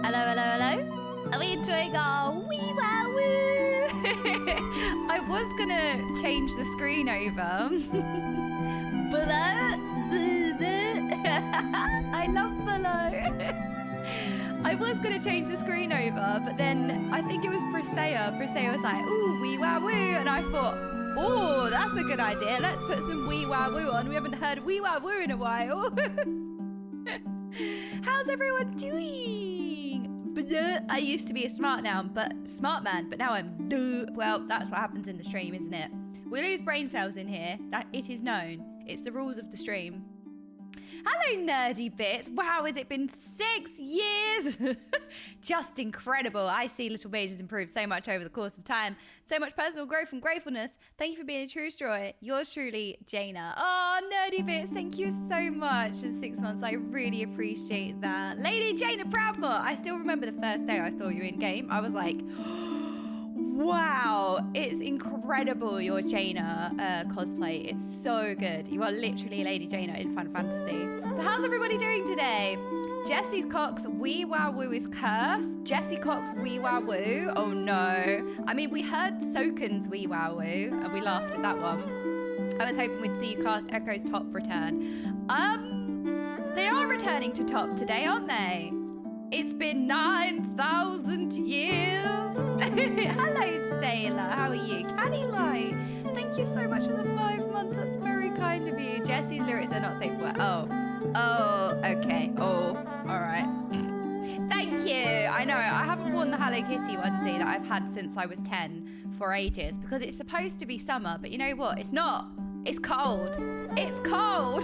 Hello, hello, hello. Are we enjoying our wee wow woo? I was gonna change the screen over. I love below. I was gonna change the screen over, but then I think it was Priscilla. Priscilla was like, ooh, wee wow woo. And I thought, oh, that's a good idea. Let's put some wee wow woo on. We haven't heard wee wow woo in a while. How's everyone doing? I used to be a smart man, but now I'm well, that's what happens in the stream, isn't it? We lose brain cells in here. That it is known. It's the rules of the stream. Hello, nerdy bits. Wow, has it been 6 years? Just incredible. I see Little Mage has improved so much over the course of time. So much personal growth and gratefulness. Thank you for being a true joy. Yours truly, Jaina. Oh, nerdy bits, thank you so much. In 6 months, I really appreciate that. Lady Jaina Proudfoot. I still remember the first day I saw you in game. I was like, wow, it's incredible, your Jaina cosplay. It's so good. You are literally Lady Jaina in Final Fantasy. So how's everybody doing today? Jessie Cox, wee wow woo is cursed. Jessie Cox, wee wow woo. Oh no. I mean, we heard Soken's wee wow woo and we laughed at that one. I was hoping we'd see you cast Echo's top return. They are returning to top today, aren't they? It's been 9,000 years. Hello, Sailor. How are you? Canny Light. Thank you so much for the 5 months. That's very kind of you. Jessie's lyrics are not safe for work. Oh, okay. Oh, all right. Thank you. I know. I haven't worn the Hello Kitty onesie that I've had since I was 10 for ages because it's supposed to be summer, but you know what? It's not. It's cold. It's cold.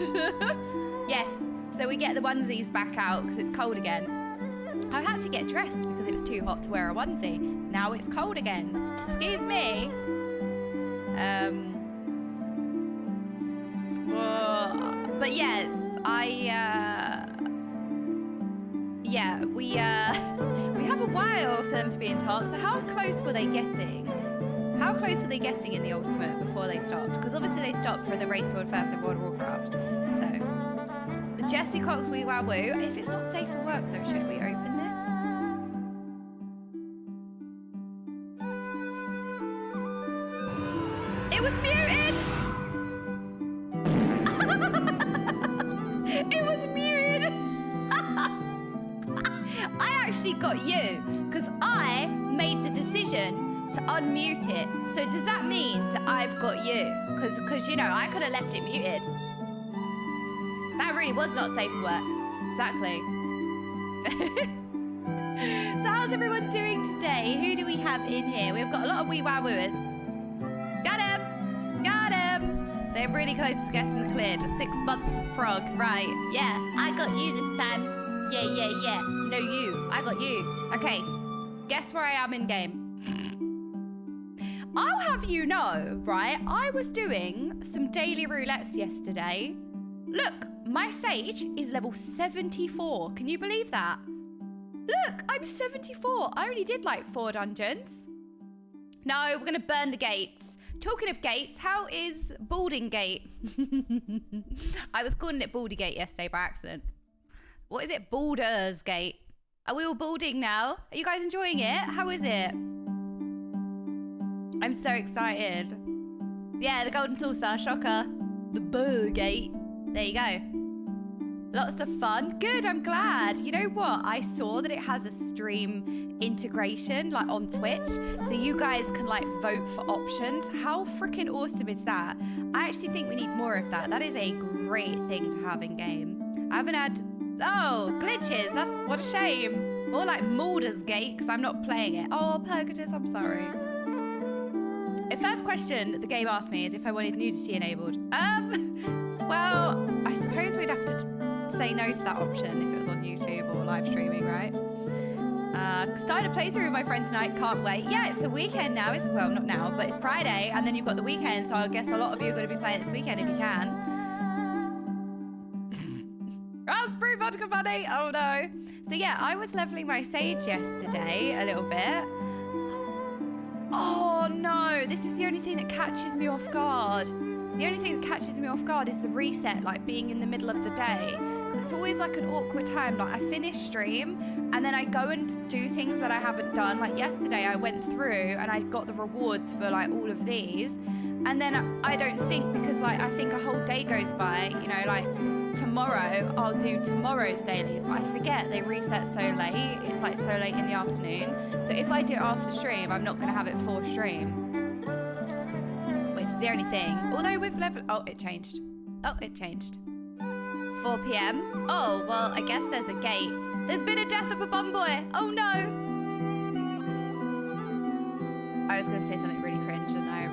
Yes. So we get the onesies back out because it's cold again. I had to get dressed because it was too hot to wear a onesie. Now it's cold again. Excuse me. But yes, we have a while for them to be in top. So how close were they getting? How close were they getting in the ultimate before they stopped? Because obviously they stopped for the race to World First in World of Warcraft. So the Jessie Cox wee wow woo. If it's not safe for work though, should we open this? It was muted! It was muted! I actually got you, because I made the decision to unmute it. So does that mean that I've got you? Because you know, I could have left it muted. That really was not safe for work. Exactly. So how's everyone doing today? Who do we have in here? We've got a lot of wee wow wooers. Got him! Got him! They're really close to getting the clear. Just 6 months of prog. Right. Yeah, I got you this time. Yeah. No, you. I got you. Okay. Guess where I am in game. I'll have you know, right? I was doing some daily roulettes yesterday. Look, my Sage is level 74. Can you believe that? Look, I'm 74. I only did like 4 dungeons. No, we're going to burn the gates. Talking of gates, how is Balding Gate? I was calling it Baldy Gate yesterday by accident. What is it? Baldur's Gate. Are we all balding now? Are you guys enjoying it? How is it? I'm so excited. Yeah, the golden saucer, shocker. The Burr Gate. There you go. Lots of fun. Good, I'm glad. You know what? I saw that it has a stream integration like on Twitch. So you guys can like vote for options. How freaking awesome is that? I actually think we need more of that. That is a great thing to have in game. I haven't had, oh, glitches. That's, what a shame. More like Mulder's Gate because I'm not playing it. Oh, Purgatus, I'm sorry. The first question the game asked me is if I wanted nudity enabled. Well, I suppose we'd have to say no to that option if it was on YouTube or live streaming, right? Started a playthrough with my friend tonight, can't wait. Yeah, it's the weekend now, well, not now, but it's Friday, and then you've got the weekend, so I guess a lot of you are going to be playing this weekend if you can. Raspberry vodka bunny, oh no. So yeah, I was leveling my Sage yesterday a little bit. Oh no, this is the only thing that catches me off guard. The only thing that catches me off guard is the reset, like being in the middle of the day. Because it's always like an awkward time. Like I finish stream and then I go and do things that I haven't done. Like yesterday I went through and I got the rewards for like all of these. And then I don't think, because like I think a whole day goes by, you know, like tomorrow I'll do tomorrow's dailies, but I forget they reset so late. It's like so late in the afternoon. So if I do it after stream, I'm not going to have it for stream. Which is the only thing. Although with level... Oh, it changed. Oh, it changed. 4 p.m. Oh, well, I guess there's a gate. There's been a death of a bum boy. Oh, no. I was going to say something really cringe and I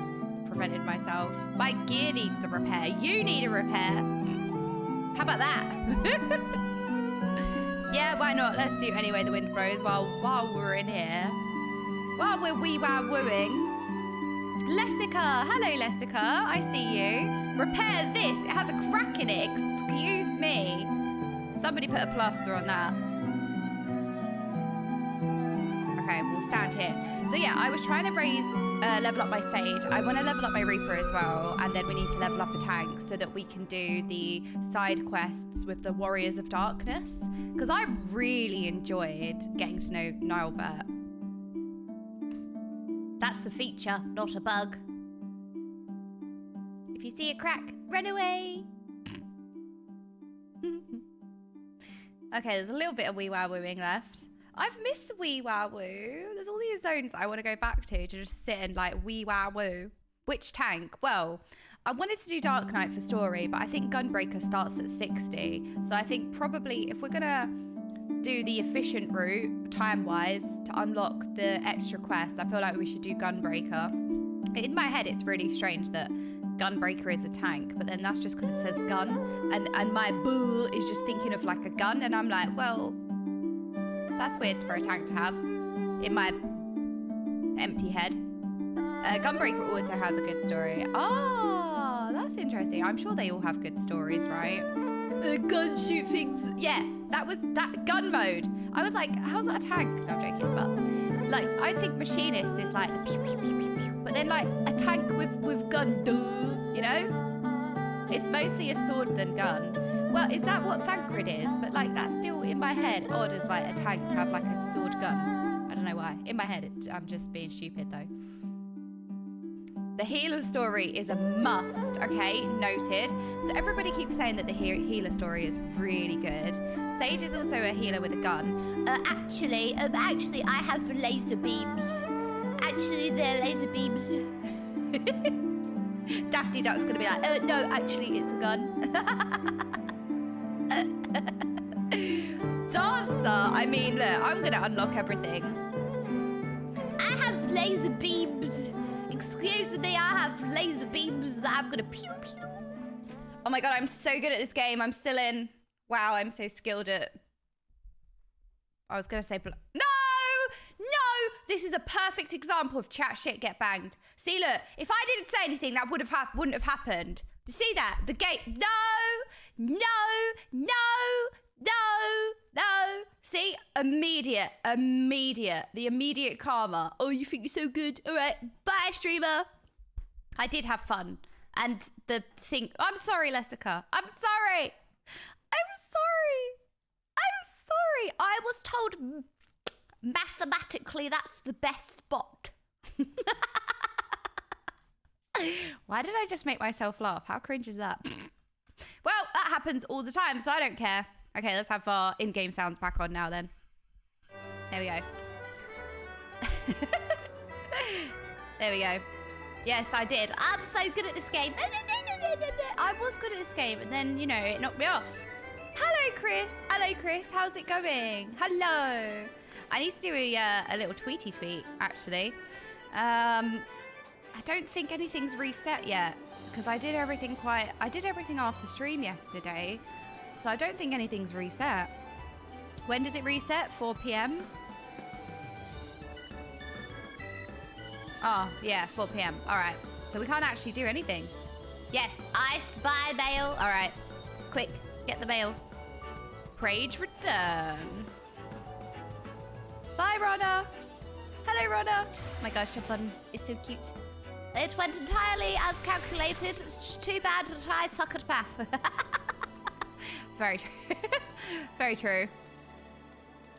prevented myself. My gear needs a repair. You need a repair. How about that? Yeah, why not? Let's do anyway the Wind Bros while we're in here. While we're wee-wow-wooing. Lessica, hello Lessica, I see you. Repair this, it has a crack in it, excuse me. Somebody put a plaster on that. Okay, we'll stand here. So yeah, I was trying to level up my Sage. I want to level up my Reaper as well, and then we need to level up a tank so that we can do the side quests with the Warriors of Darkness. Because I really enjoyed getting to know Nilebert. That's a feature, not a bug. If you see a crack, run away. Okay, there's a little bit of wee-wow-wooing left. I've missed wee-wow-woo. There's all these zones I want to go back to just sit and like wee-wow-woo. Which tank? Well, I wanted to do Dark Knight for story, but I think Gunbreaker starts at 60. So I think probably if we're going to do the efficient route time-wise to unlock the extra quests, I feel like we should do Gunbreaker. In my head, it's really strange that Gunbreaker is a tank, but then that's just because it says gun, and my bull is just thinking of like a gun, and I'm like, well, that's weird for a tank to have in my empty head. Gunbreaker also has a good story. Oh, that's interesting. I'm sure they all have good stories, right? Gun shoot things. Yeah, that was that gun mode. I was like, how's that a tank? No, I'm joking, but like, I think Machinist is like the pew, pew, pew, pew, pew. But then like a tank with gun, duh, you know? It's mostly a sword than gun. Well, is that what Thancred is? But like, that's still in my head odd as like a tank to have like a sword gun. I don't know why. In my head, I'm just being stupid though. The healer story is a must, okay? Noted. So everybody keeps saying that the healer story is really good. Sage is also a healer with a gun. Actually, I have laser beams. Actually, they're laser beams. Daphne Duck's gonna be like, no, actually, it's a gun. Dancer, I mean, look, I'm gonna unlock everything. I have laser beams. Excuse me, I have laser beams that I'm gonna pew pew. Oh my god, I'm so good at this game. I'm still in. Wow, I'm so skilled at... I was gonna say... No! No! This is a perfect example of chat shit get banged. See, look, if I didn't say anything, that wouldn't have happened. Do you see that? The gate... No! No! No! No! No! See? Immediate. The immediate karma. Oh, you think you're so good? All right. Bye, streamer. I did have fun. And the thing... I'm sorry, Lessica. I'm sorry. I was told mathematically that's the best spot. Why did I just make myself laugh? How cringe is that? Well, that happens all the time, so I don't care. Okay, let's have our in-game sounds back on now then. There we go. There we go. Yes, I did. I'm so good at this game. I was good at this game, and then, you know, it knocked me off. Hello, Chris. Hello, Chris. How's it going? Hello. I need to do a little tweet, actually. I don't think anything's reset yet, because I did everything after stream yesterday, so I don't think anything's reset. When does it reset? 4 p.m? Oh, yeah, 4 p.m. All right. So we can't actually do anything. Yes, I spy mail. All right. Quick, get the mail. Page return. Bye, Ronna. Hello, Ronna. Oh my gosh, your bun is so cute. It went entirely as calculated. It's too bad that I suck at math. Very true. Very true.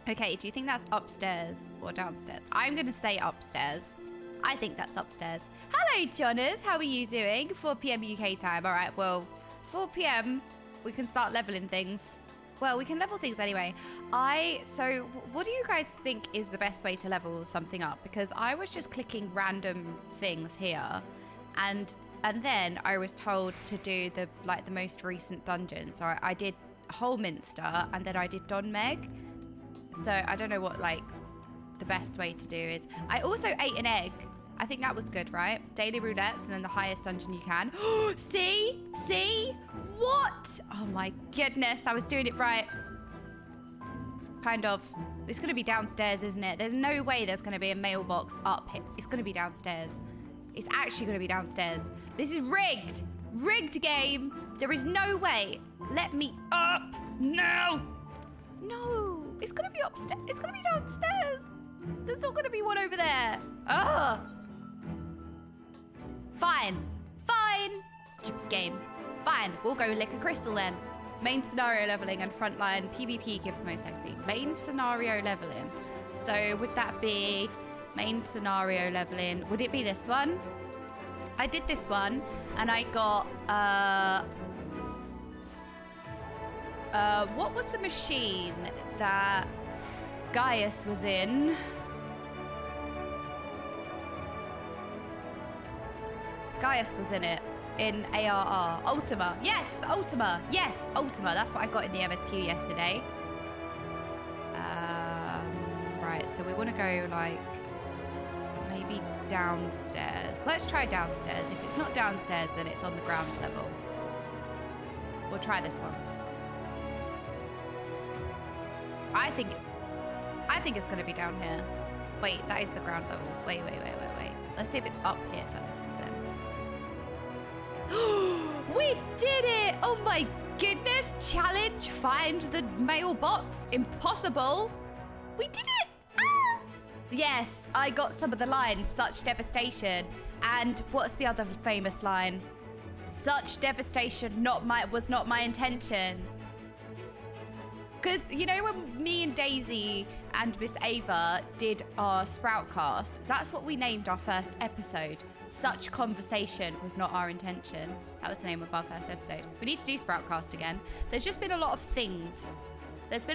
Okay, do you think that's upstairs or downstairs? I'm going to say upstairs. I think that's upstairs. Hello, Jonas. How are you doing? 4 p.m. UK time. All right, well, 4 p.m. we can start leveling things. Well, we can level things anyway. So what do you guys think is the best way to level something up? Because I was just clicking random things here, and then I was told to do the most recent dungeon. So I did Holminster, and then I did Don Meg. So I don't know what the best way to do is. I also ate an egg. I think that was good, right? Daily roulettes and then the highest dungeon you can. See? See? What? Oh my goodness, I was doing it right. Kind of. It's going to be downstairs, isn't it? There's no way there's going to be a mailbox up here. It's going to be downstairs. It's actually going to be downstairs. This is rigged. Rigged game. There is no way. Let me up. No. No. It's going to be upstairs. It's going to be downstairs. There's not going to be one over there. Ugh. Fine. Fine. Stupid game. Fine. We'll go lick a crystal then. Main scenario leveling and frontline PvP gives most XP. Main scenario leveling. So would that be main scenario leveling? Would it be this one? I did this one and I got what was the machine that Gaius was in? Gaius was in it. In ARR. Ultima. Yes, the Ultima. Yes, Ultima. That's what I got in the MSQ yesterday. Right, so we want to go maybe downstairs. Let's try downstairs. If it's not downstairs, then it's on the ground level. We'll try this one. I think it's going to be down here. Wait, that is the ground level. Wait. Let's see if it's up here first then. We did it! Oh my goodness! Challenge, find the mailbox. Impossible. We did it! Ah! Yes, I got some of the lines. Such devastation. And what's the other famous line? Such devastation was not my intention. Because, you know, when me and Daisy and Miss Ava did our Sproutcast, that's what we named our first episode. Such conversation was not our intention. That was the name of our first episode. We need to do Sproutcast again. There's just been a lot of things. There's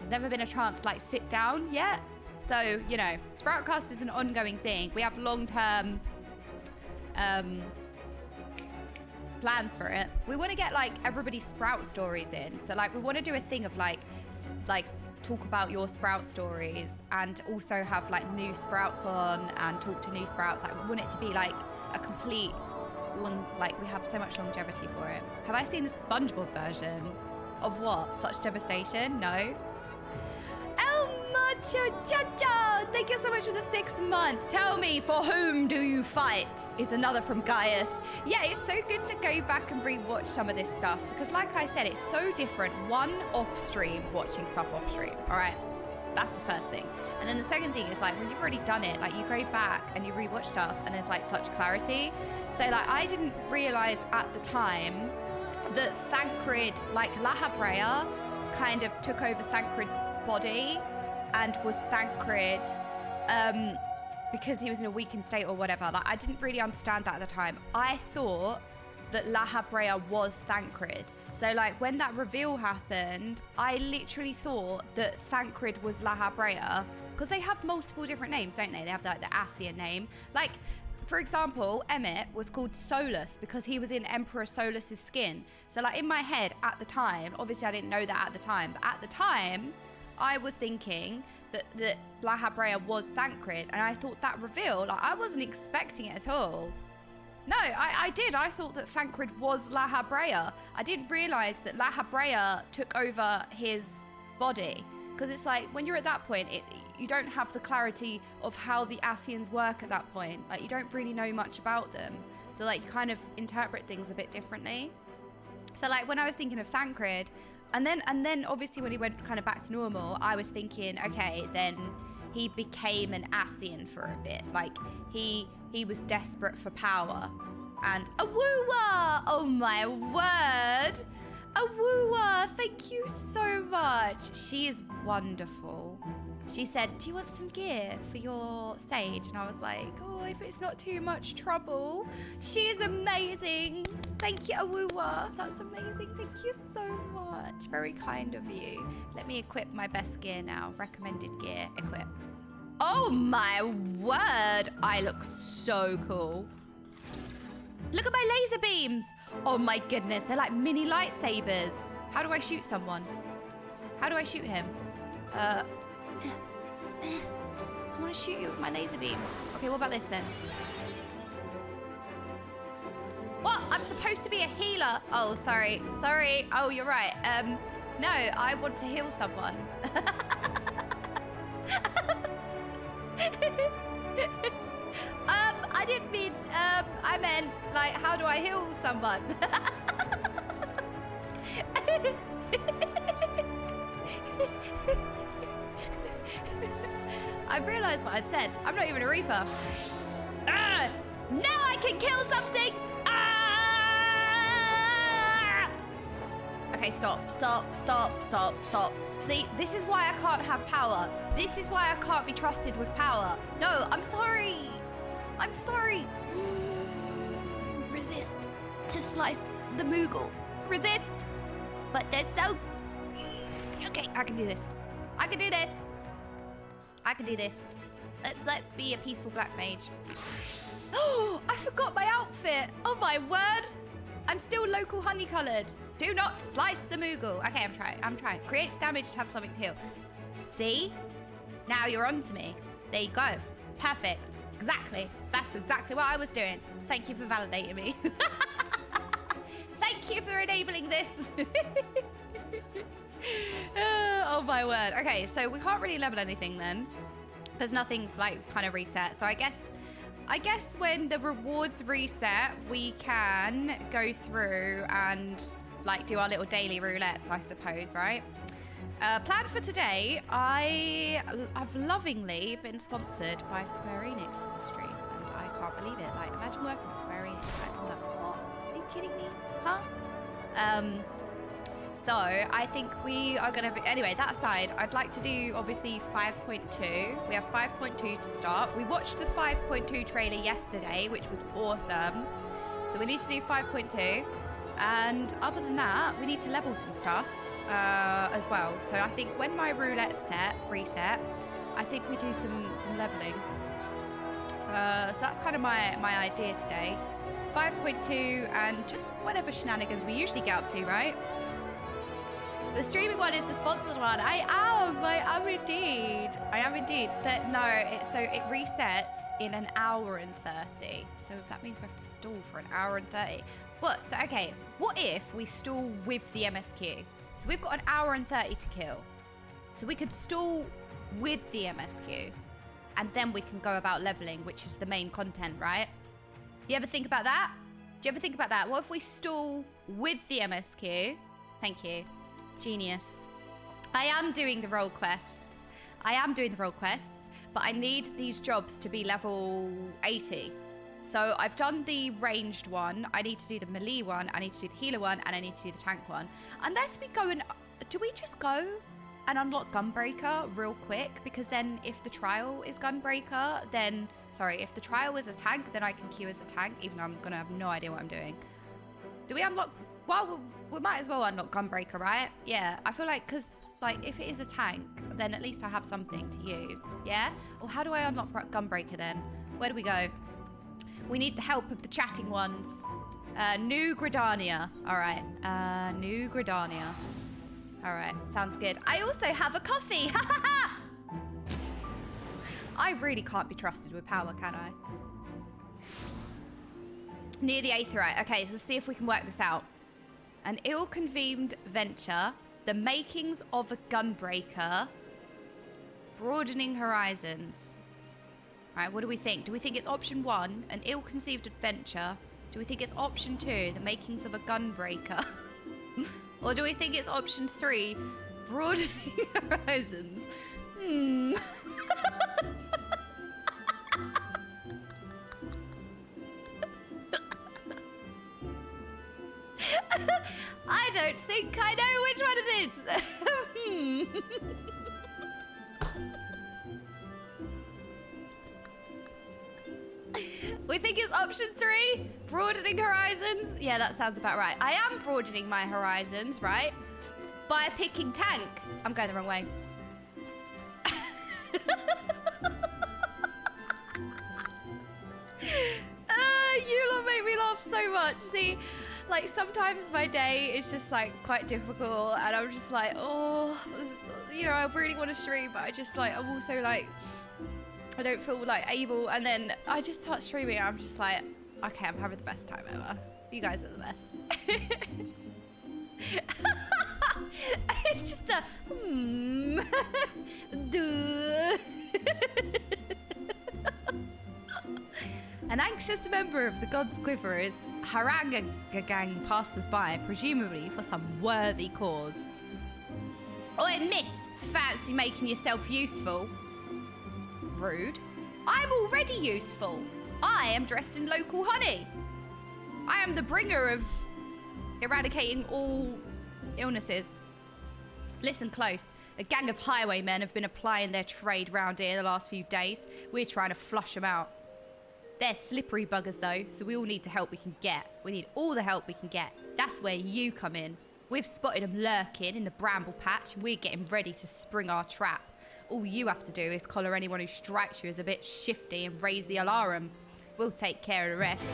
never been a chance to sit down yet. So, you know, Sproutcast is an ongoing thing. We have long-term plans for it. We want to get everybody's Sprout stories in. So we want to do a thing of talk about your Sprout stories and also have new Sprouts on and talk to new Sprouts. We want it to be a complete we have so much longevity for it. Have I seen the SpongeBob version of what? Such devastation? No. El Macho Chacho! Thank you so much for the 6 months. Tell me, for whom do you fight? Is another from Gaius. Yeah, it's so good to go back and rewatch some of this stuff because like I said, it's so different. One, off stream, watching stuff off stream. All right, that's the first thing. And then the second thing is when you've already done it, you go back and you rewatch stuff and there's such clarity. So I didn't realize at the time that Thancred, Lahabrea kind of took over Thancred's body and was Thancred because he was in a weakened state or whatever. I didn't really understand that at the time. I thought that Lahabrea was Thancred. So when that reveal happened, I literally thought that Thancred was Lahabrea because they have multiple different names, don't they? They have the Asian name. For example, Emmett was called Solus because he was in Emperor Solus's skin. So in my head at the time, obviously I didn't know that at the time, but at the time, I was thinking that Lahabrea was Thancred, and I thought that reveal, I wasn't expecting it at all. No, I did. I thought that Thancred was Lahabrea. I didn't realize that Lahabrea took over his body. Because it's when you're at that point, you don't have the clarity of how the Asians work at that point. You don't really know much about them. So you kind of interpret things a bit differently. So when I was thinking of Thancred, and then obviously when he went kind of back to normal, I was thinking, okay, then he became an Asian for a bit. Like, he was desperate for power. And Awuwa! Oh my word! Awuwa, thank you so much. She is wonderful. She said, do you want some gear for your sage? And I was like, oh, if it's not too much trouble. She is amazing. Thank you, Awuwa. That's amazing. Thank you so much. Very kind of you. Let me equip my best gear now. Recommended gear, equip. Oh my word. I look so cool. Look at my laser beams. Oh my goodness. They're like mini lightsabers. How do I shoot someone? How do I shoot him? I want to shoot you with my laser beam. Okay, what about this then? What? I'm supposed to be a healer. Oh, sorry. Sorry. Oh, you're right. No, I want to heal someone. I didn't mean, I meant, like, how do I heal someone? I've realised what I've said. I'm not even a Reaper. Ah! Now I can kill something! Ah! Okay, stop. See, this is why I can't have power. This is why I can't be trusted with power. No, I'm sorry. I'm sorry. Resist to slice the Moogle. Resist. But they're so... Okay, I can do this. I can do this. I can do this. Let's be a peaceful black mage. Oh, I forgot my outfit. Oh my word. I'm still local honey colored. Do not slice the Moogle. Okay, I'm trying. Creates damage to have something to heal. See? Now you're on to me. There you go. Perfect. Exactly. That's exactly what I was doing. Thank you for validating me. Thank you for enabling this. Oh my word. Okay, so we can't really level anything then, because nothing's like kind of reset. So I guess when the rewards reset, we can go through and like do our little daily roulettes, I suppose, right? Plan for today, I've lovingly been sponsored by Square Enix for the stream, and I can't believe it. Like, imagine working with Square Enix. Like, I'm like, what? Are you kidding me? Huh? So I think we are going to... Anyway, that aside, I'd like to do, obviously, 5.2. We have 5.2 to start. We watched the 5.2 trailer yesterday, which was awesome. So we need to do 5.2. And other than that, we need to level some stuff as well. So I think when my roulette reset, I think we do some leveling. So that's kind of my idea today. 5.2 and just whatever shenanigans we usually get up to, right? The streaming one is the sponsored one. I am indeed. So it resets in an hour and 30. So that means we have to stall for an hour and 30. But, so, okay, what if we stall with the MSQ? So we've got an hour and 30 to kill. So we could stall with the MSQ. And then we can go about leveling, which is the main content, right? You ever think about that? Do you ever think about that? What if we stall with the MSQ? Thank you. Genius. I am doing the role quests, but I need these jobs to be level 80. So I've done the ranged one, I need to do the melee one, I need to do the healer one, and I need to do the tank one. Unless we go and... Do we just go and unlock Gunbreaker real quick? Because then if the trial is Gunbreaker, then... Sorry, if the trial is a tank, then I can queue as a tank, even though I'm going to have no idea what I'm doing. Do we unlock... Well, we might as well unlock Gunbreaker, right? Yeah, I feel like, because, like, if it is a tank, then at least I have something to use, yeah? Or how do I unlock Gunbreaker then? Where do we go? We need the help of the chatting ones. New Gridania. All right, New Gridania. All right, sounds good. I also have a coffee. I really can't be trusted with power, can I? Near the Aetherite. Okay, so let's see if we can work this out. An ill-convened venture, the makings of a gunbreaker, broadening horizons. All right, what do we think? Do we think it's option 1, an ill-conceived adventure? Do we think it's option 2, the makings of a gunbreaker? Or do we think it's option 3, broadening horizons? don't think I know which one it is. We think it's option 3, broadening horizons. Yeah, that sounds about right. I am broadening my horizons, right? By picking tank. I'm going the wrong way. You lot make me laugh so much. See, like sometimes my day is just like quite difficult and I'm just like, oh, you know, I really want to stream, but I just like, I'm also like, I don't feel like able, and then I just start streaming and I'm just like, okay, I'm having the best time ever. You guys are the best. It's just the An anxious member of the God's Quiverers haranguing passers-by, presumably for some worthy cause. Oi, miss, fancy making yourself useful? Rude. I'm already useful. I am dressed in local honey. I am the bringer of eradicating all illnesses. Listen close. A gang of highwaymen have been applying their trade round here the last few days. We're trying to flush them out. They're slippery buggers though, so we all need the help we can get. We need all the help we can get. That's where you come in. We've spotted them lurking in the bramble patch and we're getting ready to spring our trap. All you have to do is collar anyone who strikes you as a bit shifty and raise the alarm. We'll take care of the rest.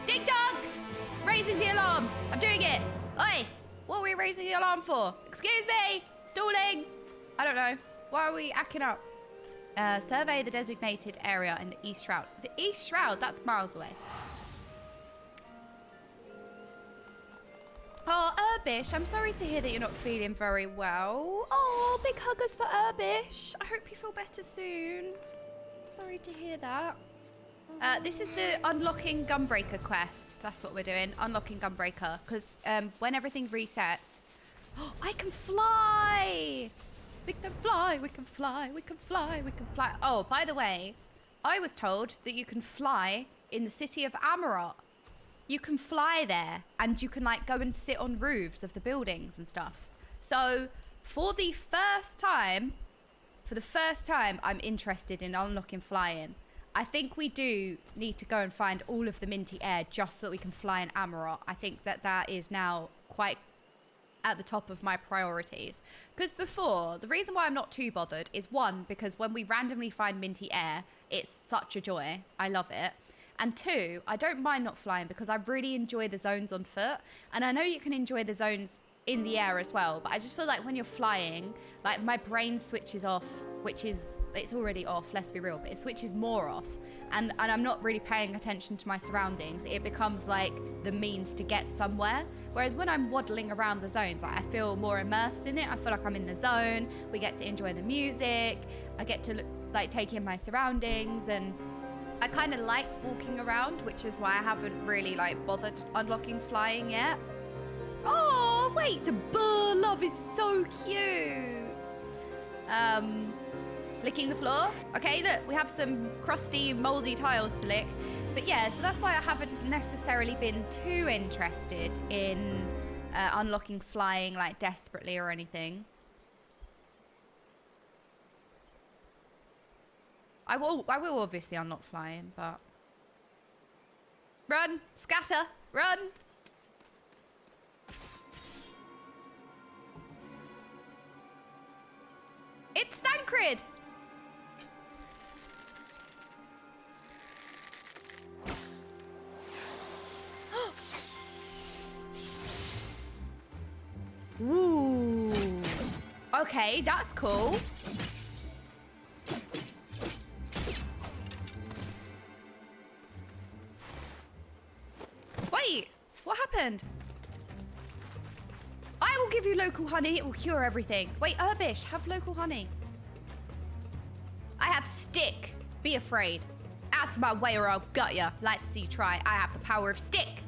Ding dong! Raising the alarm! I'm doing it! Oi! What are we raising the alarm for? Excuse me! Stalling! I don't know. Why are we acting up? Survey the designated area in the East Shroud. The East Shroud? That's miles away. Oh, Urbish, I'm sorry to hear that you're not feeling very well. Oh, big huggers for Urbish. I hope you feel better soon. Sorry to hear that. This is the unlocking Gunbreaker quest. That's what we're doing. Unlocking Gunbreaker. Because when everything resets... Oh, I can fly! We can fly, we can fly, we can fly, we can fly. Oh, by the way, I was told that you can fly in the city of Amarot. You can fly there and you can like go and sit on roofs of the buildings and stuff. So for the first time, I'm interested in unlocking flying. I think we do need to go and find all of the minty air just so that we can fly in Amarot. I think that that is now quite at the top of my priorities. Because before, the reason why I'm not too bothered is one, because when we randomly find minty air, it's such a joy. I love it. And two, I don't mind not flying because I really enjoy the zones on foot. And I know you can enjoy the zones in the air as well, but I just feel like when you're flying, like my brain switches off, which is, it's already off, let's be real, but it switches more off. And I'm not really paying attention to my surroundings. It becomes like the means to get somewhere. Whereas when I'm waddling around the zones, like, I feel more immersed in it. I feel like I'm in the zone. We get to enjoy the music. I get to like take in my surroundings, and I kind of like walking around, which is why I haven't really like bothered unlocking flying yet. Oh, wait, the burr love is so cute. Licking the floor. Okay, look, we have some crusty, moldy tiles to lick. But yeah, so that's why I haven't necessarily been too interested in unlocking flying like desperately or anything. I will obviously unlock flying, but... Run! Scatter! Run! It's Thancred! Ooh. Okay, that's cool. Wait, what happened? I will give you local honey. It will cure everything. Wait, Urbish, have local honey. I have stick. Be afraid. Out of my way or I'll gut ya. Like to see you try. I have the power of stick.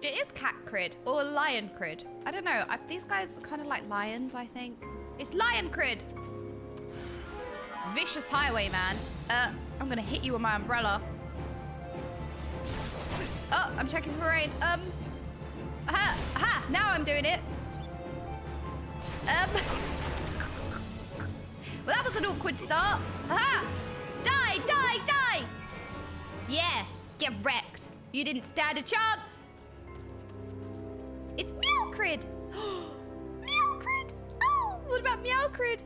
It is cat crid or lion crid. I don't know. These guys are kind of like lions, I think. It's lion crid. vicious highwayman. I'm gonna hit you with my umbrella. Oh, I'm checking for rain. Aha! Now I'm doing it. Well, that was an awkward start. Aha! Die! Yeah, get wrecked. You didn't stand a chance. It's Meowcrid. Meowcrid. Oh, what about Meowcrid?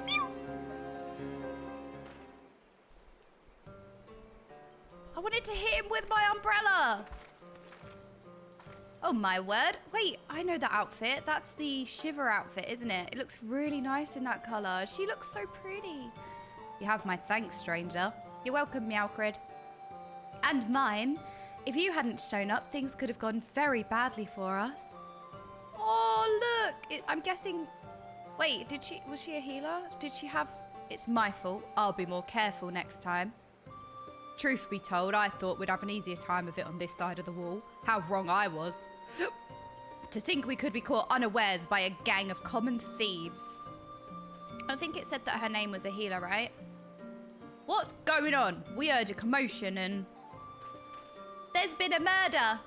Meow. I wanted to hit him with my umbrella. Oh my word. Wait, I know that outfit. That's the Shiver outfit, isn't it? It looks really nice in that color. She looks so pretty. You have my thanks, stranger. You're welcome, Meowcrid. And mine. If you hadn't shown up, things could have gone very badly for us. Oh, look. I'm guessing... Wait, was she a healer? Did she have... It's my fault. I'll be more careful next time. Truth be told, I thought we'd have an easier time of it on this side of the wall. How wrong I was. To think we could be caught unawares by a gang of common thieves. I think it said that her name was a healer, right? What's going on? We heard a commotion and... There's been a murder.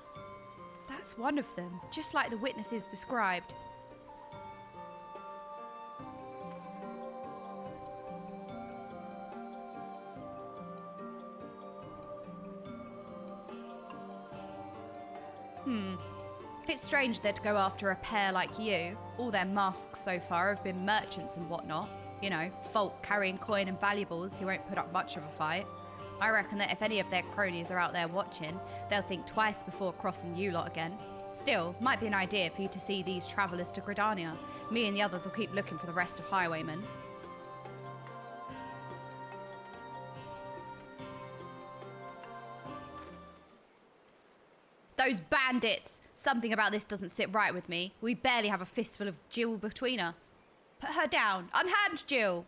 That's one of them, just like the witnesses described. It's strange they'd go after a pair like you. All their masks so far have been merchants and whatnot. You know, folk carrying coin and valuables who won't put up much of a fight. I reckon that if any of their cronies are out there watching, they'll think twice before crossing you lot again. Still, might be an idea for you to see these travellers to Gridania. Me and the others will keep looking for the rest of highwaymen. Those bandits! Something about this doesn't sit right with me. We barely have a fistful of Jill between us. Put her down. Unhand Jill!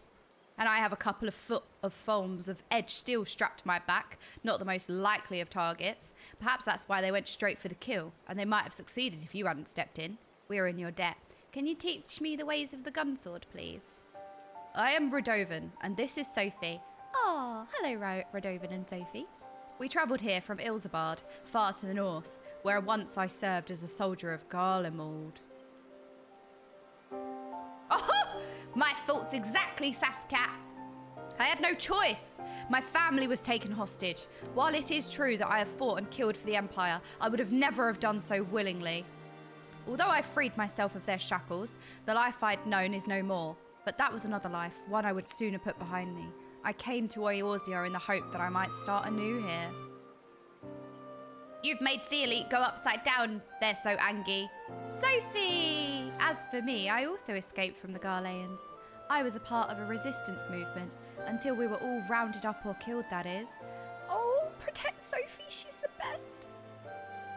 And I have a couple of foot of foams of edge steel strapped to my back. Not the most likely of targets. Perhaps that's why they went straight for the kill. And they might have succeeded if you hadn't stepped in. We're in your debt. Can you teach me the ways of the gunsword, please? I am Radovan, and this is Sophie. Oh, hello, Radovan and Sophie. We travelled here from Ilzabard, far to the north, where once I served as a soldier of Garlemald. Oh, my fault's exactly, Sascat. I had no choice. My family was taken hostage. While it is true that I have fought and killed for the Empire, I would have never have done so willingly. Although I freed myself of their shackles, the life I'd known is no more. But that was another life, one I would sooner put behind me. I came to Eorzea in the hope that I might start anew here. You've made Theolete go upside down, they're so angry. Sophie! As for me, I also escaped from the Garleans. I was a part of a resistance movement, until we were all rounded up or killed, that is. Oh, protect Sophie, she's the best.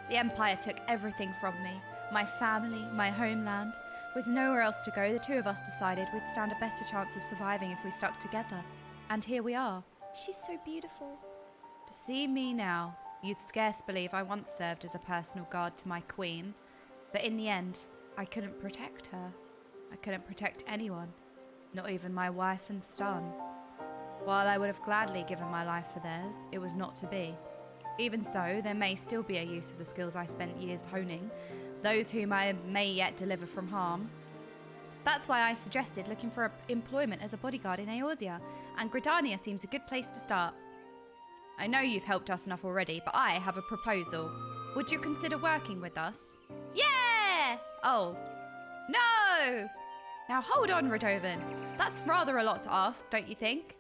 The Empire took everything from me. My family, my homeland. With nowhere else to go, the two of us decided we'd stand a better chance of surviving if we stuck together. And here we are. She's so beautiful. To see me now, you'd scarce believe I once served as a personal guard to my queen. But in the end, I couldn't protect her. I couldn't protect anyone, not even my wife and son. While I would have gladly given my life for theirs, it was not to be. Even so, there may still be a use of the skills I spent years honing, those whom I may yet deliver from harm. That's why I suggested looking for employment as a bodyguard in Eorzea, and Gridania seems a good place to start. I know you've helped us enough already, but I have a proposal. Would you consider working with us? Yeah! Oh. No! Now hold on, Radovan. That's rather a lot to ask, don't you think?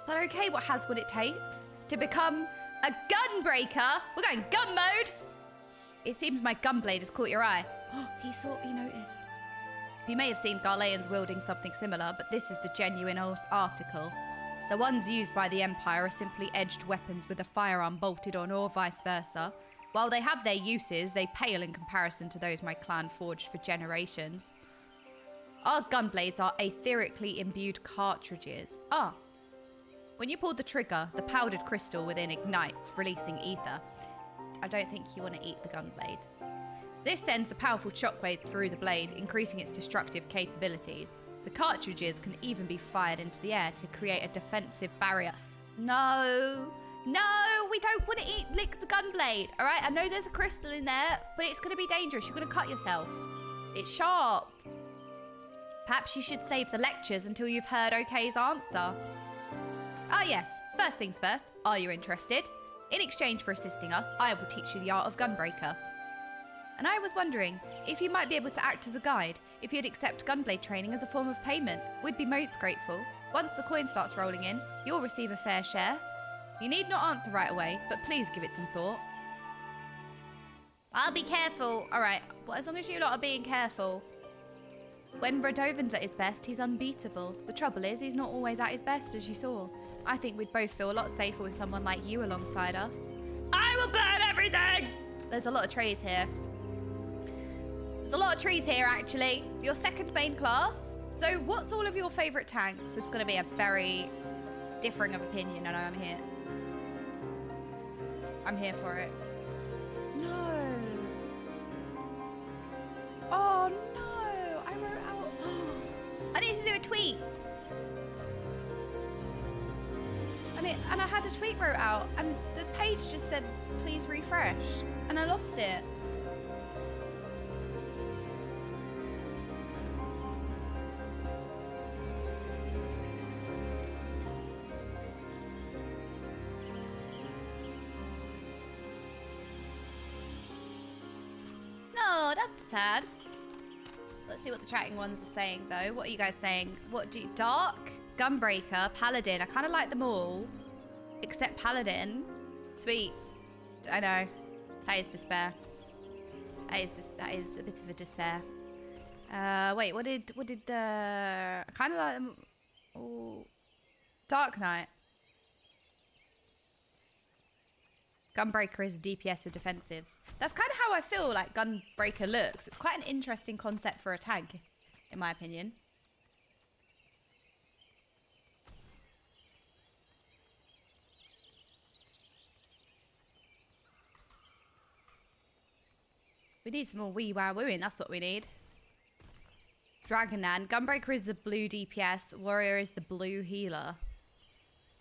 But okay, what has what it takes to become a gunbreaker? We're going gun mode! It seems my gunblade has caught your eye. He noticed. You may have seen Garleans wielding something similar, but this is the genuine article. The ones used by the Empire are simply edged weapons with a firearm bolted on, or vice versa. While they have their uses, they pale in comparison to those my clan forged for generations. Our gunblades are etherically imbued cartridges. When you pull the trigger, the powdered crystal within ignites, releasing ether. I don't think you want to eat the gunblade. This sends a powerful shockwave through the blade, increasing its destructive capabilities. The cartridges can even be fired into the air to create a defensive barrier. No, we don't want to lick the gun blade, all right? I know there's a crystal in there, but it's going to be dangerous. You're going to cut yourself. It's sharp. Perhaps you should save the lectures until you've heard Okay's answer. Ah, yes. First things first. Are you interested? In exchange for assisting us, I will teach you the art of Gunbreaker. And I was wondering if you might be able to act as a guide, if you'd accept gunblade training as a form of payment. We'd be most grateful. Once the coin starts rolling in, you'll receive a fair share. You need not answer right away, but please give it some thought. I'll be careful. All right, well, as long as you lot are being careful. When Radovan's at his best, he's unbeatable. The trouble is, he's not always at his best, as you saw. I think we'd both feel a lot safer with someone like you alongside us. I will burn everything! There's a lot of trees here. There's a lot of trees here, actually. Your second main class. So what's all of your favourite tanks? It's going to be a very differing of opinion. I know I'm here. I'm here for it. No. Oh, no. I wrote out... I need to do a tweet. And I had a tweet wrote out, and the page just said, please refresh. And I lost it. No, that's sad. Let's see what the chatting ones are saying, though. What are you guys saying? What do you... Dark, Gunbreaker, Paladin. I kind of like them all. Except Paladin. Sweet. I know. That is despair. That is a bit of a despair. Wait, what did I kind of like them. Oh, Dark Knight. Gunbreaker is DPS with defensives. That's kind of how I feel like Gunbreaker looks. It's quite an interesting concept for a tank, in my opinion. We need some more wee wow wooing, that's what we need. Dragonan. Gunbreaker is the blue DPS. Warrior is the blue healer.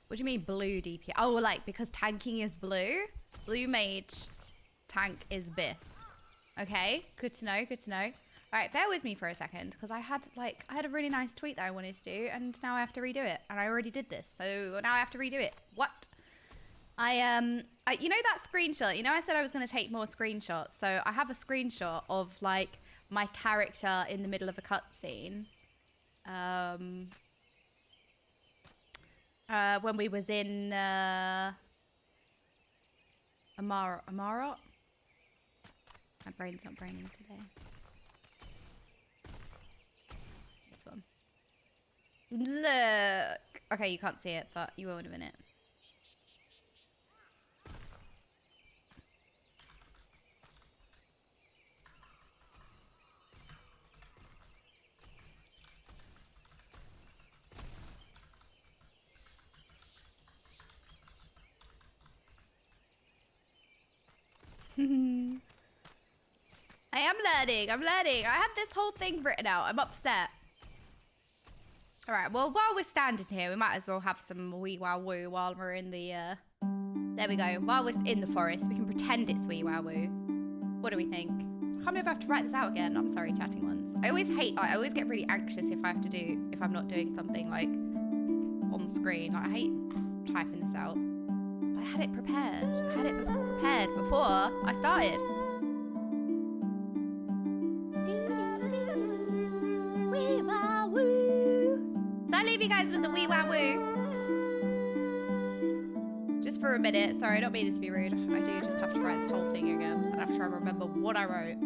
What do you mean blue DPS? Oh, like because tanking is blue? Blue mage tank is bis. Okay, good to know, good to know. All right, bear with me for a second because I had a really nice tweet that I wanted to do and now I have to redo it. And I already did this, so now I have to redo it. What? You know that screenshot? You know I said I was going to take more screenshots. So I have a screenshot of like my character in the middle of a cutscene. When we was in Amarot. My brain's not braining today. This one. Look. Okay, you can't see it, but you will in a minute. I am learning. I'm learning. I had this whole thing written out. I'm upset. All right. Well, while we're standing here, we might as well have some wee wow woo while we're in the... There we go. While we're in the forest, we can pretend it's wee wow woo. What do we think? I can't believe I have to write this out again. I'm sorry, chatting ones. I always get really anxious if I'm not doing something like on screen. Like, I hate typing this out. But I had it prepared. I had it prepared before I started. Wee wow woo. So I leave you guys with the wee wow woo. Just for a minute. Sorry, I don't mean it to be rude. I do just have to write this whole thing again. I have to try to remember what I wrote.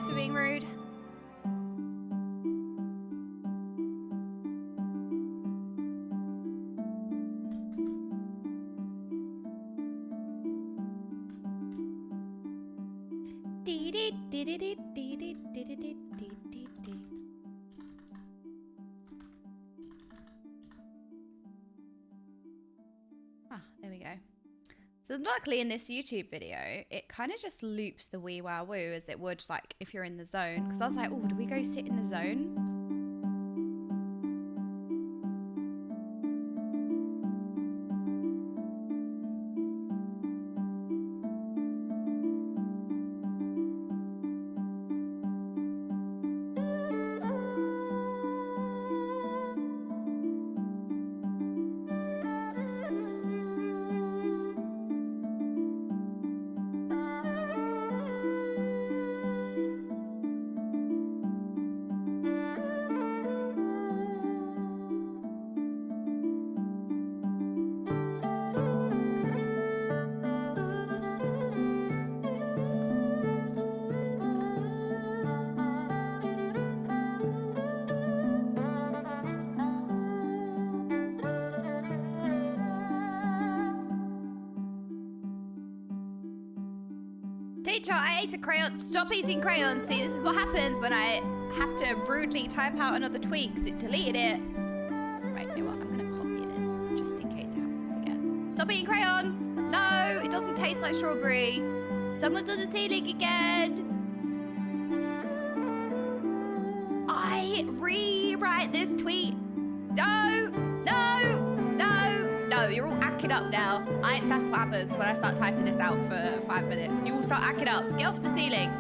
guys for being rude. Ah, there we go. So luckily in this YouTube video, it kind of just loops the wee wow woo as it would like if you're in the zone. Because I was like, oh, do we go sit in the zone? Teacher, I ate a crayon. Stop eating crayons. See, this is what happens when I have to rudely type out another tweet because it deleted it. Right, you know what? I'm going to copy this just in case it happens again. Stop eating crayons. No, it doesn't taste like strawberry. Someone's on the ceiling again. I rewrite this tweet. No, no, no, no. You're all acting up now. That's what happens when I start typing this out for 5 minutes. You all start acting up. Get off the ceiling.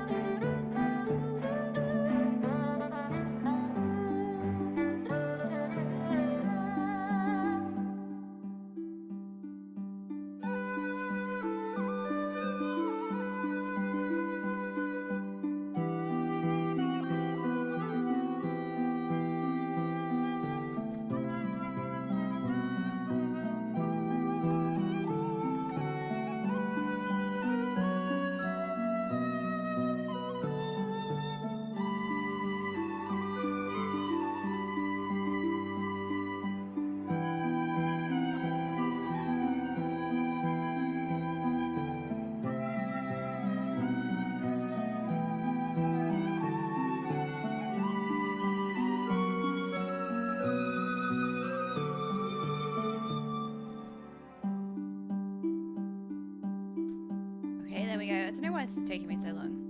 There we go. I don't know why this is taking me so long.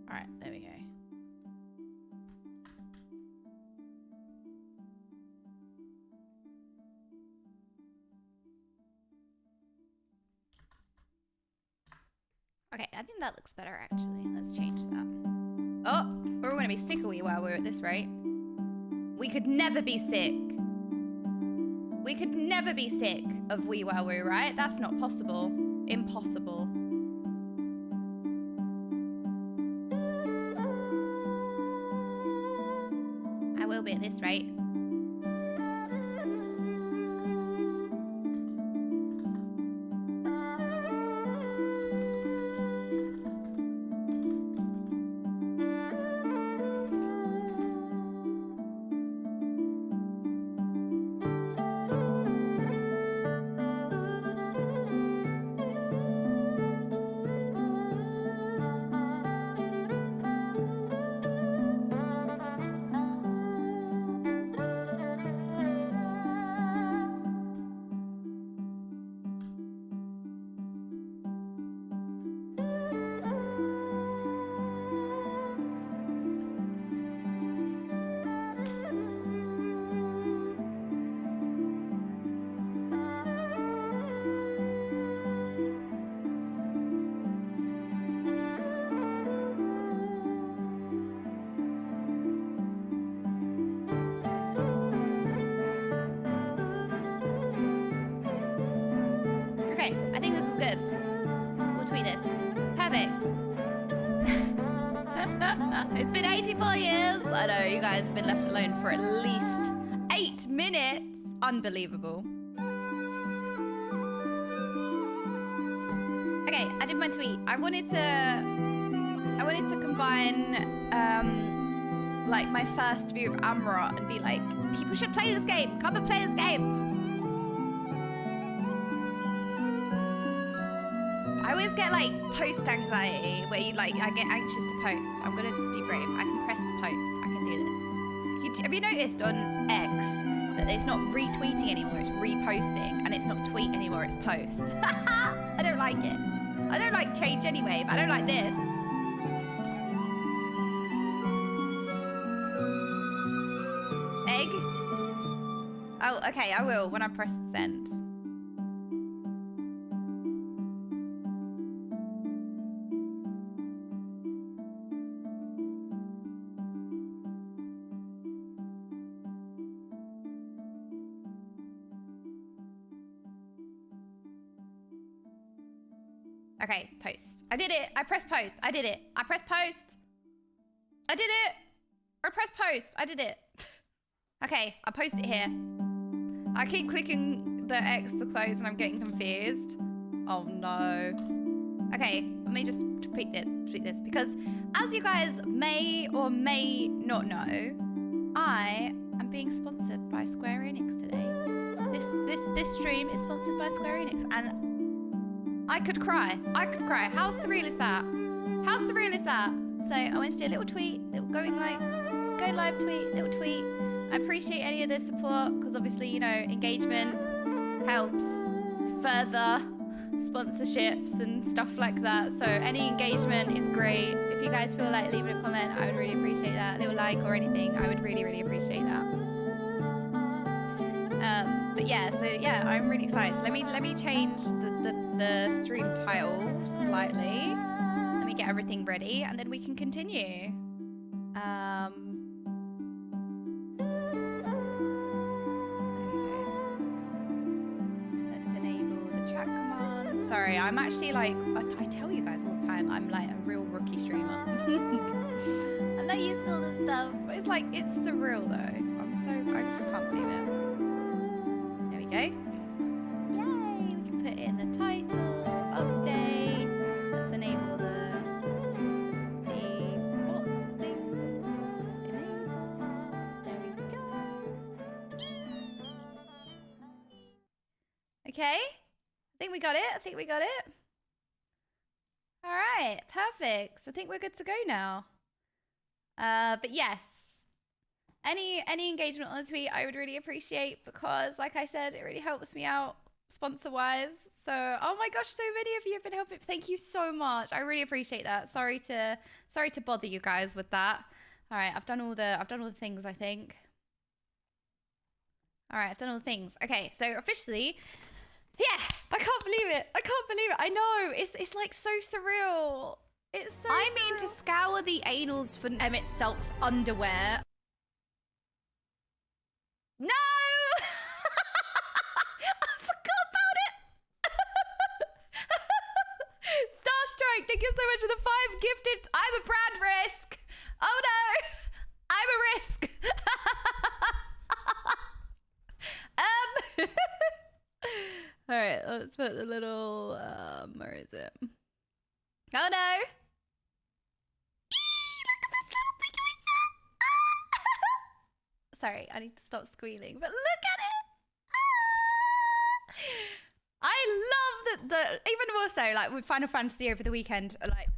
All right, there we go. Okay, I think that looks better actually. Let's change that. Oh, we're all gonna be sick of wee while we're at this rate. We could never be sick. We could never be sick of wee wow woo, right? That's not possible. Impossible. I will be at this rate. I think this is good. We'll tweet this. Perfect. It's been 84 years. I know, you guys have been left alone for at least 8 minutes. unbelievable. Okay, I did my tweet. I wanted to combine like my first view of Amrot and be like, people should play this game. Come and play this game. I always get like post anxiety where you like, I get anxious to post. I'm gonna be brave. I can press post. I can do this. Have you noticed on X that it's not retweeting anymore, it's reposting, and it's not tweet anymore, it's post? I don't like it. I don't like change anyway, but I don't like this. Egg? Oh, okay, I will when I press send. Okay, post. I did it. I pressed post. I did it. I pressed post. I did it. I pressed post. I did it. Okay, I'll post it here. I keep clicking the X to close and I'm getting confused. Oh no. Okay, let me just tweet this because as you guys may or may not know, I am being sponsored by Square Enix today. This stream is sponsored by Square Enix and I could cry. I could cry. How surreal is that? How surreal is that? So I want to do a little tweet, little go live tweet, little tweet. I appreciate any of the support because obviously, you know, engagement helps further sponsorships and stuff like that. So any engagement is great. If you guys feel like leaving a comment, I would really appreciate that. A little like or anything, I would really, really appreciate that. But yeah, so yeah, I'm really excited. So let me change the stream title slightly. Let me get everything ready and then we can continue. Sorry, I'm actually like, I tell you guys all the time, I'm like a real rookie streamer. I'm not used to all this stuff. It's like, it's surreal though. I just can't believe it. There we go. Yay, we can put in the title, update. Let's enable the bot things. Enable. There we go. Okay. I think we got it. All right, perfect. So I think we're good to go now. But yes, any engagement on the tweet I would really appreciate because, like I said, it really helps me out sponsor-wise. So, oh my gosh, so many of you have been helping. Thank you so much. I really appreciate that. Sorry to bother you guys with that. All right, I've done all the things, I think. All right, I've done all the things. Okay, so officially. Yeah, I can't believe it. I know. It's like so surreal. It's so I surreal. Mean to scour the anals for Emmett Selk's underwear. No! I forgot about it. Starstrike, thank you so much for the 5 gifted. I'm a brand risk. Oh no. I'm a risk. All right, let's put the little, where is it? Oh no! Look at this little thing going. Sorry, I need to stop squealing, but look at it! I love that even more so, like with Final Fantasy over the weekend, like,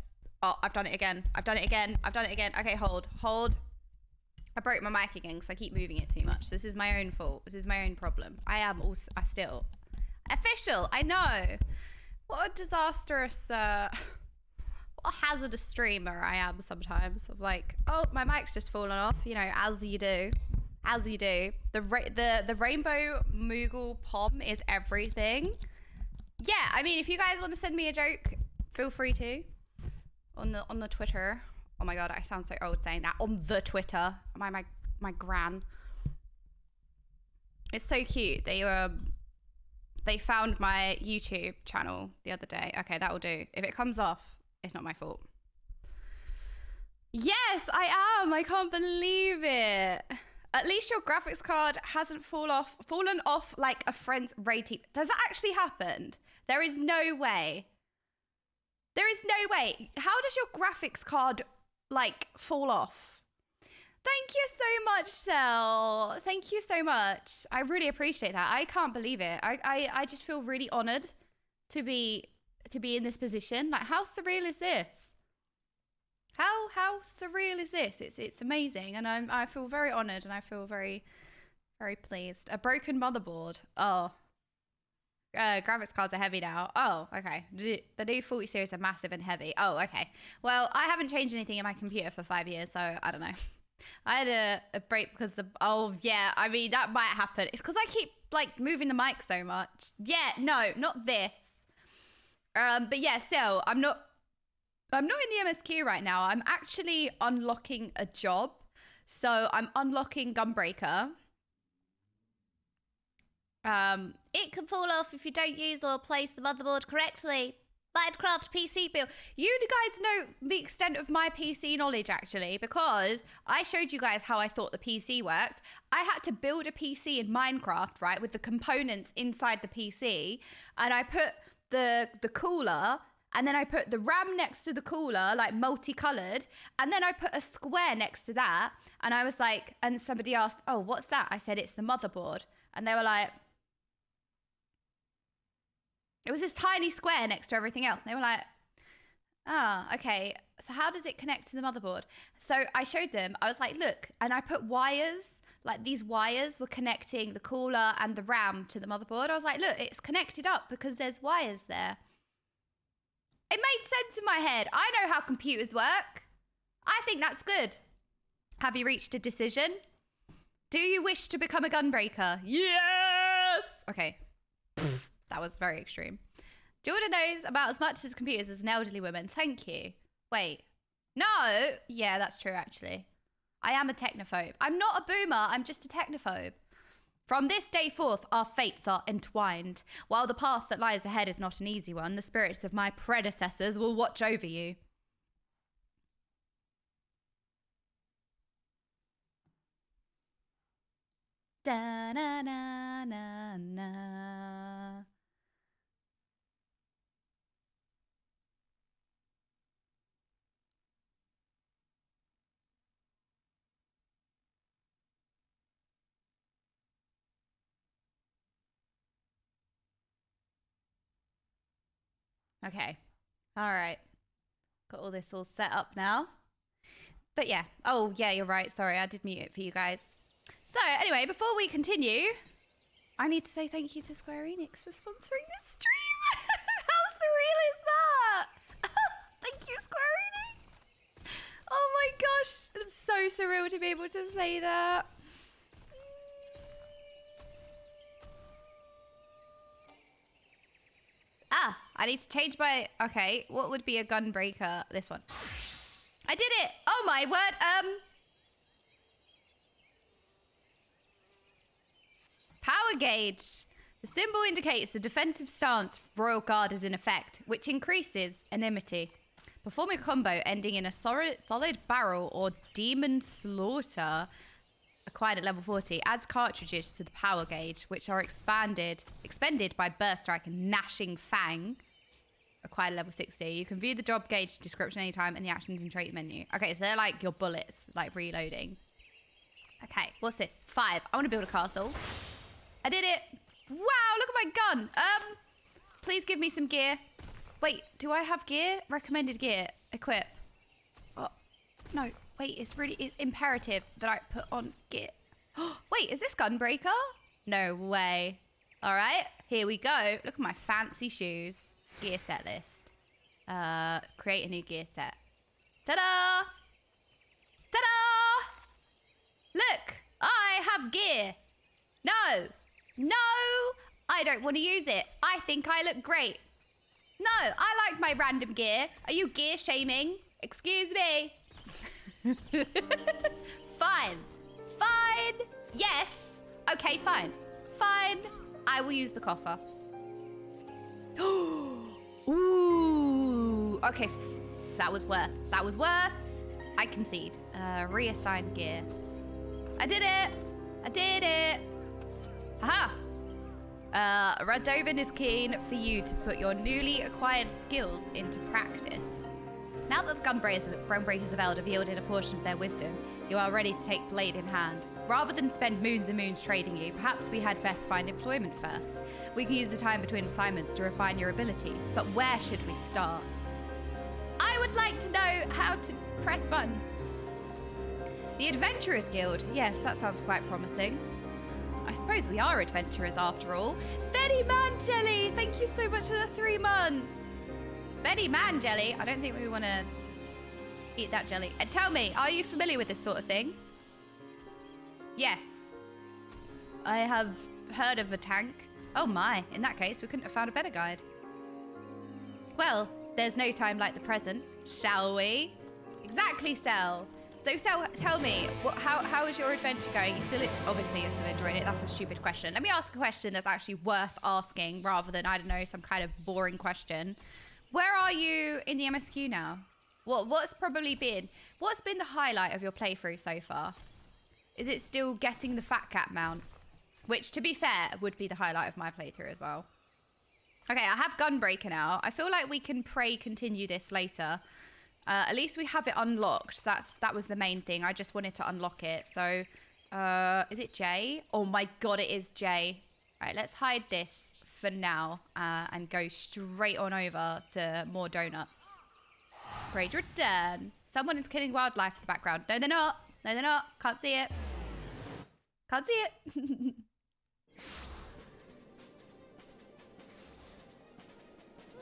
oh, I've done it again. Okay, hold. I broke my mic again because I keep moving it too much. This is my own fault. This is my own problem. I still... Official, I know. What a disastrous, what a hazardous streamer I am sometimes. Of like, oh, my mic's just fallen off. You know, as you do. The rainbow Moogle pom is everything. Yeah, I mean, if you guys want to send me a joke, feel free to. On the Twitter. Oh my god, I sound so old saying that. On the Twitter, my gran. It's so cute. They found my YouTube channel the other day. Okay, that will do. If it comes off, it's not my fault. Yes, I am. I can't believe it. At least your graphics card hasn't fallen off like a friend's rating. Does that actually happen? There is no way. There is no way. How does your graphics card like fall off? Thank you so much, Sel. Thank you so much. I really appreciate that. I can't believe it. I just feel really honored to be in this position. Like, how surreal is this? How surreal is this? It's amazing, and I feel very honored, and I feel very, very pleased. A broken motherboard. Oh. Graphics cards are heavy now. Oh, okay. The new 40 series are massive and heavy. Oh, okay. Well, I haven't changed anything in my computer for 5 years, so I don't know. I had a break because oh yeah, I mean, that might happen. It's because I keep like moving the mic so much. Yeah, no, not this. But yeah, so I'm not in the MSQ right now. I'm actually unlocking a job. So I'm unlocking Gunbreaker. It can fall off if you don't use or place the motherboard correctly. Minecraft PC build. You guys know the extent of my PC knowledge, actually, because I showed you guys how I thought the PC worked. I had to build a PC in Minecraft, right, with the components inside the PC, and I put the cooler, and then I put the RAM next to the cooler, like multicolored, and then I put a square next to that, and I was like, and somebody asked, oh, what's that? I said, it's the motherboard, and they were like, it was this tiny square next to everything else. And they were like, oh, okay. So how does it connect to the motherboard? So I showed them. I was like, look. And I put wires. Like these wires were connecting the cooler and the RAM to the motherboard. I was like, look, it's connected up because there's wires there. It made sense in my head. I know how computers work. I think that's good. Have you reached a decision? Do you wish to become a gunbreaker? Yes! Okay. That was very extreme. Jordan knows about as much as computers as an elderly woman. Thank you. Wait. No. Yeah, that's true, actually. I am a technophobe. I'm not a boomer. I'm just a technophobe. From this day forth, our fates are entwined. While the path that lies ahead is not an easy one, the spirits of my predecessors will watch over you. Da-na-na-na-na. Okay. All right. Got all this all set up now. But yeah. Oh, yeah, you're right. Sorry, I did mute it for you guys. So anyway, before we continue, I need to say thank you to Square Enix for sponsoring this stream. How surreal is that? Thank you, Square Enix. Oh my gosh. It's so surreal to be able to say that. Ah, I need to change my... Okay, what would be a gunbreaker? This one. I did it! Oh my word! Power gauge. The symbol indicates the defensive stance Royal Guard is in effect, which increases enmity. Performing a combo ending in a solid barrel or demon slaughter acquired at level 40 adds cartridges to the power gauge, which are expended by Burst Strike and Gnashing Fang, acquired at level 60. You can view the job gauge description anytime in the actions and trait menu. Okay, so they're like your bullets, like reloading. Okay, what's this? 5. I want to build a castle. I did it. Wow, look at my gun. Please give me some gear. Wait, do I have gear? Recommended gear. Equip. Oh, no. Wait, it's imperative that I put on gear. Wait, is this Gunbreaker? No way. All right, here we go. Look at my fancy shoes. Gear set list. Create a new gear set. Ta-da! Ta-da! Look, I have gear. No, I don't want to use it. I think I look great. No, I like my random gear. Are you gear shaming? Excuse me. Fine. Yes. Okay, fine. I will use the coffer. Ooh. Okay, that was worth. I concede. Reassign gear. I did it! I did it! Aha! Radovan is keen for you to put your newly acquired skills into practice. Now that the Gunbreakers of Eld have yielded a portion of their wisdom, you are ready to take blade in hand. Rather than spend moons and moons trading you, perhaps we had best find employment first. We can use the time between assignments to refine your abilities, but where should we start? I would like to know how to press buttons. The Adventurers Guild. Yes, that sounds quite promising. I suppose we are adventurers after all. Betty Manjelly, thank you so much for the 3 months. Betty Manjelly, I don't think we want to eat that jelly. And tell me, are you familiar with this sort of thing? Yes. I have heard of a tank. Oh my, in that case, we couldn't have found a better guide. Well, there's no time like the present, shall we? Exactly, Sel. So, Sel, tell me, how is your adventure going? Obviously, you're still enjoying it. That's a stupid question. Let me ask a question that's actually worth asking rather than, I don't know, some kind of boring question. Where are you in the MSQ now? What's been the highlight of your playthrough so far? Is it still getting the fat cat mount? Which, to be fair, would be the highlight of my playthrough as well. Okay, I have Gunbreaker now. I feel like we can continue this later. At least we have it unlocked. That was the main thing. I just wanted to unlock it. So, is it J? Oh my god, it is J. All right, let's hide this for now and go straight on over to more donuts. Raid return. Someone is killing wildlife in the background. No, they're not. No, they're not. Can't see it. Can't see it.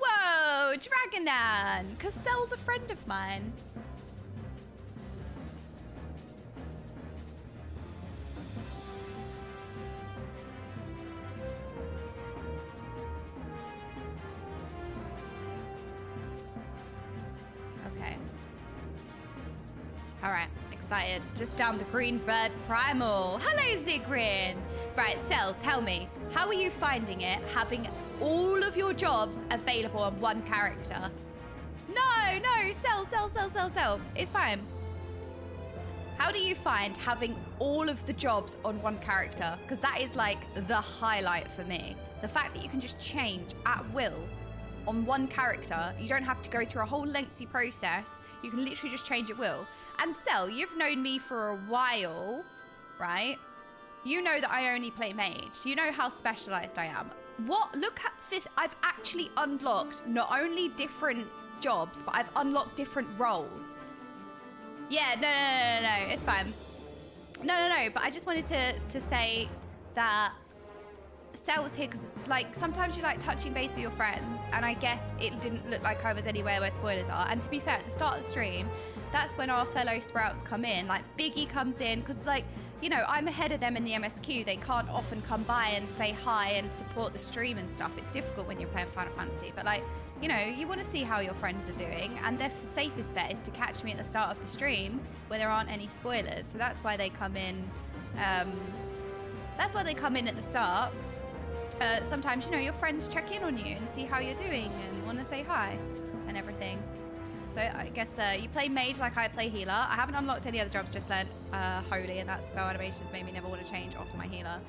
Whoa, Dragonan! Castell's a friend of mine. Okay. All right, excited. Just down the green bird primal. Hello, Zigrin. Right, Sel, tell me, how are you finding it having all of your jobs available on one character? No, Sel. It's fine. How do you find having all of the jobs on one character? Because that is like the highlight for me. The fact that you can just change at will on one character. You don't have to go through a whole lengthy process. You can literally just change at will. And Sel, you've known me for a while, right? You know that I only play mage. You know how specialized I am. Look at this. I've actually unlocked not only different jobs, but I've unlocked different roles. Yeah, no, it's fine. No, but I just wanted to say that Sel was here because, like, sometimes you like touching base with your friends, and I guess it didn't look like I was anywhere where spoilers are. And to be fair, at the start of the stream, that's when our fellow Sprouts come in. Like, Biggie comes in because, like, you know, I'm ahead of them in the MSQ. They can't often come by and say hi and support the stream and stuff. It's difficult when you're playing Final Fantasy. But, like, you know, you want to see how your friends are doing. And their safest bet is to catch me at the start of the stream where there aren't any spoilers. So that's why they come in. That's why they come in at the start. Sometimes, you know, your friends check in on you and see how you're doing and want to say hi and everything. So I guess you play mage like I play healer. I haven't unlocked any other jobs, just learned holy, and that spell animations made me never want to change off my healer.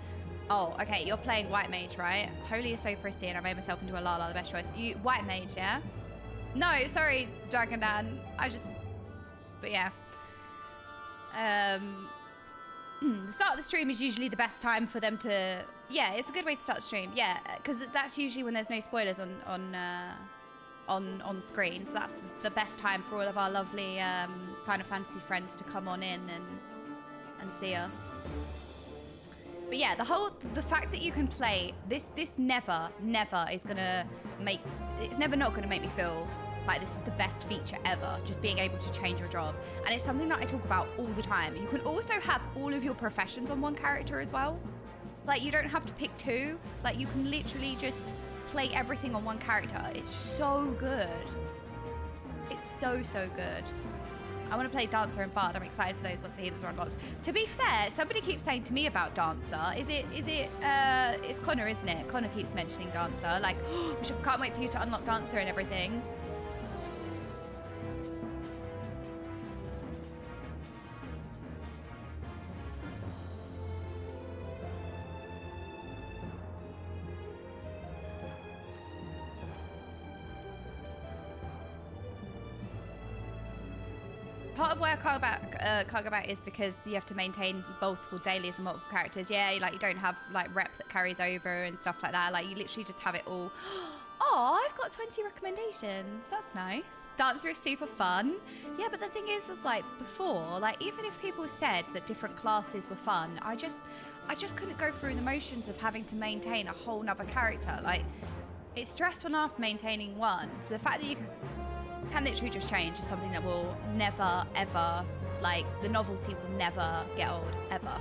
Oh, okay, you're playing white mage, right? Holy is so pretty, and I made myself into a Lala, the best choice. You white mage, yeah? No, sorry, Dragonan. But yeah. The start of the stream is usually the best time for them to. Yeah, it's a good way to start the stream. Yeah, because that's usually when there's no spoilers on screen, so that's the best time for all of our lovely Final Fantasy friends to come on in and see us. But yeah, the fact that you can play this never is gonna make it's never not gonna make me feel like this is the best feature ever, just being able to change your job. And it's something that I talk about all the time. You can also have all of your professions on one character as well. Like, you don't have to pick two. Like, you can literally just play everything on one character. It's so good. It's so good. I want to play Dancer and Bard. I'm excited for those once the healers are unlocked. To be fair, somebody keeps saying to me about Dancer. It's Connor, isn't it? Connor keeps mentioning Dancer. Like, oh, can't wait for you to unlock Dancer and everything. Part of why I can't go back is because you have to maintain multiple dailies and multiple characters. Yeah, like you don't have like rep that carries over and stuff like that. Like you literally just have it all. Oh, I've got 20 recommendations. That's nice. Dancer is super fun. Yeah, but the thing is like before, like even if people said that different classes were fun, I just couldn't go through the motions of having to maintain a whole nother character. Like it's stressful enough maintaining one. So the fact that you can literally just change is something that will never, ever, like the novelty will never get old, ever.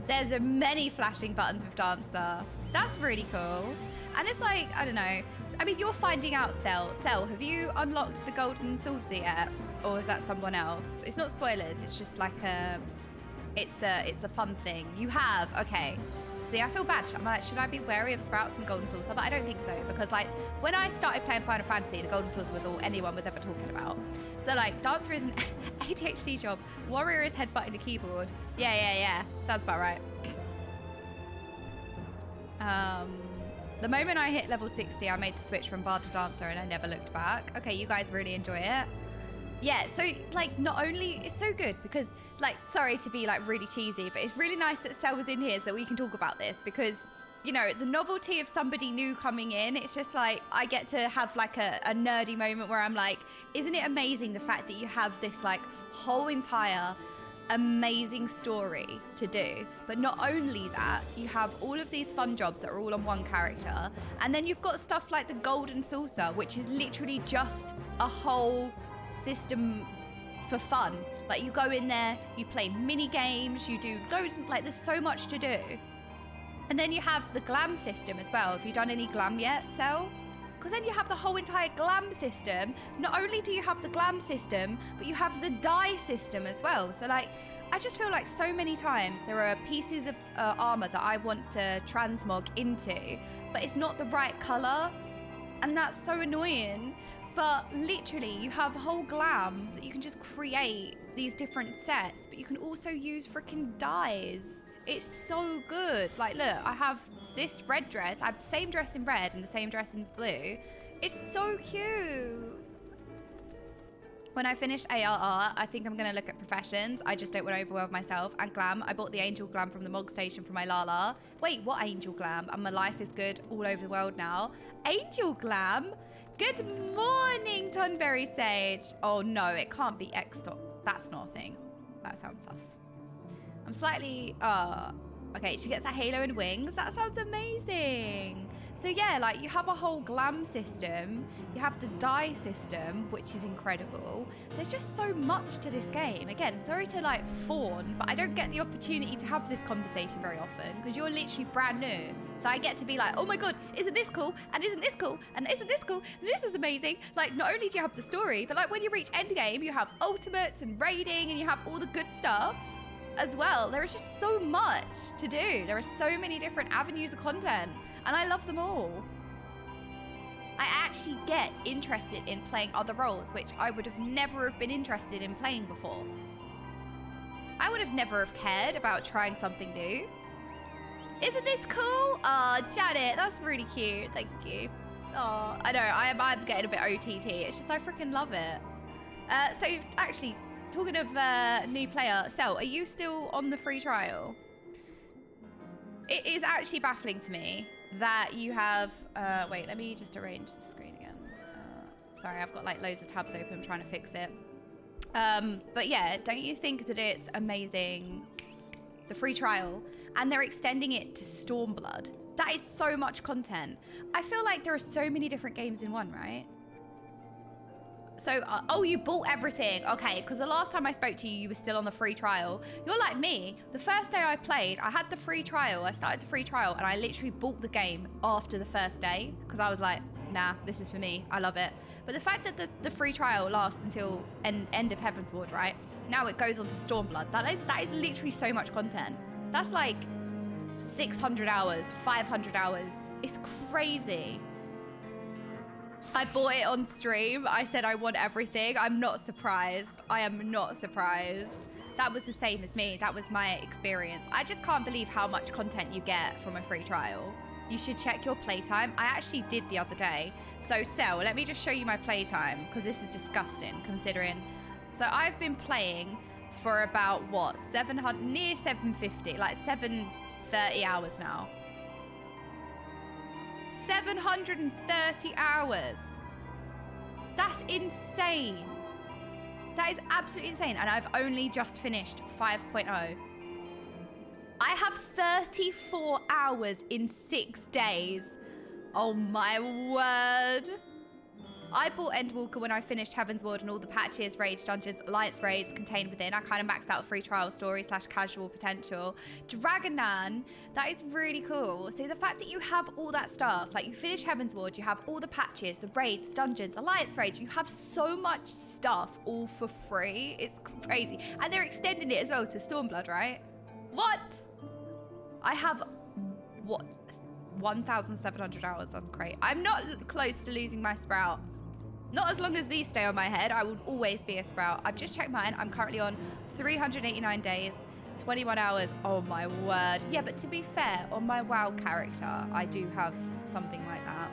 There's many flashing buttons with Dancer. That's really cool. And it's like, I don't know. I mean, you're finding out, Cell, have you unlocked the golden saucer yet? Or is that someone else? It's not spoilers. It's just like it's a fun thing. You have, okay. See, I feel bad. I'm like, should I be wary of Sprouts and Golden Saucer? But I don't think so, because like when I started playing Final Fantasy, the Golden Saucer was all anyone was ever talking about. So like, Dancer is an ADHD job. Warrior is headbutting the keyboard. Yeah. Sounds about right. The moment I hit level 60, I made the switch from Bard to Dancer and I never looked back. Okay, you guys really enjoy it. Yeah, so like not only, it's so good because like, sorry to be like really cheesy, but it's really nice that Cell was in here so we can talk about this because, you know, the novelty of somebody new coming in, it's just like, I get to have like a nerdy moment where I'm like, isn't it amazing the fact that you have this like whole entire amazing story to do, but not only that, you have all of these fun jobs that are all on one character, and then you've got stuff like the Golden Saucer, which is literally just a whole system for fun. Like you go in there, you play mini games, you do loads, like there's so much to do. And then you have the glam system as well. Have you done any glam yet, Cell? Because then you have the whole entire glam system. Not only do you have the glam system, but you have the dye system as well. So like, I just feel like so many times there are pieces of armor that I want to transmog into, but it's not the right color. And that's so annoying. But literally, you have a whole glam that you can just create these different sets, but you can also use freaking dyes. It's so good. Like, look, I have this red dress. I have the same dress in red and the same dress in blue. It's so cute. When I finish ARR, I think I'm going to look at professions. I just don't want to overwhelm myself. And glam, I bought the angel glam from the Mog Station for my Lala. Wait, what angel glam? And my life is good all over the world now. Angel glam? Good morning, Tonberry Sage. Oh no, it can't be X-Stop. That's not a thing. That sounds sus. I'm slightly, okay, she gets a halo and wings. That sounds amazing. So yeah, like you have a whole glam system. You have the dye system, which is incredible. There's just so much to this game. Again, sorry to like fawn, but I don't get the opportunity to have this conversation very often because you're literally brand new. So I get to be like, oh my God, isn't this cool? And isn't this cool? And isn't this cool? And this is amazing. Like, not only do you have the story, but like when you reach endgame, you have ultimates and raiding and you have all the good stuff as well. There is just so much to do. There are so many different avenues of content and I love them all. I actually get interested in playing other roles, which I would have never have been interested in playing before. I would have never have cared about trying something new. Isn't this cool? Oh, Janet, that's really cute. Thank you. Oh, I know, I'm getting a bit OTT. It's just I freaking love it. So actually, talking of new player, Cell, are you still on the free trial? It is actually baffling to me that you have, wait, let me just arrange the screen again. Sorry, I've got like loads of tabs open, I'm trying to fix it. But yeah, don't you think that it's amazing, the free trial, and they're extending it to Stormblood? That is so much content. I feel like there are so many different games in one, right? So, oh, you bought everything. Okay, because the last time I spoke to you, you were still on the free trial. You're like me. The first day I played, I had the free trial. I started the free trial and I literally bought the game after the first day because I was like, nah, this is for me. I love it. But the fact that the free trial lasts until end of Heavensward, right? Now it goes on to Stormblood. That is literally so much content. That's like 600 hours, 500 hours. It's crazy. I bought it on stream. I said I want everything. I'm not surprised. I am not surprised. That was the same as me. That was my experience. I just can't believe how much content you get from a free trial. you should check your playtime. I actually did the other day. So, Sel, let me just show you my playtime, because this is disgusting, considering... So, I've been playing for about, what, 700, near 750, like 730 hours now. 730 hours. That's insane. That is absolutely insane. And I've only just finished 5.0. I have 34 hours in 6 days. Oh my word. I bought Endwalker when I finished Heaven's Ward and all the patches, raids, dungeons, alliance raids contained within. I kind of maxed out free trial story / casual potential. Dragonan, that is really cool. See, the fact that you have all that stuff, like you finish Heaven's Ward, you have all the patches, the raids, dungeons, alliance raids, you have so much stuff all for free. It's crazy. And they're extending it as well to Stormblood, right? What? I have, what, 1,700 hours. That's great. I'm not close to losing my Sprout. Not as long as these stay on my head. I will always be a Sprout. I've just checked mine. I'm currently on 389 days, 21 hours. Oh my word. Yeah, but to be fair, on my WoW character, I do have something like that.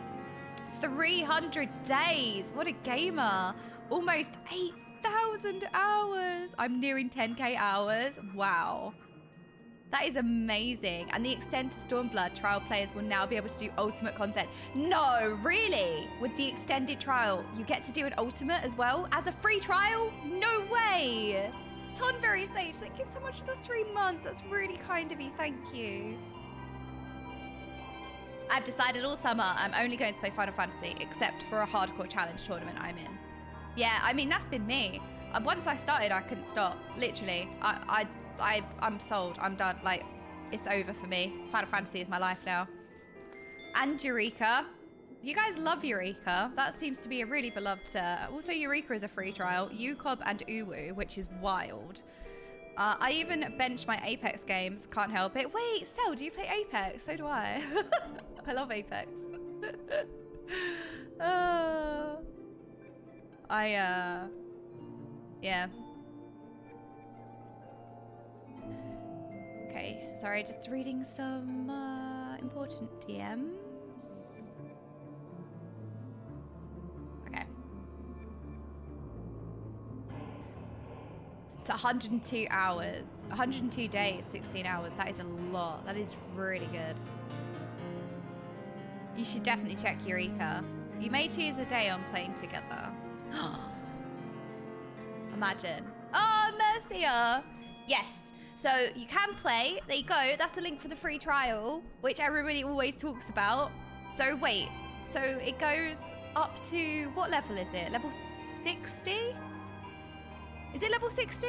300 days. What a gamer. Almost 8,000 hours. I'm nearing 10k hours. Wow. That is amazing. And the extent to Stormblood, trial players will now be able to do ultimate content. No, really? With the extended trial, you get to do an ultimate as well as a free trial? No way. Tonberry Sage, thank you so much for those 3 months. That's really kind of you. Thank you. I've decided all summer I'm only going to play Final Fantasy, except for a hardcore challenge tournament I'm in. Yeah, I mean, that's been me. Once I started, I couldn't stop. Literally. I'm sold. I'm done. Like, it's over for me. Final Fantasy is my life now. And Eureka. You guys love Eureka. That seems to be a really beloved... also, Eureka is a free trial. Ucob and Uwu, which is wild. I even bench my Apex games. Can't help it. Wait, Sel, do you play Apex? So do I. I love Apex. Yeah. Okay, sorry, just reading some important DMs. Okay. It's 102 hours. 102 days, 16 hours. That is a lot. That is really good. You should definitely check Eureka. You may choose a day on playing together. Imagine. Oh, Mercia! Yes. So you can play. There you go. That's the link for the free trial, which everybody always talks about. So wait. So it goes up to, what level is it? Level 60? Is it level 60?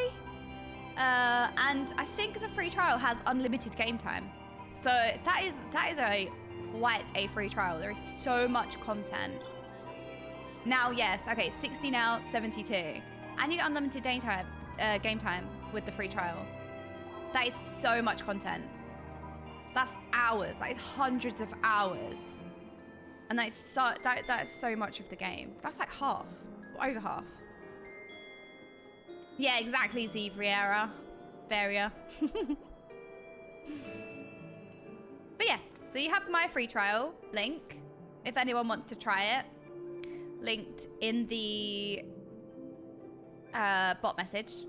And I think the free trial has unlimited game time. So that is quite a free trial. There is so much content. Now, yes. Okay, 60 now, 72. And you get unlimited game time with the free trial. That is so much content. That's hours. That is hundreds of hours. And that is so much of the game. That's like half. Or over half. Yeah, exactly, Z Riera. Varia. But yeah, so you have my free trial link. If anyone wants to try it. Linked in the bot message.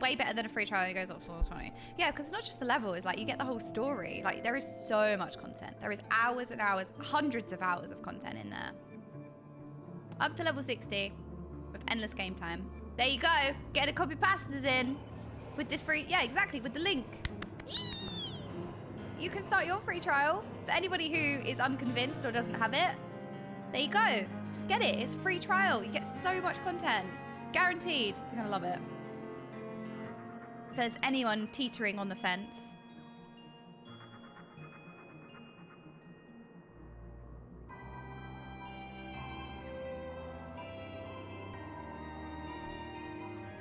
Way better than a free trial. It goes up for 20. Yeah, because it's not just the level. It's like you get the whole story. Like, there is so much content. There is hours and hours, hundreds of hours of content in there. Up to level 60 with endless game time. There you go. Get a copy passes in with this free. Yeah, exactly. With the link. You can start your free trial. For anybody who is unconvinced or doesn't have it, there you go. Just get it. It's a free trial. You get so much content. Guaranteed. You're going to love it. If there's anyone teetering on the fence.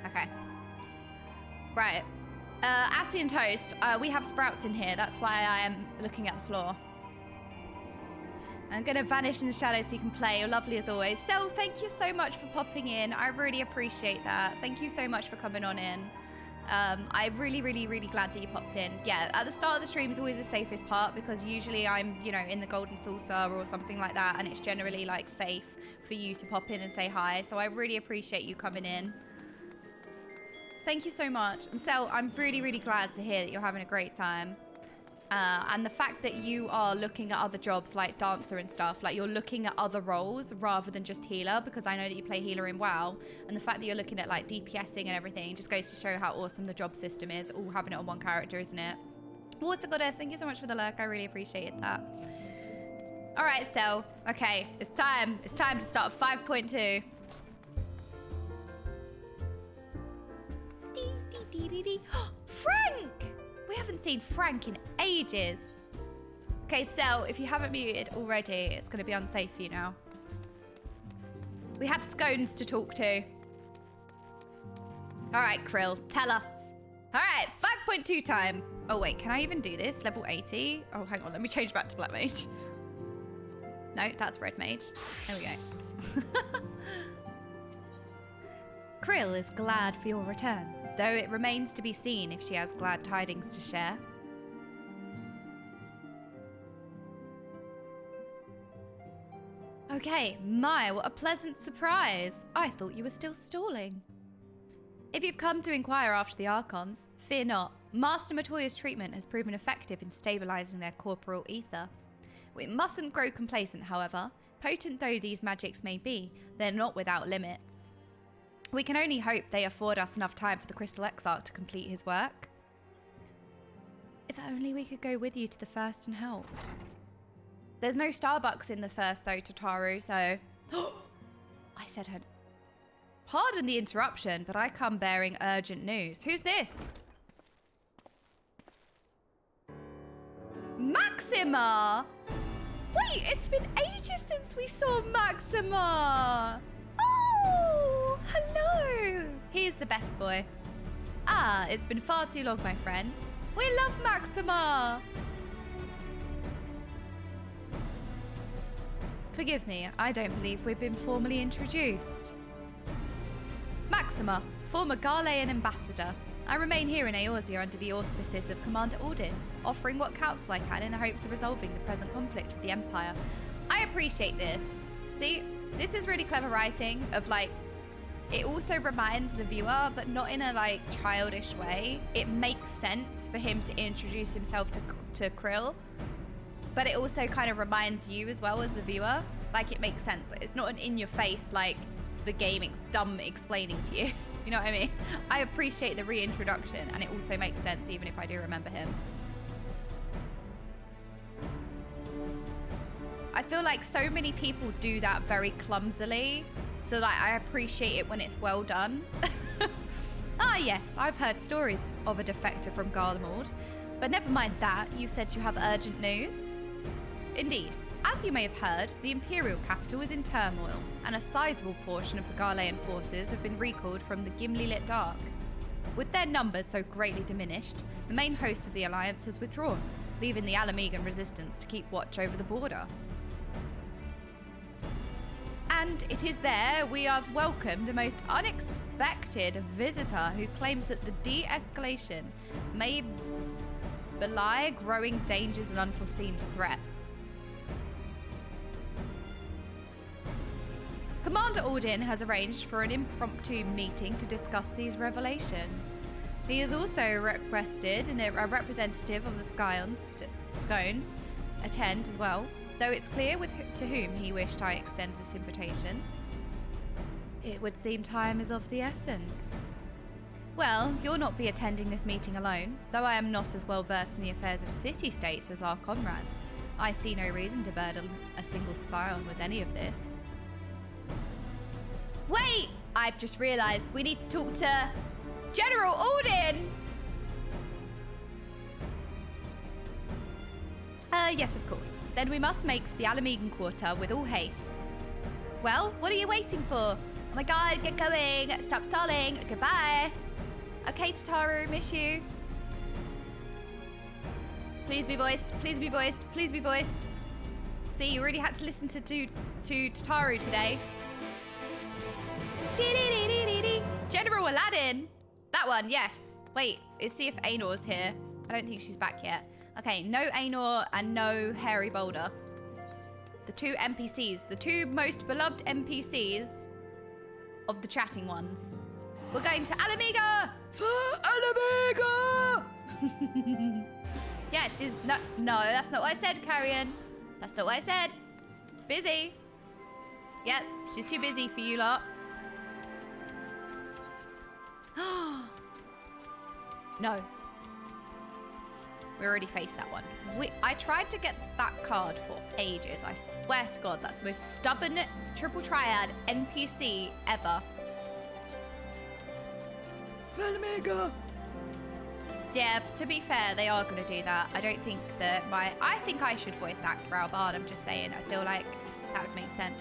Okay. Right. Asian Toast, we have sprouts in here. That's why I am looking at the floor. I'm going to vanish in the shadows so you can play. You're lovely as always. So thank you so much for popping in. I really appreciate that. Thank you so much for coming on in. I'm really, really, really glad that you popped in. Yeah, at the start of the stream is always the safest part because usually I'm, you know, in the golden saucer or something like that, and it's generally like safe for you to pop in and say hi. So I really appreciate you coming in. Thank you so much. And so I'm really, really glad to hear that you're having a great time. And the fact that you are looking at other jobs like dancer and stuff, like you're looking at other roles rather than just healer, because I know that you play healer in WoW, and the fact that you're looking at like DPSing and everything just goes to show how awesome the job system is, all having it on one character, isn't it? Water Goddess, thank you so much for the lurk. I really appreciate that. All right, so, okay, it's time. It's time to start 5.2. Frank! We haven't seen Frank in ages. Okay, so if you haven't muted already, it's going to be unsafe for you now. We have scones to talk to. All right, Krill, tell us. All right, 5.2 time. Oh, wait, can I even do this? Level 80? Oh, hang on, let me change back to Black Mage. No, that's Red Mage. There we go. Krill is glad for your return, though it remains to be seen if she has glad tidings to share. Okay, my, what a pleasant surprise. I thought you were still stalling. If you've come to inquire after the Archons, fear not. Master Matoya's treatment has proven effective in stabilizing their corporeal ether. We mustn't grow complacent, however. Potent though these magics may be, they're not without limits. We can only hope they afford us enough time for the Crystal Exarch to complete his work. If only we could go with you to the first and help. There's no Starbucks in the first though, Tataru, so... I said her... Pardon the interruption, but I come bearing urgent news. Who's this? Maxima! Wait, it's been ages since we saw Maxima! Oh, hello! He's the best boy. Ah, it's been far too long, my friend. We love Maxima! Forgive me, I don't believe we've been formally introduced. Maxima, former Garlean ambassador. I remain here in Eorzea under the auspices of Commander Alden, offering what counsel I can in the hopes of resolving the present conflict with the Empire. I appreciate this. See, this is really clever writing of like, it also reminds the viewer, but not in a like childish way. It makes sense for him to introduce himself to Krill, but it also kind of reminds you as well as the viewer. Like it makes sense. It's not an in your face, like the game dumb explaining to you. You know what I mean? I appreciate the reintroduction, and it also makes sense even if I do remember him. I feel like so many people do that very clumsily, so like I appreciate it when it's well done. Ah yes, I've heard stories of a defector from Garlemald, but never mind that, you said you have urgent news? Indeed. As you may have heard, the Imperial capital is in turmoil, and a sizable portion of the Garlean forces have been recalled from the Gimli-lit Dark. With their numbers so greatly diminished, the main host of the Alliance has withdrawn, leaving the Alamegan resistance to keep watch over the border. And it is there we have welcomed a most unexpected visitor who claims that the de-escalation may belie growing dangers and unforeseen threats. Commander Alden has arranged for an impromptu meeting to discuss these revelations. He has also requested a representative of the Scones attend as well, though it's clear to whom he wished I extend this invitation. It would seem time is of the essence. Well, you'll not be attending this meeting alone, though I am not as well versed in the affairs of city-states as our comrades. I see no reason to burden a single scion with any of this. Wait! I've just realised we need to talk to General Alden! Yes, of course. Then we must make for the Alamegan Quarter with all haste. Well, what are you waiting for? Oh my god, get going! Stop stalling! Goodbye! Okay, Tataru, miss you. Please be voiced, please be voiced, please be voiced. See, you really had to listen to Tataru today. General Aladdin! That one, yes. Wait, let's see if Anor's here. I don't think she's back yet. Okay, no Anor and no Hairy Boulder. The two NPCs, the two most beloved NPCs of the chatting ones. We're going to Alamiga! For Alamiga! Yeah, she's... No, that's not what I said, Carrion. That's not what I said. Busy. Yep, she's too busy for you lot. No. We already faced that one. I tried to get that card for ages. I swear to God, that's the most stubborn triple triad NPC ever. Alamiga! Yeah, to be fair, they are going to do that. I don't think that I think I should voice act Ralbard. I'm just saying. I feel like that would make sense.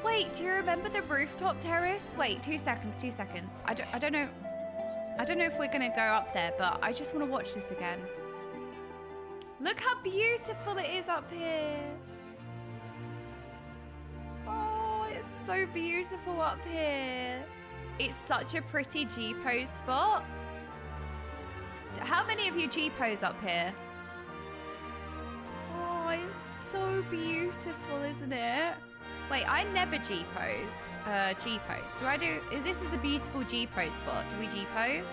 Wait, do you remember the rooftop terrace? Wait, 2 seconds, 2 seconds. I don't know. I don't know if we're going to go up there, but I just want to watch this again. Look how beautiful it is up here. Oh, it's so beautiful up here. It's such a pretty G-pose spot. How many of you G-pose up here? Oh, it's so beautiful, isn't it? Wait, I never G-pose. G-pose. This is a beautiful G-pose spot. Do we G-pose?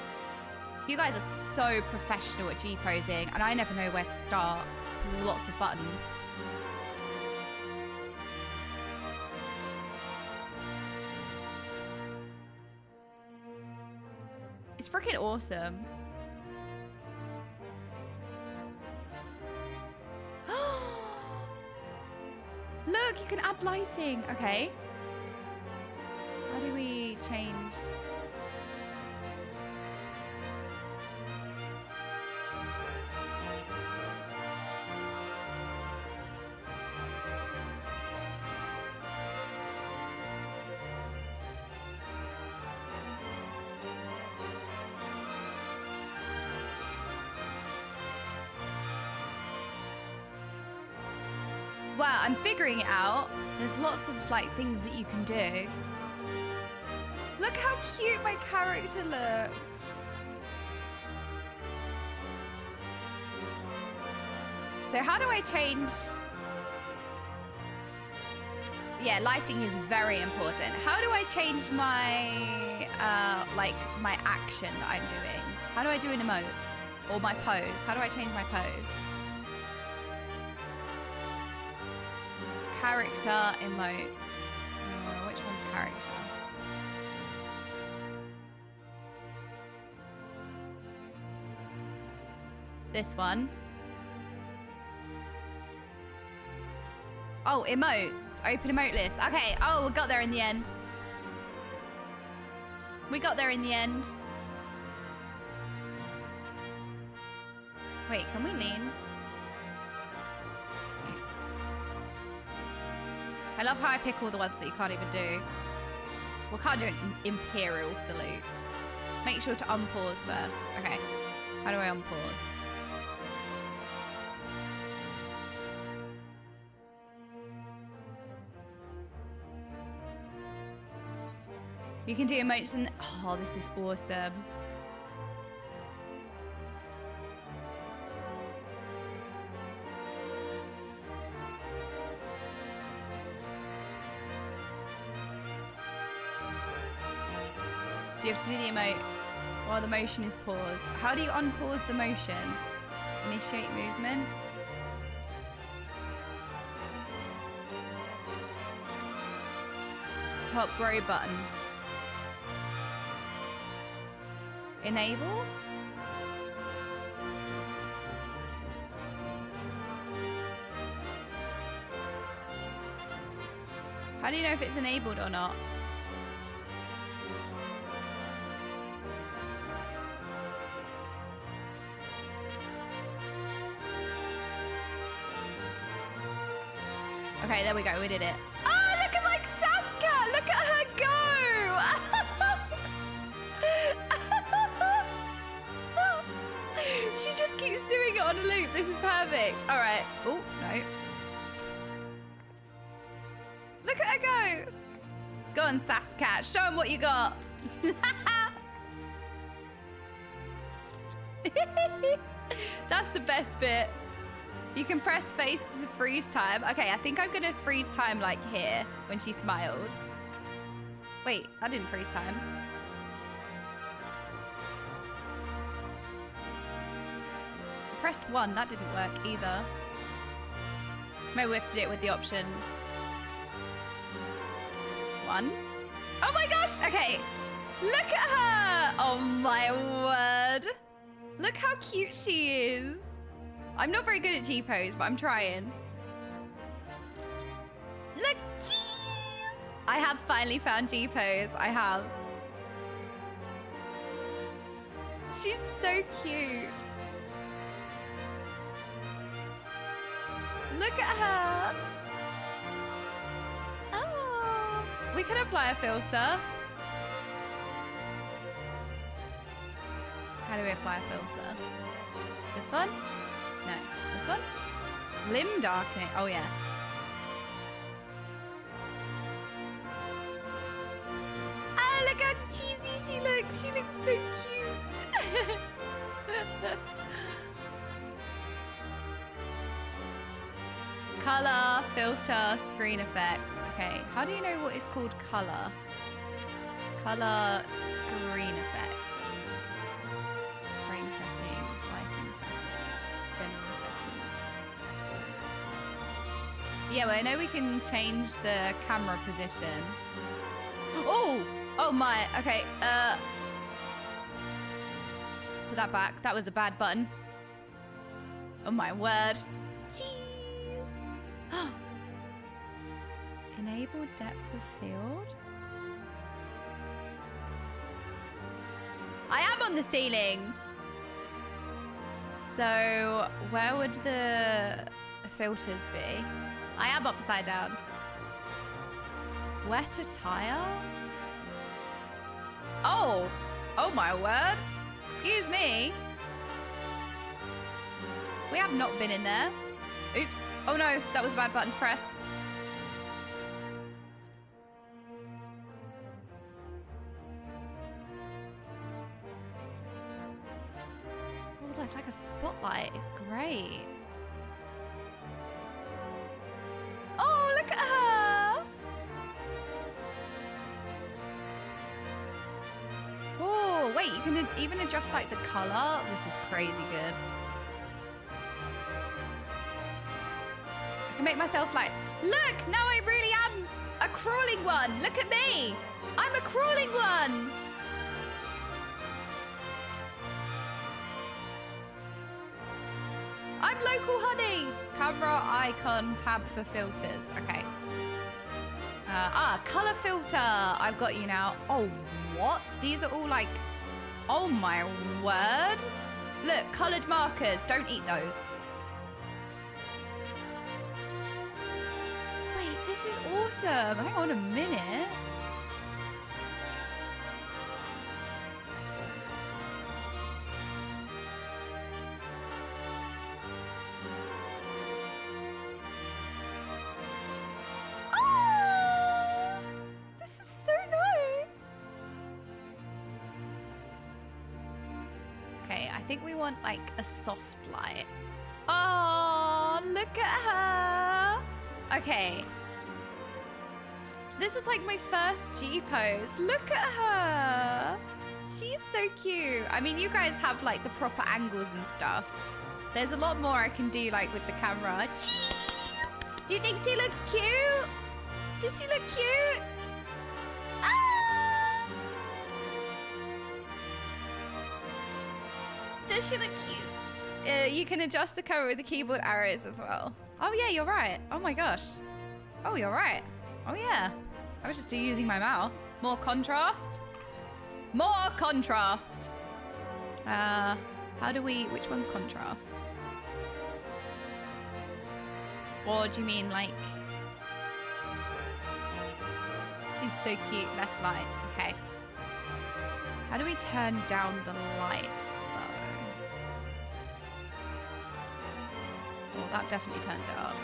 You guys are so professional at G-posing, and I never know where to start. There's lots of buttons. It's freaking awesome. Look, you can add lighting. Okay. How do we change? Well, I'm figuring it out. There's lots of like things that you can do. Look how cute my character looks. So how do I change? Yeah, lighting is very important. How do I change my like my action that I'm doing? How do I do an emote? Or my pose? How do I change my pose? Character, emotes. Which one's character? This one. Oh, emotes. Open emote list. Okay. Oh, we got there in the end. We got there in the end. Wait, can we lean? I love how I pick all the ones that you can't even do. We can't do an Imperial salute. Make sure to unpause first. Okay. How do I unpause? You can do emotes and... Oh, this is awesome. Do you have to do the emote while the motion is paused? How do you unpause the motion? Initiate movement. Top row button. Enable. How do you know if it's enabled or not? Okay, there we go. We did it. Oh, look at like Saskia. Look at her go. She just keeps doing it on a loop. This is perfect. All right. Oh, no. Look at her go. Go on, Saskia. Show them what you got. That's the best bit. You can press face to freeze time. Okay, I think I'm gonna freeze time like here when she smiles. Wait, I didn't freeze time. I pressed 1, that didn't work either. Maybe we have to do it with the option 1. Oh my gosh, okay. Look at her. Oh my word. Look how cute she is. I'm not very good at G-pose, but I'm trying. Look, jeez. I have finally found G-pose. I have. She's so cute. Look at her. Oh. We can apply a filter. How do we apply a filter? This one? No. This one? Limb darkening. Oh, yeah. Oh, look how cheesy she looks. She looks so cute. Color, filter, screen effect. Okay. How do you know what is called color? Color, screen effect. Frame settings, lighting settings, general settings. Yeah, well, I know we can change the camera position. Oh! Oh my, okay, put that back. That was a bad button. Oh my word. Jeez. Enable depth of field. I am on the ceiling. So where would the filters be? I am upside down. Wet attire? Oh, oh my word. Excuse me. We have not been in there. Oops. Oh no, that was a bad button to press. Oh, it's like a spotlight. It's great. Oh, look at her. Oh, wait, you can even adjust like the color. This is crazy good. I can make myself like, look, now I really am a crawling one. Look at me. I'm a crawling one. I'm local honey. Camera icon tab for filters. Okay. Color filter. I've got you now. Oh, what? These are all like, oh my word. Look, colored markers. Don't eat those. Wait, this is awesome. Hang on a minute. I think we want like a soft light. Oh, look at her. Okay. This is like my first G pose. Look at her. She's so cute. I mean, you guys have like the proper angles and stuff. There's a lot more I can do like with the camera. Cheese! Do you think she looks cute? Does she look cute? Does she look cute? You can adjust the camera with the keyboard arrows as well. Oh yeah, you're right. Oh my gosh. Oh, you're right. Oh yeah. I was just using my mouse. More contrast. More contrast. How do we, which one's contrast? Or do you mean like, she's so cute, less light. Okay. How do we turn down the light? Oh, that definitely turns it up.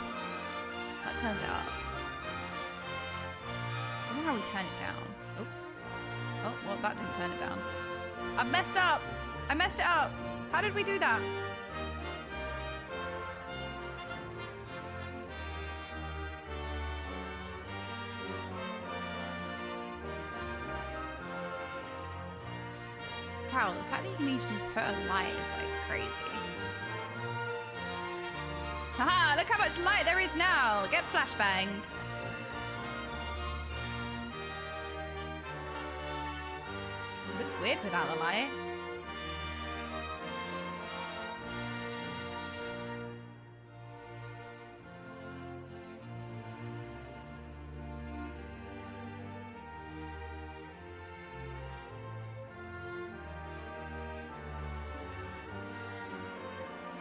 That turns it up. I don't know how we turn it down. Oops. Oh, well, that didn't turn it down. I've messed up. I messed it up. How did we do that? Wow, the fact that you can even put a light is like crazy. Haha, look how much light there is now. Get flashbanged. Looks weird without the light.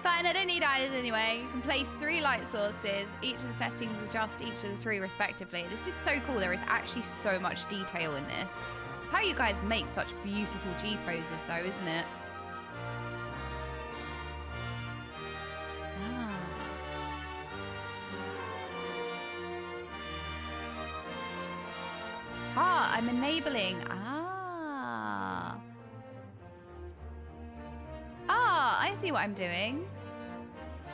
Fine, I don't need eyes anyway. You can place 3 light sources. Each of the settings adjust each of the 3 respectively. This is so cool. There is actually so much detail in this. It's how you guys make such beautiful G poses though, isn't it? I'm enabling. I see what I'm doing.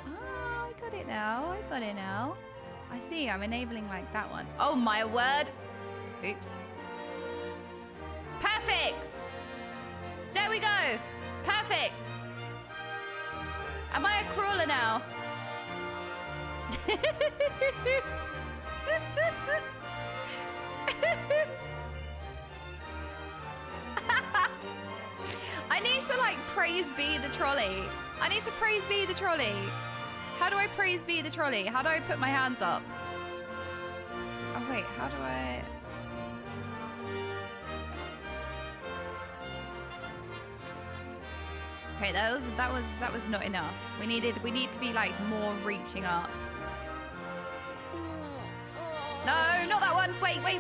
I got it now. I got it now. I see. I'm enabling like that one. Oh my word. Oops. Perfect. There we go. Perfect. Am I a crawler now? I need to like praise be the trolley. I need to praise be the trolley. How do I praise be the trolley? How do I put my hands up? Oh wait, how do I? Okay, that was not enough. We need to be like more reaching up. No, not that one. Wait, not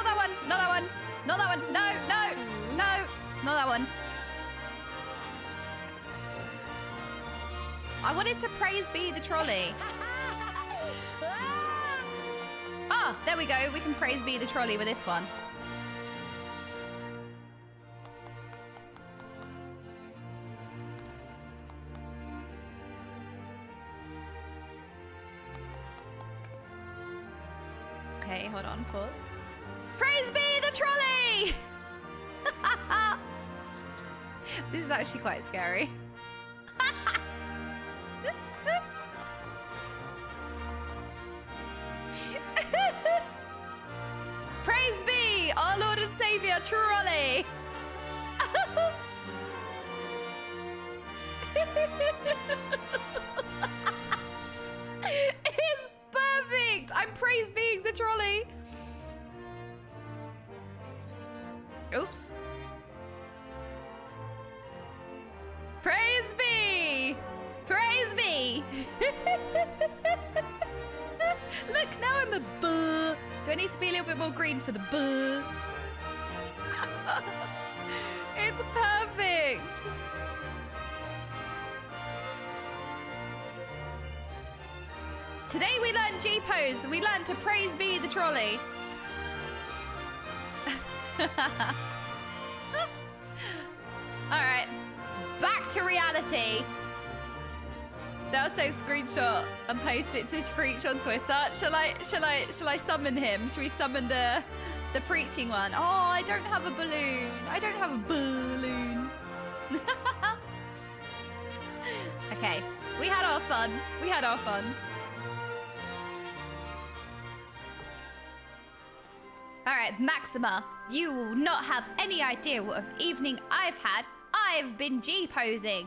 that one. Not that one. Not that one. No. Not that one. I wanted to praise be the trolley. Ah, there we go. We can praise be the trolley with this one. Okay, hold on, pause. Praise be the trolley! This is actually quite scary. Praise be our Lord and Savior trolley! It's perfect! I'm praise being the trolley! Oops. Praise be! Praise be! Look, now I'm a buh. Do I need to be a little bit more green for the buh? It's perfect! Today we learned G-pose. We learned to praise be the trolley. Alright. Back to reality. Now say screenshot and post it to Preach on Twitter. Shall I summon him? Shall we summon the preaching one? Oh, I don't have a balloon. I don't have a balloon. Okay. We had our fun. We had our fun. Alright, Maxima, you will not have any idea what of evening I've had. I've been G-posing.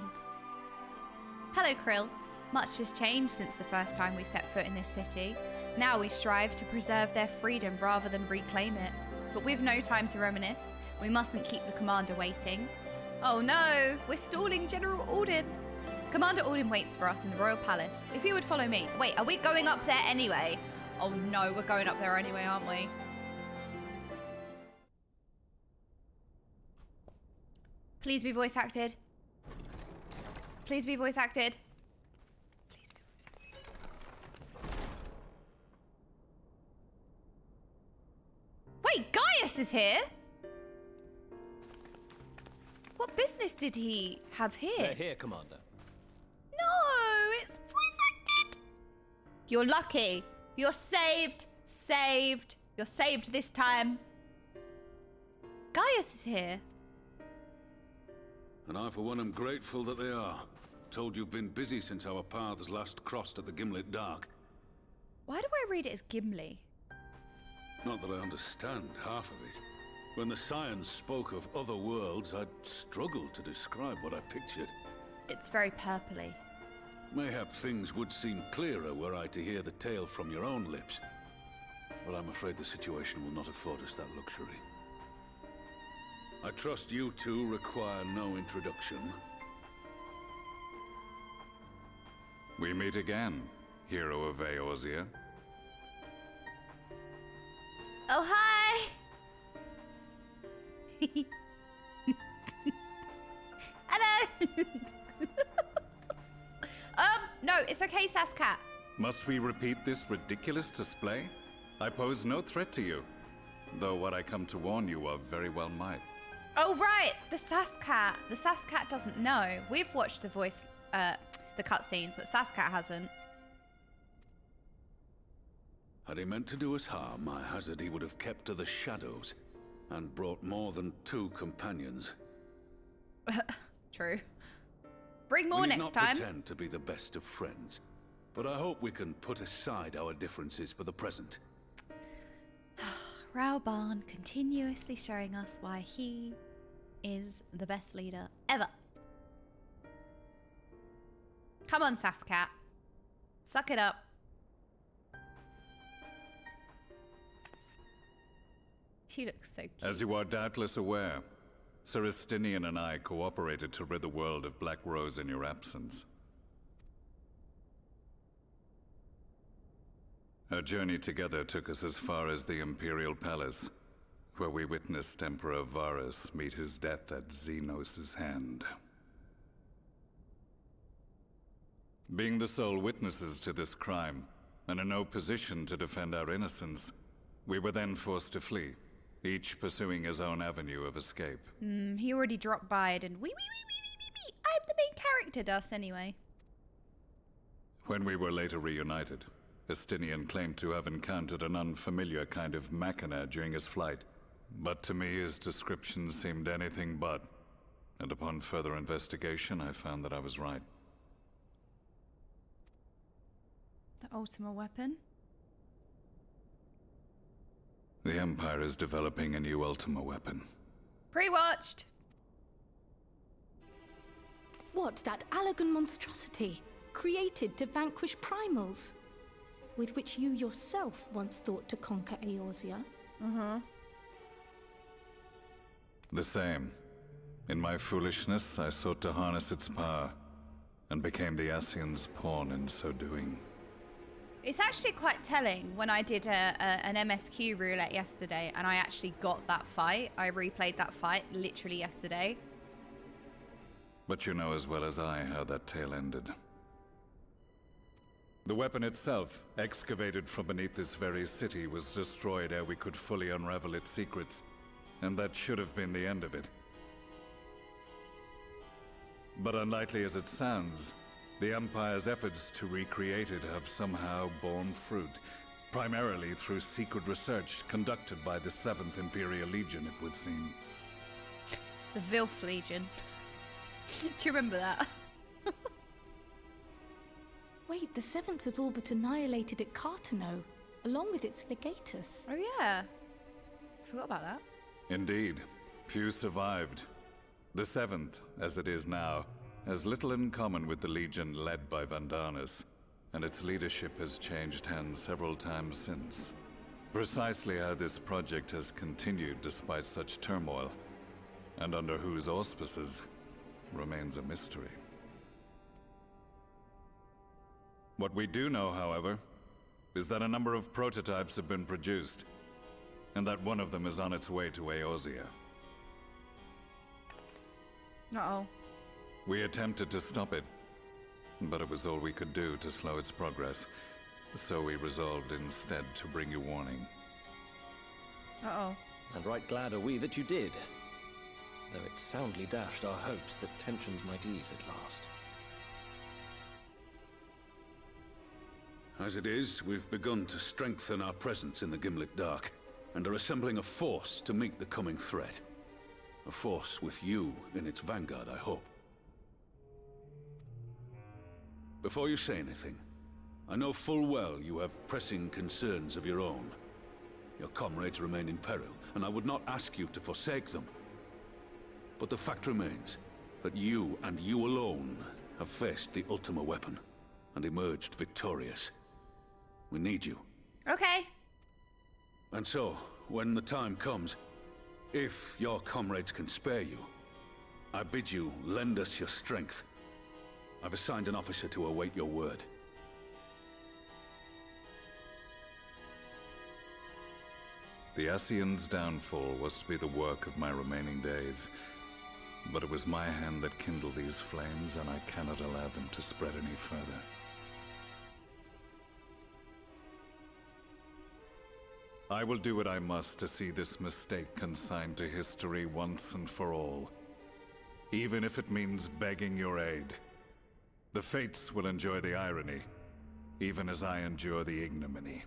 Hello, Krill. Much has changed since the first time we set foot in this city. Now we strive to preserve their freedom rather than reclaim it. But we've no time to reminisce. We mustn't keep the commander waiting. Oh no, we're stalling General Alden. Commander Alden waits for us in the Royal Palace. If you would follow me. Wait, are we going up there anyway? Oh no, we're going up there anyway, aren't we? Please be voice acted. Please be voice acted. Please be voice acted. Wait, Gaius is here? What business did he have here? They're here, Commander. No, it's voice acted. You're lucky. You're saved. Saved. You're saved this time. Gaius is here. And I, for one, am grateful that they are. Told you've been busy since our paths last crossed at the Gimlet Dark. Why do I read it as Gimli? Not that I understand half of it. When the science spoke of other worlds, I'd struggled to describe what I pictured. It's very purpley. Mayhap things would seem clearer were I to hear the tale from your own lips. But I'm afraid the situation will not afford us that luxury. I trust you two require no introduction. We meet again, hero of Eorzea. Oh, hi! Hello! No, it's okay, Saskat. Must we repeat this ridiculous display? I pose no threat to you, though what I come to warn you of very well might. Oh, right, the Saskat. The Saskat doesn't know. We've watched the cutscenes, but Saskat hasn't. Had he meant to do us harm, I hazard he would have kept to the shadows and brought more than 2 companions. True. Bring more We need next not time. pretend to be the best of friends, but I hope we can put aside our differences for the present. Raoban continuously showing us why he is the best leader ever. Come on, Saskat. Suck it up. She looks so cute. As you are doubtless aware, Sir Estinian and I cooperated to rid the world of Black Rose in your absence. Our journey together took us as far as the Imperial Palace, where we witnessed Emperor Varus meet his death at Xenos' hand. Being the sole witnesses to this crime, and in no position to defend our innocence, we were then forced to flee, each pursuing his own avenue of escape. He already dropped by it and I'm the main character, does anyway. When we were later reunited, Estinian claimed to have encountered an unfamiliar kind of machina during his flight, but to me his description seemed anything but, and upon further investigation I found that I was right. The ultimate weapon? The Empire is developing a new Ultima weapon. Pre-watched! What, that Allagan monstrosity, created to vanquish primals? With which you yourself once thought to conquer Eorzea? The same. In my foolishness, I sought to harness its power, and became the Ascian's pawn in so doing. It's actually quite telling when I did an MSQ roulette yesterday and I actually got that fight. I replayed that fight literally yesterday. But you know as well as I how that tale ended. The weapon itself, excavated from beneath this very city, was destroyed ere we could fully unravel its secrets, and that should have been the end of it. But unlikely as it sounds, the Empire's efforts to recreate it have somehow borne fruit, primarily through secret research conducted by the 7th Imperial Legion, it would seem. The Vilf Legion. Do you remember that? Wait, the 7th was all but annihilated at Cartano, along with its legatus. Oh yeah. Forgot about that. Indeed, few survived. The 7th, as it is now, has little in common with the Legion led by Vandanis, and its leadership has changed hands several times since. Precisely how this project has continued despite such turmoil, and under whose auspices, remains a mystery. What we do know, however, is that a number of prototypes have been produced, and that one of them is on its way to Eorzea. Uh-oh. We attempted to stop it, but it was all we could do to slow its progress, so we resolved instead to bring you warning. Uh-oh. And right glad are we that you did. though it soundly dashed our hopes that tensions might ease at last. As it is, we've begun to strengthen our presence in the Gimlet Dark, and are assembling a force to meet the coming threat. A force with you in its vanguard, I hope. Before you say anything, I know full well you have pressing concerns of your own. Your comrades remain in peril, and I would not ask you to forsake them. But the fact remains that you, and you alone, have faced the Ultima weapon, and emerged victorious. We need you. Okay. And so, when the time comes, if your comrades can spare you, I bid you lend us your strength. I've assigned an officer to await your word. The Ascian's downfall was to be the work of my remaining days. But it was my hand that kindled these flames, and I cannot allow them to spread any further. I will do what I must to see this mistake consigned to history once and for all. Even if it means begging your aid. The Fates will enjoy the irony, even as I endure the ignominy.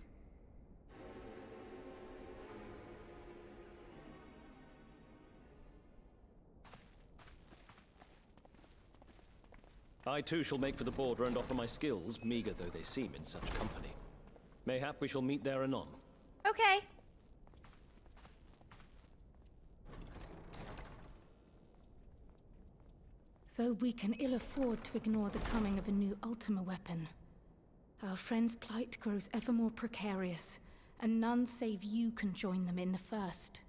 I too shall make for the border and offer my skills, meager though they seem in such company. Mayhap we shall meet there anon. Okay. Though we can ill afford to ignore the coming of a new Ultima weapon, our friends' plight grows ever more precarious, and none save you can join them in the first.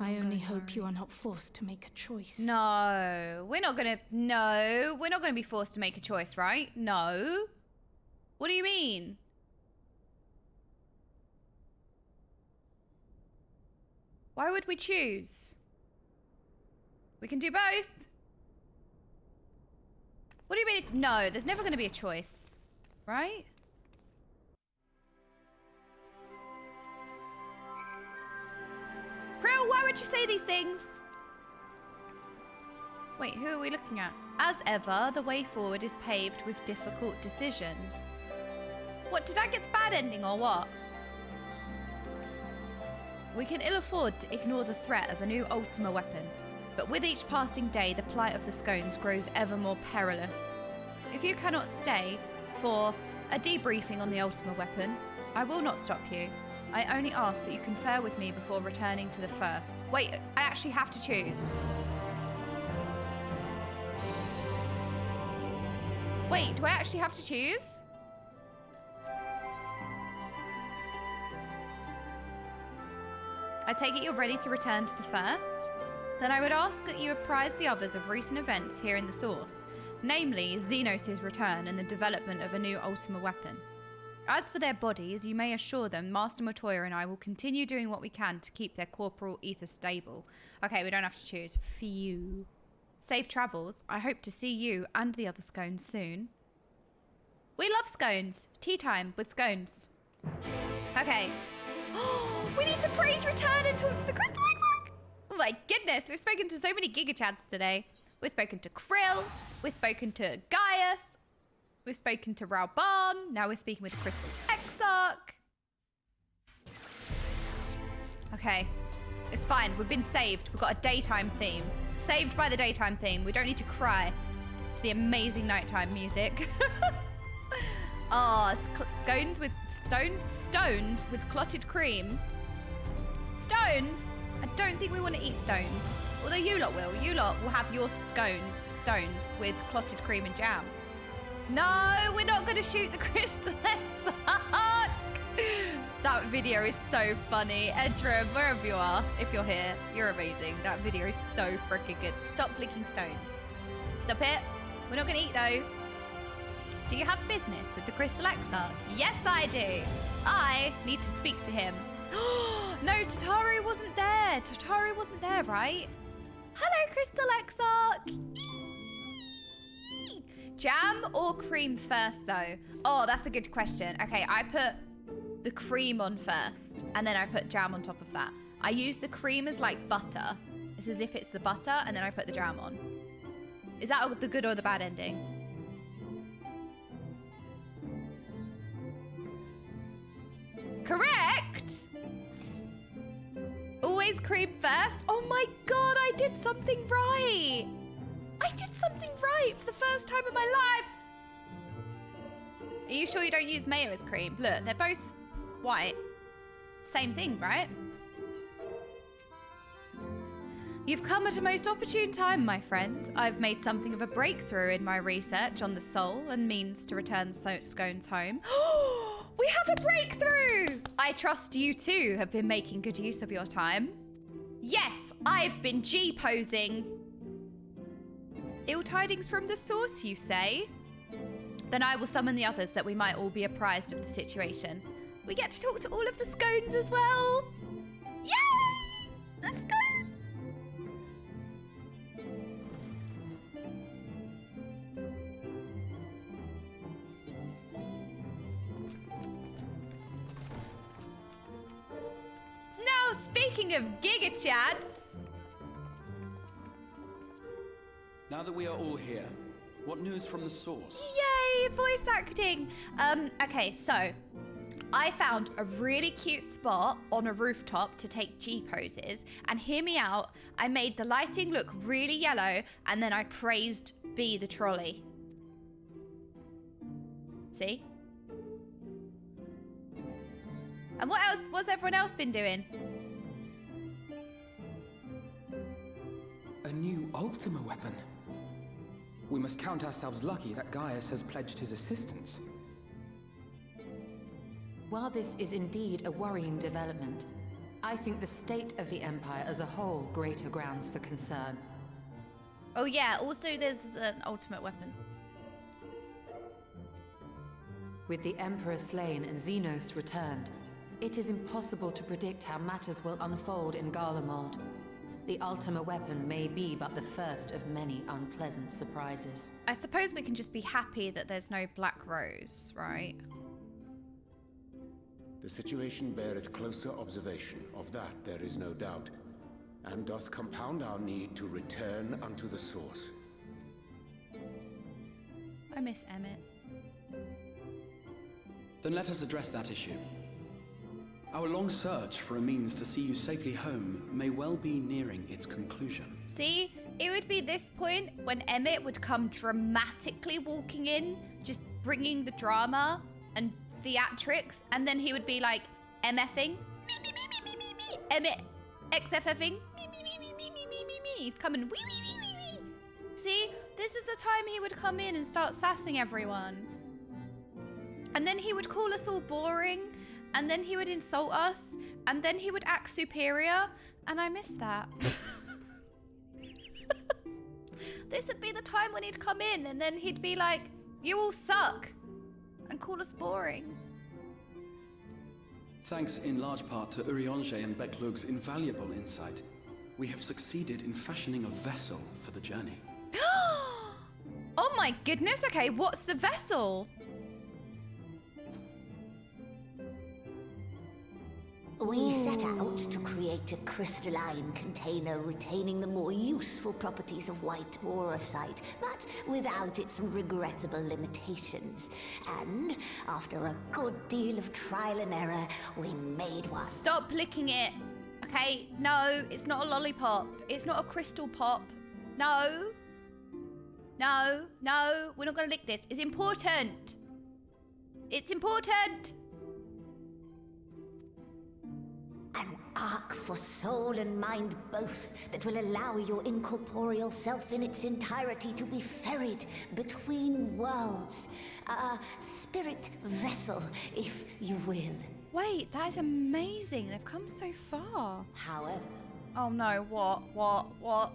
I only hope you are not forced to make a choice. No, we're not gonna be forced to make a choice, right? No. What do you mean? Why would we choose? We can do both. What do you mean? No, there's never gonna be a choice, right? Krill, why would you say these things? Wait, who are we looking at? As ever, the way forward is paved with difficult decisions. What, did I get the bad ending or what? We can ill afford to ignore the threat of a new Ultima weapon, but with each passing day, the plight of the Scones grows ever more perilous. If you cannot stay for a debriefing on the Ultima weapon, I will not stop you. I only ask that you confer with me before returning to the first. Wait, I actually have to choose. Wait, do I actually have to choose? I take it you're ready to return to the first? Then I would ask that you apprise the others of recent events here in the source, namely Xenos' return and the development of a new Ultima weapon. As for their bodies, you may assure them Master Montoya and I will continue doing what we can to keep their corporal ether stable. Okay, we don't have to choose. Phew. Safe travels. I hope to see you and the other Scones soon. We love scones. Tea time with scones. Okay. We need to pray to return and talk to the Crystal Exarch. Oh my goodness, we've spoken to so many Gigachads today. We've spoken to Krill. We've spoken to Gaius. We've spoken to Rauban. Now we're speaking with the Crystal Exarch. Okay. It's fine. We've been saved. We've got a daytime theme. Saved by the daytime theme. We don't need to cry to the amazing nighttime music. Oh, scones with stones with clotted cream. Stones? I don't think we want to eat stones. Although you lot will. You lot will have your stones with clotted cream and jam. No, we're not going to shoot the Crystal Exarch. That video is so funny. Edrum, wherever you are, if you're here, you're amazing. That video is so freaking good. Stop licking stones. Stop it. We're not going to eat those. Do you have business with the Crystal Exarch? Yes, I do. I need to speak to him. No, Tataru wasn't there. Tataru wasn't there, right? Hello, Crystal Exarch. Jam or cream first, though? Oh, that's a good question. Okay, I put the cream on first, and then I put jam on top of that. I use the cream as like butter. It's as if it's the butter, and then I put the jam on. Is that the good or the bad ending? Correct! Always cream first. Oh my god, I did something right! I did something right for the first time in my life! Are you sure you don't use mayo as cream? Look, they're both white. Same thing, right? You've come at a most opportune time, my friend. I've made something of a breakthrough in my research on the soul and means to return scones home. We have a breakthrough! I trust you too have been making good use of your time. Yes, I've been G-posing. Ill tidings from the source, you say? Then I will summon the others that we might all be apprised of the situation. We get to talk to all of the scones as well. Yay! The scones! Now, speaking of Giga Chads. Now that we are all here, what news from the source? Yay, voice acting. Okay, so I found a really cute spot on a rooftop to take G poses, and hear me out, I made the lighting look really yellow, and then I praised B the trolley. See? And what else? What's everyone else been doing? A new Ultima weapon. We must count ourselves lucky that Gaius has pledged his assistance. While this is indeed a worrying development, I think the state of the Empire as a whole greater grounds for concern. Oh yeah, also there's an ultimate weapon. With the Emperor slain and Xenos returned, it is impossible to predict how matters will unfold in Garlemald. The Ultima weapon may be but the first of many unpleasant surprises. I suppose we can just be happy that there's no Black Rose, right? The situation beareth closer observation, of that there is no doubt, and doth compound our need to return unto the source. I miss Emmett. Then let us address that issue. Our long search for a means to see you safely home may well be nearing its conclusion. See, it would be this point when Emmett would come dramatically walking in, just bringing the drama and theatrics, and then he would be like MFing, Emmett XFFing, coming wee. See, this is the time he would come in and start sassing everyone. And then he would call us all boring, and then he would insult us, and then he would act superior, and I miss that. This would be the time when he'd come in, and then he'd be like, you all suck, and call us boring. Thanks in large part to Urianger and Beklug's invaluable insight, we have succeeded in fashioning a vessel for the journey. Oh my goodness, okay, what's the vessel? We set out to create a crystalline container retaining the more useful properties of white auracite, but without its regrettable limitations. And after a good deal of trial and error, we made one. Stop licking it. Okay, no, it's not a lollipop. It's not a crystal pop. No. No, we're not gonna lick this. It's important. It's important. An ark for soul and mind both, that will allow your incorporeal self in its entirety to be ferried between worlds. A spirit vessel, if you will. Wait, that is amazing. They've come so far. However... Oh no, what?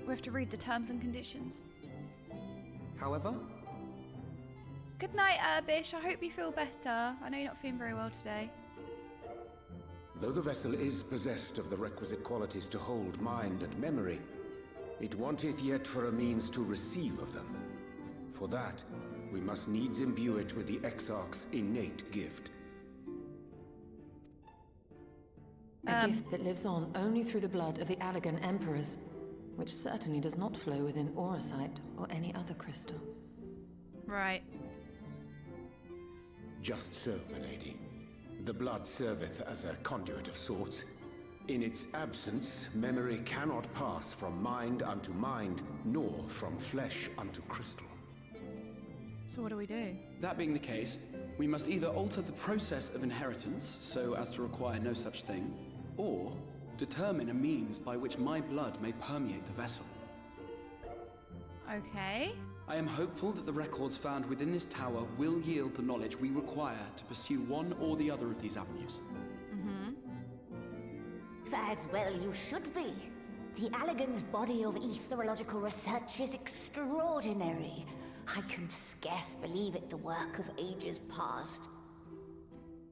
We have to read the terms and conditions. However? Good night, Urbish. I hope you feel better. I know you're not feeling very well today. Though the vessel is possessed of the requisite qualities to hold mind and memory, it wanteth yet for a means to receive of them. For that, we must needs imbue it with the Exarch's innate gift. A gift that lives on only through the blood of the Allegan Emperors, which certainly does not flow within Aurosite or any other crystal. Right. Just so, milady. The blood serveth as a conduit of sorts. In its absence, memory cannot pass from mind unto mind, nor from flesh unto crystal. So what do we do? That being the case, we must either alter the process of inheritance so as to require no such thing, or determine a means by which my blood may permeate the vessel. Okay. I am hopeful that the records found within this tower will yield the knowledge we require to pursue one or the other of these avenues. As well you should be. The Allegan's body of etherological research is extraordinary. I can scarce believe it the work of ages past.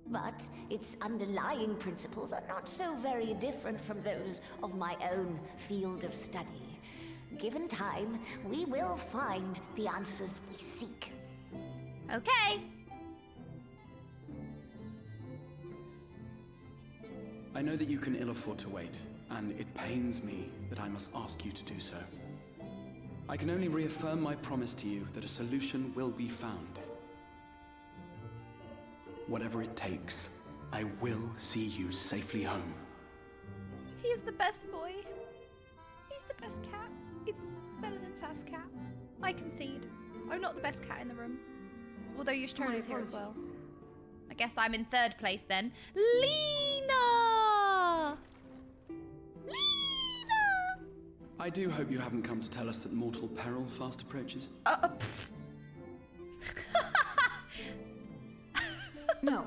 But its underlying principles are not so very different from those of my own field of study. Given time, we will find the answers we seek. Okay. I know that you can ill afford to wait, and it pains me that I must ask you to do so. I can only reaffirm my promise to you that a solution will be found. Whatever it takes, I will see you safely home. He's the best boy. He's the best cat. He's better than Sass Cat. I concede. I'm not the best cat in the room. Although Yushtona's here as well. I guess I'm in third place then. Lena! Lena! I do hope you haven't come to tell us that mortal peril fast approaches. No.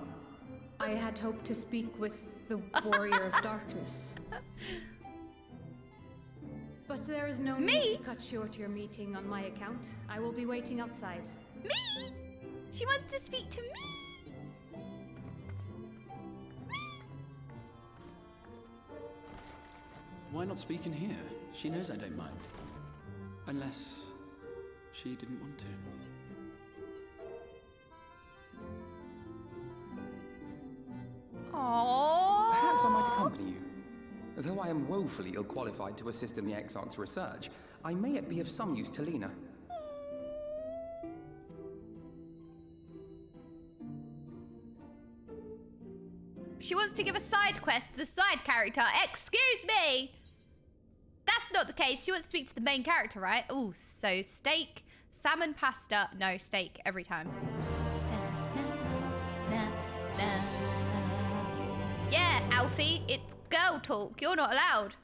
I had hoped to speak with the Warrior of Darkness. But there is no need to cut short your meeting on my account. I will be waiting outside. Me? She wants to speak to me? Why not speak in here? She knows I don't mind. Unless she didn't want to. Aww. Perhaps I might accompany you. Though I am woefully ill-qualified to assist in the Exarch's research, I may yet be of some use to Lena. She wants to give a side quest to the side character. Excuse me! That's not the case. She wants to speak to the main character, right? Oh, so steak, salmon pasta. No, steak every time. Yeah, Alfie, it's girl talk. You're not allowed.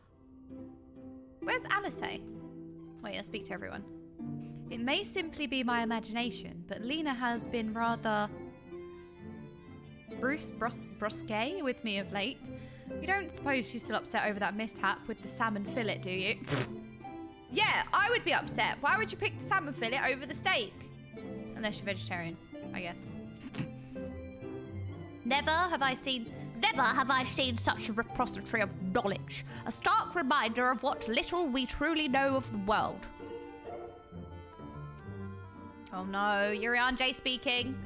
Where's Alice? Wait, I'll speak to everyone. It may simply be my imagination, but Lena has been rather brusque with me of late. You don't suppose she's still upset over that mishap with the salmon fillet, do you? Yeah, I would be upset. Why would you pick the salmon fillet over the steak? Unless you're vegetarian, I guess. Never have I seen such a repository of knowledge. A stark reminder of what little we truly know of the world. Oh no, Urian J speaking.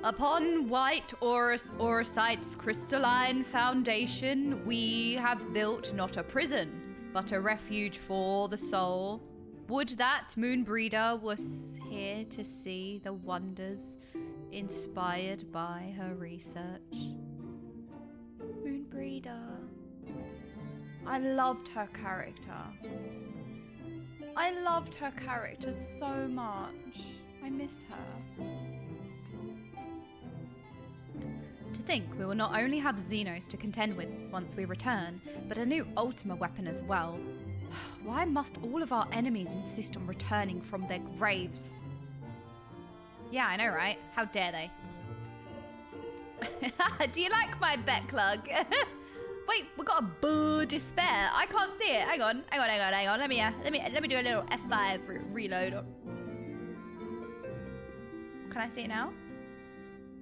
Upon white Aurosite's crystalline foundation, we have built not a prison, but a refuge for the soul. Would that Moonbreeder was here to see the wonders inspired by her research. Moonbreeder. I loved her character. I loved her character so much. I miss her. To think we will not only have Xenos to contend with once we return, but a new Ultima weapon as well. Why must all of our enemies insist on returning from their graves? Yeah, I know, right? How dare they? Do you like my Becklug? Wait, we got a boo despair. I can't see it. Hang on. Let me do a little F5 reload. Can I see it now?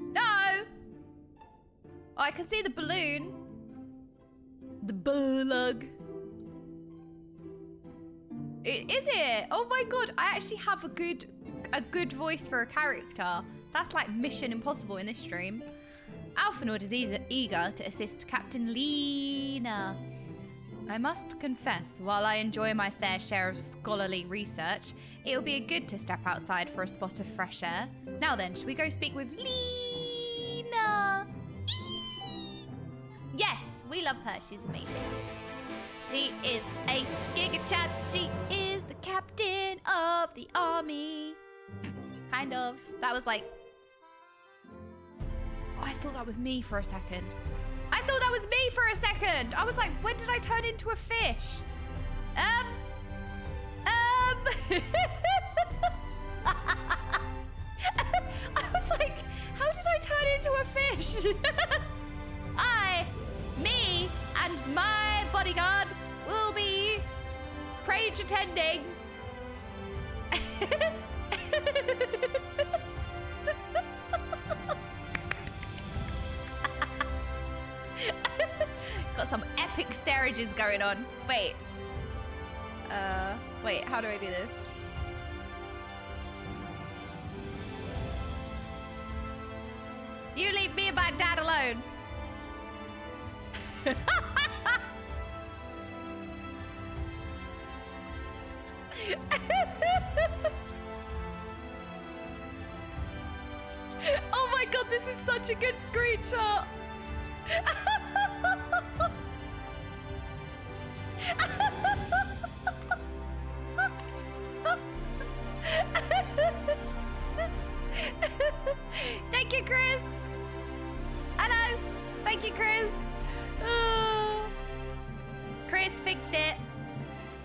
No. Oh, I can see the balloon. The Burlug. Is it? Oh my god, I actually have a good voice for a character. That's like Mission Impossible in this stream. Alphanord is eager to assist Captain Lena. I must confess, while I enjoy my fair share of scholarly research, it'll be good to step outside for a spot of fresh air. Now then, should we go speak with Lena? Yes, we love her. She's amazing. She is a giga chat. She is the captain of the army. Kind of. That was like... Oh, I thought that was me for a second. I thought that was me for a second. I was like, when did I turn into a fish? I was like, how did I turn into a fish? Me, and my bodyguard will be page attending. Got some epic stairages going on. Wait. Wait, how do I do this? You leave me and my dad alone. Oh my god, this is such a good screenshot. Thank you, Chris. Hello. Thank you, Chris. Chris fixed it.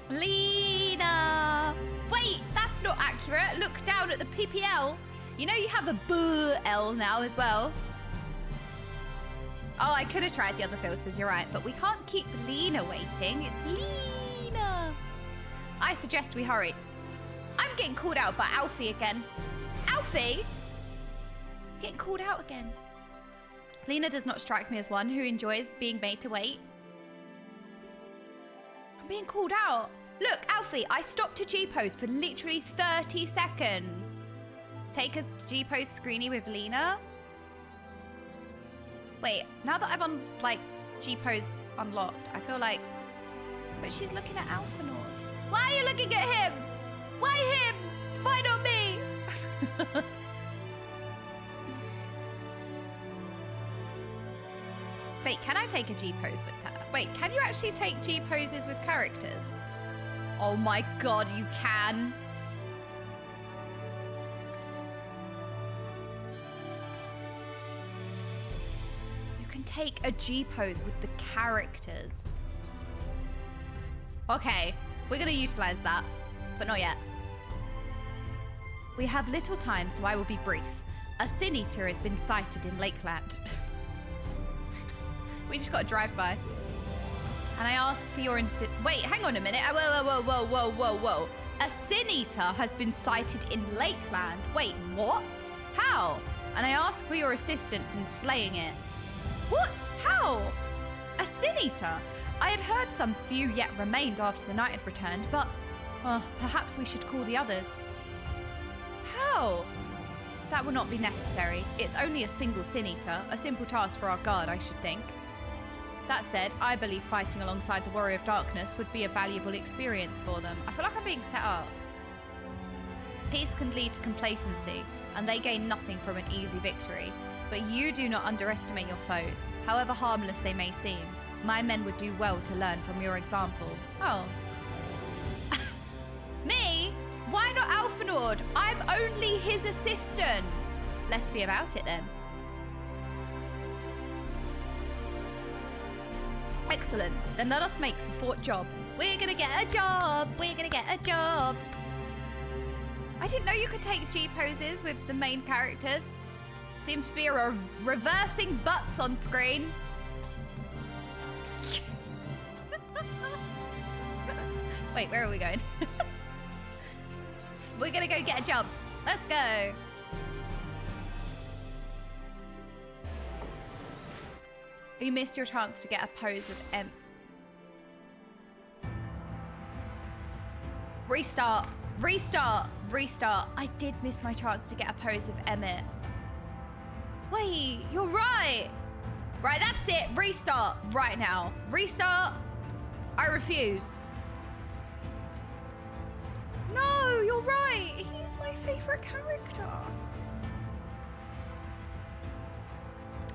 Lena. Wait, that's not accurate. Look down at the PPL. You know you have a B-L now as well. Oh, I could have tried the other filters, you're right. But we can't keep Lena waiting. It's Lena. I suggest we hurry. I'm getting called out by Alfie again. Alfie? Getting called out again. Lena does not strike me as one who enjoys being made to wait. I'm being called out. Look, Alfie, I stopped a G-pose for literally 30 seconds. Take a G-pose screeny with Lena. Wait, now that I've G-pose unlocked, I feel like... But she's looking at Alphanord. Why are you looking at him? Why him? Why not me? Wait, can I take a G-pose with her? Wait, can you actually take G-poses with characters? Oh my god, you can. You can take a G-pose with the characters. Okay, we're gonna utilize that, but not yet. We have little time, so I will be brief. A Sin Eater has been sighted in Lakeland. We just got a drive-by. And I ask for your wait, hang on a minute. Whoa. A Sin Eater has been sighted in Lakeland. Wait, what? How? And I ask for your assistance in slaying it. What? How? A Sin Eater? I had heard some few yet remained after the night had returned, but perhaps we should call the others. How? That will not be necessary. It's only a single Sin Eater, a simple task for our guard, I should think. That said, I believe fighting alongside the Warrior of Darkness would be a valuable experience for them. I feel like I'm being set up. Peace can lead to complacency, and they gain nothing from an easy victory. But you do not underestimate your foes, however harmless they may seem. My men would do well to learn from your example. Oh. Me? Why not Alphanord? I'm only his assistant. Let's be about it then. Excellent. Then let us make for Fort Job. We're gonna get a job. We're gonna get a job. I didn't know you could take G-poses with the main characters. Seems to be a reversing butts on screen. Wait, where are we going? We're gonna go get a job. Let's go. You missed your chance to get a pose with Restart. I did miss my chance to get a pose with Emmett. Wait, you're right. Right, that's it. Restart right now. Restart. I refuse. No, you're right. He's my favorite character.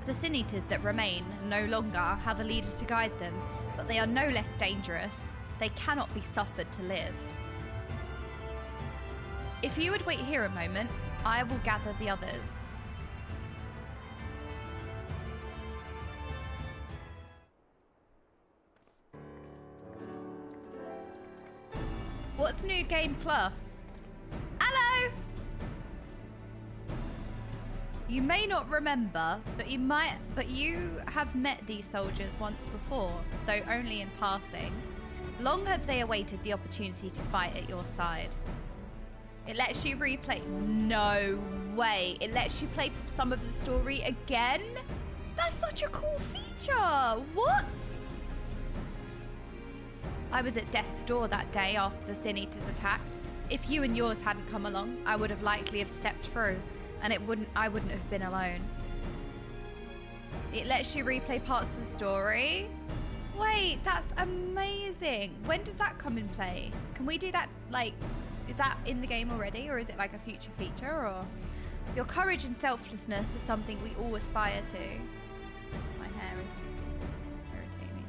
The Sin Eaters that remain no longer have a leader to guide them, but they are no less dangerous. They cannot be suffered to live. If you would wait here a moment, I will gather the others. What's New Game Plus? Hello! You may not remember, but you have met these soldiers once before, though only in passing. Long have they awaited the opportunity to fight at your side. It lets you replay. No way. It lets you play some of the story again? That's such a cool feature. What? I was at death's door that day after the Sin Eaters attacked. If you and yours hadn't come along, I would have likely have stepped through, and I wouldn't have been alone. It lets you replay parts of the story. Wait, that's amazing. When does that come in play? Can we do that, like, is that in the game already, or is it like a future feature, or? Your courage and selflessness is something we all aspire to. My hair is irritating me.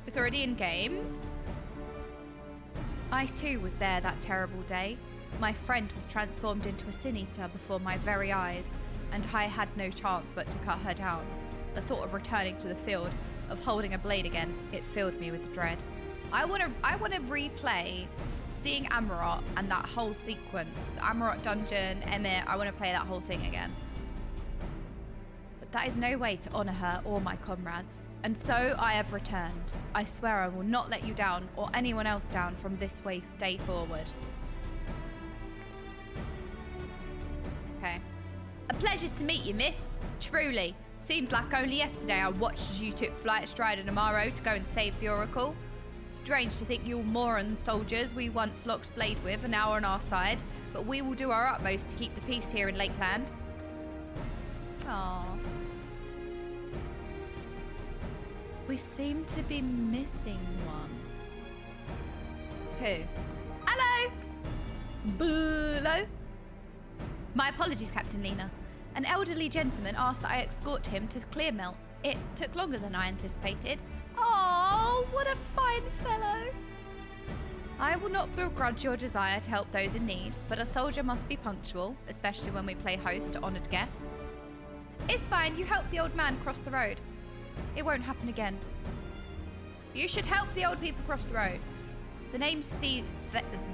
It's already in game. I too was there that terrible day. My friend was transformed into a Sin Eater before my very eyes, and I had no chance but to cut her down. The thought of returning to the field, of holding a blade again, it filled me with dread. I want to replay seeing Amarot and that whole sequence, the Amarot dungeon, Emmett. I want to play that whole thing again. But that is no way to honor her or my comrades, and so I have returned. I swear I will not let you down or anyone else down from this day forward. Okay. A pleasure to meet you, miss. Truly. Seems like only yesterday I watched as you took flight astride an Amaro to go and save the Oracle. Strange to think you Moran soldiers we once locked blade with are now on our side, but we will do our utmost to keep the peace here in Lakeland. Aww. We seem to be missing one. Who? Hello! Hello? My apologies, Captain Lena. An elderly gentleman asked that I escort him to Clearmelt. It took longer than I anticipated. Oh, what a fine fellow. I will not begrudge your desire to help those in need, but a soldier must be punctual, especially when we play host to honoured guests. It's fine, you helped the old man cross the road. It won't happen again. You should help the old people cross the road. The name's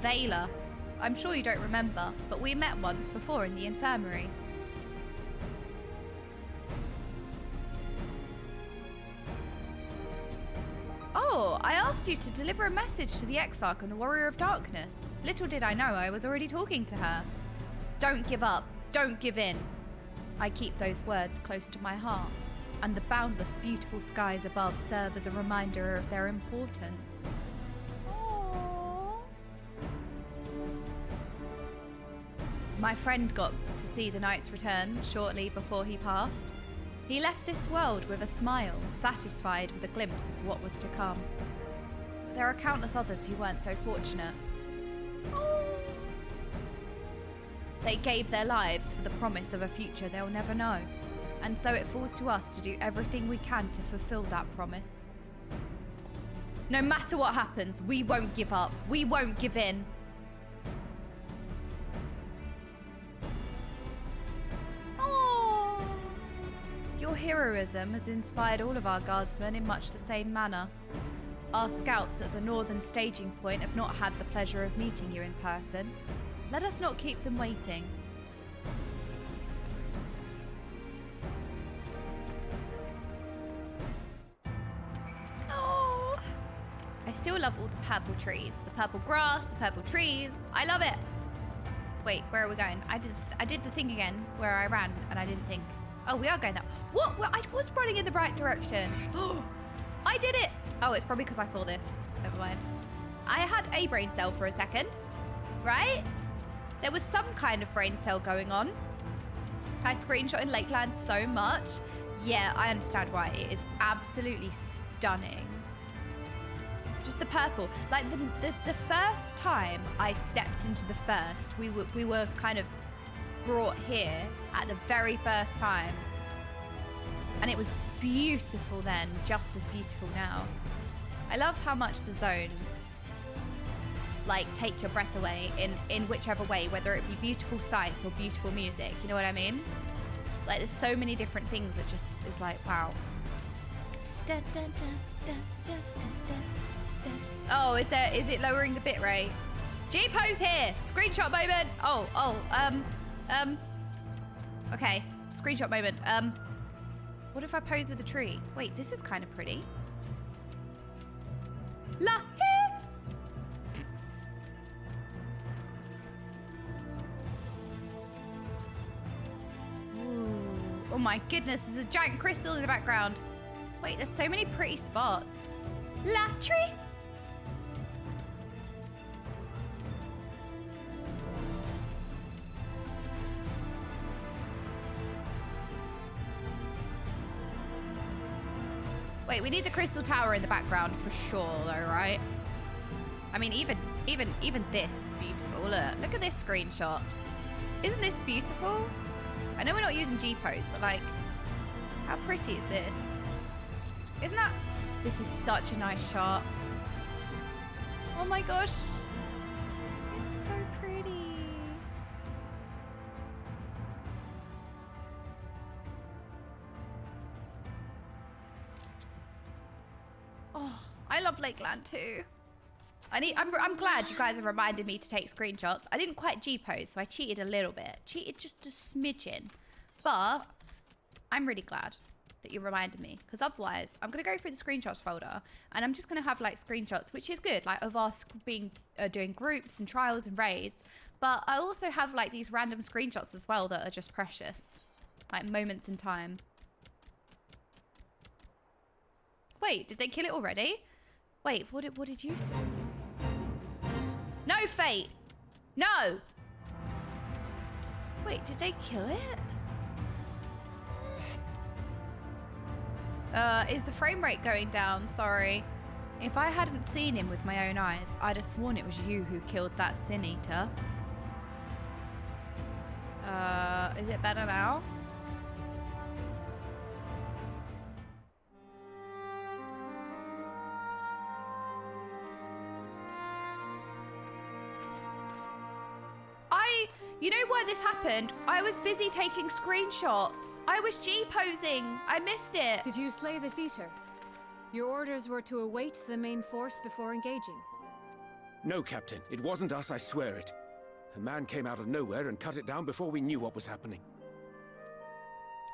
Thaler. I'm sure you don't remember, but we met once before in the infirmary. Oh, I asked you to deliver a message to the Exarch and the Warrior of Darkness. Little did I know I was already talking to her. Don't give up. Don't give in. I keep those words close to my heart, and the boundless, beautiful skies above serve as a reminder of their importance. Aww. My friend got to see the knight's return shortly before he passed. He left this world with a smile, satisfied with a glimpse of what was to come. But there are countless others who weren't so fortunate. Oh. They gave their lives for the promise of a future they'll never know. And so it falls to us to do everything we can to fulfill that promise. No matter what happens, we won't give up. We won't give in. Your heroism has inspired all of our guardsmen in much the same manner. Our scouts at the northern staging point have not had the pleasure of meeting you in person. Let us not keep them waiting. Oh, I still love all the purple trees, the purple grass, the purple trees. I love it. Wait, where are we going? I did the thing again where I ran and I didn't think. Oh, we are going that. What? Well, I was running in the right direction. I did it. Oh, it's probably because I saw this. Never mind. I had a brain cell for a second, right? There was some kind of brain cell going on. I screenshotted Lakeland so much. Yeah, I understand why. It is absolutely stunning. Just the purple. Like the first time I stepped into the first, we were kind of brought here at the very first time. And it was beautiful then, just as beautiful now. I love how much the zones like take your breath away in whichever way, whether it be beautiful sights or beautiful music, you know what I mean? Like there's so many different things that just is like, wow. Dun, dun, dun, dun, dun, dun, dun, dun. Oh, is it lowering the bit rate? G-pose here, screenshot moment. Okay, screenshot moment. What if I pose with a tree? Wait, this is kind of pretty. La Ooh. Oh my goodness, there's a giant crystal in the background. Wait, there's so many pretty spots. La tree. Wait, we need the crystal tower in the background for sure, though, right? I mean, even this is beautiful. Look at this screenshot. Isn't this beautiful? I know we're not using G-pose, but like, how pretty is this? Isn't that? This is such a nice shot. Oh my gosh, it's so pretty. Oh, I love Lakeland too. I'm glad you guys have reminded me to take screenshots. I didn't quite G-pose, so I cheated a little bit. Cheated just a smidgen. But I'm really glad that you reminded me, because otherwise I'm going to go through the screenshots folder and I'm just going to have like screenshots, which is good, like of us being doing groups and trials and raids. But I also have like these random screenshots as well that are just precious, like moments in time. Wait, did they kill it already? Wait, what did you say? No, Fate! No! Wait, did they kill it? Is the frame rate going down? Sorry. If I hadn't seen him with my own eyes, I'd have sworn it was you who killed that Sin Eater. Is it better now? You know why this happened? I was busy taking screenshots. I was G-posing. I missed it. Did you slay this eater? Your orders were to await the main force before engaging. No, Captain. It wasn't us, I swear it. A man came out of nowhere and cut it down before we knew what was happening.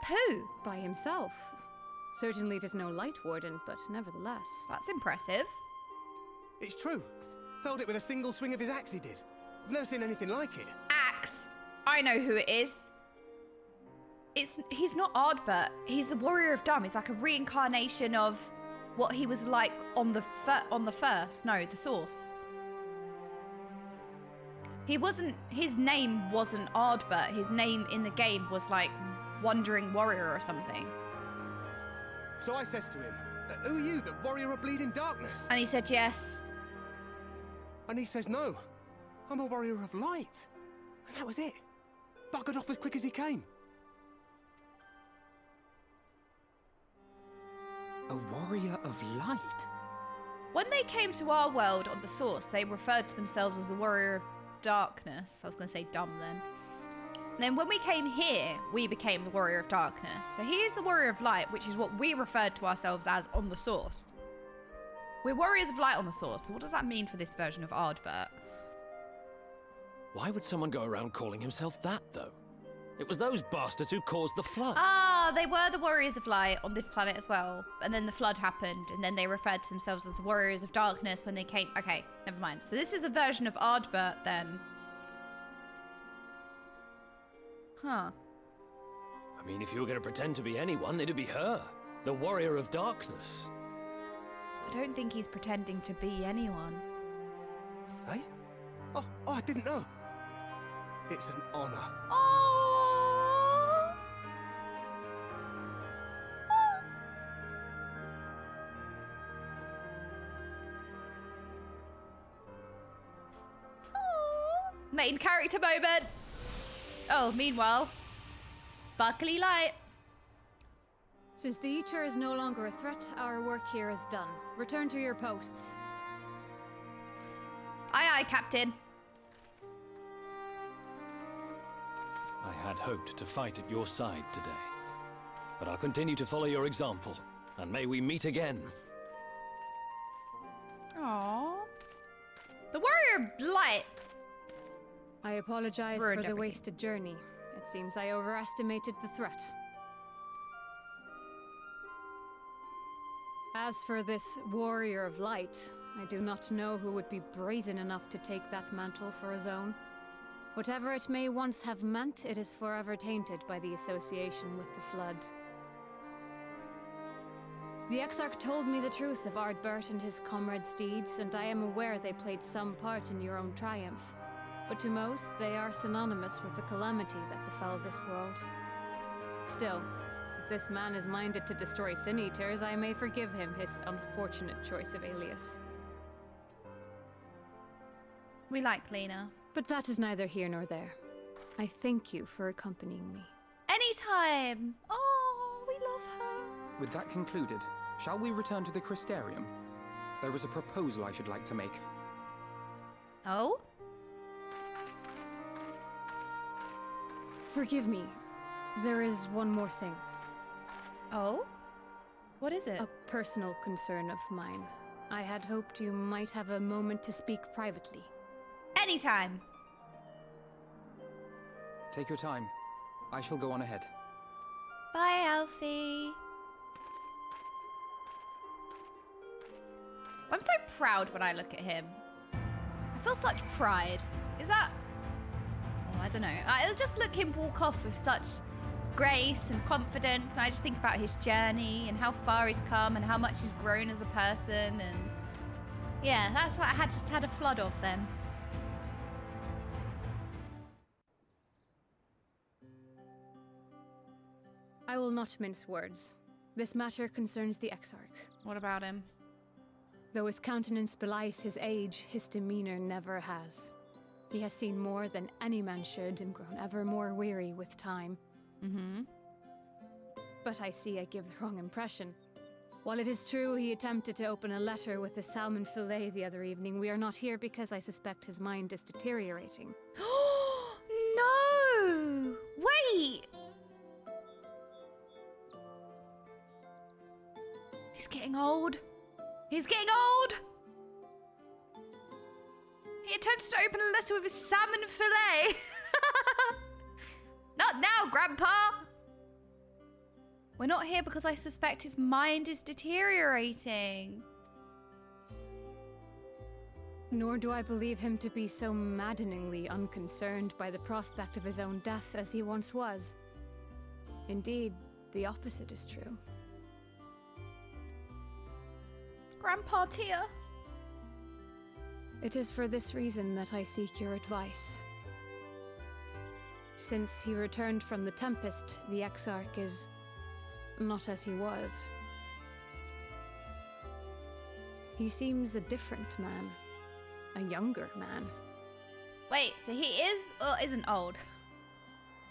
Who? By himself. Certainly it is no light warden, but nevertheless. That's impressive. It's true. Felled it with a single swing of his axe, he did. I've never seen anything like it. Axe. I know who it is. He's not Ardbert. He's the Warrior of Dumb. He's like a reincarnation of what he was like on the source. He wasn't. His name wasn't Ardbert. His name in the game was like Wandering Warrior or something. So I says to him, "Who are you, the Warrior of Bleeding Darkness?" And he said yes. And he says no. I'm a Warrior of Light. And that was it. Buggered off as quick as he came. A Warrior of Light? When they came to our world on the source, they referred to themselves as the Warrior of Darkness. I was going to say dumb then. And then when we came here, we became the Warrior of Darkness. So he is the Warrior of Light, which is what we referred to ourselves as on the source. We're Warriors of Light on the source. So what does that mean for this version of Ardbert? Why would someone go around calling himself that, though? It was those bastards who caused the flood. Ah, they were the Warriors of Light on this planet as well. And then the flood happened, and then they referred to themselves as the Warriors of Darkness when they came... Okay, never mind. So this is a version of Ardbert, then. Huh. I mean, if you were going to pretend to be anyone, it'd be her. The Warrior of Darkness. I don't think he's pretending to be anyone. Hey? Oh, I didn't know. It's an honor. Oh! Main character moment. Oh, meanwhile, sparkly light. Since the Eater is no longer a threat, our work here is done. Return to your posts. Aye, aye, Captain. I had hoped to fight at your side today. But I'll continue to follow your example, and may we meet again. Aww. The Warrior of Light. I apologize Ruined for the everything. wasted journey. It seems I overestimated the threat. As for this Warrior of Light, I do not know who would be brazen enough to take that mantle for his own. Whatever it may once have meant, it is forever tainted by the association with the Flood. The Exarch told me the truth of Ardbert and his comrades' deeds, and I am aware they played some part in your own triumph. But to most, they are synonymous with the calamity that befell this world. Still, if this man is minded to destroy Sin Eaters, I may forgive him his unfortunate choice of alias. We like Lena. But that is neither here nor there. I thank you for accompanying me. Anytime. Oh, we love her. With that concluded, shall we return to the Crystarium? There is a proposal I should like to make. Oh? Forgive me. There is one more thing. Oh? What is it? A personal concern of mine. I had hoped you might have a moment to speak privately. Anytime. Take your time. I shall go on ahead. Bye, Alfie. I'm so proud when I look at him. I feel such pride. Is that... Oh, I don't know. I'll just look him walk off with such grace and confidence. I just think about his journey and how far he's come and how much he's grown as a person. And yeah, that's what I just had a flood of then. I will not mince words. This matter concerns the Exarch. What about him? Though his countenance belies his age, his demeanor never has. He has seen more than any man should and grown ever more weary with time. Mm-hmm. But I see I give the wrong impression. While it is true he attempted to open a letter with a salmon fillet the other evening, we are not here because I suspect his mind is deteriorating. No! Wait! He's getting old. He's getting old! He attempted to open a letter with a salmon fillet. Not now, Grandpa! We're not here because I suspect his mind is deteriorating. Nor do I believe him to be so maddeningly unconcerned by the prospect of his own death as he once was. Indeed, the opposite is true. Grandpa Tia. It is for this reason that I seek your advice. Since he returned from the Tempest, the Exarch is not as he was. He seems a different man. A younger man. Wait, so he is or isn't old?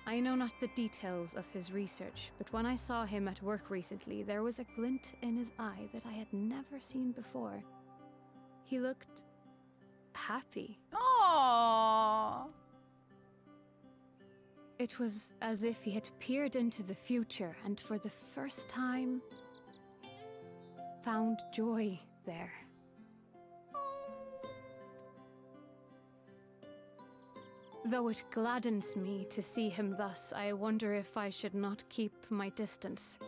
I know not the details of his research, but when I saw him at work recently, there was a glint in his eye that I had never seen before. He looked happy. Aww. It was as if he had peered into the future and for the first time found joy there. Though it gladdens me to see him thus, I wonder if I should not keep my distance.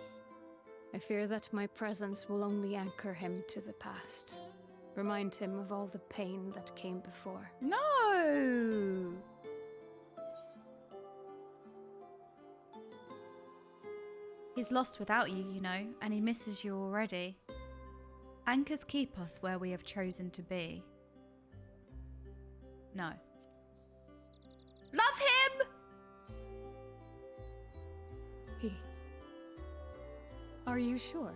I fear that my presence will only anchor him to the past. Remind him of all the pain that came before. No! He's lost without you, you know, and he misses you already. Anchors keep us where we have chosen to be. No. Love him! Are you sure?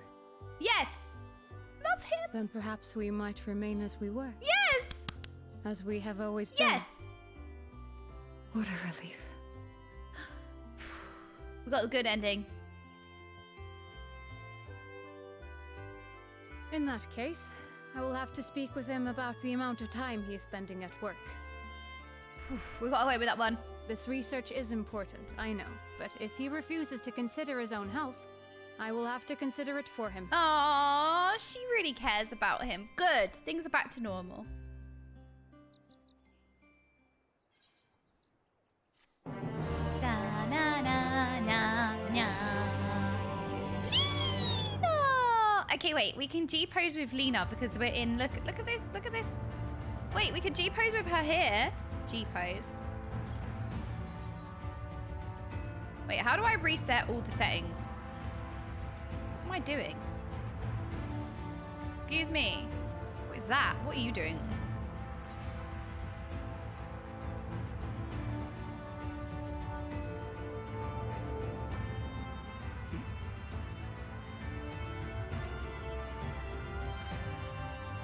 Yes! Love him! Then perhaps we might remain as we were. Yes! As we have always been. Yes! What a relief. We got the good ending. In that case, I will have to speak with him about the amount of time he is spending at work. We got away with that one. This research is important, I know, but if he refuses to consider his own health, I will have to consider it for him. Aww, she really cares about him. Good. Things are back to normal. Okay, wait. We can G-pose with Lena because we're in... Look at this. Look at this. Wait, we could G-pose with her here. G-pose. Wait, how do I reset all the settings? What am I doing? Excuse me. What is that? What are you doing?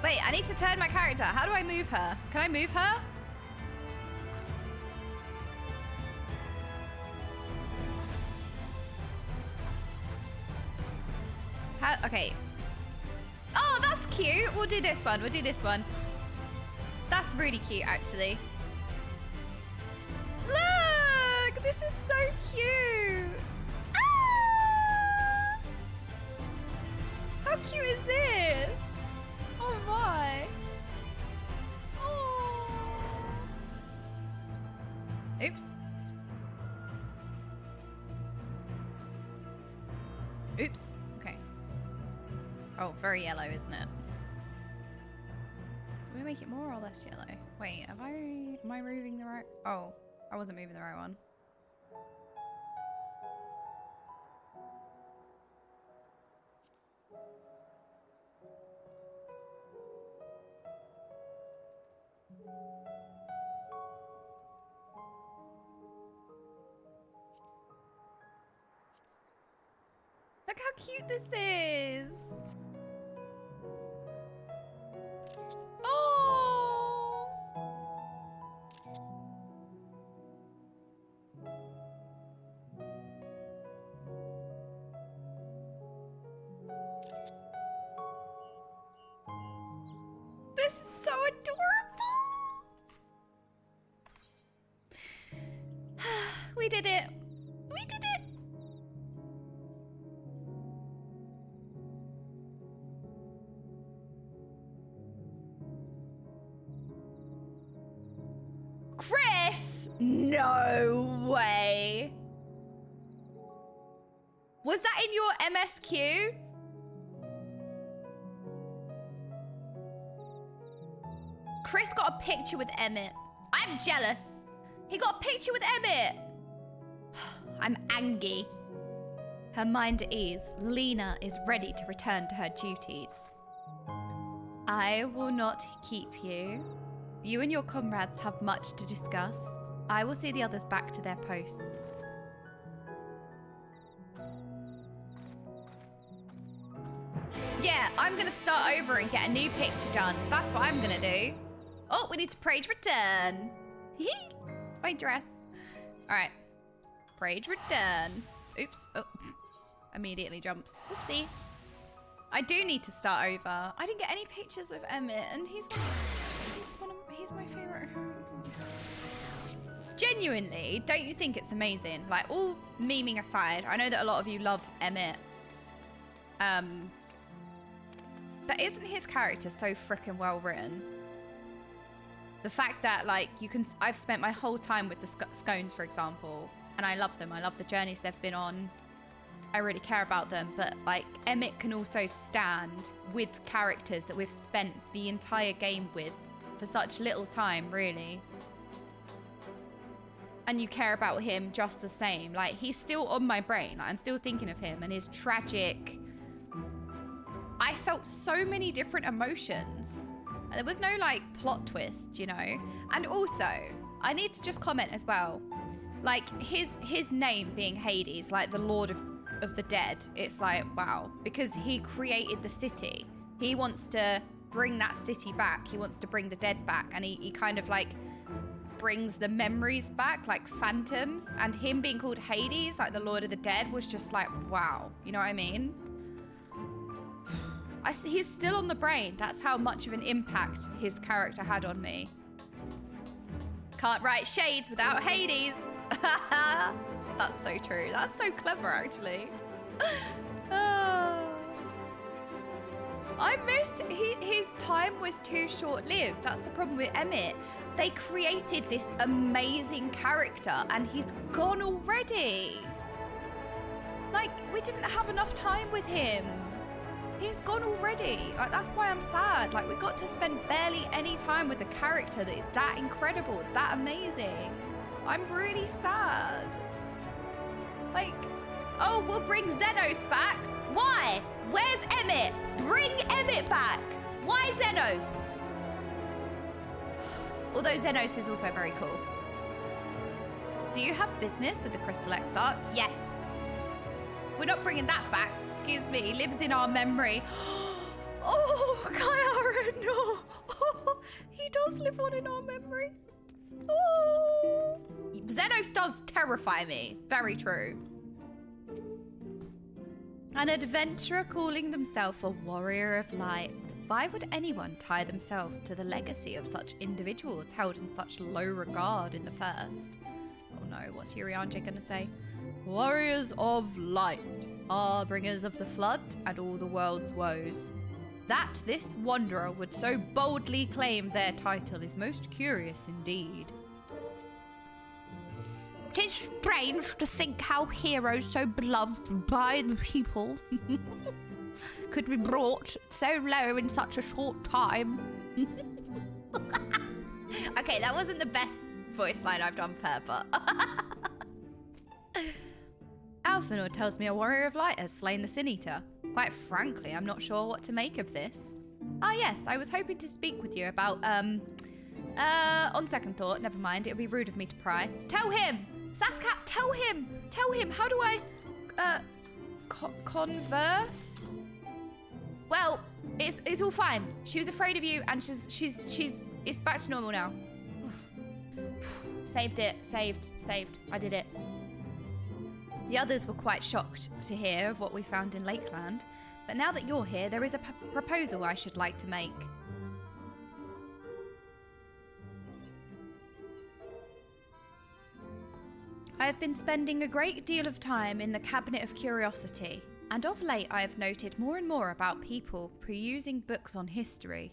Wait, I need to turn my character. How do I move her? Can I move her? How? Okay. Oh, that's cute. We'll do this one. We'll do this one. That's really cute, actually. Look! This is so cute. Ah! How cute is this? Oh my. Oh. Oops. Oops. Okay. Oh, very yellow, isn't it? Can we make it more or less yellow? Wait, am I moving the right? Oh, I wasn't moving the right one. Look how cute this is. Oh. This is so adorable. We did it. We did it. Chris! No way. Was that in your MSQ? Chris got a picture with Emmett. I'm jealous. He got a picture with Emmett. I'm angry. Her mind at ease, Lena is ready to return to her duties. I will not keep you. You and your comrades have much to discuss. I will see the others back to their posts. Yeah, I'm gonna start over and get a new picture done. That's what I'm gonna do. Oh, we need to page return. My dress. All right, page return. Oops. Oh, immediately jumps. Oopsie. I do need to start over. I didn't get any pictures with Emmett, and he's my favorite. Genuinely, don't you think it's amazing? Like, all memeing aside, I know that a lot of you love Emmett. But isn't his character so freaking well written? The fact that, like, I've spent my whole time with the scones, for example, and I love them. I love the journeys they've been on. I really care about them, but like Emmett can also stand with characters that we've spent the entire game with for such little time, really. And you care about him just the same. Like, he's still on my brain. Like, I'm still thinking of him and his tragic. I felt so many different emotions. And there was no like plot twist, you know? And also, I need to just comment as well. Like, his name being Hades, like the Lord of the Dead, it's like, wow, because he created the city. He wants to bring that city back. He wants to bring the dead back, and he kind of like brings the memories back, like phantoms, and him being called Hades, like the Lord of the Dead, was just like, wow. You know what I mean? He's still on the brain. That's how much of an impact his character had on me. Can't write Shades without Hades. That's so true. That's so clever, actually. I missed his time was too short-lived. That's the problem with Emmett. They created this amazing character and he's gone already. Like, we didn't have enough time with him. He's gone already. Like, that's why I'm sad. Like, we got to spend barely any time with a character that is that incredible, that amazing. I'm really sad. Like, oh, we'll bring Xenos back. Why? Where's Emmett? Bring Emmett back. Why Xenos? Although Xenos is also very cool. Do you have business with the Crystal Exarch? Yes. We're not bringing that back. Excuse me. He lives in our memory. Oh, Kyara, no. Oh, he does live on in our memory. Oh. Xenos does terrify me. Very true. An adventurer calling themselves a warrior of light. Why would anyone tie themselves to the legacy of such individuals held in such low regard in the first? Oh no, what's Urianger gonna say? Warriors of light, harbingers of the flood and all the world's woes. That this wanderer would so boldly claim their title is most curious indeed. 'Tis strange to think how heroes so beloved by the people could be brought so low in such a short time. Okay, that wasn't the best voice line I've done per, but... Alphanor tells me a warrior of light has slain the Sin Eater. Quite frankly, I'm not sure what to make of this. Ah yes, I was hoping to speak with you about, on second thought, never mind, it would be rude of me to pry. Tell him! Saskat, tell him! Tell him, how do I, converse? Well, it's all fine. She was afraid of you and it's back to normal now. Saved it, saved. I did it. The others were quite shocked to hear of what we found in Lakeland, but now that you're here, there is a proposal I should like to make. I have been spending a great deal of time in the Cabinet of Curiosity, and of late I have noted more and more about people perusing books on history,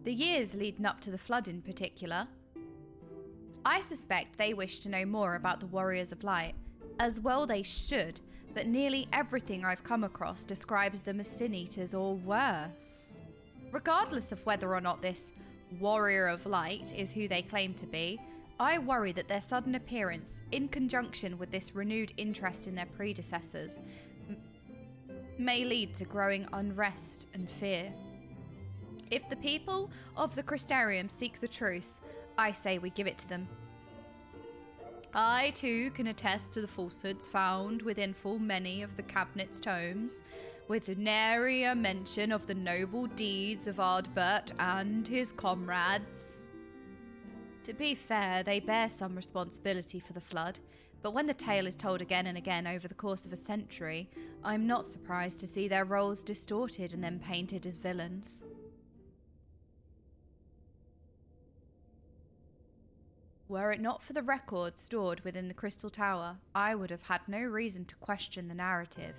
the years leading up to the Flood in particular. I suspect they wish to know more about the Warriors of Light, as well they should, but nearly everything I've come across describes them as Sin Eaters or worse. Regardless of whether or not this Warrior of Light is who they claim to be, I worry that their sudden appearance, in conjunction with this renewed interest in their predecessors, may lead to growing unrest and fear. If the people of the Crystarium seek the truth, I say we give it to them. I too can attest to the falsehoods found within full many of the Cabinet's tomes, with nary a mention of the noble deeds of Ardbert and his comrades. To be fair, they bear some responsibility for the Flood, but when the tale is told again and again over the course of a century, I'm not surprised to see their roles distorted and then painted as villains. Were it not for the records stored within the Crystal Tower, I would have had no reason to question the narrative.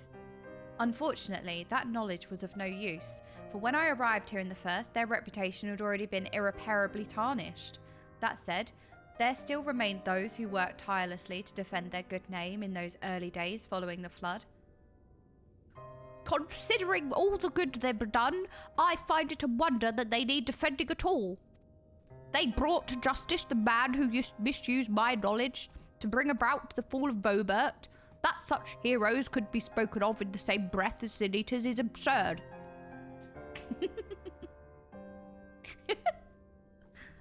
Unfortunately, that knowledge was of no use, for when I arrived here in the first, their reputation had already been irreparably tarnished. That said, there still remained those who worked tirelessly to defend their good name in those early days following the Flood. Considering all the good they've done, I find it a wonder that they need defending at all. They brought to justice the man who misused my knowledge to bring about the fall of Vobert. That such heroes could be spoken of in the same breath as Sin Eaters is absurd.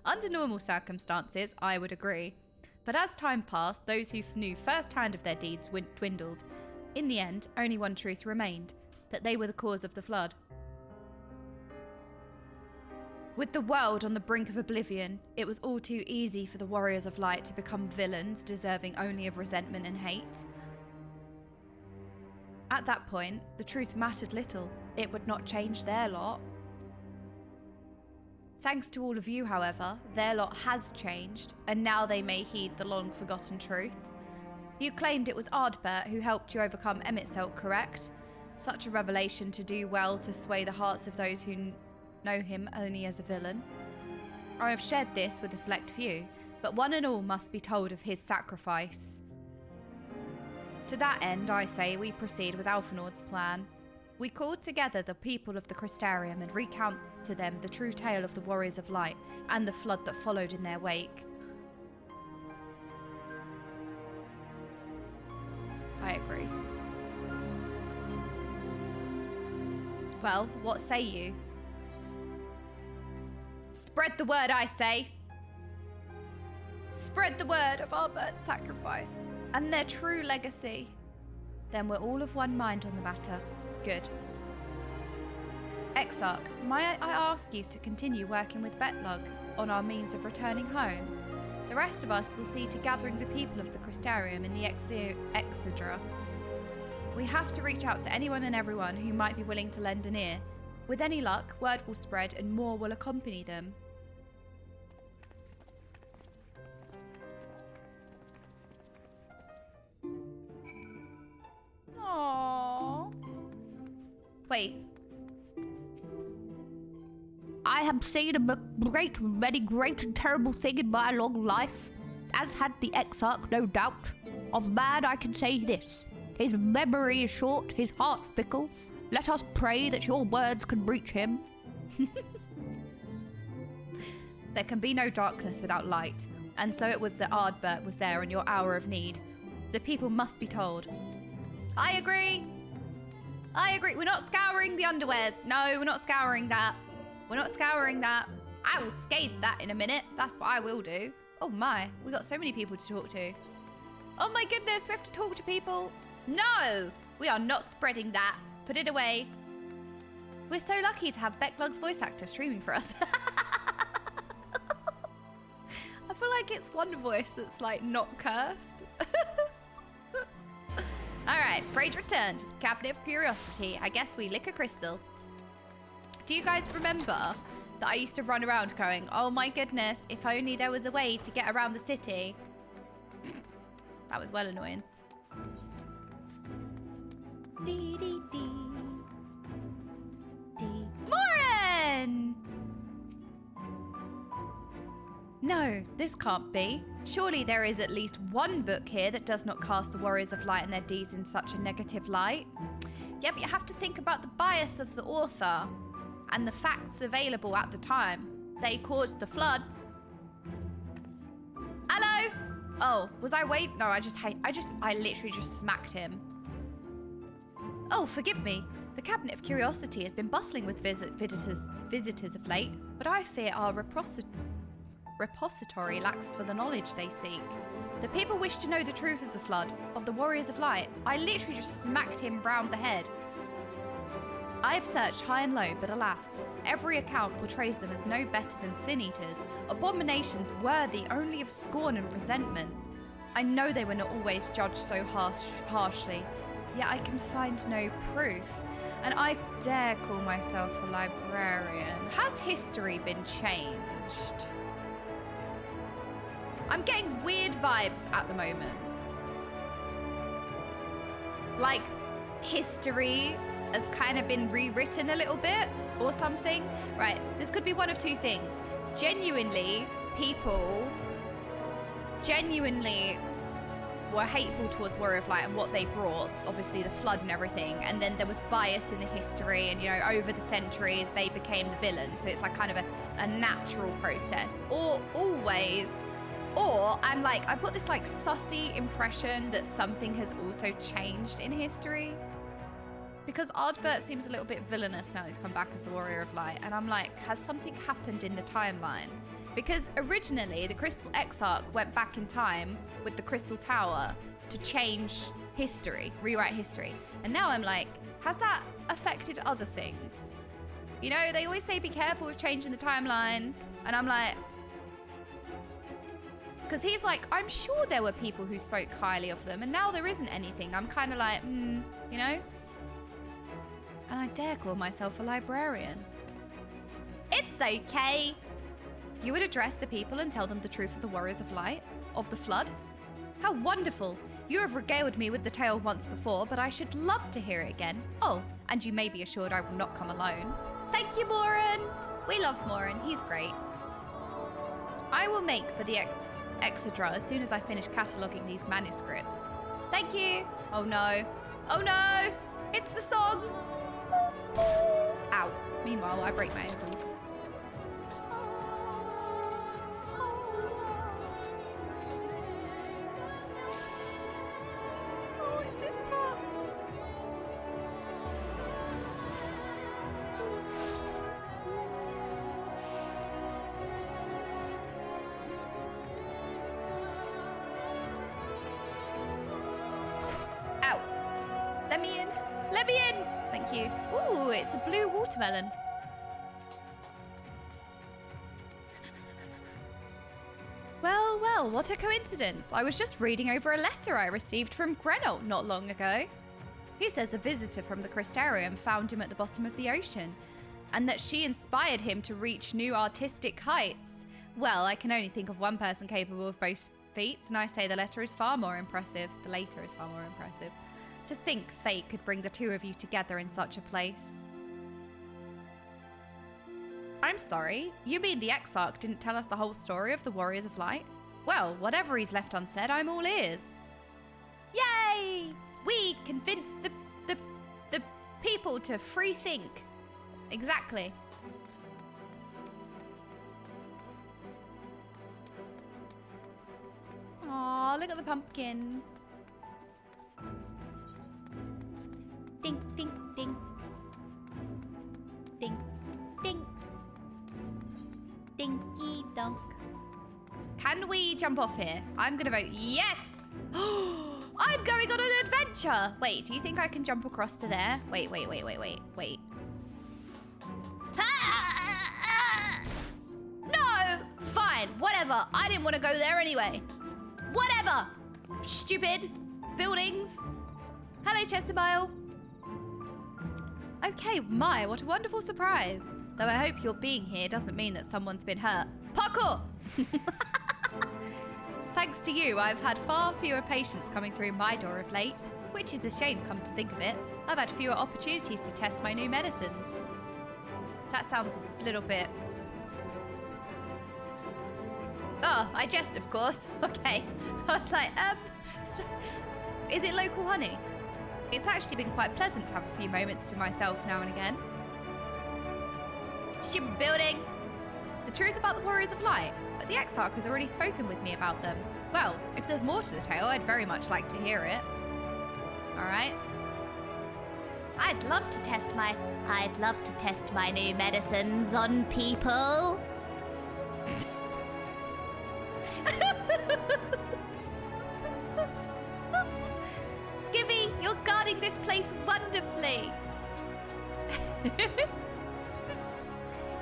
Under normal circumstances, I would agree. But as time passed, those who knew firsthand of their deeds dwindled. In the end, only one truth remained, that they were the cause of the Flood. With the world on the brink of oblivion, it was all too easy for the Warriors of Light to become villains deserving only of resentment and hate. At that point, the truth mattered little. It would not change their lot. Thanks to all of you, however, their lot has changed, and now they may heed the long-forgotten truth. You claimed it was Ardbert who helped you overcome Emitselk, correct? Such a revelation to do well to sway the hearts of those who know him only as a villain. I have shared this with a select few, but one and all must be told of his sacrifice. To that end, I say we proceed with Alphanord's plan. We called together the people of the Crystarium and recount to them the true tale of the Warriors of Light and the flood that followed in their wake. I agree. Well, what say you? Spread the word, I say. Spread the word of Albert's sacrifice and their true legacy. Then we're all of one mind on the matter. Good. Exarch, may I ask you to continue working with Betlug on our means of returning home? The rest of us will see to gathering the people of the Crystarium in the Exedra. We have to reach out to anyone and everyone who might be willing to lend an ear. With any luck, word will spread and more will accompany them. Aww. Wait. I have seen a many great and terrible thing in my long life, as had the Exarch, no doubt. Of man I can say this. His memory is short, his heart fickle. Let us pray that your words can reach him. There can be no darkness without light, and so it was that Ardbert was there in your hour of need. The people must be told. I agree. I agree. We're not scouring the underwears. No, we're not scouring that. We're not scouring that. I will scathe that in a minute. That's what I will do. Oh my, we got so many people to talk to. Oh my goodness, we have to talk to people. No, we are not spreading that. Put it away. We're so lucky to have Betlug's voice actor streaming for us. I feel like it's one voice that's like not cursed. Alright, praise returned. Cabinet of Curiosity. I guess we lick a crystal. Do you guys remember that I used to run around going, oh my goodness, if only there was a way to get around the city? That was well annoying. Dee dee dee. Dee. Morin! No, this can't be. Surely there is at least one book here that does not cast the Warriors of Light and their deeds in such a negative light. Yeah, but you have to think about the bias of the author and the facts available at the time. They caused the flood. Hello? Oh, was I wait? No, I literally just smacked him. Oh, forgive me. The Cabinet of Curiosity has been bustling with visitors of late, but I fear our repository lacks for the knowledge they seek. The people wish to know the truth of the flood, of the Warriors of Light. I literally just smacked him round the head. I have searched high and low, but alas, every account portrays them as no better than sin-eaters, abominations worthy only of scorn and resentment. I know they were not always judged so harshly, yet I can find no proof, and I dare call myself a librarian. Has history been changed? I'm getting weird vibes at the moment. Like, history has kind of been rewritten a little bit or something. Right, this could be one of two things. Genuinely, people were hateful towards Warrior of Light and what they brought, obviously the flood and everything, and then there was bias in the history, and you know, over the centuries they became the villains, so it's like kind of a natural process. Or I'm like, I've got this like sussy impression that something has also changed in history. Because Ardbert seems a little bit villainous now he's come back as the Warrior of Light, and I'm like, has something happened in the timeline? Because originally the Crystal Exarch went back in time with the Crystal Tower to change history, rewrite history. And now I'm like, has that affected other things? You know, they always say be careful with changing the timeline. And I'm like... Because he's like, I'm sure there were people who spoke highly of them, and now there isn't anything. I'm kind of like, you know? And I dare call myself a librarian. It's okay. You would address the people and tell them the truth of the Warriors of Light, of the Flood? How wonderful. You have regaled me with the tale once before, but I should love to hear it again. Oh, and you may be assured I will not come alone. Thank you, Morin. We love Morin. He's great. I will make for the Exedra as soon as I finish cataloguing these manuscripts. Thank you. Oh no. Oh no. It's the song. Ow. Meanwhile, I break my ankles. Oh, it's this part. Ow. Let me in. Let me in. Thank you. Ooh, it's a blue watermelon. Well, well, what a coincidence. I was just reading over a letter I received from Grenault not long ago. He says a visitor from the Crystarium found him at the bottom of the ocean, and that she inspired him to reach new artistic heights. Well, I can only think of one person capable of both feats, and I say the letter is far more impressive. The later is far more impressive. To think fate could bring the two of you together in such a place. I'm sorry, you mean the Exarch didn't tell us the whole story of the Warriors of Light? Well, whatever he's left unsaid, I'm all ears. Yay! We convinced the people to free think. Exactly. Aw, look at the pumpkins. Ding, ding, ding. Ding, ding. Dinky dunk. Can we jump off here? I'm gonna vote yes. I'm going on an adventure. Wait, do you think I can jump across to there? Wait. No, fine, whatever. I didn't want to go there anyway. Whatever. Stupid buildings. Hello, Chestermile. Okay, my, what a wonderful surprise. Though I hope your being here doesn't mean that someone's been hurt. Parkour! Thanks to you, I've had far fewer patients coming through my door of late, which is a shame, come to think of it. I've had fewer opportunities to test my new medicines. That sounds a little bit... Oh, I jest, of course. Okay. I was like, is it local honey? It's actually been quite pleasant to have a few moments to myself now and again. Stupid building. The truth about the Warriors of Light, but the Exarch has already spoken with me about them. Well, if there's more to the tale, I'd very much like to hear it. All right. I'd love to test my new medicines on people. Skivvy, you're guarding this place wonderfully.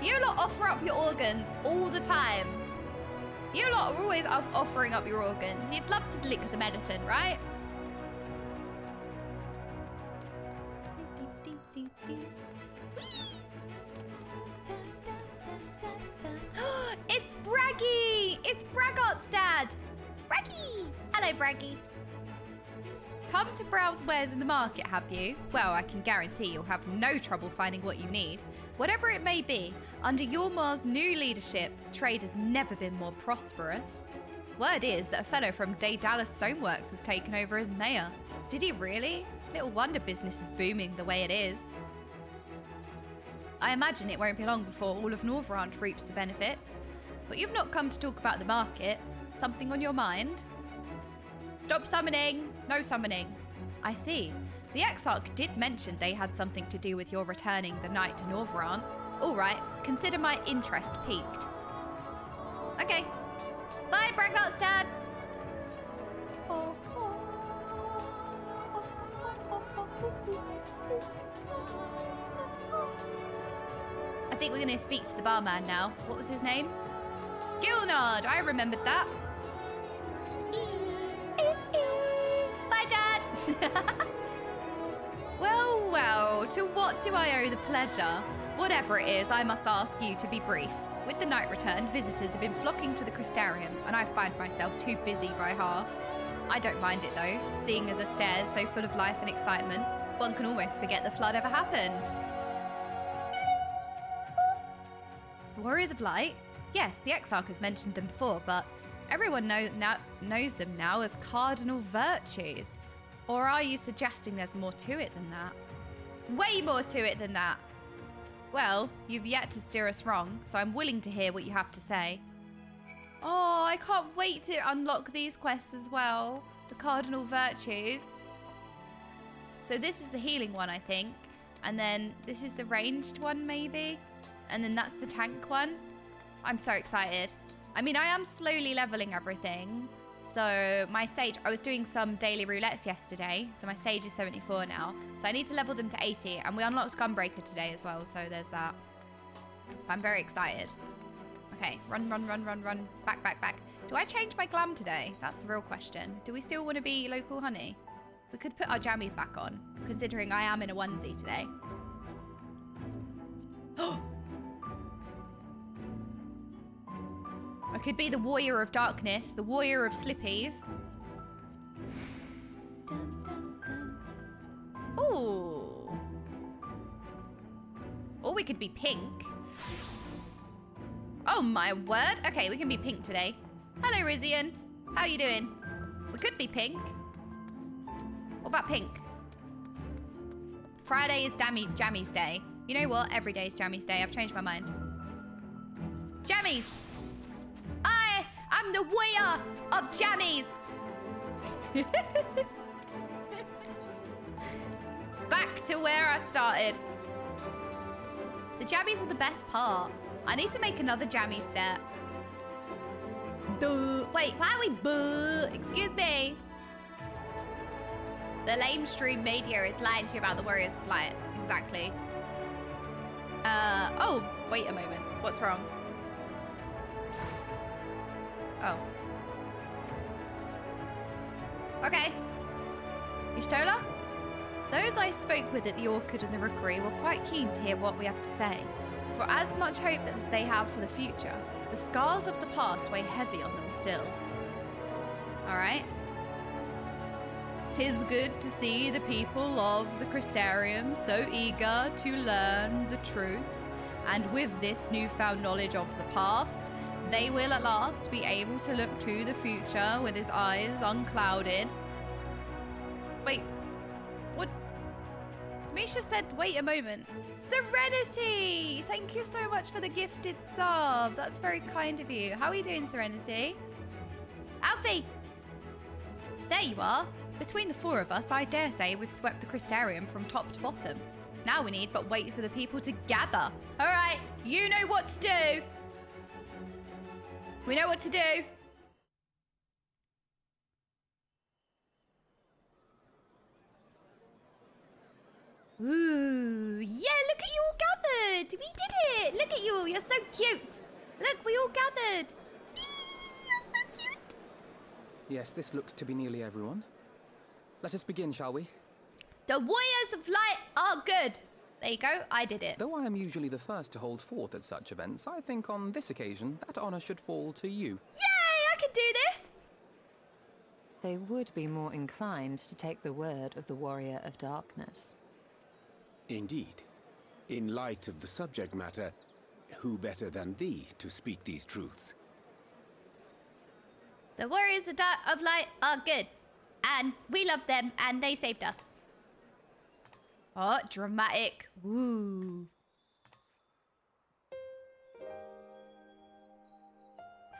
You lot offer up your organs all the time. You lot are always offering up your organs. You'd love to lick the medicine, right? It's Braggy! It's Braggart's dad! Braggy! Hello, Braggy. Come to browse wares in the market, have you? Well, I can guarantee you'll have no trouble finding what you need. Whatever it may be, under Yormar's new leadership, trade has never been more prosperous. Word is that a fellow from Daedalus Stoneworks has taken over as mayor. Did he really? Little wonder business is booming the way it is. I imagine it won't be long before all of Norvrant reaps the benefits. But you've not come to talk about the market. Something on your mind? Stop summoning! No summoning. I see. The Exarch did mention they had something to do with your returning the night to Norvrant. All right, consider my interest piqued. Okay. Bye, Braggart's dad! think we're going to speak to the barman now. What was his name? Gilnard. I remembered that. Bye, Dad. Well, well, to what do I owe the pleasure? Whatever it is, I must ask you to be brief. With the night return, visitors have been flocking to the Crystarium, and I find myself too busy by half. I don't mind it though, seeing the stairs so full of life and excitement, one can almost forget the flood ever happened. The Warriors of Light? Yes, the Exarch has mentioned them before, but everyone knows them now as cardinal virtues. Or are you suggesting there's more to it than that? Way more to it than that! Well, you've yet to steer us wrong, so I'm willing to hear what you have to say. Oh, I can't wait to unlock these quests as well. The cardinal virtues. So this is the healing one, I think. And then this is the ranged one, maybe. And then that's the tank one. I'm so excited. I mean, I am slowly leveling everything. So my sage, I was doing some daily roulettes yesterday. So my sage is 74 now. So I need to level them to 80. And we unlocked Gunbreaker today as well. So there's that. I'm very excited. Okay, run. Back. Do I change my glam today? That's the real question. Do we still want to be local honey? We could put our jammies back on, considering I am in a onesie today. I could be the warrior of darkness, the warrior of slippies. Ooh. Or we could be pink. Oh my word. Okay, we can be pink today. Hello, Rizian. How you doing? We could be pink. What about pink? Friday is Jammies Day. You know what? Every day is Jammies Day. I've changed my mind. Jammies! I am the warrior of jammies! Back to where I started. The jammies are the best part. I need to make another jammy set. Duh. Wait, why are we boo? Excuse me. The lame stream media is lying to you about the Warriors of Light. Exactly. Oh, wait a moment. What's wrong? Oh. Okay. Ishtola? Those I spoke with at the Orchid and the Rookery were quite keen to hear what we have to say. For as much hope as they have for the future, the scars of the past weigh heavy on them still. Alright. 'Tis good to see the people of the Crystarium so eager to learn the truth, and with this newfound knowledge of the past, they will at last be able to look to the future with his eyes unclouded. Wait, what? Misha said, wait a moment. Serenity! Thank you so much for the gifted sub. That's very kind of you. How are you doing, Serenity? Alfie! There you are. Between the four of us, I dare say we've swept the Crystarium from top to bottom. Now we need but wait for the people to gather. All right, you know what to do. We know what to do. Ooh, yeah, look at you all gathered. We did it. Look at you. You're so cute. Look, we all gathered. You're so cute. Yes, this looks to be nearly everyone. Let us begin, shall we? The Warriors of Light are good. There you go. I did it. Though I am usually the first to hold forth at such events, I think on this occasion that honor should fall to you. Yay, I can do this. They would be more inclined to take the word of the Warrior of Darkness. Indeed. In light of the subject matter, who better than thee to speak these truths? The Warriors of Light are good. And we love them, and they saved us. Oh, dramatic. Woo.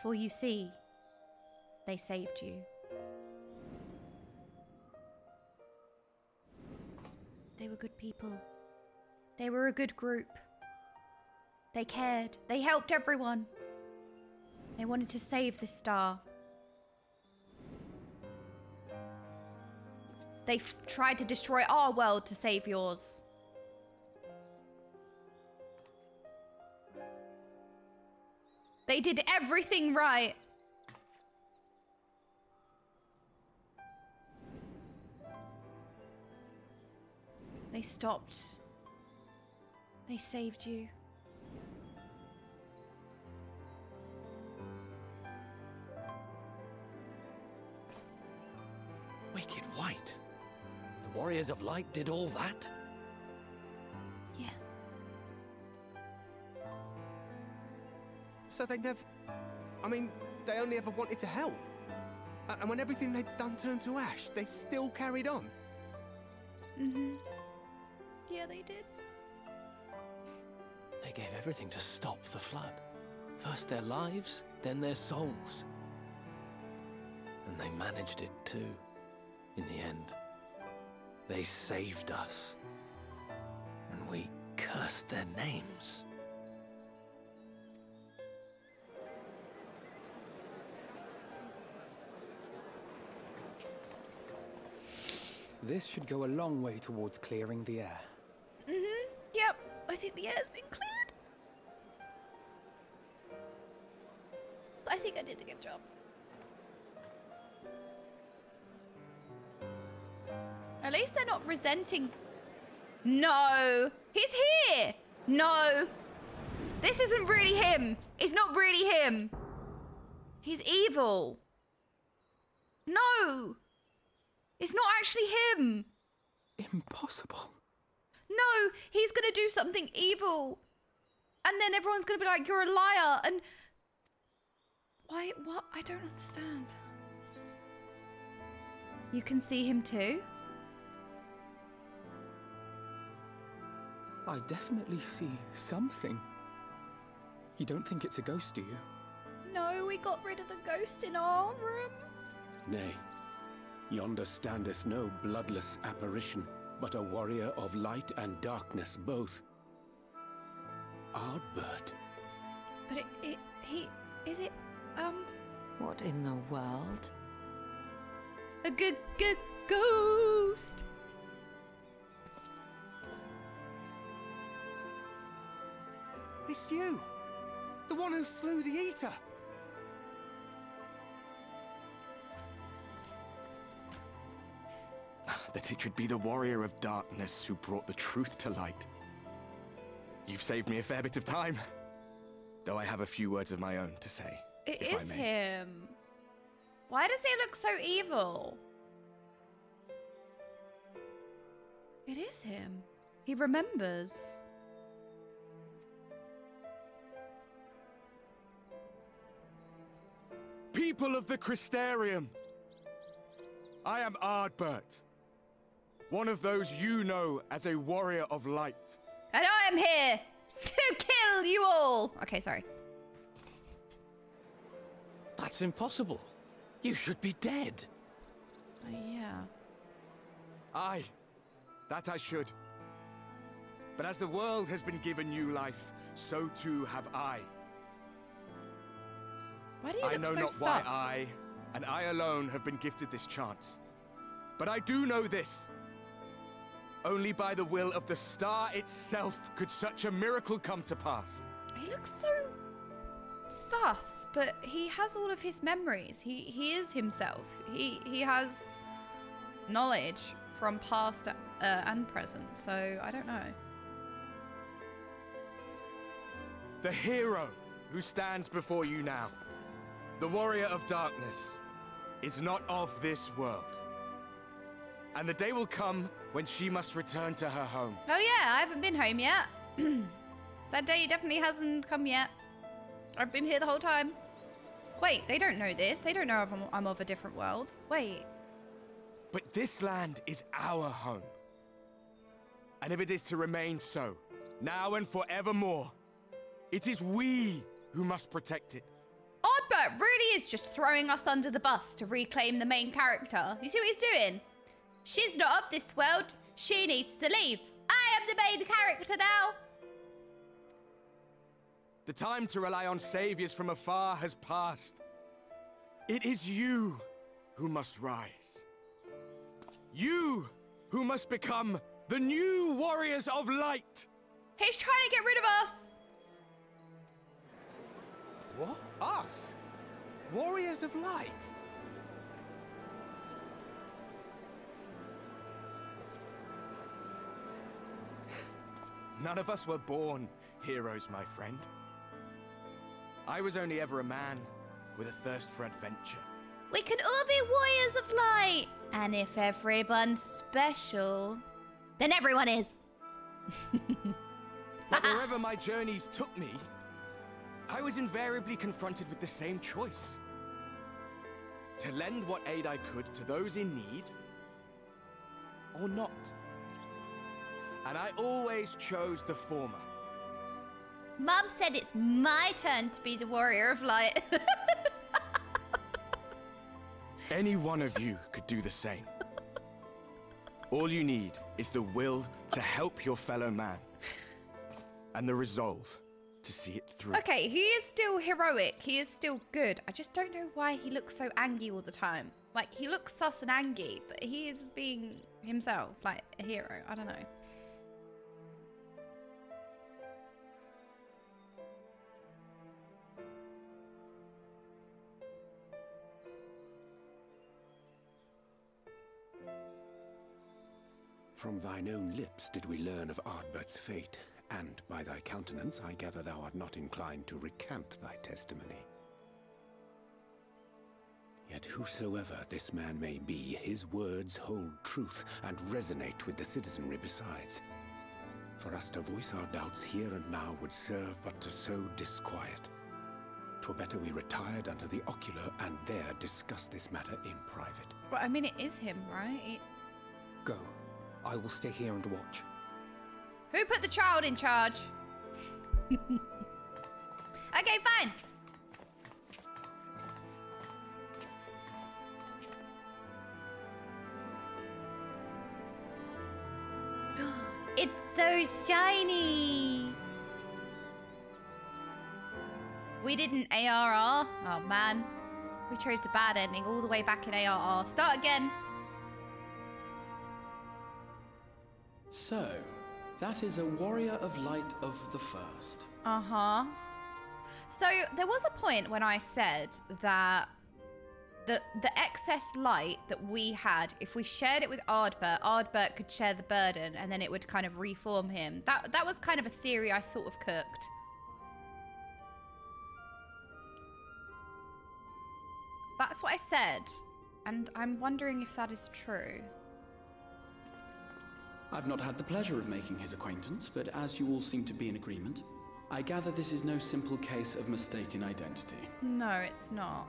For you see, they saved you. They were good people. They were a good group. They cared. They helped everyone. They wanted to save this star. They tried to destroy our world to save yours. They did everything right. They stopped. They saved you. Wicked White? The Warriors of Light did all that? Yeah. So they never... I mean, they only ever wanted to help. And when everything they'd done turned to ash, they still carried on. Mm-hmm. Yeah, they did. They gave everything to stop the flood. First their lives, then their souls. And they managed it too, in the end. They saved us. And we cursed their names. This should go a long way towards clearing the air. Mm-hmm. Yep. I think the air's been cleared. I think I did a good job. At least they're not resenting. No! He's here! No! This isn't really him! It's not really him! He's evil! No! It's not actually him! Impossible. No! He's gonna do something evil! And then everyone's gonna be like, you're a liar! And... Why? What? I don't understand. You can see him too? I definitely see something. You don't think it's a ghost, do you? No, we got rid of the ghost in our room. Nay, yonder standeth no bloodless apparition, but a warrior of light and darkness both. Ardbert. But is it, What in the world? a ghost? It's you! The one who slew the Eater! That it should be the warrior of darkness who brought the truth to light. You've saved me a fair bit of time, though I have a few words of my own to say. It if is I may. him. Why does he look so evil? It is him. He remembers. People of the Crystarium, I am Ardbert, one of those you know as a warrior of light. And I am here to kill you all. Okay, sorry. That's impossible. You should be dead. Yeah. Aye, that I should. But as the world has been given new life, so too have I. Why do you I look know so not sus? why I, and I alone, have been gifted this chance. But I do know this. Only by the will of the star itself could such a miracle come to pass. He looks so sus, but he has all of his memories. He is himself. He has knowledge from past and present, so I don't know. The hero who stands before you now, the warrior of darkness, is not of this world. And the day will come when she must return to her home. Oh yeah, I haven't been home yet. That day definitely hasn't come yet. I've been here the whole time. Wait, they don't know this. They don't know if I'm of a different world. Wait. But this land is our home. And if it is to remain so, now and forevermore, it is we who must protect it. Ardbert really is just throwing us under the bus to reclaim the main character. You see what he's doing? She's not of this world. She needs to leave. I am the main character now. The time to rely on saviors from afar has passed. It is you who must rise. You who must become the new warriors of light. He's trying to get rid of us. What? Us? Warriors of Light? None of us were born heroes, my friend. I was only ever a man with a thirst for adventure. We can all be warriors of light. And if everyone's special, then everyone is. But wherever my journeys took me, I was invariably confronted with the same choice. To lend what aid I could to those in need, or not. And I always chose the former. Mum said it's my turn to be the warrior of light. Any one of you could do the same. All you need is the will to help your fellow man. And the resolve to see it through. Okay, he is still heroic. He is still good. I just don't know why he looks so angry all the time. Like, he looks sus and angry, but he is being himself, like a hero. I don't know. From thine own lips did we learn of Ardbert's fate, and by thy countenance I gather thou art not inclined to recant thy testimony. Yet whosoever this man may be, his words hold truth and resonate with the citizenry besides. For us to voice our doubts here and now would serve but to sow disquiet. 'Twere better we retired under the ocular and there discuss this matter in private. Well, I mean, it is him, right? Go. I will stay here and watch. Who put the child in charge? Okay, fine. It's so shiny. We did an ARR. Oh, man. We chose the bad ending all the way back in ARR. Start again. So, that is a warrior of light of the first. Uh-huh. So there was a point when I said that the excess light that we had, if we shared it with Ardbert, Ardbert could share the burden and then it would kind of reform him. That was kind of a theory I sort of cooked. That's what I said, and I'm wondering if that is true. I've not had the pleasure of making his acquaintance, but as you all seem to be in agreement, I gather this is no simple case of mistaken identity. No, it's not.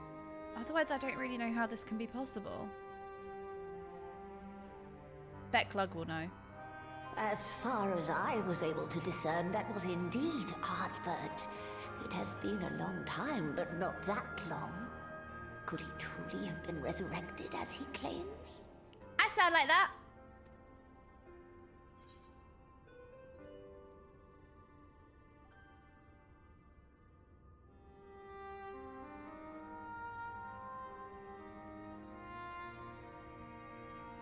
Otherwise, I don't really know how this can be possible. Becklug will know. As far as I was able to discern, that was indeed Ardbert. It has been a long time, but not that long. Could he truly have been resurrected as he claims? I sound like that.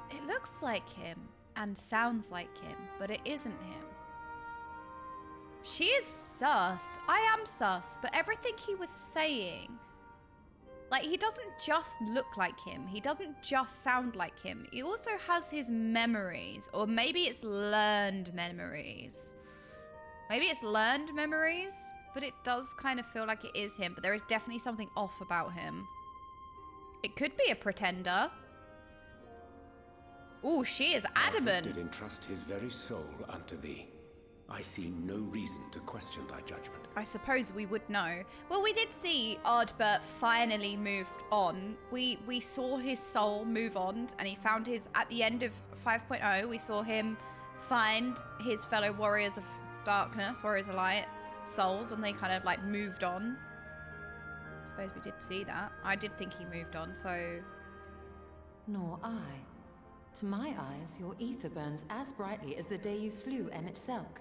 It looks like him and sounds like him, but it isn't him. She is sus. I am sus, but everything he was saying, like, he doesn't just look like him. He doesn't just sound like him. He also has his memories, or maybe it's learned memories. Maybe it's learned memories, but it does kind of feel like it is him, but there is definitely something off about him. It could be a pretender. Oh, she is adamant. Ardbert did entrust his very soul unto thee. I see no reason to question thy judgment. I suppose we would know. Well, we did see Ardbert finally moved on. We saw his soul move on, and he found his, at the end of 5.0, we saw him find his fellow warriors of darkness, warriors of light, souls, and they kind of like moved on. I suppose we did see that. I did think he moved on, so... Nor I. To my eyes, your ether burns as brightly as the day you slew Emmett Selk.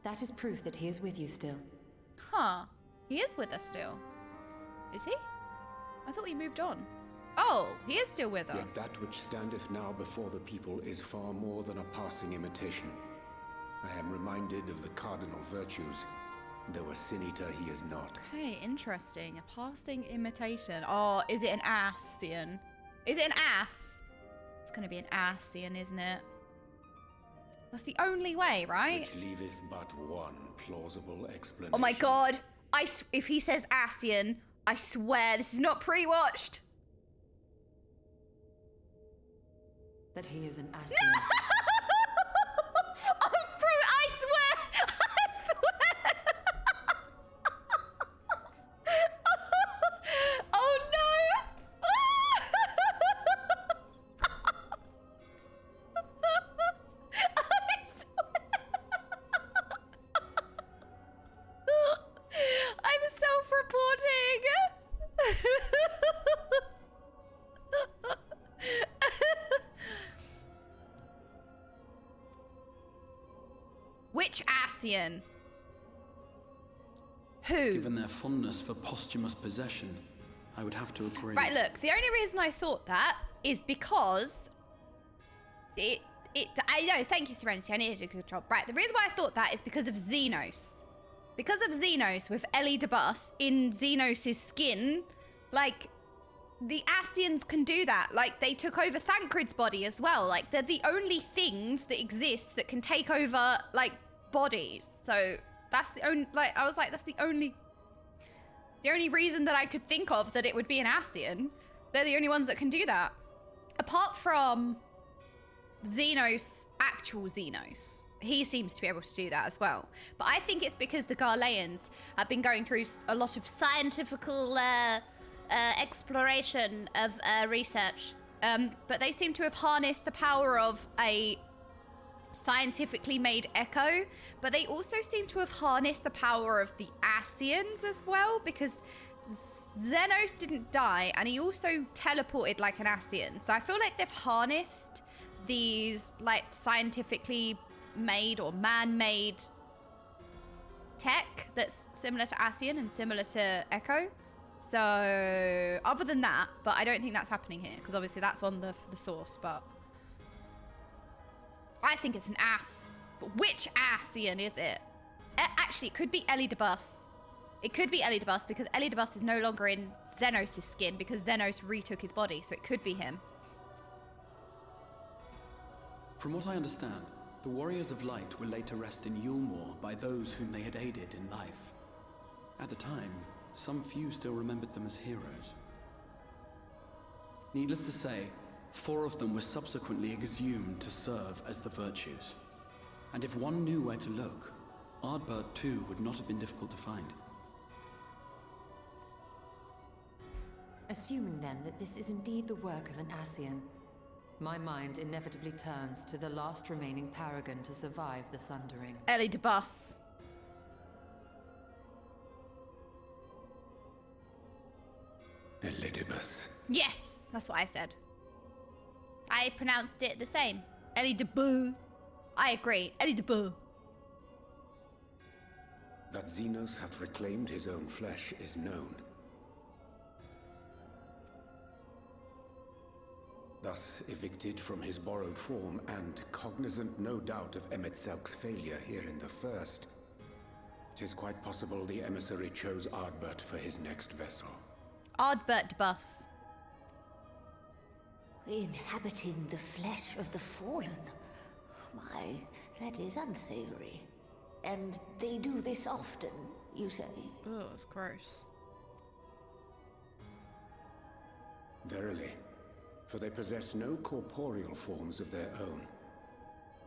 That is proof that he is with you still. Huh. He is with us still. Is he? I thought he moved on. Oh, he is still with us. Yet that which standeth now before the people is far more than a passing imitation. I am reminded of the cardinal virtues. though a Sin Eater he is not. Okay, interesting. A passing imitation. Oh, is it an Ascian? Is it an ass? It's gonna be an Ascian, isn't it? That's the only way, right? Which leaveth but one plausible explanation. Oh my god. If he says Ascian, I swear this is not pre-watched. That he is an Ascian. I swear! I swear! Oh no! I'm self-reporting! Which Ascian? Who? Given their fondness for posthumous possession, I would have to agree. Right, look, the only reason I thought that is because I know, thank you, Serenity, I needed a good job. Right, the reason why I thought that is because of Xenos. Because of Xenos with Ellie DeBus in Xenos' skin, like, the Ascians can do that. Like, they took over Thancred's body as well. Like, they're the only things that exist that can take over, like, bodies. So, that's the only, like, I was like, that's the only reason that I could think of that it would be an Ascian. They're the only ones that can do that. Apart from Xenos, actual Xenos. He seems to be able to do that as well. But I think it's because the Garleans have been going through a lot of scientifical exploration of research. But they seem to have harnessed the power of a scientifically made echo. But they also seem to have harnessed the power of the Ascians as well, because Xenos didn't die and he also teleported like an Ascian. So I feel like they've harnessed these like scientifically made or man-made tech that's similar to Ascian and similar to Echo. So other than that, but I don't think that's happening here because obviously that's on the source, but I think it's an ass. But which Ascian is it? Actually, it could be Ellie DeBus. It could be Ellie DeBus because Ellie DeBus is no longer in Xenos' skin because Xenos retook his body, so it could be him. From what I understand, the Warriors of Light were laid to rest in Yulmore by those whom they had aided in life. At the time, some few still remembered them as heroes. Needless to say, 4 of them were subsequently exhumed to serve as the Virtues. And if one knew where to look, Ardbert too would not have been difficult to find. Assuming then that this is indeed the work of an Ascian, my mind inevitably turns to the last remaining paragon to survive the Sundering. Ellie DeBus. Elidibus. Yes, that's what I said. I pronounced it the same. Ellie DeBus. I agree. Ellie DeBus. That Xenos hath reclaimed his own flesh is known. Thus evicted from his borrowed form and cognizant no doubt of Emetzelk's failure here in the First, it is quite possible the emissary chose Ardbert for his next vessel. Ardbert DeBus. Inhabiting the flesh of the fallen. My, that is unsavory. And they do this often, you say? Oh, it's gross. Verily, for they possess no corporeal forms of their own.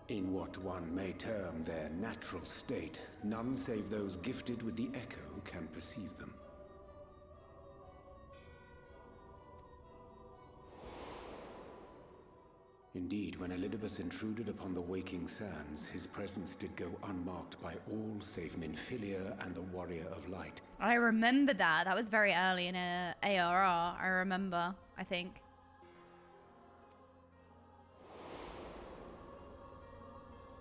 In what one may term their natural state, none save those gifted with the echo can perceive them. Indeed, when Elidibus intruded upon the waking sands, his presence did go unmarked by all save Minfilia and the Warrior of Light. I remember that. That was very early in ARR, I remember, I think.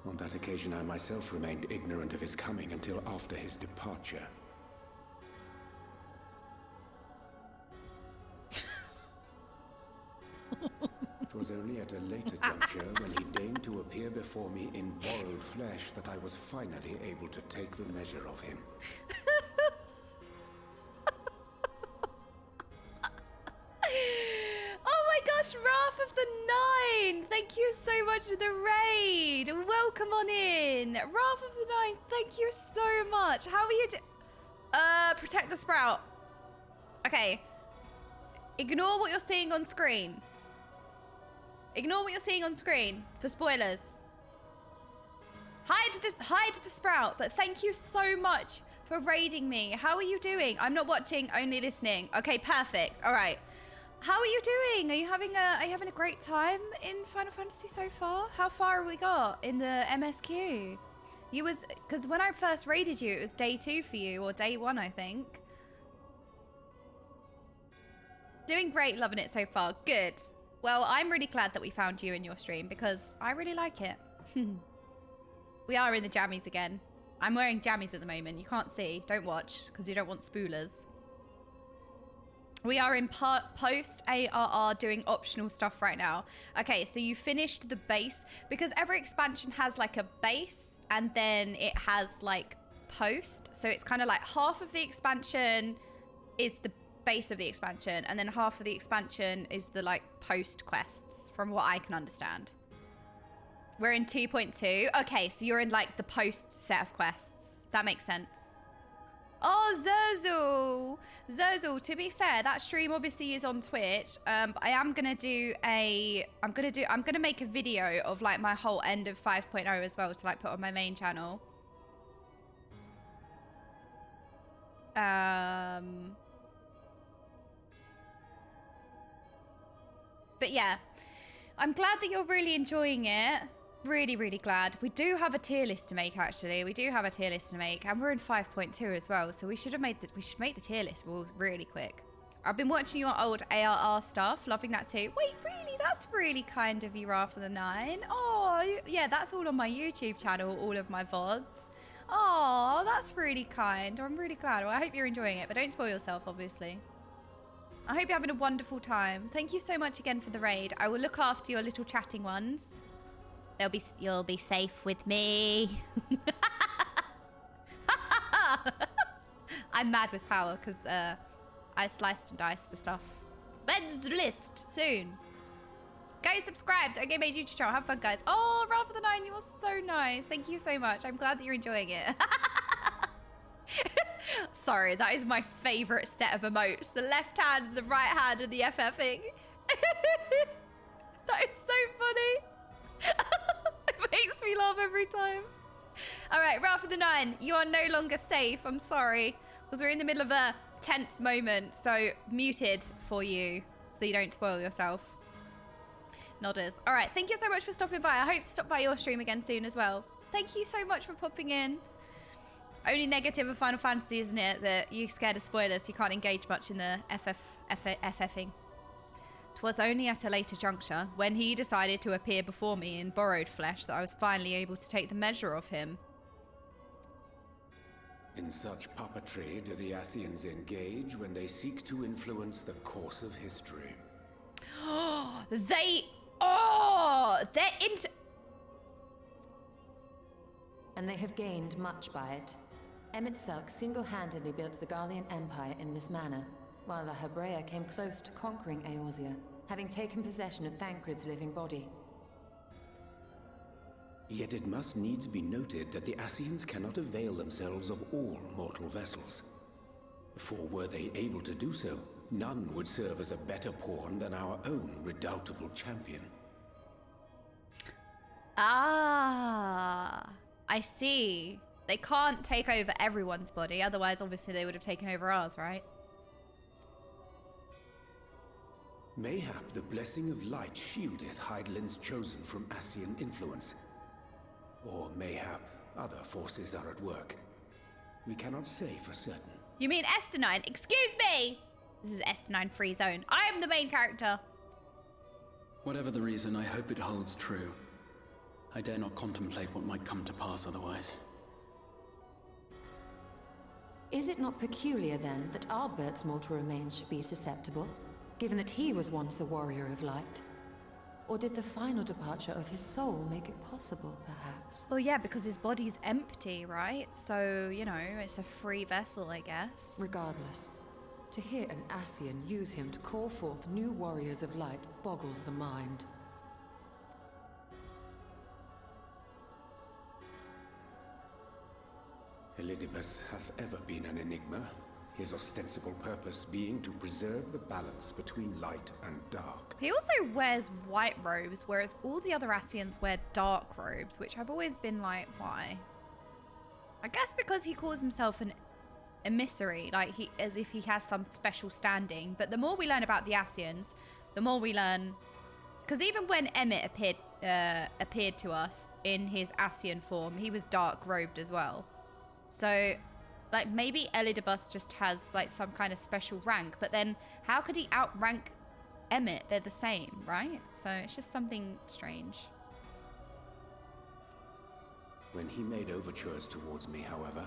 On that occasion, I myself remained ignorant of his coming until after his departure. was only at a later juncture when he deigned to appear before me in borrowed flesh that I was finally able to take the measure of him. Oh my gosh, Wrath of the Nine! Thank you so much for the raid! Welcome on in! Wrath of the Nine, thank you so much! How are you protect the sprout. Okay. Ignore what you're seeing on screen. Ignore what you're seeing on screen for spoilers. Hide the sprout, but thank you so much for raiding me. How are you doing? I'm not watching, only listening. Okay, perfect. All right. How are you doing? Are you having a great time in Final Fantasy so far? How far have we got in the MSQ? Because when I first raided you, it was day 2 for you, or day 1, I think. Doing great, loving it so far. Good. Well, I'm really glad that we found you in your stream because I really like it. We are in the jammies again. I'm wearing jammies at the moment. You can't see. Don't watch because you don't want spoilers. We are in post ARR doing optional stuff right now. Okay, so you finished the base because every expansion has like a base and then it has like post. So it's kind of like half of the expansion is the base of the expansion and then half of the expansion is the like post quests from what I can understand. We're in 2.2. Okay, so you're in like the post set of quests. That makes sense. Oh, Zerzel, to be fair, that stream obviously is on Twitch. I am gonna I'm gonna make a video of like my whole end of 5.0 as well to like put on my main channel. But yeah, I'm glad that you're really enjoying it. Really, really glad. We do have a tier list to make, actually. We do have a tier list to make, and we're in 5.2 as well. So we should make the tier list really quick. I've been watching your old ARR stuff, loving that too. Wait, really? That's really kind of you, Wrath of the Nine. Oh, yeah, that's all on my YouTube channel, all of my VODs. Oh, that's really kind. I'm really glad. Well, I hope you're enjoying it, but don't spoil yourself, obviously. I hope you're having a wonderful time. Thank you so much again for the raid. I will look after your little chatting ones. You'll be safe with me. I'm mad with power because I sliced and diced the stuff. When's the list? Soon. Go subscribe to Okaymage YouTube channel. Have fun, guys. Oh, Wrath of the Nine, you are so nice. Thank you so much. I'm glad that you're enjoying it. Sorry, that is my favorite set of emotes. The left hand, the right hand, and the FFing. That is so funny. It makes me laugh every time. All right, Wrath of the Nine, you are no longer safe. I'm sorry, because we're in the middle of a tense moment. So muted for you, so you don't spoil yourself. Nodders. All right, thank you so much for stopping by. I hope to stop by your stream again soon as well. Thank you so much for popping in. Only negative of Final Fantasy, isn't it, that you're scared of spoilers, so you can't engage much in the FFing. 'Twas only at a later juncture, when he decided to appear before me in borrowed flesh, that I was finally able to take the measure of him. In such puppetry do the Ascians engage when they seek to influence the course of history. They're into... And they have gained much by it. Emet-Selch single-handedly built the Garlean Empire in this manner, while La Hebrea came close to conquering Eorzea, having taken possession of Thancred's living body. Yet it must needs be noted that the Ascians cannot avail themselves of all mortal vessels. For were they able to do so, none would serve as a better pawn than our own redoubtable champion. Ah, I see. They can't take over everyone's body, otherwise obviously they would have taken over ours, right? Mayhap the blessing of light shieldeth Hydaelyn's chosen from Ascian influence. Or mayhap other forces are at work. We cannot say for certain. You mean Estonine? Excuse me! This is Estonine free zone. I am the main character. Whatever the reason, I hope it holds true. I dare not contemplate what might come to pass otherwise. Is it not peculiar, then, that Ardbert's mortal remains should be susceptible, given that he was once a warrior of light? Or did the final departure of his soul make it possible, perhaps? Well, yeah, because his body's empty, right? So, you know, it's a free vessel, I guess. Regardless, to hear an Ascian use him to call forth new warriors of light boggles the mind. Elidibus hath ever been an enigma, his ostensible purpose being to preserve the balance between light and dark. He also wears white robes, whereas all the other Ascians wear dark robes, which I've always been like, why? I guess because he calls himself an emissary, like as if he has some special standing. But the more we learn about the Ascians, the more we learn, because even when Emmett appeared to us in his Ascian form, he was dark robed as well. So, like, maybe Elidibus just has, like, some kind of special rank. But then, how could he outrank Emmett? They're the same, right? So, it's just something strange. When he made overtures towards me, however,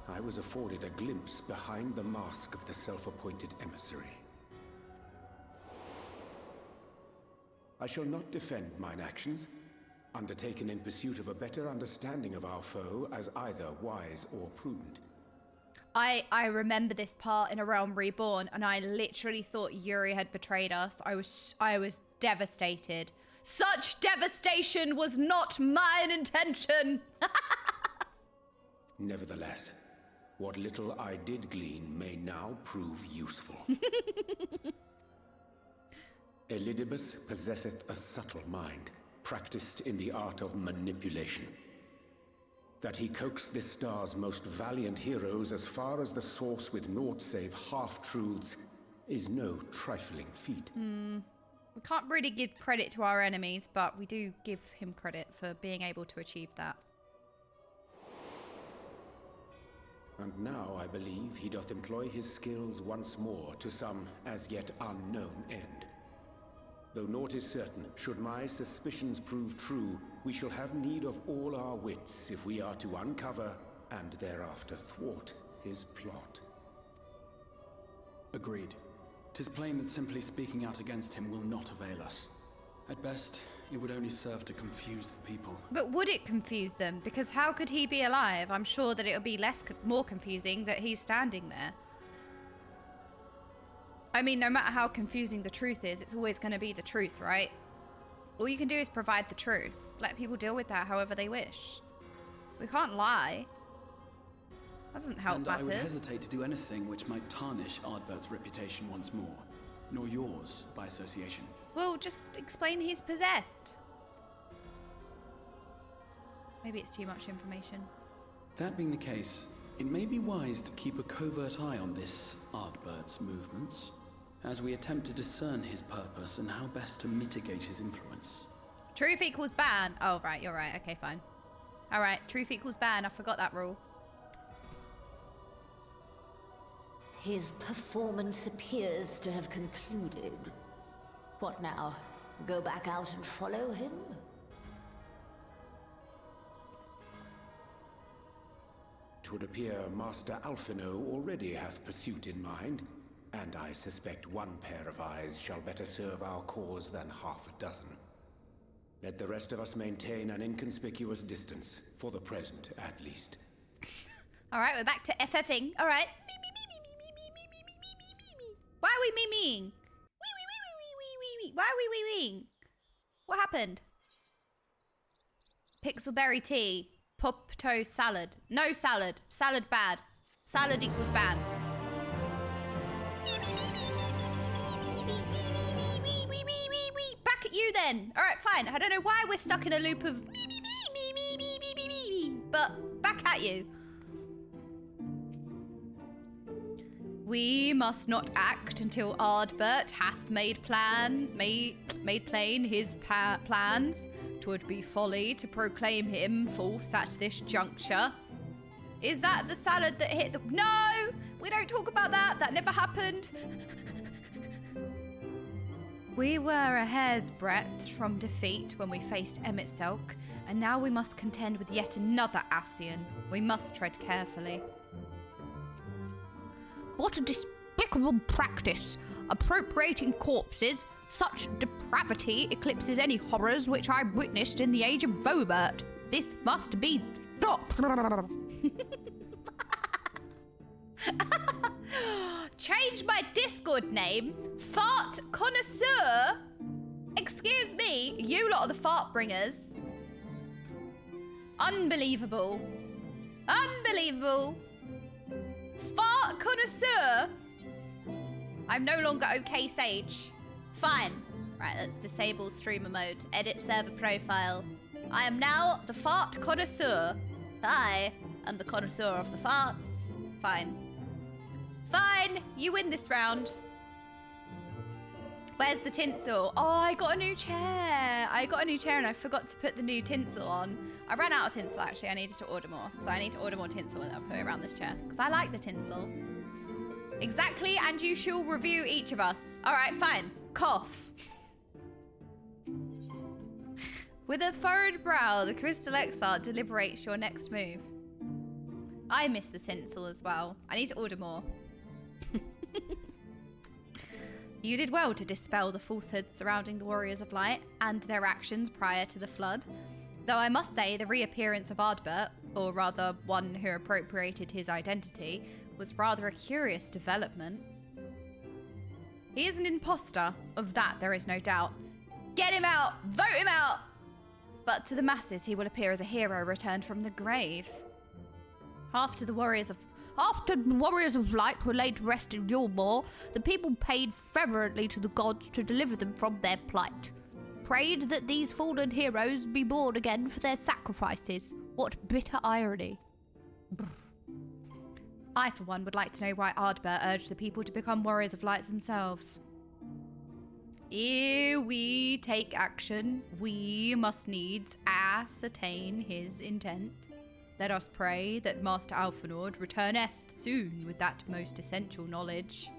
I was afforded a glimpse behind the mask of the self-appointed emissary. I shall not defend mine actions, undertaken in pursuit of a better understanding of our foe as either wise or prudent. I remember this part in A Realm Reborn, and I literally thought Yuri had betrayed us. I was devastated. Such devastation was not mine intention. Nevertheless, what little I did glean may now prove useful. Elidibus possesseth a subtle mind, practiced in the art of manipulation. That he coaxed this star's most valiant heroes as far as the source with naught save half-truths is no trifling feat. We can't really give credit to our enemies, but we do give him credit for being able to achieve that. And now I believe he doth employ his skills once more to some as yet unknown end. Though naught is certain, should my suspicions prove true, we shall have need of all our wits if we are to uncover and thereafter thwart his plot. Agreed. 'Tis plain that simply speaking out against him will not avail us. At best, it would only serve to confuse the people. But would it confuse them? Because how could he be alive? I'm sure that it would be more confusing that he's standing there. I mean, no matter how confusing the truth is, it's always going to be the truth, right? All you can do is provide the truth. Let people deal with that however they wish. We can't lie. That doesn't help matters. I would hesitate to do anything which might tarnish Ardbert's reputation once more, nor yours by association. Well, just explain he's possessed. Maybe it's too much information. That being the case, it may be wise to keep a covert eye on this Ardbert's movements, as we attempt to discern his purpose and how best to mitigate his influence. Truth equals ban. Oh, right, you're right. Okay, fine. All right, truth equals ban. I forgot that rule. His performance appears to have concluded. What now? Go back out and follow him? 'Twould appear Master Alphino already hath pursuit in mind, and I suspect one pair of eyes shall better serve our cause than half a dozen. Let the rest of us maintain an inconspicuous distance, for the present at least. All right, we're back to FFing. All right. Why are we memeing? Why are we weeing? What happened? Pixelberry tea. Pop toast salad. No salad. Salad bad. Salad equals bad. Back at you then. All right, fine. I don't know why we're stuck in a loop of but back at you. We must not act until Ardbert hath made plain his plans. 'Twould be folly to proclaim him false at this juncture. Is that the salad that hit the... No! We don't talk about that. That never happened. We were a hair's breadth from defeat when we faced Emmett Selk, and now we must contend with yet another Ascian. We must tread carefully. What a despicable practice! Appropriating corpses, Such depravity eclipses any horrors which I witnessed in the age of Vobert. This must be stopped. Change my Discord name. Fart Connoisseur. Excuse me, you lot are the fart bringers. Unbelievable. Unbelievable. Fart Connoisseur. I'm no longer okay, Sage. Fine. Right, let's disable streamer mode. Edit server profile. I am now the fart connoisseur. I am the connoisseur of the farts. Fine. Fine, you win this round. Where's the tinsel? Oh, I got a new chair. I got a new chair and I forgot to put the new tinsel on. I ran out of tinsel, actually. I needed to order more. So I need to order more tinsel and I'll put it around this chair. Because I like the tinsel. Exactly, and you shall review each of us. All right, fine. Cough. With a furrowed brow, the Crystal Exarch deliberates your next move. I miss the tinsel as well. I need to order more. You did well to dispel the falsehoods surrounding the Warriors of Light and their actions prior to the Flood. Though I must say the reappearance of Ardbert, or rather one who appropriated his identity, was rather a curious development. He is an imposter, of that there is no doubt. Get him out! Vote him out! But to the masses he will appear as a hero returned from the grave. After the Warriors of Light were laid to rest in Yulmore, the people paid fervently to the gods to deliver them from their plight. Prayed that these fallen heroes be born again for their sacrifices. What bitter irony. Brr. I, for one, would like to know why Ardbert urged the people to become Warriors of Light themselves. Ere we take action, we must needs ascertain his intent. Let us pray that Master Alphinaud returneth soon with that most essential knowledge.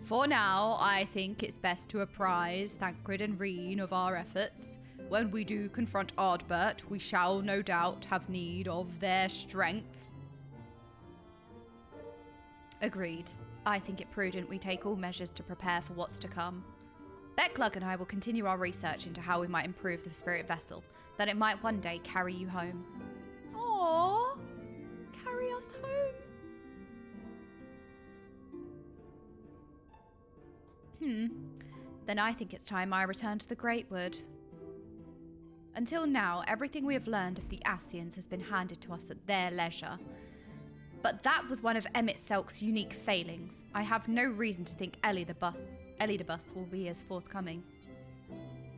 For now, I think it's best to apprise Thancred and Reen of our efforts. When we do confront Ardbert, we shall no doubt have need of their strength. Agreed. I think it prudent we take all measures to prepare for what's to come. Becklug and I will continue our research into how we might improve the spirit vessel, that it might one day carry you home. Aww, carry us home. Then I think it's time I return to the Greatwood. Until now, everything we have learned of the Ascians has been handed to us at their leisure. But that was one of Emmett Selk's unique failings. I have no reason to think Ellie the Bus will be as forthcoming.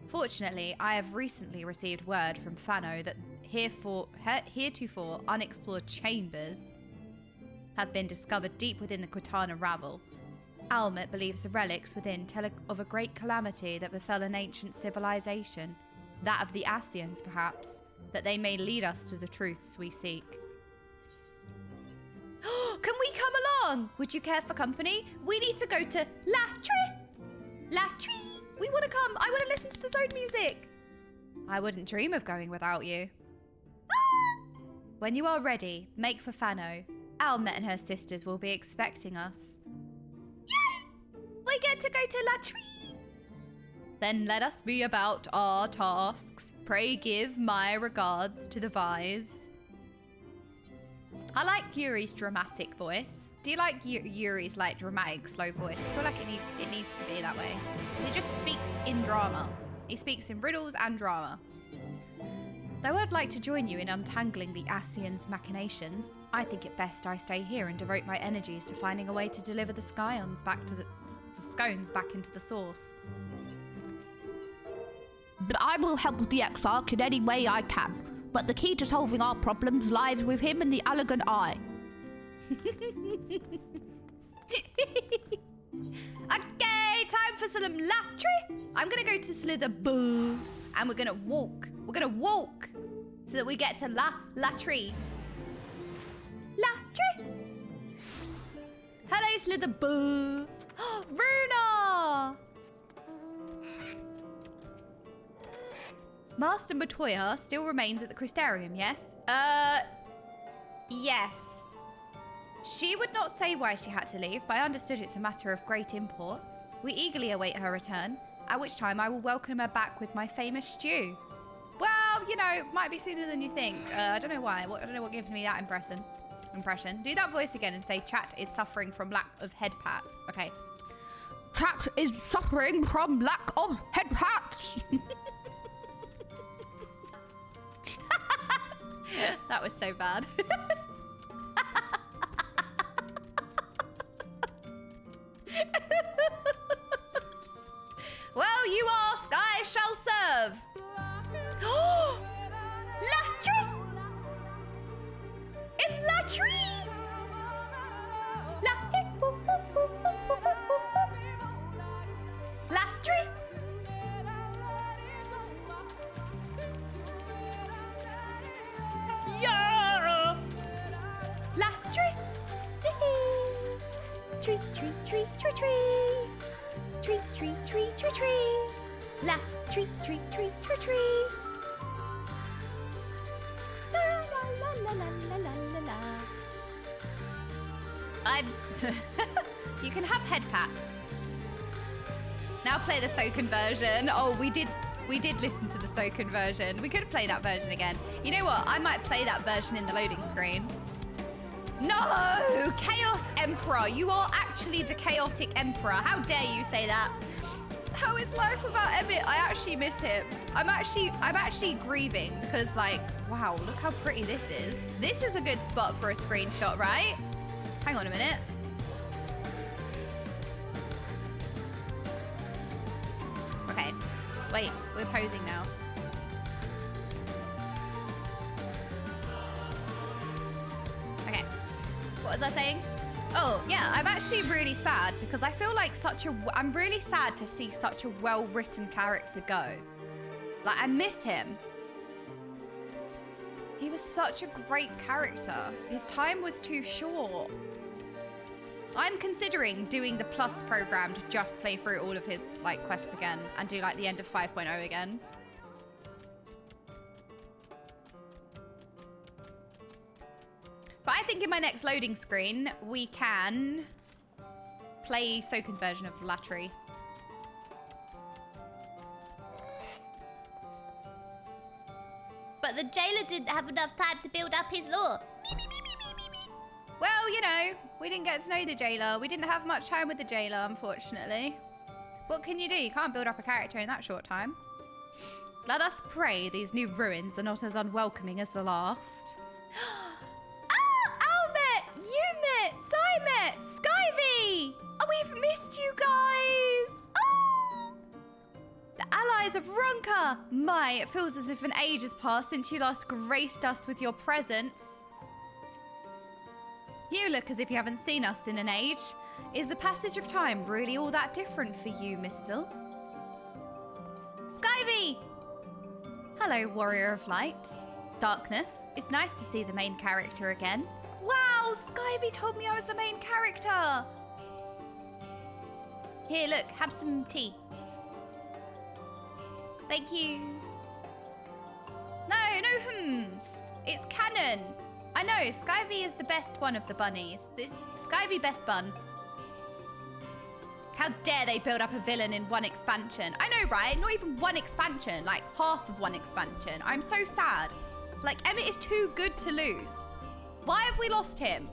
Fortunately, I have recently received word from Fano that heretofore unexplored chambers have been discovered deep within the Cortana Ravel. Almet believes the relics within tell of a great calamity that befell an ancient civilization, that of the Ascians perhaps, that they may lead us to the truths we seek. Can we come along? Would you care for company? We need to go to Latry. We want to come. I want to listen to the Zone music. I wouldn't dream of going without you. When you are ready, make for Fano. Almet and her sisters will be expecting us. Yay! We get to go to Latry. Then let us be about our tasks. Pray give my regards to the Vise. I like Yuri's dramatic voice. Do you like Yuri's like dramatic slow voice? I feel like it needs to be that way. He just speaks in drama. He speaks in riddles and drama. Though I'd like to join you in untangling the Ascians' machinations, I think it best I stay here and devote my energies to finding a way to deliver the scones back into the source. I will help the Exarch in any way I can. But the key to solving our problems lies with him and the Elegant Eye. Okay, time for some Latry. I'm gonna go to Slitherboo, and we're gonna walk. We're gonna walk so that we get to Latry. Latry. Hello, Slitherboo. Runa. Master Matoya still remains at the Crystarium, yes? Yes. She would not say why she had to leave, but I understood it's a matter of great import. We eagerly await her return, at which time I will welcome her back with my famous stew. Well, you know, might be sooner than you think. I don't know why. I don't know what gives me that impression. Do that voice again and say chat is suffering from lack of head pats. Okay. Chat is suffering from lack of head pats. That was so bad. Well, you ask, I shall serve. Oh, Latry! It's Latry! Latry! Yeah! Latry! Tree, tree, tree, tree, tree. Tree, tree, tree, tree, tree. La, tree, tree, tree, tree, tree. La, la, la, la, la, la, la, la. I'm... You can have head pats. Now play the Soken version. Oh, we did listen to the Soken version. We could play that version again. You know what? I might play that version in the loading screen. No! Chaos Emperor. You are actually the chaotic emperor. How dare you say that? How is life without Emmett? I actually miss him. I'm actually grieving because, like, wow, look how pretty this is. This is a good spot for a screenshot, right? Hang on a minute. Okay. Wait, we're posing now. Okay. What was I saying? Oh, yeah, I'm actually really sad because I feel like I'm really sad to see such a well-written character go. Like, I miss him. He was such a great character. His time was too short. I'm considering doing the Plus program to just play through all of his, like, quests again and do, like, the end of 5.0 again. But I think in my next loading screen, we can play Soken's version of Latry. But the jailer didn't have enough time to build up his lore. Well, you know, we didn't get to know the jailer. We didn't have much time with the jailer, unfortunately. What can you do? You can't build up a character in that short time. Let us pray these new ruins are not as unwelcoming as the last. Yumit, Simet, Skyvy! Oh, we've missed you guys! Oh! The allies of Ronka! My, it feels as if an age has passed since you last graced us with your presence. You look as if you haven't seen us in an age. Is the passage of time really all that different for you, Mistel? Skyvy! Hello, Warrior of Light. Darkness, it's nice to see the main character again. Wow, Skyvy told me I was the main character. Here, look, have some tea. Thank you. No, it's canon. I know, Skyvy is the best one of the bunnies. This Skyvy best bun. How dare they build up a villain in one expansion? I know, right? Not even one expansion, like half of one expansion. I'm so sad. Like, Emmett is too good to lose. Why have we lost him?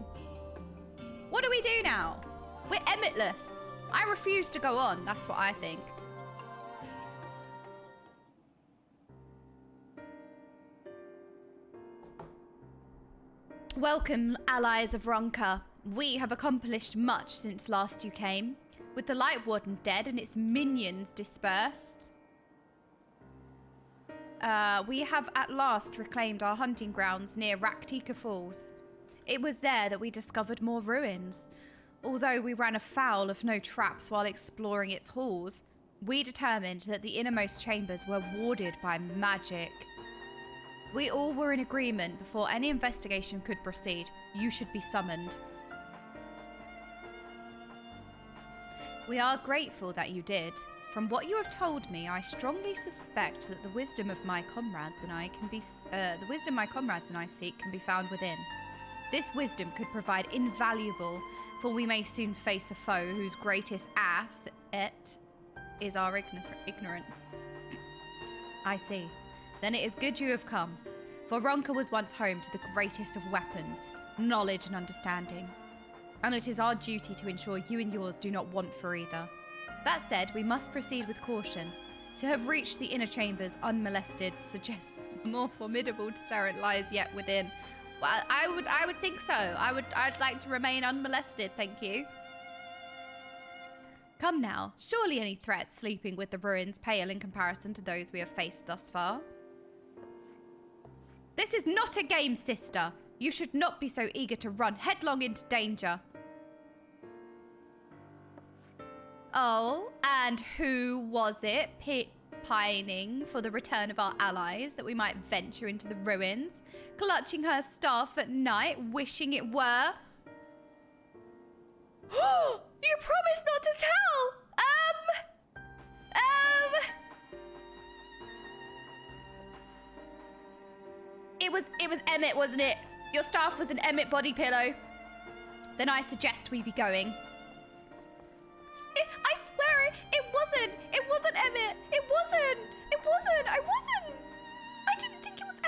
What do we do now? We're Emmettless. I refuse to go on. That's what I think. Welcome, allies of Ronka. We have accomplished much since last you came. With the Light Warden dead and its minions dispersed, we have at last reclaimed our hunting grounds near Raktika Falls. It was there that we discovered more ruins. Although we ran afoul of no traps while exploring its halls, we determined that the innermost chambers were warded by magic. We all were in agreement before any investigation could proceed. You should be summoned. We are grateful that you did. From what you have told me, I strongly suspect that the wisdom of my comrades and I seek can be found within. This wisdom could provide invaluable, for we may soon face a foe whose greatest asset is our ignorance. I see. Then it is good you have come, for Ronka was once home to the greatest of weapons, knowledge and understanding. And it is our duty to ensure you and yours do not want for either. That said, we must proceed with caution. To have reached the inner chambers unmolested suggests a more formidable deterrent lies yet within. Well, I would think so. I'd like to remain unmolested, thank you. Come now, surely any threats sleeping with the ruins pale in comparison to those we have faced thus far. This is not a game, sister. You should not be so eager to run headlong into danger. Oh, and who was it pining for the return of our allies that we might venture into the ruins, clutching her staff at night, wishing it were? You promised not to tell! It was Emmett, wasn't it? Your staff was an Emmett body pillow. Then I suggest we be going. I swear it wasn't. It wasn't Emmett. It wasn't. I wasn't. I didn't think it was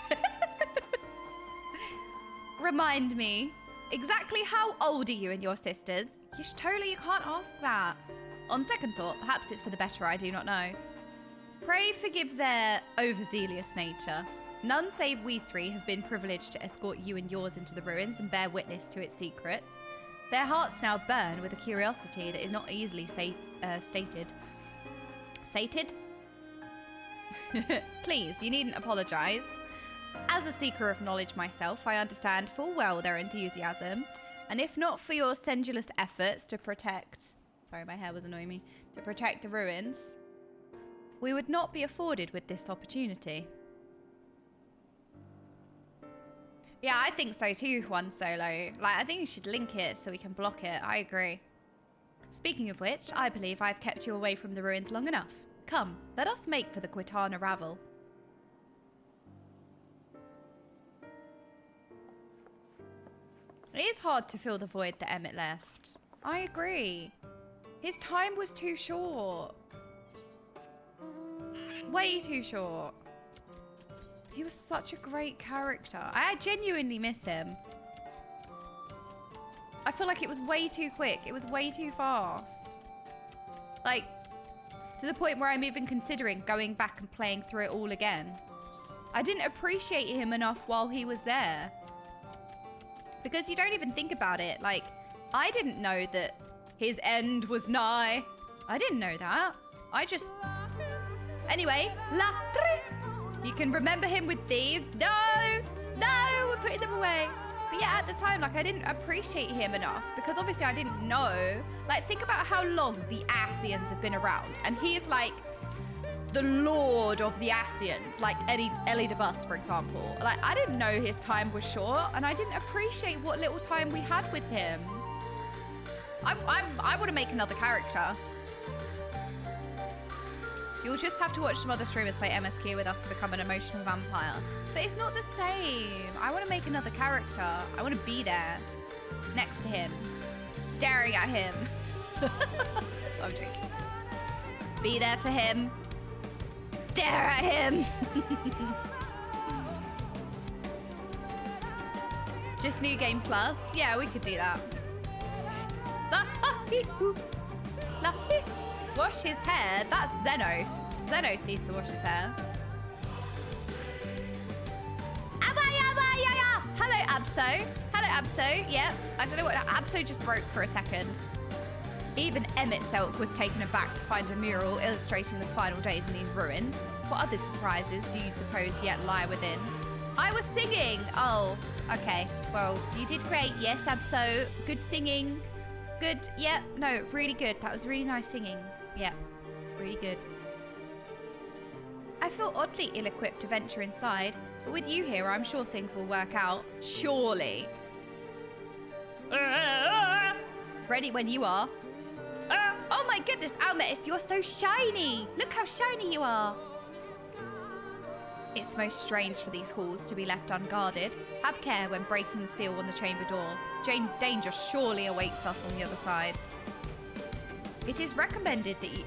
Emmett. Remind me, exactly how old are you and your sisters? You can't ask that. On second thought, perhaps it's for the better, I do not know. Pray forgive their overzealous nature. None save we three have been privileged to escort you and yours into the ruins and bear witness to its secrets. Their hearts now burn with a curiosity that is not easily stated. Sated? Please, you needn't apologise. As a seeker of knowledge myself, I understand full well their enthusiasm, and if not for your sedulous efforts to protect... Sorry, my hair was annoying me. To protect the ruins, we would not be afforded with this opportunity. Yeah, I think so too, Juan Solo. I think you should link it so we can block it. I agree. Speaking of which, I believe I've kept you away from the ruins long enough. Come, let us make for the Quitana Ravel. It is hard to fill the void that Emmett left. I agree. His time was too short. Way too short. He was such a great character. I genuinely miss him. I feel like it was way too quick. It was way too fast. To the point where I'm even considering going back and playing through it all again. I didn't appreciate him enough while he was there. Because you don't even think about it. I didn't know that his end was nigh. I didn't know that. Anyway, you can remember him with these. No, we're putting them away. But yeah, at the time, I didn't appreciate him enough because obviously I didn't know. Think about how long the Ascians have been around. And he is the lord of the Ascians, Ellie de Bus, for example. I didn't know his time was short and I didn't appreciate what little time we had with him. I want to make another character. You'll just have to watch some other streamers play MSQ with us to become an emotional vampire. But it's not the same. I want to make another character. I want to be there. Next to him. Staring at him. I'm joking. Be there for him. Stare at him. Just New Game Plus. Yeah, we could do that. Wash his hair? That's Xenos. Xenos needs to wash his hair. Hello, Abso. Hello, Abso. Yep. I don't know what... Abso just broke for a second. Even Emmett Selk was taken aback to find a mural illustrating the final days in these ruins. What other surprises do you suppose yet lie within? I was singing! Oh, okay. Well, you did great. Yes, Abso. Good singing. Good. Yep. No, really good. That was really nice singing. Yeah, really good. I feel oddly ill-equipped to venture inside, but with you here, I'm sure things will work out. Surely. Ready when you are. Oh my goodness, Almet, you're so shiny. Look how shiny you are. It's most strange for these halls to be left unguarded. Have care when breaking the seal on the chamber door. Danger surely awaits us on the other side. It is recommended that you...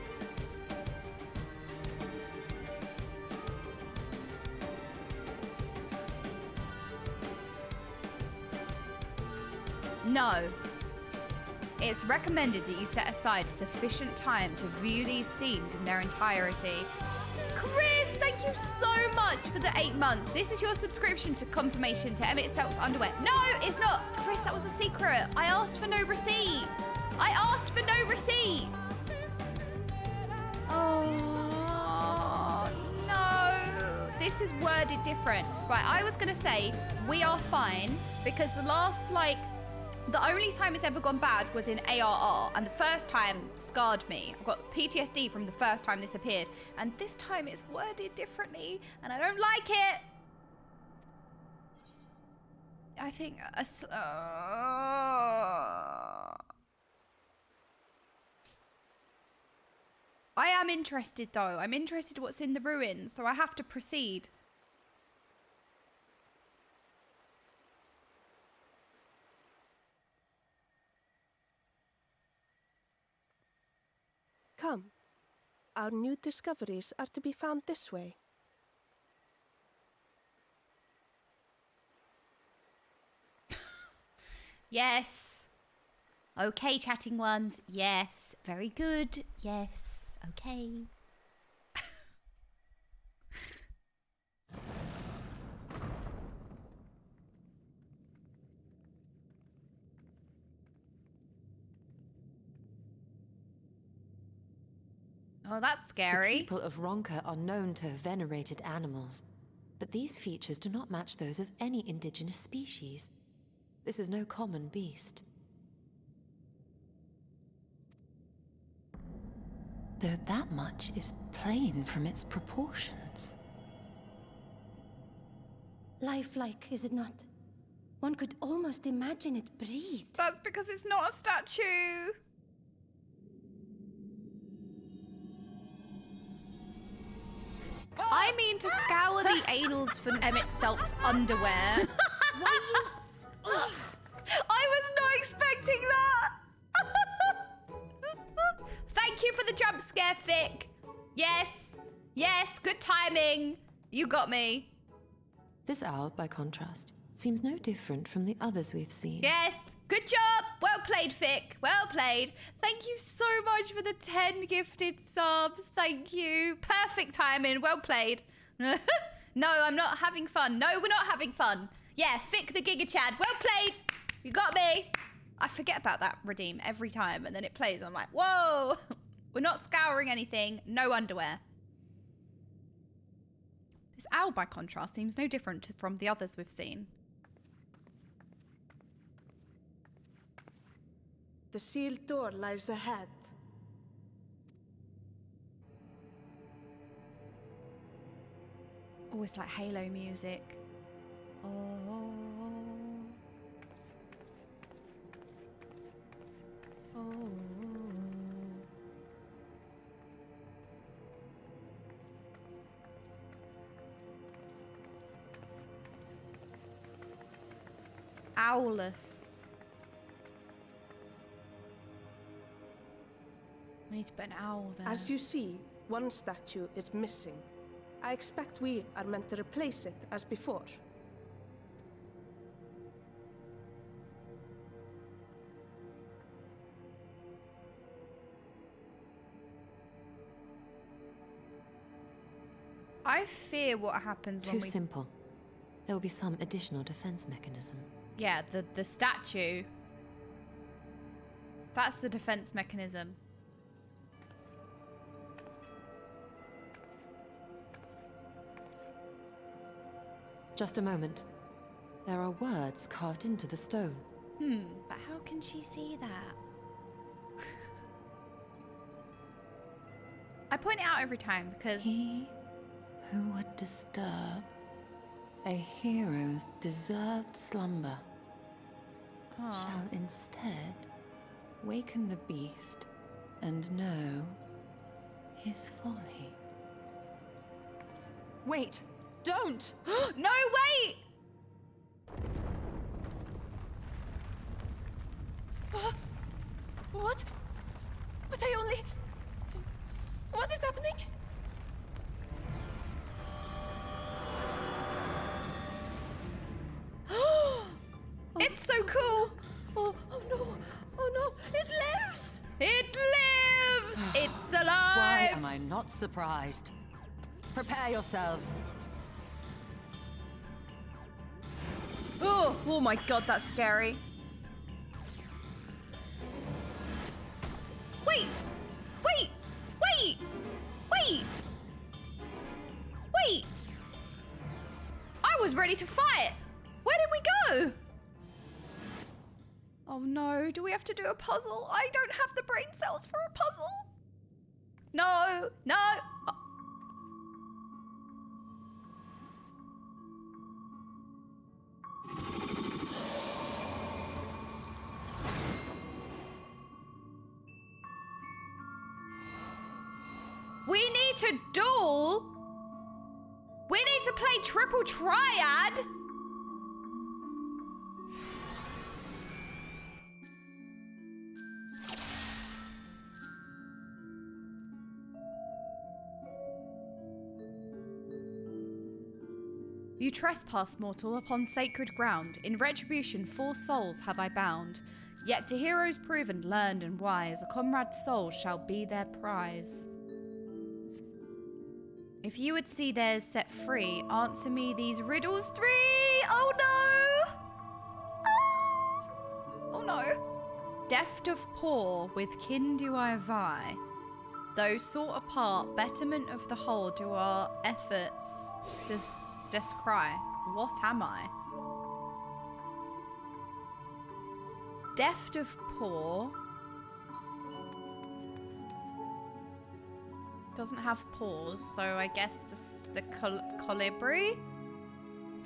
No. It's recommended that you set aside sufficient time to view these scenes in their entirety. Chris, thank you so much for the 8 months. This is your subscription to confirmation to Emmett Selk's underwear. No, it's not. Chris, that was a secret. I asked for no receipt. I asked for no receipt. Oh, no. This is worded different. Right, I was going to say we are fine because the last, the only time it's ever gone bad was in ARR, and the first time scarred me. I've got PTSD from the first time this appeared, and this time it's worded differently, and I don't like it. I think... I am interested, though. I'm interested in what's in the ruins, so I have to proceed. Come. Our new discoveries are to be found this way. Yes. Okay, chatting ones. Yes. Very good. Yes. Okay. Oh, that's scary. The people of Ronka are known to have venerated animals, but these features do not match those of any indigenous species. This is no common beast. Though that much is plain from its proportions. Lifelike, is it not? One could almost imagine it breathed. That's because it's not a statue. I mean to scour the anals for Emmett Selk's underwear. I was not expecting that. Thank you for the jump scare, Fick. Yes. Yes, good timing. You got me. This owl, by contrast, seems no different from the others we've seen. Yes, good job. Well played, Fick. Well played. Thank you so much for the 10 gifted subs. Thank you. Perfect timing. Well played. No, I'm not having fun. No, we're not having fun. Yeah, Fick the Giga Chad. Well played. You got me. I forget about that redeem every time, and then it plays. I'm like, whoa. We're not scouring anything. No underwear. This owl, by contrast, seems no different from the others we've seen. The sealed door lies ahead. Oh, it's like Halo music. Oh. Oh. Owless. We need to put an owl there. As you see, one statue is missing. I expect we are meant to replace it as before. I fear what happens when we... Too simple. There will be some additional defense mechanism. Yeah, the statue. That's the defense mechanism. Just a moment. There are words carved into the stone. But how can she see that? I point it out every time because... He who would disturb a hero's deserved slumber shall instead waken the beast and know his folly. Wait! Don't! No, wait! What? But I only... What is happening? It's so cool! Oh no! Oh no! It lives! It lives! It's alive! Why am I not surprised? Prepare yourselves. Oh my god, that's scary. Wait! Wait! Wait! Wait! Wait! I was ready to fight! Where did we go? Oh no, do we have to do a puzzle? I don't have the brain cells for a puzzle. No, no. Oh. We need to duel. We need to play triple triad. You trespass, mortal, upon sacred ground. In retribution, 4 souls have I bound. Yet to heroes proven, learned and wise, a comrade's soul shall be their prize. If you would see theirs set free, answer me these riddles 3. Oh no! Oh no. Deft of poor, with kin do I vie. Though sought apart, betterment of the whole do our efforts descry. What am I? Deft of poor. Doesn't have paws, so I guess the colibri?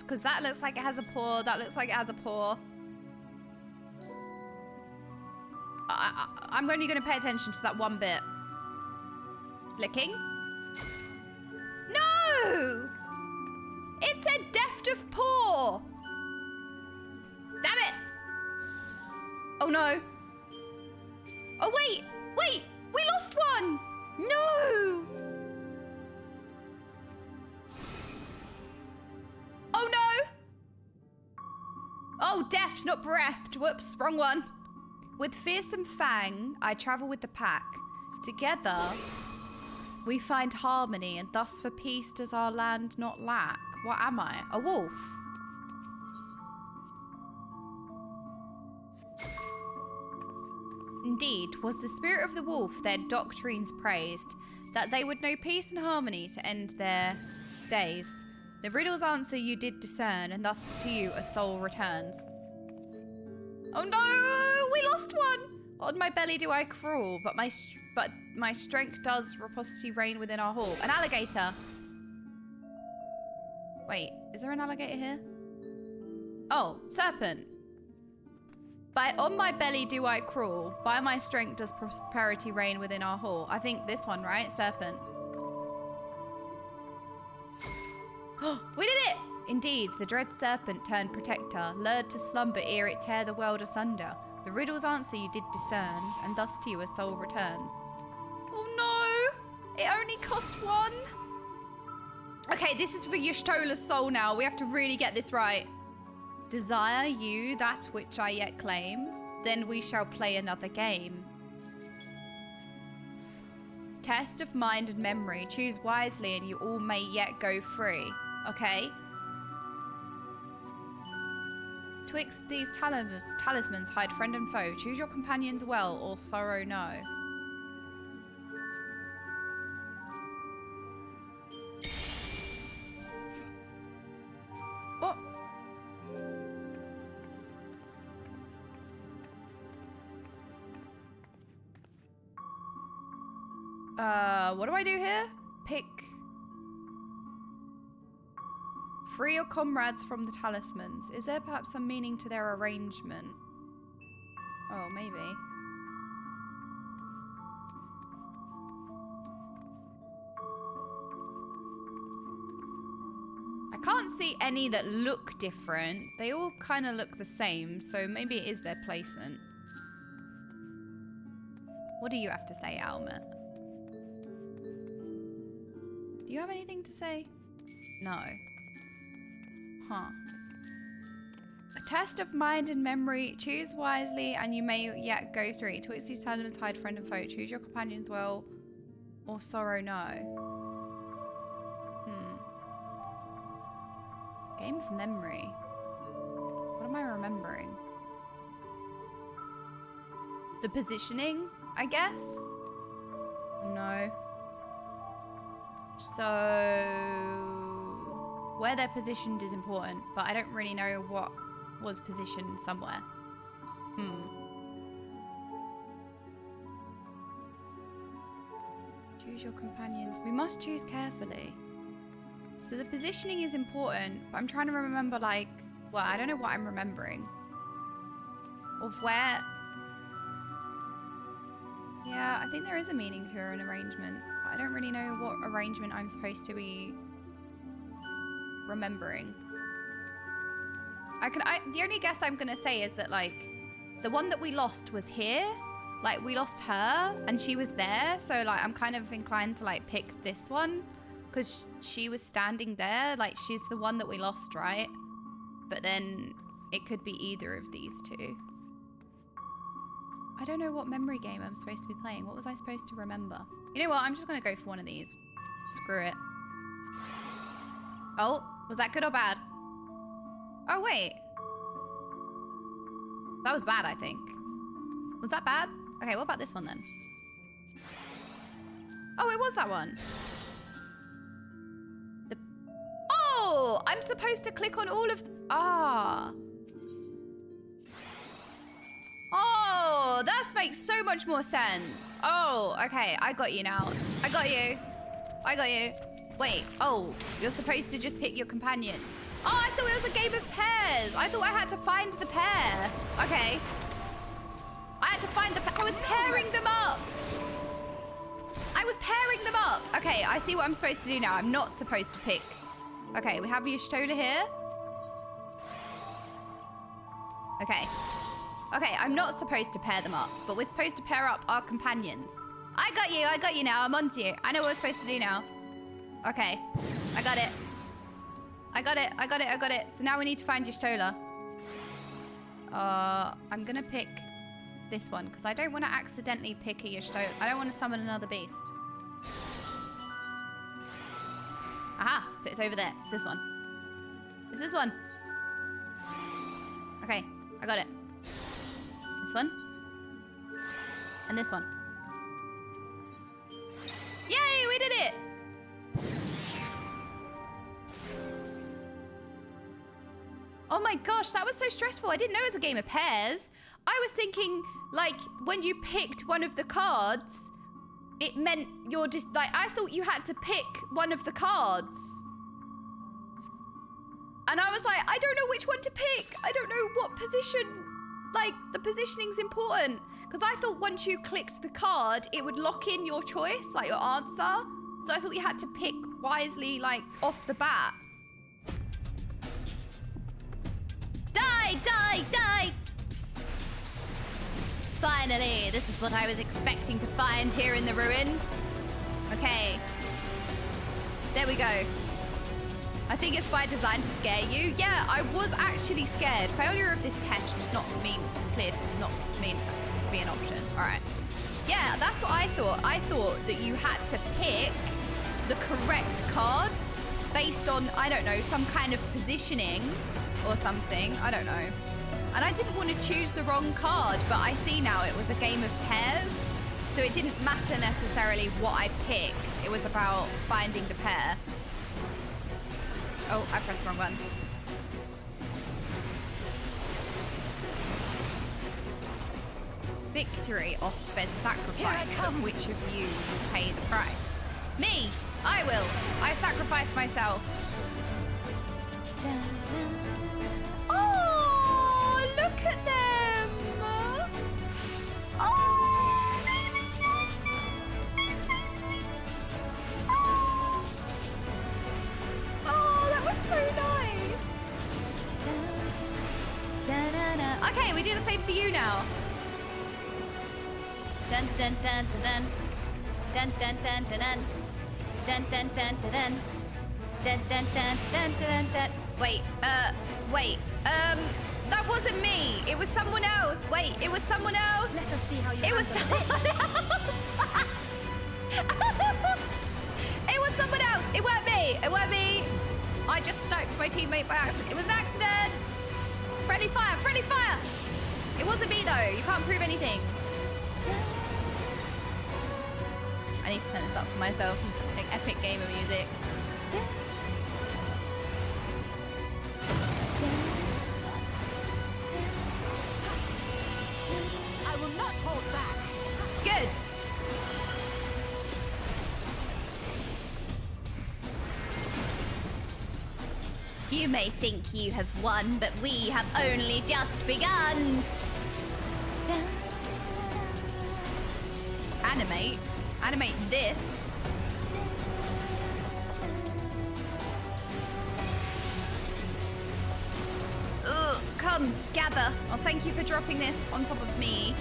Because that looks like it has a paw. That looks like it has a paw. I'm only going to pay attention to that one bit. Licking. No! It said deft of paw. Damn it! Oh no. Oh wait, wait, we lost one. No. Oh no. Oh, deft, not breathed. Whoops, wrong one. With fearsome fang, I travel with the pack. Together, we find harmony, and thus for peace does our land not lack. What am I? A wolf? Indeed, was the spirit of the wolf their doctrines praised, that they would know peace and harmony to end their days. The riddle's answer you did discern, and thus to you a soul returns. Oh no, we lost one! On my belly do I crawl, but my strength does repository reign within our hall. An alligator. Wait, is there an alligator here? Oh, serpent. On my belly do I crawl, by my strength does prosperity reign within our hall. I think this one, right? Serpent. We did it! Indeed, the dread serpent turned protector, lured to slumber ere it tear the world asunder. The riddle's answer you did discern, and thus to you a soul returns. Oh no! It only cost 1. Okay, this is for Y'shtola's soul now. We have to really get this right. Desire you that which I yet claim, then we shall play another game. Test of mind and memory. Choose wisely and you all may yet go free. Okay. Twixt these talismans hide friend and foe. Choose your companions well, or sorrow no. What? What do I do here? Pick. Free your comrades from the talismans. Is there perhaps some meaning to their arrangement? Oh, maybe. can't see any that look different. They all kind of look the same, so maybe it is their placement. What do you have to say, Almet? Do you have anything to say? No. Huh. A test of mind and memory. Choose wisely and you may yet go through it. Twixt these elements, hide friend and foe. Choose your companions well or sorrow no. Game of memory. What am I remembering? The positioning, I guess? No. So where they're positioned is important, but I don't really know what was positioned somewhere. Choose your companions. We must choose carefully. So the positioning is important, but I'm trying to remember, like, well, I don't know what I'm remembering. Of where... Yeah, I think there is a meaning to an arrangement, but I don't really know what arrangement I'm supposed to be remembering. The only guess I'm gonna say is that, like, the one that we lost was here. Like, we lost her, and she was there, so, like, I'm kind of inclined to, like, pick this one. Because she was standing there, like she's the one that we lost, right? But then it could be either of these two. I don't know what memory game I'm supposed to be playing. What was I supposed to remember? You know what? I'm just going to go for one of these. Screw it. Oh, was that good or bad? Oh, wait. That was bad, I think. Was that bad? Okay, what about this one then? Oh, it was that one. Oh, I'm supposed to click on all of... Oh, that makes so much more sense. Oh, okay. I got you now. I got you. I got you. Wait. Oh, you're supposed to just pick your companions. Oh, I thought it was a game of pairs. I thought I had to find the pair. Okay. I had to find the pair. I was pairing them up. I was pairing them up. Okay, I see what I'm supposed to do now. I'm not supposed to pick... Okay, we have Y'shtola here. Okay. Okay, I'm not supposed to pair them up, but we're supposed to pair up our companions. I got you now. I'm onto you. I know what we're supposed to do now. Okay, I got it. I got it. So now we need to find Y'shtola. I'm gonna pick this one, because I don't want to accidentally pick a Y'shtola. I don't want to summon another beast. Aha, so it's over there. It's this one. It's this one. Okay, I got it. This one. And this one. Yay, we did it! Oh my gosh, that was so stressful. I didn't know it was a game of pairs. I was thinking, like, when you picked one of the cards, it meant you're just, like, I thought you had to pick one of the cards. And I was like, I don't know which one to pick. I don't know what position, like, the positioning's important. Because I thought once you clicked the card, it would lock in your choice, like your answer. So I thought you had to pick wisely, like, off the bat. Die, die, die! Finally, this is what I was expecting to find here in the ruins. Okay. There we go. I think it's by design to scare you. Yeah, I was actually scared. Failure of this test does not mean not mean to be an option. All right. Yeah, that's what I thought. I thought that you had to pick the correct cards based on, I don't know, some kind of positioning or something. I don't know. And I didn't want to choose the wrong card, but I see now it was a game of pairs. So it didn't matter necessarily what I picked. It was about finding the pair. Oh, I pressed the wrong one. Victory oft-fed sacrifice, but which of you will pay the price? Me! I will! I sacrifice myself. Oh, look at them! Oh! Oh, that was so Okay, we do the same for you now. Dun dun dun dun dun. Dun dun dun dun dun. Dun dun dun dun dun. Dun dun dun dun dun dun. Wait, that wasn't me. It was someone else. Wait, it was someone else. Let us see how you It was handle someone this. else. It was someone else. It weren't me. It weren't me. I just sniped my teammate by accident. It was an accident. Friendly fire. Friendly fire. It wasn't me though. You can't prove anything. I need to turn this up for myself. Like epic gamer music. I will not hold back. Good. You may think you have won, but we have only just begun. Animate? Animate this? Ugh, come, gather. Oh, thank you for dropping this on top of me.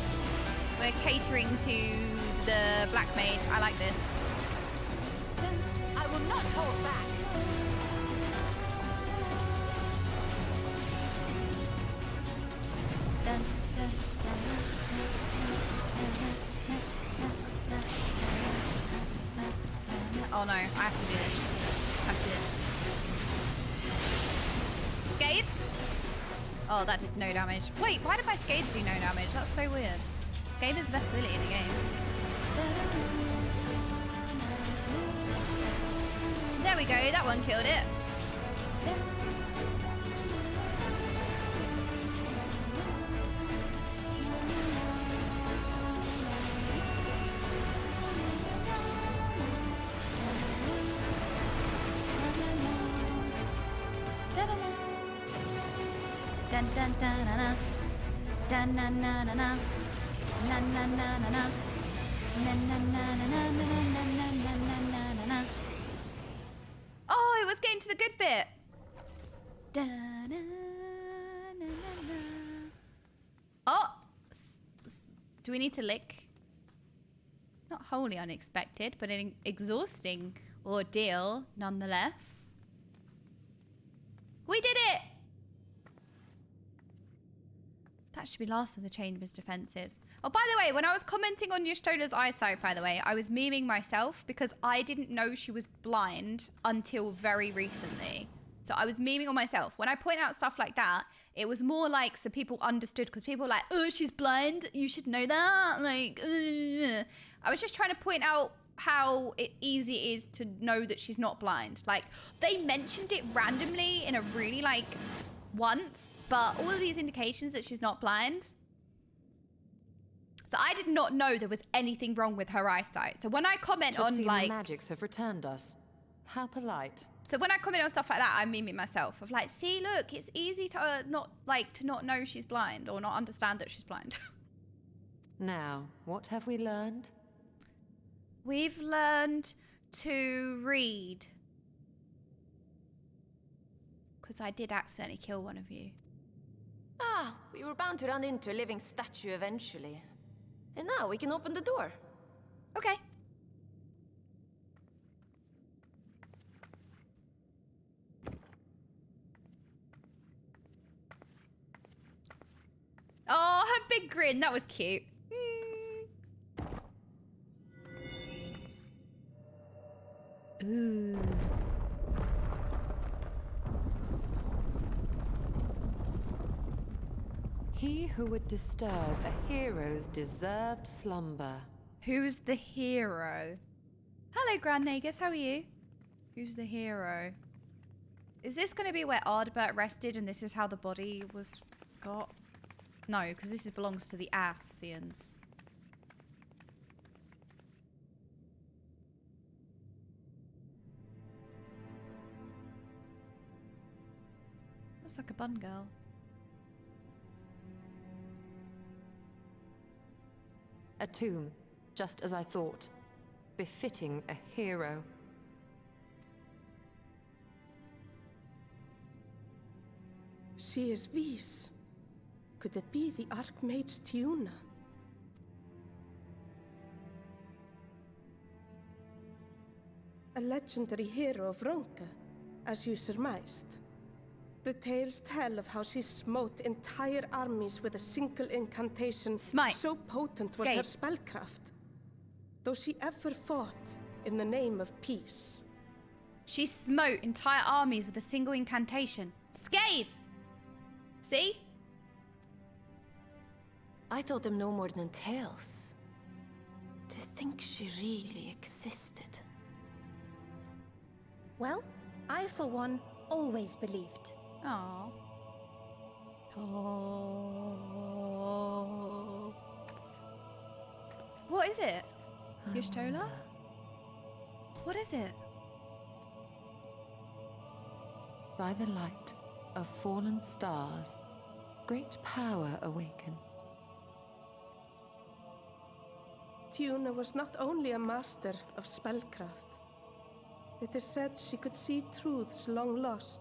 We're catering to the Black Mage. I like this. I will not hold back. Dun, dun, oh no, I have to do this. I have to do this. Scathe? Oh, that did no damage. Wait, why did my Scathe do no damage? That's so weird. Scathe is the best ability in the game. There we go, that one killed it. Dun dun dun na na. Dun na na na na. Na na na na na. Na na na na na na na na na na. Oh, it was getting to the good bit. Da, na, na, na, na. Oh, do we need to lick? Not wholly unexpected, but an exhausting ordeal nonetheless. We did it! That should be last of the Chamber's defenses. Oh, by the way, when I was commenting on Ystola's eyesight, by the way, I was memeing myself because I didn't know she was blind until very recently. So I was memeing on myself. When I point out stuff like that, it was more like so people understood because people were like, oh, she's blind. You should know that. Like, I was just trying to point out how easy it is to know that she's not blind. Like, they mentioned it randomly in a really, like, once, but all of these indications that she's not blind. So I did not know there was anything wrong with her eyesight. So when I comment on, like... magics have returned us. How polite. So when I comment on stuff like that, I'm memeing myself of like, see, look, it's easy to not know she's blind or not understand that she's blind. Now, what have we learned? We've learned to read. Because I did accidentally kill one of you. Ah, we were bound to run into a living statue eventually. And now we can open the door. Okay. Oh, her big grin. That was cute. Ooh. He who would disturb a hero's deserved slumber. Who's the hero? Hello, Grand Nagus. How are you? Who's the hero? Is this going to be where Ardbert rested and this is how the body was got? No, because this belongs to the Ascians. Looks like a bun girl. A tomb, just as I thought. Befitting a hero. She is Vis. Could it be the Archmage Tiuna? A legendary hero of Ronka, as you surmised. The tales tell of how she smote entire armies with a single incantation. Smite. So potent was her spellcraft. Though she ever fought in the name of peace. She smote entire armies with a single incantation. Scathe! See? I thought them no more than tales. To think she really existed. Well, I for one always believed. Aww. Oh. What is it? Y'shtola? What is it? By the light of fallen stars, great power awakens. Tiuna was not only a master of spellcraft. It is said she could see truths long lost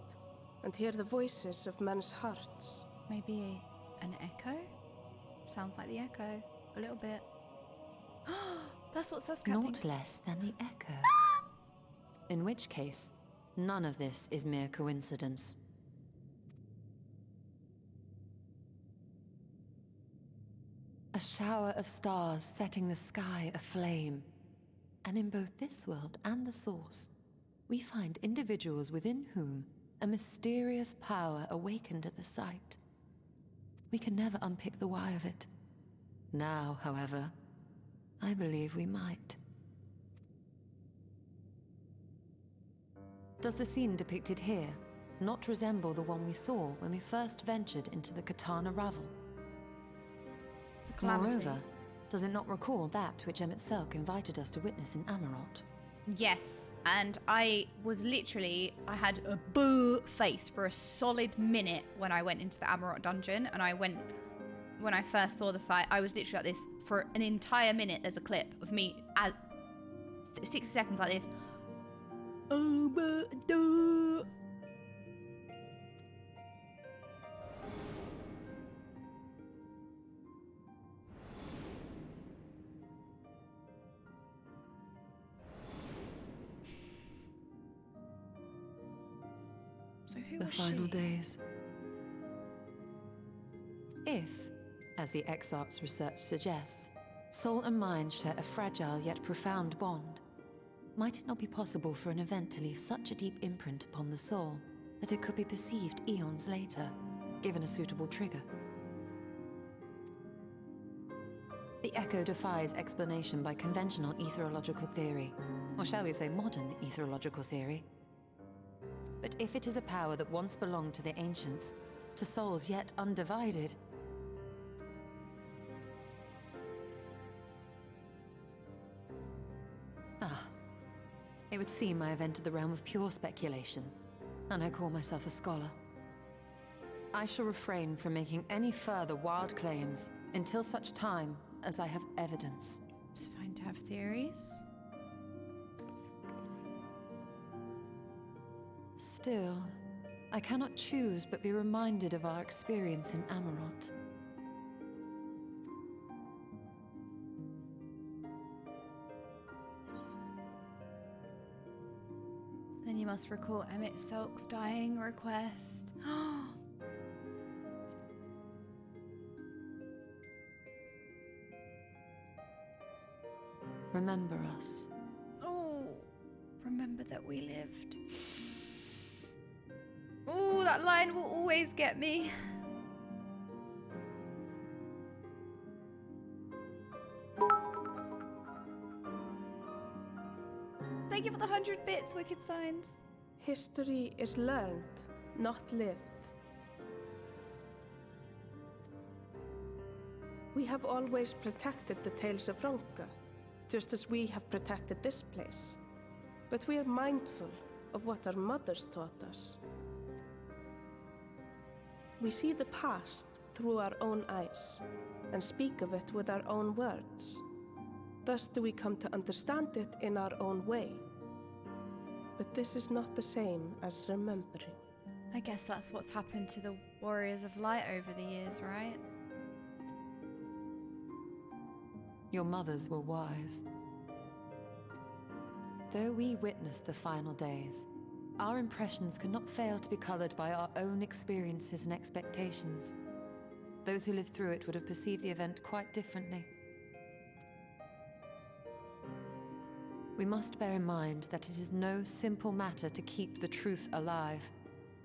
and hear the voices of men's hearts. Maybe an echo? Sounds like the echo. A little bit. That's what Suska thinks. Not less than the echo. In which case, none of this is mere coincidence. A shower of stars setting the sky aflame. And in both this world and the Source, we find individuals within whom a mysterious power awakened at the sight. We can never unpick the why of it. Now, however, I believe we might. Does the scene depicted here not resemble the one we saw when we first ventured into the Katana Ravel? Moreover, does it not recall that which Emmett Selk invited us to witness in Amarot? Yes, and I was literally, I had a boo face for a solid minute when I went into the Amarot dungeon, and when I first saw the site, I was literally like this for an entire minute. There's a clip of me at 60 seconds like this. Oh, but so who the was final she? days. If, as the Exarch's research suggests, soul and mind share a fragile yet profound bond, might it not be possible for an event to leave such a deep imprint upon the soul that it could be perceived eons later, given a suitable trigger? The echo defies explanation by conventional etherological theory, or shall we say modern etherological theory. But if it is a power that once belonged to the ancients, to souls yet undivided, it would seem I have entered the realm of pure speculation, and I call myself a scholar. I shall refrain from making any further wild claims until such time as I have evidence. It's fine to have theories. Still, I cannot choose but be reminded of our experience in Amarot. Then you must recall Emmett Selk's dying request. Remember us. Oh, remember that we lived. Oh, that line will always get me. Thank you for the 100 bits, Wicked Signs. History is learned, not lived. We have always protected the tales of Ronka, just as we have protected this place. But we are mindful of what our mothers taught us. We see the past through our own eyes, and speak of it with our own words. Thus do we come to understand it in our own way. But this is not the same as remembering. I guess that's what's happened to the Warriors of Light over the years, right? Your mothers were wise. Though we witnessed the final days, our impressions cannot fail to be colored by our own experiences and expectations. Those who lived through it would have perceived the event quite differently. We must bear in mind that it is no simple matter to keep the truth alive,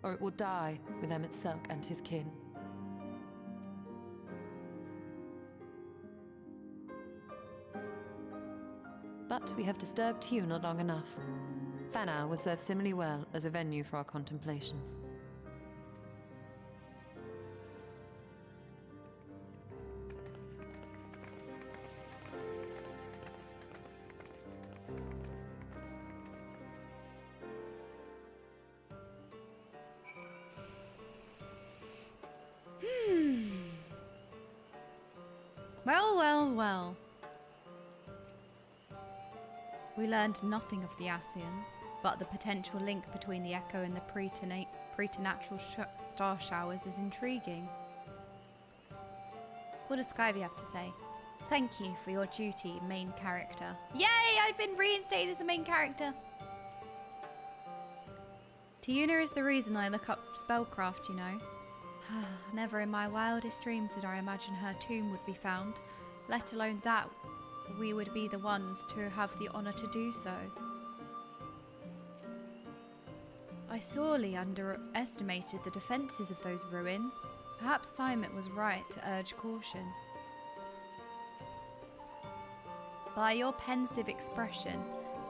or it will die with Emmett Selk and his kin. But we have disturbed Tuna long enough. Fanau will serve similarly well as a venue for our contemplations. Well. We learned nothing of the Ascians, but the potential link between the Echo and the preternatural star showers is intriguing. What does Skyvy have to say? Thank you for your duty, main character. Yay! I've been reinstated as a main character! Tuna is the reason I look up spellcraft, you know. Never in my wildest dreams did I imagine her tomb would be found, let alone that we would be the ones to have the honor to do so. I sorely underestimated the defenses of those ruins. Perhaps Simon was right to urge caution. By your pensive expression,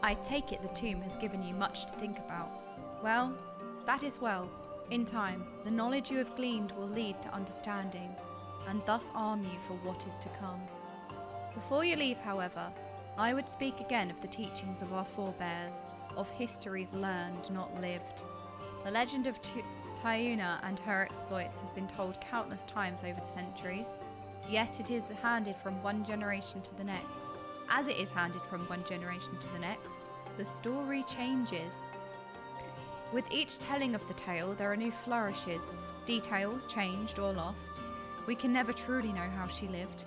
I take it the tomb has given you much to think about. Well, that is well. In time, the knowledge you have gleaned will lead to understanding, and thus arm you for what is to come. Before you leave, however, I would speak again of the teachings of our forebears, of histories learned, not lived. The legend of Tuna and her exploits has been told countless times over the centuries, yet it is handed from one generation to the next. As it is handed from one generation to the next, the story changes. With each telling of the tale, there are new flourishes, details changed or lost. We can never truly know how she lived,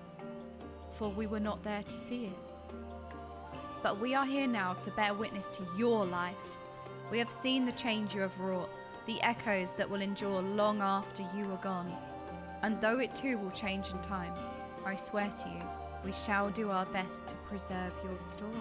for we were not there to see it. But we are here now to bear witness to your life. We have seen the change you have wrought, the echoes that will endure long after you are gone. And though it too will change in time, I swear to you, we shall do our best to preserve your story.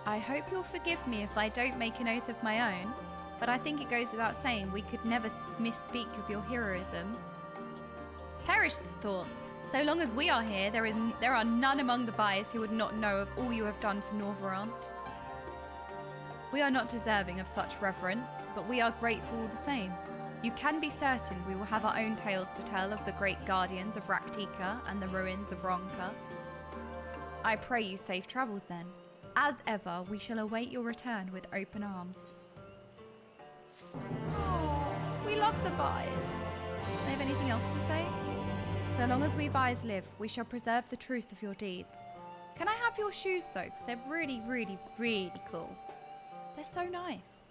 I hope you'll forgive me if I don't make an oath of my own, but I think it goes without saying we could never misspeak of your heroism. Perish the thought. So long as we are here, there are none among the buyers who would not know of all you have done for Norverant. We are not deserving of such reverence, but we are grateful all the same. You can be certain we will have our own tales to tell of the great guardians of Raktika and the ruins of Ronka. I pray you safe travels then. As ever, we shall await your return with open arms. We love the Vise. Do they have anything else to say? So long as we Vise live, we shall preserve the truth of your deeds. Can I have your shoes though? Because they're really, really, really cool. They're so nice.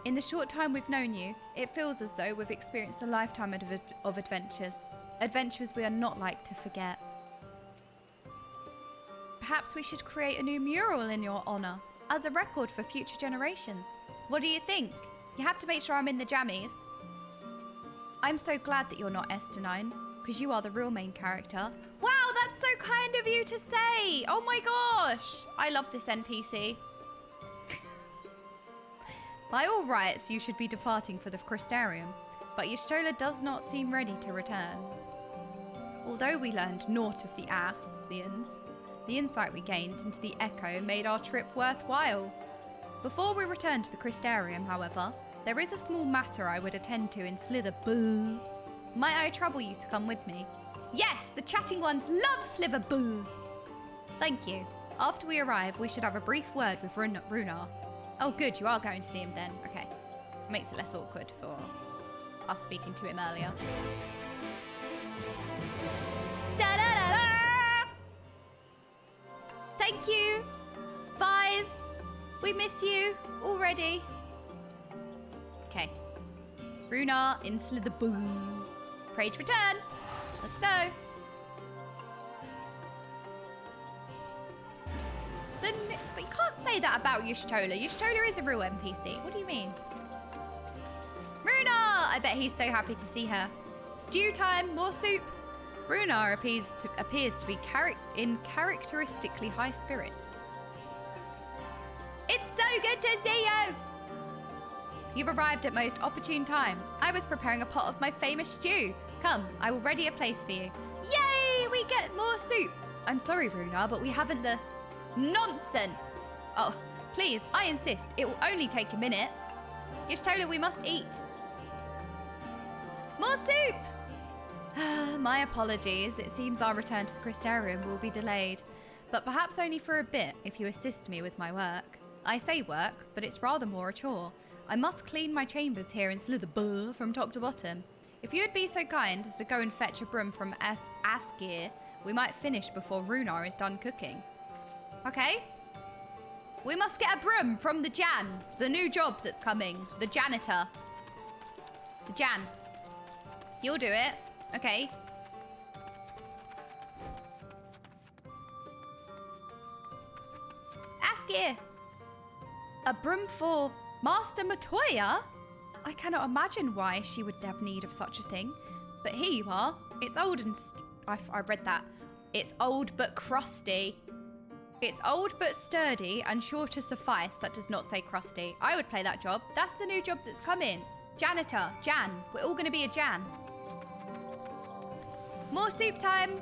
In the short time we've known you, it feels as though we've experienced a lifetime of adventures. Adventures we are not like to forget. Perhaps we should create a new mural in your honor, as a record for future generations. What do you think? You have to make sure I'm in the jammies. I'm so glad that you're not Esterine, because you are the real main character. Wow, that's so kind of you to say! Oh my gosh! I love this NPC. By all rights, you should be departing for the Crystarium, but Y'shtola does not seem ready to return. Although we learned naught of the Ascians, the insight we gained into the Echo made our trip worthwhile. Before we return to the Crystarium, however, there is a small matter I would attend to in Slitherboo. Might I trouble you to come with me? Yes, the chatting ones love Slitherboo! Thank you. After we arrive, we should have a brief word with Runar. Oh good, you are going to see him then. Okay. Makes it less awkward for us speaking to him earlier. Da-da-da-da! Thank you, Vise. We miss you already. Okay. Runar in Slitherboom. Page return. Let's go. Then we can't say that about Y'shtola. Y'shtola is a real NPC. What do you mean? Runar! I bet he's so happy to see her. Stew time, more soup. Runar appears to be in characteristically high spirits. It's so good to see you! You've arrived at most opportune time. I was preparing a pot of my famous stew. Come, I will ready a place for you. Yay! We get more soup. I'm sorry, Runar, but we haven't the... Nonsense! Oh, please, I insist. It will only take a minute. Y'shtola, we must eat. More soup! My apologies. It seems our return to the Crystarium will be delayed. But perhaps only for a bit if you assist me with my work. I say work, but it's rather more a chore. I must clean my chambers here in Slitherboom from top to bottom. If you would be so kind as to go and fetch a broom from Askir, we might finish before Runar is done cooking. Okay. We must get a broom from the Jan, the new job that's coming. The janitor. The Jan. You'll do it. Okay. Askir. A broom for Master Matoya? I cannot imagine why she would have need of such a thing. But here you are. It's old and... I read that. It's old but crusty. It's old but sturdy and sure to suffice. That does not say crusty. I would play that job. That's the new job that's coming. Janitor. Jan. We're all going to be a Jan. More soup time.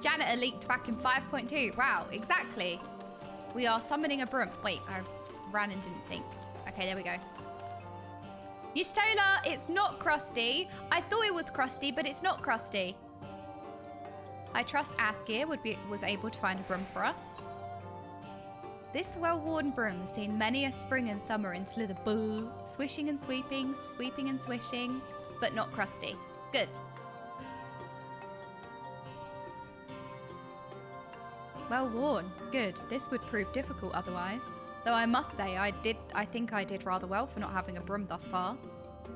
Janitor leaked back in 5.2. Wow, exactly. We are summoning a broom. Wait, I ran and didn't think. Okay, there we go. Y'shtola, it's not crusty. I thought it was crusty, but it's not crusty. I trust Askir was able to find a broom for us. This well-worn broom has seen many a spring and summer in Slitherboom. Swishing and sweeping, sweeping and swishing, but not crusty. Good. Well worn. Good. This would prove difficult otherwise. Though I must say, I think I did rather well for not having a broom thus far.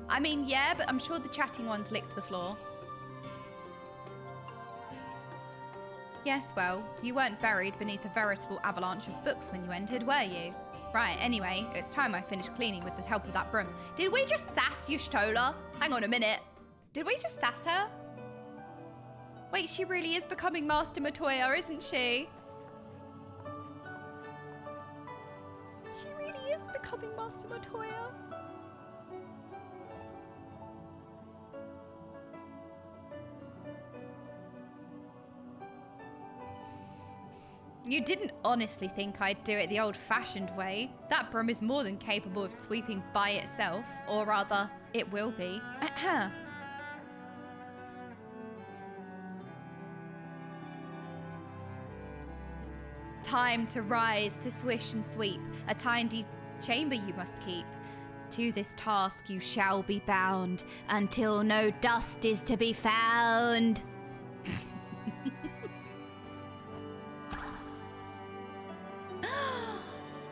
I mean, yeah, but I'm sure the chatting ones licked the floor. Yes, well, you weren't buried beneath a veritable avalanche of books when you entered, were you? Right, anyway, it's time I finished cleaning with the help of that broom. Did we just sass Y'shtola? Hang on a minute. Did we just sass her? Wait, she really is becoming Master Matoya, isn't she? She really is becoming Master Matoya. You didn't honestly think I'd do it the old-fashioned way. That broom is more than capable of sweeping by itself. Or rather, it will be. Time to rise, to swish and sweep. A tiny chamber you must keep. To this task you shall be bound, until no dust is to be found.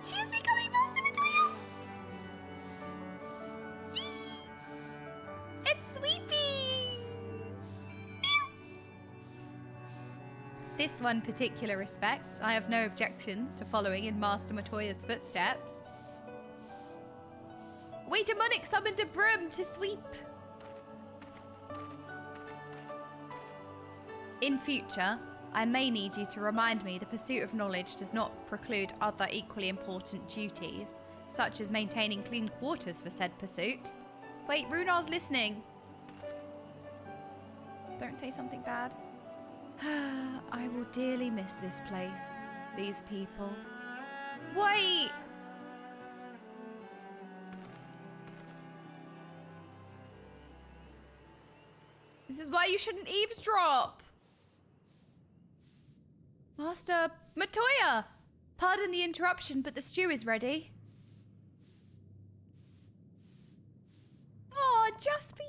She's becoming Master Matoya! It's sweeping! This one particular respect, I have no objections to following in Master Matoya's footsteps. We demonic summoned a broom to sweep. In future, I may need you to remind me the pursuit of knowledge does not preclude other equally important duties, such as maintaining clean quarters for said pursuit. Wait, Runar's listening. Don't say something bad. I will dearly miss this place, these people. Wait! This is why you shouldn't eavesdrop. Master Matoya! Pardon the interruption, but the stew is ready. Oh, Jasper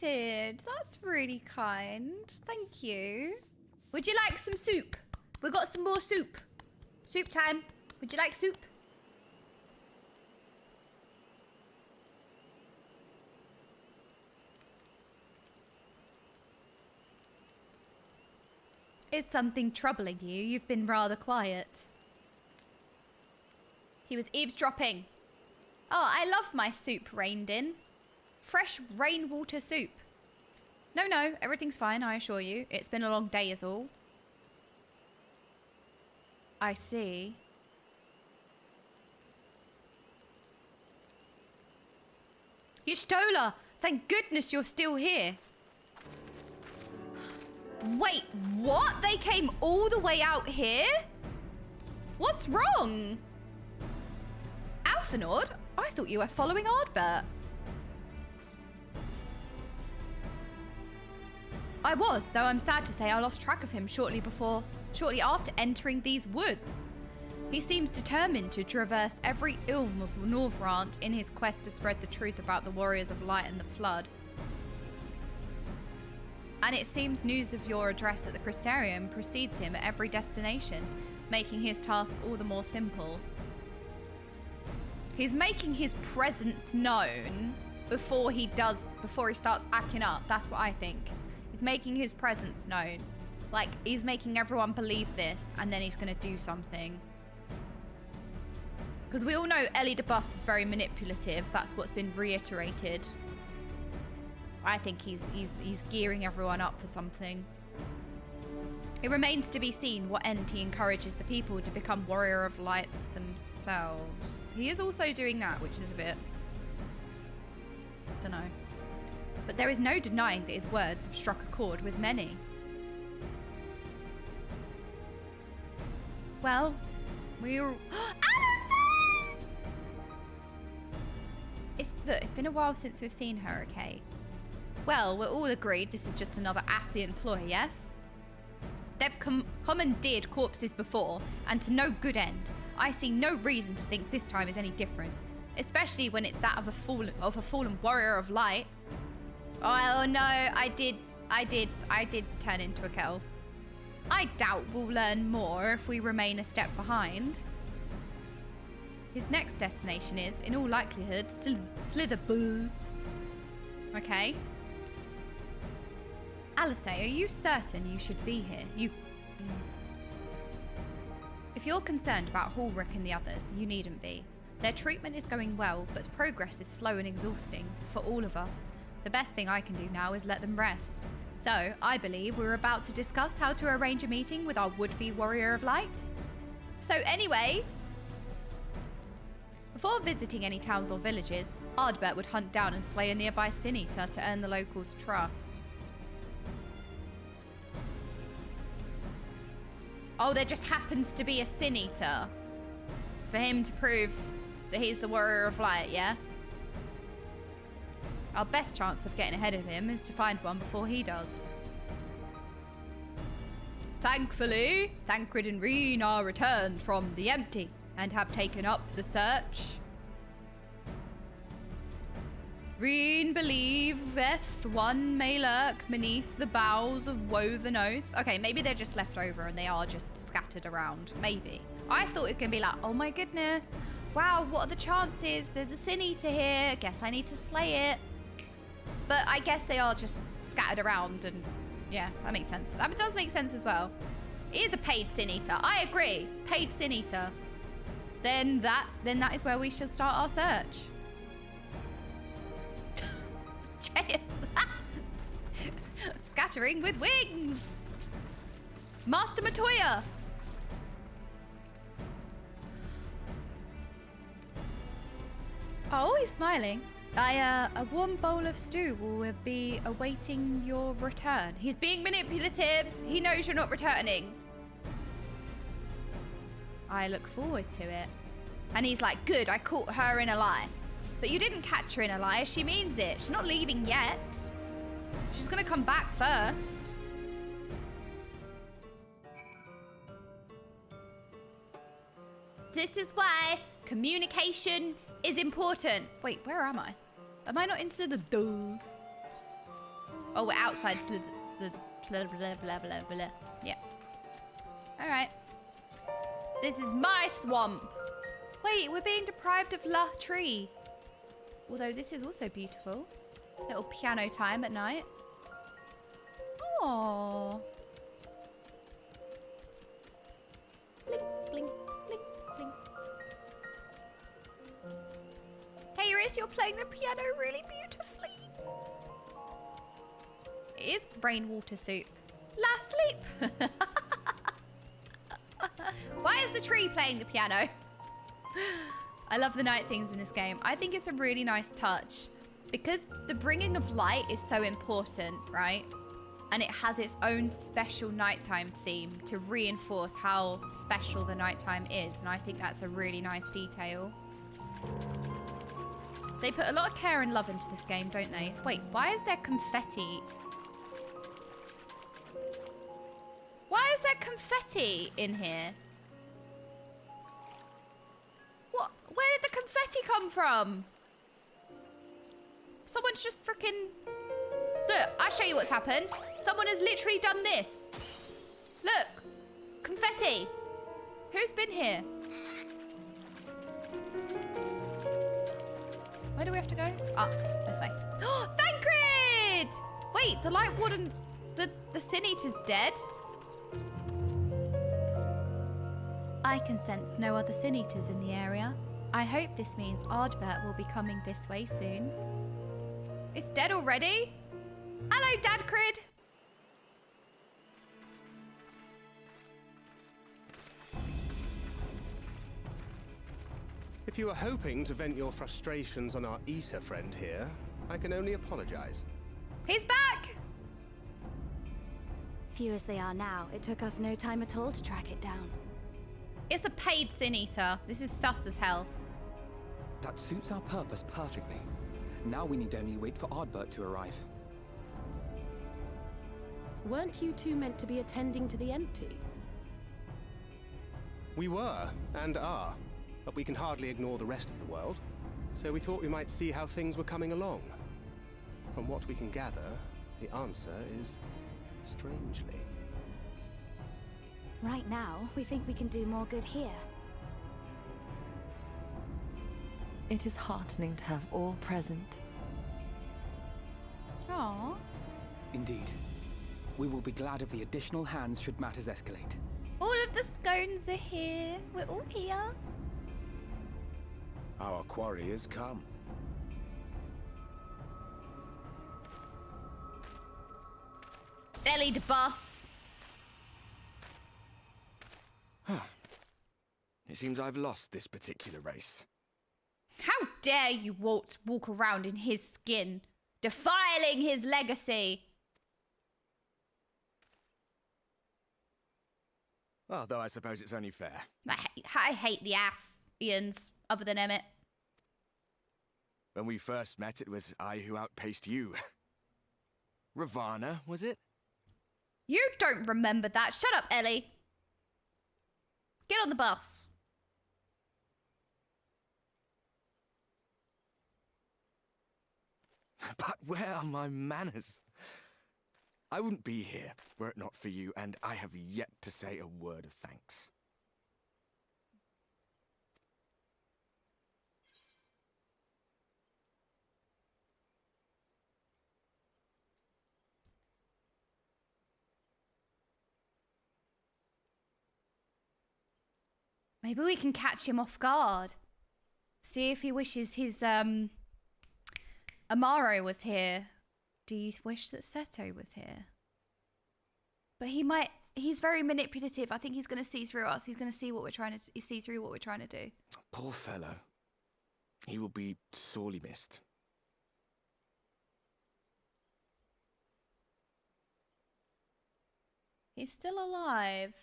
United. That's really kind. Thank you. Would you like some soup? We got some more soup. Soup time. Would you like soup? Is something troubling you? You've been rather quiet. He was eavesdropping. Oh, I love my soup rained in. Fresh rainwater soup. No, everything's fine, I assure you. It's been a long day is all. I see. Y'shtola, thank goodness you're still here. Wait, what? They came all the way out here? What's wrong? Alphanord? I thought you were following Ardbert. I was, though I'm sad to say I lost track of him shortly after entering these woods. He seems determined to traverse every ilm of Northrant in his quest to spread the truth about the Warriors of Light and the Flood. And it seems news of your address at the Crystarium precedes him at every destination, making his task all the more simple. He's making his presence known before he starts acting up. That's what I think. He's making his presence known. Like, he's making everyone believe this, and then he's gonna do something. Because we all know Ellie de Bus is very manipulative. That's what's been reiterated. I think he's gearing everyone up for something. It remains to be seen what end he encourages the people to become Warrior of Light themselves. He is also doing that, which is a bit... dunno. But there is no denying that his words have struck a chord with many. Well, we're... Look, it's been a while since we've seen her, okay? Well, we're all agreed this is just another Ascian ploy, yes? They've commandeered corpses before, and to no good end. I see no reason to think this time is any different, especially when it's that of a fallen warrior of light. Oh no, I did turn into a kettle. I doubt we'll learn more if we remain a step behind. His next destination is, in all likelihood, Slitherboo. Okay. Alistair, are you certain you should be here? If you're concerned about Hallrick and the others, you needn't be. Their treatment is going well, but progress is slow and exhausting for all of us. The best thing I can do now is let them rest. So, I believe we're about to discuss how to arrange a meeting with our would-be Warrior of Light. So anyway, before visiting any towns or villages, Ardbert would hunt down and slay a nearby Sin Eater to earn the locals' trust. Oh, there just happens to be a Sin Eater for him to prove that he's the Warrior of Light, yeah? Our best chance of getting ahead of him is to find one before he does. Thankfully, Thancred and Reen are returned from the empty and have taken up the search. Reen believeth one may lurk beneath the boughs of Woven Oath. Okay, maybe they're just left over and they are just scattered around. Maybe. I thought it could be like, oh my goodness. Wow, what are the chances? There's a Sin Eater here. Guess I need to slay it. But I guess they are just scattered around and yeah, that makes sense. That does make sense as well. It is a paid Sin Eater. I agree. Paid Sin Eater. Then that is where we should start our search. Cheers. Scattering with wings. Master Matoya. Oh, he's smiling. A warm bowl of stew will be awaiting your return. He's being manipulative. He knows you're not returning. I look forward to it. And he's like, good, I caught her in a lie. But you didn't catch her in a lie. She means it. She's not leaving yet. She's gonna come back first. This is why communication is important. Wait, where am I? Am I not into the door? Oh, we're outside the blah, blah, blah, blah, blah. Yeah. All right. This is my swamp. Wait, we're being deprived of La Tree. Although this is also beautiful. Little piano time at night. Aww. blink, blink, blink, blink. Hey, Iris, you're playing the piano really beautifully. It is rainwater soup. Last sleep. Why is the tree playing the piano? I love the night things in this game. I think it's a really nice touch because the bringing of light is so important, right? And it has its own special nighttime theme to reinforce how special the nighttime is. And I think that's a really nice detail. They put a lot of care and love into this game, don't they? Wait, why is there confetti? Why is there confetti in here? What? Where did the confetti come from? Someone's just freaking... Look, I'll show you what's happened. Someone has literally done this. Look. Confetti. Who's been here? Where do we have to go? Ah, this way. Thancred! Wait, the light warden... The Sin Eater's dead? I can sense no other Sin Eaters in the area. I hope this means Ardbert will be coming this way soon. It's dead already? Hello, Dadcrid! If you were hoping to vent your frustrations on our Issa friend here, I can only apologize. He's back! Few as they are now, it took us no time at all to track it down. It's a paid Sin Eater. This is sus as hell. That suits our purpose perfectly. Now we need only wait for Ardbert to arrive. Weren't you two meant to be attending to the empty? We were, and are, but we can hardly ignore the rest of the world. So we thought we might see how things were coming along. From what we can gather, the answer is strangely. Right now, we think we can do more good here. It is heartening to have all present. Aww. Indeed. We will be glad of the additional hands should matters escalate. All of the scones are here. We're all here. Our quarry has come. Ellie the boss. It seems I've lost this particular race. How dare you walk around in his skin, defiling his legacy. Although I suppose it's only fair. I hate the ass, Ians, other than Emmett. When we first met, it was I who outpaced you. Ravana, was it? You don't remember that. Shut up, Ellie. Get on the bus. But where are my manners? I wouldn't be here were it not for you, and I have yet to say a word of thanks. Maybe we can catch him off guard. See if he wishes his, Amaro was here. Do you wish that Seto was here? But he's very manipulative. I think he's going to see through us. He's going to see what we're trying to, see through what we're trying to do. Poor fellow. He will be sorely missed. He's still alive.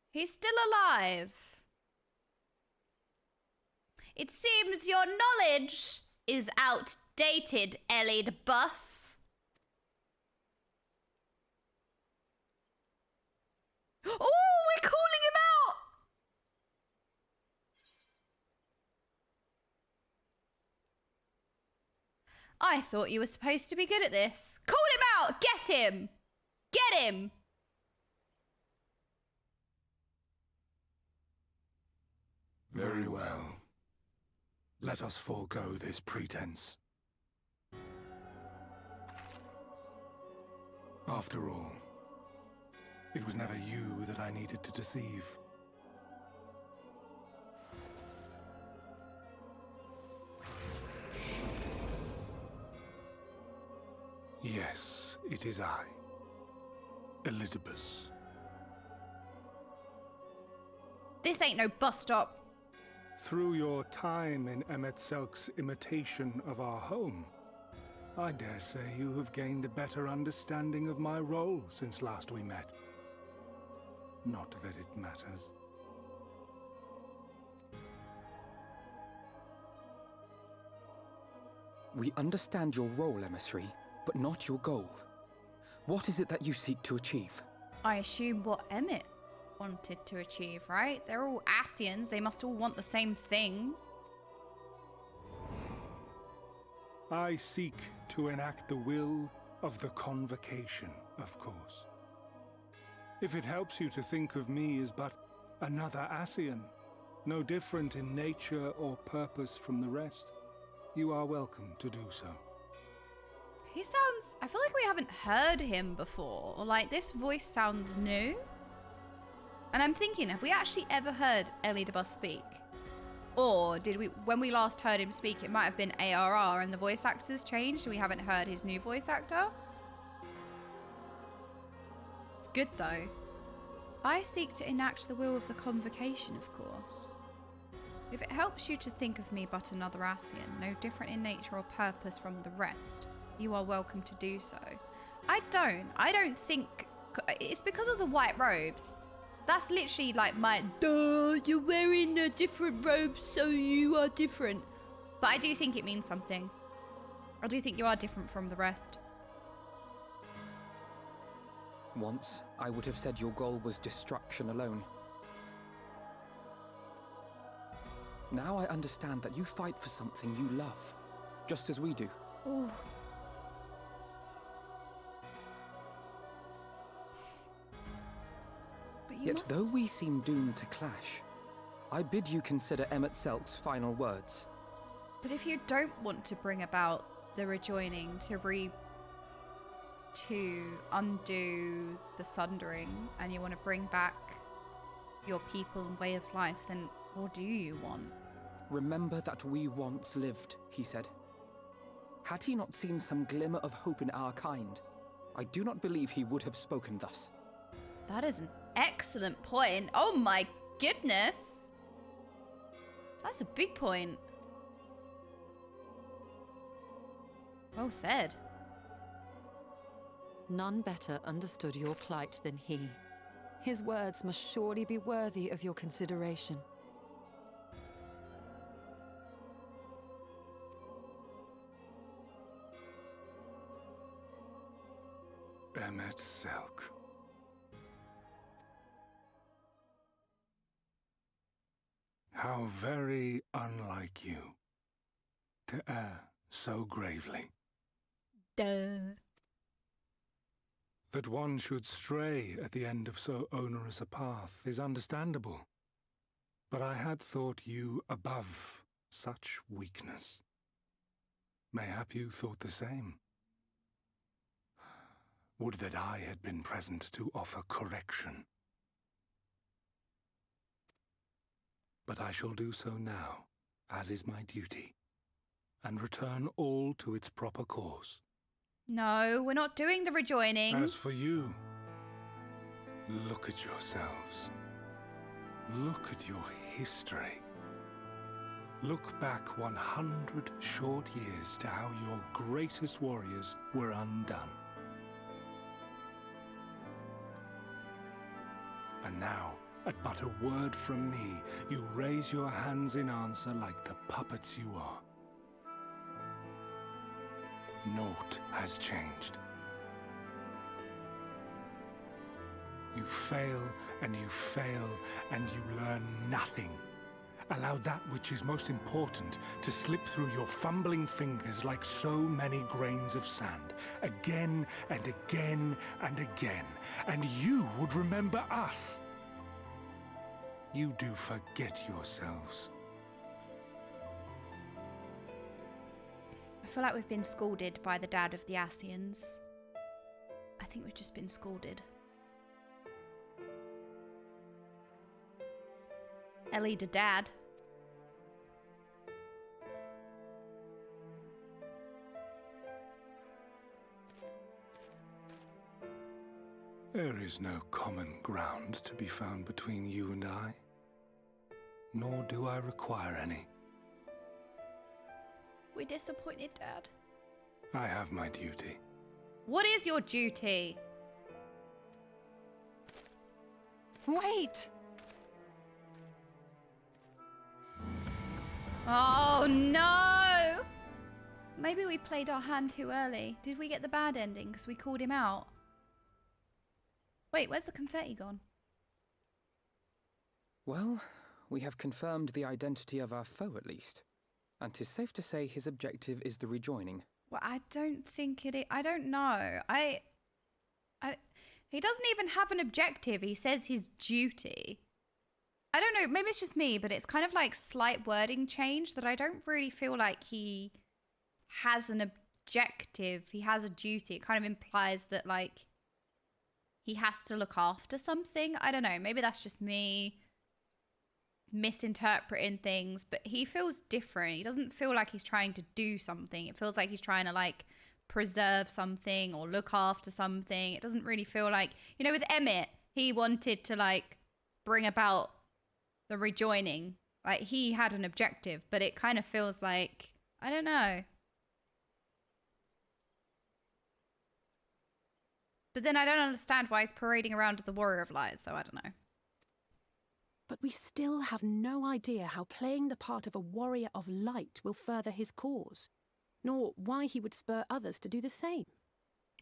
He's still alive. It seems your knowledge is outdated, Ellie the bus. Oh, we're calling him out! I thought you were supposed to be good at this. Call him out! Get him! Get him! Very well. Let us forego this pretense. After all, it was never you that I needed to deceive. Yes, it is I, Elizabeth. This ain't no bus stop. Through your time in Emetzelk's imitation of our home, I dare say you have gained a better understanding of my role since last we met. Not that it matters. We understand your role, emissary, but not your goal. What is it that you seek to achieve? I assume what Emmett wanted to achieve, right? They're all Asians. They must all want the same thing. I seek to enact the will of the Convocation, of course. If it helps you to think of me as but another Asian, no different in nature or purpose from the rest, you are welcome to do so. He sounds... I feel like we haven't heard him before. Or like, this voice sounds new. And I'm thinking, have we actually ever heard Elidibus speak? Or did we, when we last heard him speak, it might have been ARR and the voice actors changed, so we haven't heard his new voice actor? It's good though. I seek to enact the will of the Convocation, of course. If it helps you to think of me but another Asian, no different in nature or purpose from the rest, you are welcome to do so. I don't think... It's because of the white robes. That's literally like my, duh, you're wearing a different robe, so you are different. But I do think it means something. I do think you are different from the rest. Once, I would have said your goal was destruction alone. Now I understand that you fight for something you love, just as we do. Oh. Yet though we seem doomed to clash, I bid you consider Emetzelk's final words. But if you don't want to bring about the rejoining to undo the sundering, and you want to bring back your people and way of life, then what do you want? Remember that we once lived, he said. Had he not seen some glimmer of hope in our kind, I do not believe he would have spoken thus. That is an excellent point. Oh my goodness. That's a big point. Well said. None better understood your plight than he. His words must surely be worthy of your consideration. Emetzelk. How very unlike you to err so gravely. Duh. That one should stray at the end of so onerous a path is understandable. But I had thought you above such weakness. Mayhap you thought the same. Would that I had been present to offer correction. But I shall do so now, as is my duty, and return all to its proper course. No, we're not doing the rejoining. As for you, look at yourselves. Look at your history. Look back 100 short years to how your greatest warriors were undone. And now, at but a word from me, you raise your hands in answer like the puppets you are. Naught has changed. You fail, and you fail, and you learn nothing. Allow that which is most important to slip through your fumbling fingers like so many grains of sand, again and again and again, and you would remember us. You do forget yourselves. I feel like we've been scolded by the dad of the Asians. I think we've just been scolded. Ellie to dad. There is no common ground to be found between you and I, nor do I require any. We're disappointed, Dad. I have my duty. What is your duty? Wait! Oh no! Maybe we played our hand too early. Did we get the bad ending because we called him out? Wait, where's the confetti gone? Well, we have confirmed the identity of our foe at least. And 'tis safe to say his objective is the rejoining. Well, I don't think it is. I don't know. He doesn't even have an objective. He says his duty. I don't know. Maybe it's just me, but it's kind of like slight wording change that I don't really feel like he has an objective. He has a duty. It kind of implies that like he has to look after something. I don't know. Maybe that's just me misinterpreting things, but he feels different. He doesn't feel like he's trying to do something. It feels like he's trying to like preserve something or look after something. It doesn't really feel like, you know, with Emmett, he wanted to like bring about the rejoining. Like he had an objective, but it kind of feels like, I don't know. But then I don't understand why he's parading around with the Warrior of Light, so I don't know. But we still have no idea how playing the part of a Warrior of Light will further his cause, nor why he would spur others to do the same.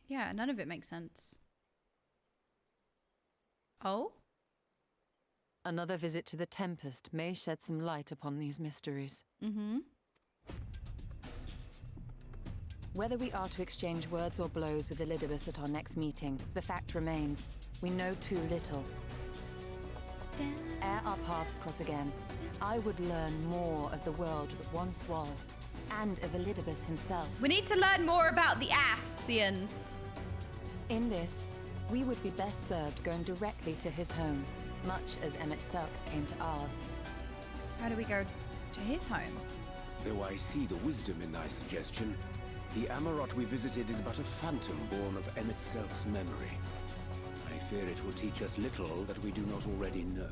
Yeah, none of it makes sense. Oh? Another visit to the Tempest may shed some light upon these mysteries. Mm-hmm. Whether we are to exchange words or blows with Elidibus at our next meeting, the fact remains, we know too little. Ere our paths cross again, I would learn more of the world that once was, and of Elidibus himself. We need to learn more about the Ascians. In this, we would be best served going directly to his home, much as Emmett Selk came to ours. How do we go to his home? Though I see the wisdom in thy suggestion, the Amarot we visited is but a phantom born of Emmett Selk's memory. I fear it will teach us little that we do not already know.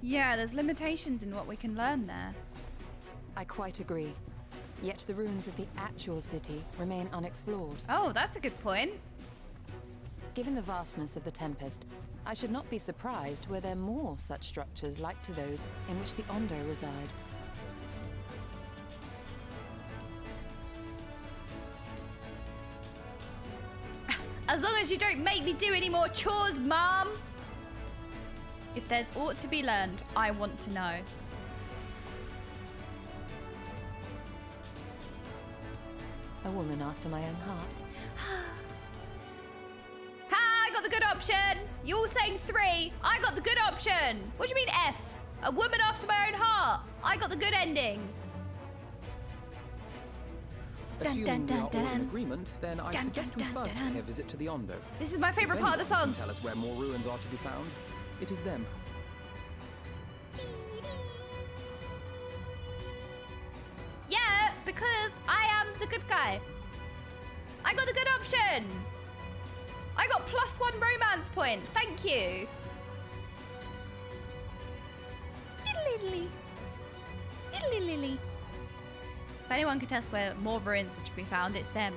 Yeah, there's limitations in what we can learn there. I quite agree. Yet the ruins of the actual city remain unexplored. Oh, that's a good point. Given the vastness of the Tempest, I should not be surprised were there more such structures like to those in which the Ondo reside. As long as you don't make me do any more chores, Mom! If there's aught to be learned, I want to know. A woman after my own heart. Ha! I got the good option! You all saying 3. I got the good option! What do you mean F? A woman after my own heart! I got the good ending! Assuming we are all in agreement, then I suggest we first pay a visit to the Ondo. This is my favourite part of the song. Can tell us where more ruins are to be found. It is them. Yeah, because I am the good guy. I got the good option. I got +1 romance point. Thank you. Diddly-diddly. Diddly-lily. If anyone could tell us where more ruins are to be found, it's them.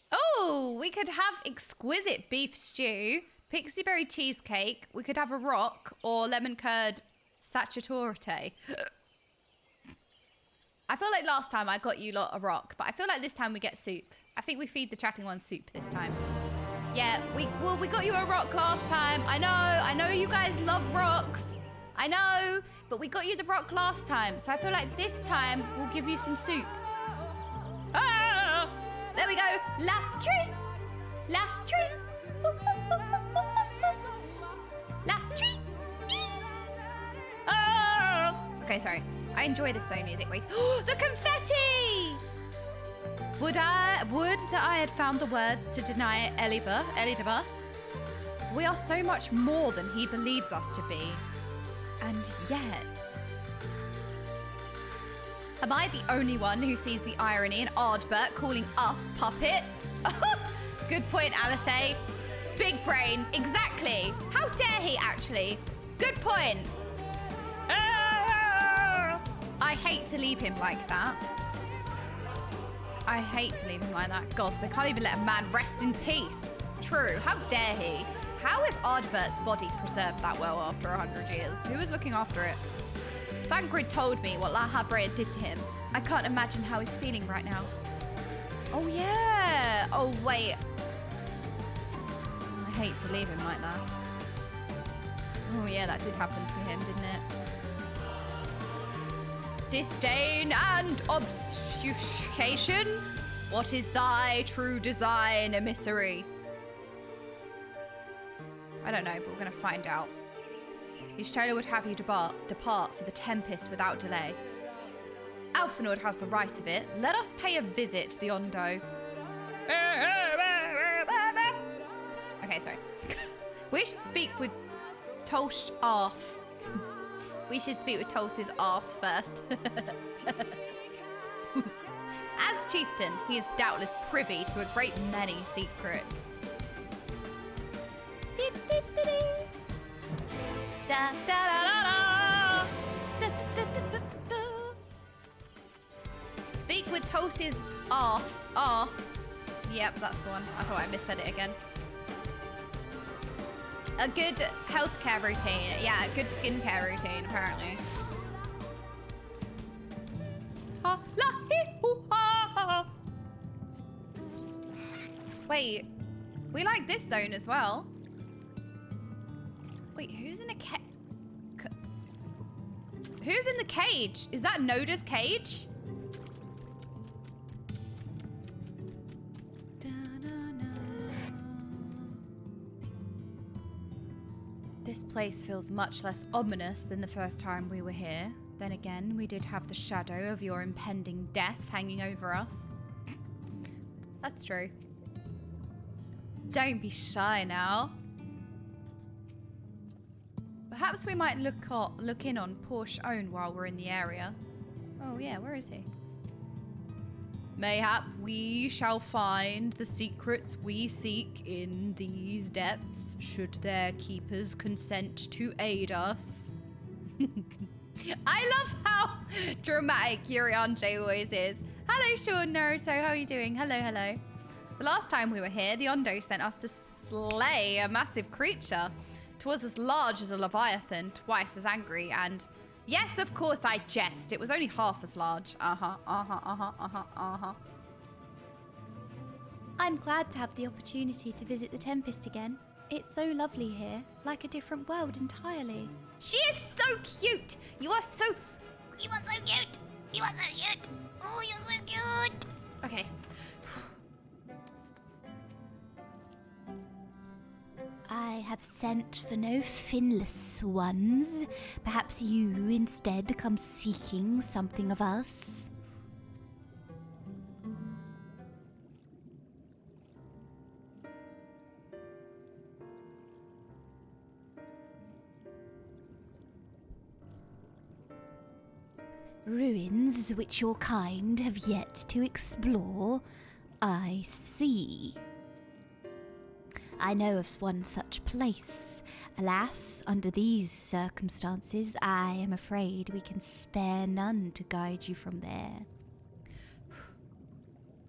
Oh, we could have exquisite beef stew, pixie berry cheesecake, we could have a rock, or lemon curd sachatorte. I feel like last time I got you lot a rock, but I feel like this time we get soup. I think we feed the chatting ones soup this time. Yeah, we got you a rock last time. I know you guys love rocks. I know, but we got you the rock last time. So I feel like this time we'll give you some soup. Ah! There we go. La tree. La tree. La tree. Okay, sorry. I enjoy this zone music. Wait. The confetti! Would that I had found the words to deny Elidibus? We are so much more than he believes us to be. And yet... Am I the only one who sees the irony in Ardbert calling us puppets? Good point, Alice. Big brain. Exactly. How dare he, actually? Good point. I hate to leave him like that. I hate to leave him like that. God, they can't even let a man rest in peace. True. How dare he? How is Ardbert's body preserved that well after 100 years? Who was looking after it? Thancred told me what La Habrea did to him. I can't imagine how he's feeling right now. Oh, yeah. Oh, wait. I hate to leave him like that. Oh, yeah, that did happen to him, didn't it? Disdain and obfuscation? What is thy true design, emissary? I don't know, but we're going to find out. Y'shtola would have you depart for the Tempest without delay. Alphinaud has the right of it. Let us pay a visit to the Ondo. Okay, sorry. We should speak with Tolsh Arth. We should speak with Tolsh's arse first. As chieftain, he is doubtless privy to a great many secrets. Da, da, da, da, da. Da, da, da, da, da, da. Speak with Tolsh's Arth. Yep, that's the one. I thought I missaid it again. A good healthcare routine. Yeah, a good skincare routine, apparently. Wait, we like this zone as well. Wait, who's in the who's in the cage? Is that Noda's cage? This place feels much less ominous than the first time we were here. Then again, we did have the shadow of your impending death hanging over us. That's true. Don't be shy now. Perhaps we might look in on poor Shone while we're in the area. Oh yeah, where is he? Mayhap we shall find the secrets we seek in these depths, should their keepers consent to aid us. I love how dramatic Yurianche always is. Hello, Sean Naruto, how are you doing? Hello, hello. The last time we were here, the Ondo sent us to slay a massive creature. 'Twas as large as a leviathan, twice as angry, and... Yes, of course I jest. It was only half as large. I'm glad to have the opportunity to visit the Tempest again. It's so lovely here, like a different world entirely. She is so cute! You are so cute! You are so cute! Oh, you're so cute! Okay. I have sent for no finless ones. Perhaps you instead come seeking something of us. Ruins which your kind have yet to explore, I see. I know of one such place. Alas, under these circumstances, I am afraid we can spare none to guide you from there.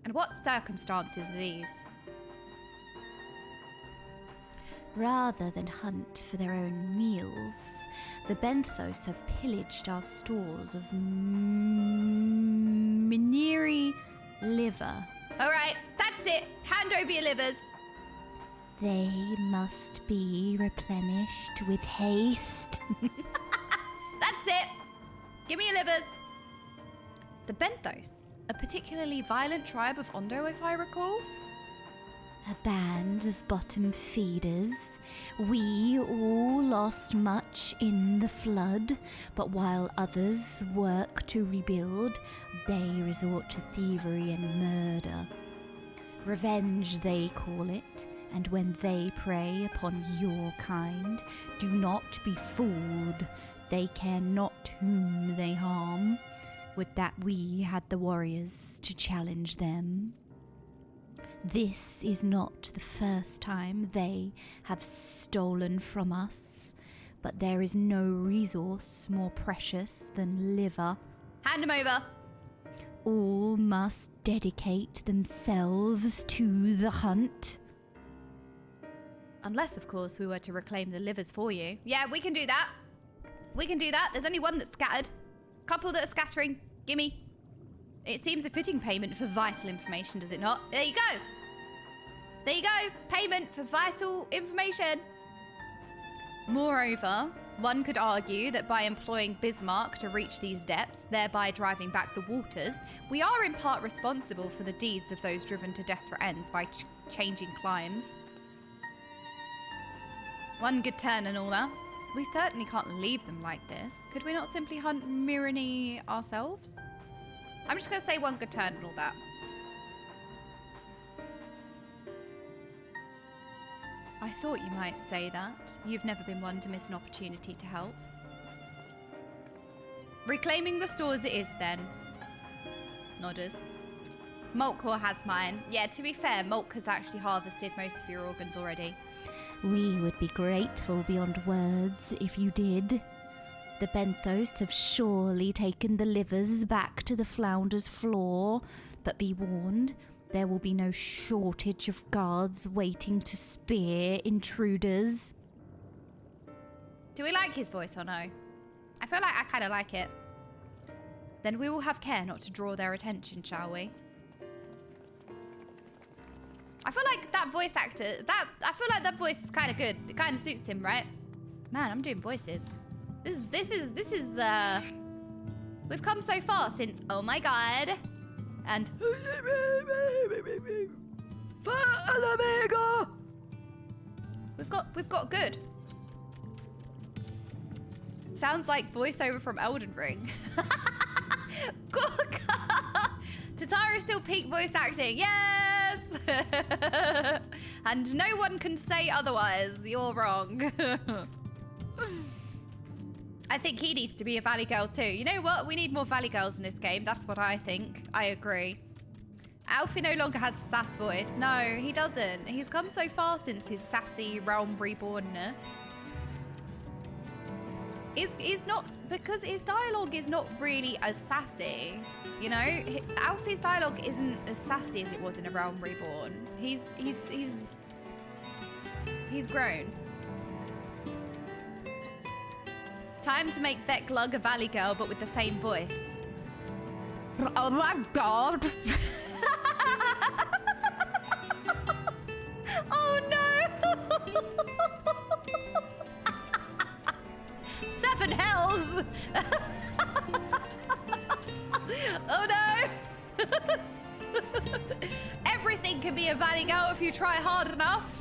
And what circumstances are these? Rather than hunt for their own meals, the Benthos have pillaged our stores of Miniri liver. All right, that's it. Hand over your livers. They must be replenished with haste. That's it. Give me your livers. The Benthos, a particularly violent tribe of Ondo, if I recall. a band of bottom feeders. We all lost much in the flood, but while others work to rebuild, they resort to thievery and murder. Revenge, they call it, and when they prey upon your kind, do not be fooled. They care not whom they harm. Would that we had the warriors to challenge them. This is not the first time they have stolen from us, but there is no resource more precious than liver. Hand him over. All must dedicate themselves to the hunt. Unless, of course, we were to reclaim the livers for you. Yeah, we can do that. We can do that. There's only one that's scattered. Couple that are scattering. Gimme. It seems a fitting payment for vital information, does it not? There you go. There you go. Payment for vital information. Moreover, one could argue that by employing Bismarck to reach these depths, thereby driving back the waters, we are in part responsible for the deeds of those driven to desperate ends by changing climes. One good turn and all that. We certainly can't leave them like this. Could we not simply hunt Myrrhine ourselves? I'm just going to say one good turn and all that. I thought you might say that. You've never been one to miss an opportunity to help. Reclaiming the stores it is then. Nodders. Molkor has mine. Yeah, to be fair, Molk has actually harvested most of your organs already. We would be grateful beyond words if you did. The Benthos have surely taken the livers back to the Flounder's floor, but be warned, there will be no shortage of guards waiting to spear intruders. Do we like his voice or no? I feel like I kind of like it. Then we will have care not to draw their attention, shall we? I feel like that voice actor, I feel like that voice is kind of good. It kind of suits him, right? Man, I'm doing voices. This is we've come so far since Oh My God and We've got good. Sounds like voiceover from Elden Ring. Tatara still peak voice acting. Yes! And no one can say otherwise. You're wrong. I think he needs to be a Valley Girl too. You know what? We need more Valley Girls in this game. That's what I think. I agree. Alfie no longer has a sass voice. No, he doesn't. He's come so far since his sassy Realm Rebornness. He's not, because his dialogue is not really as sassy. You know, Alfie's dialogue isn't as sassy as it was in A Realm Reborn. He's grown. Time to make Beck Lug a Valley Girl, but with the same voice. Oh my God! Oh no! 7 hells! Oh no! Everything can be a Valley Girl if you try hard enough.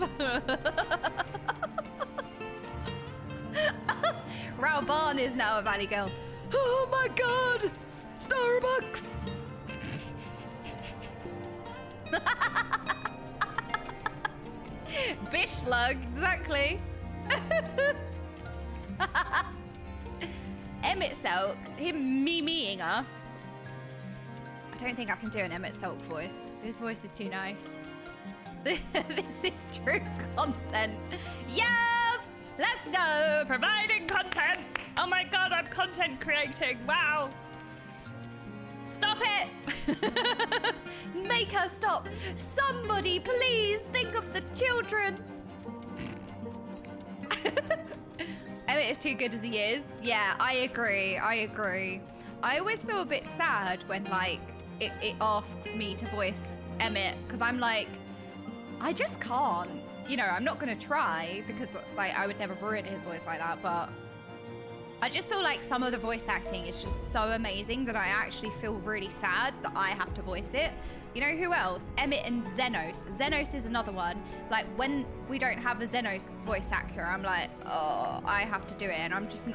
Rauban is now a Valley Girl. Oh my God! Starbucks! Bishlug, exactly. Emmett Selk, him me-meing us. I don't think I can do an Emmett Selk voice. His voice is too nice. This is true content. Yes! Let's go! Providing content! Oh my God, I'm content creating. Wow! Stop it! Make her stop. Somebody, please think of the children. Emmett is too good as he is. Yeah, I agree. I always feel a bit sad when, like, it asks me to voice Emmett, because I'm like, I just can't. You know, I'm not going to try, because, like, I would never ruin his voice like that, but I just feel like some of the voice acting is just so amazing that I actually feel really sad that I have to voice it. You know who else? Emmett and Xenos. Xenos is another one. Like when we don't have a Xenos voice actor, I'm like, oh, I have to do it. And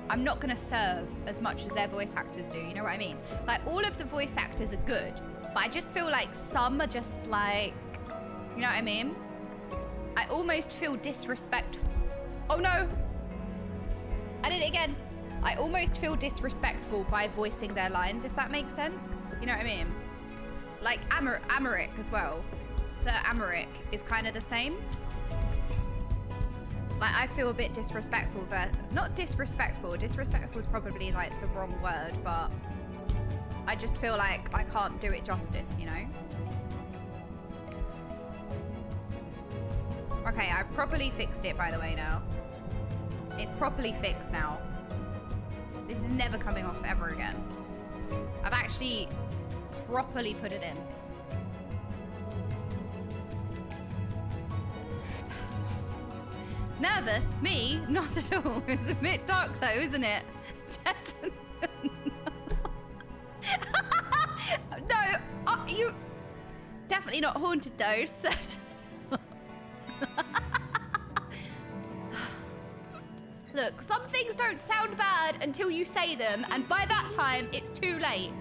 I'm not gonna serve as much as their voice actors do. You know what I mean? Like all of the voice actors are good, but I just feel like some are just like, you know what I mean? I almost feel disrespectful. Oh no, I did it again. I almost feel disrespectful by voicing their lines, if that makes sense. You know what I mean? Like Amaric as well. Sir Amaric is kind of the same. Like I feel a bit disrespectful there. Not disrespectful. Disrespectful is probably like the wrong word, but I just feel like I can't do it justice, you know? Okay, I've properly fixed it, by the way, now. It's properly fixed now. This is never coming off ever again. I've actually properly put it in. Nervous? Me? Not at all. It's a bit dark though, isn't it? No, you... Definitely not haunted though, so... Look, some things don't sound bad until you say them, and by that time, it's too late.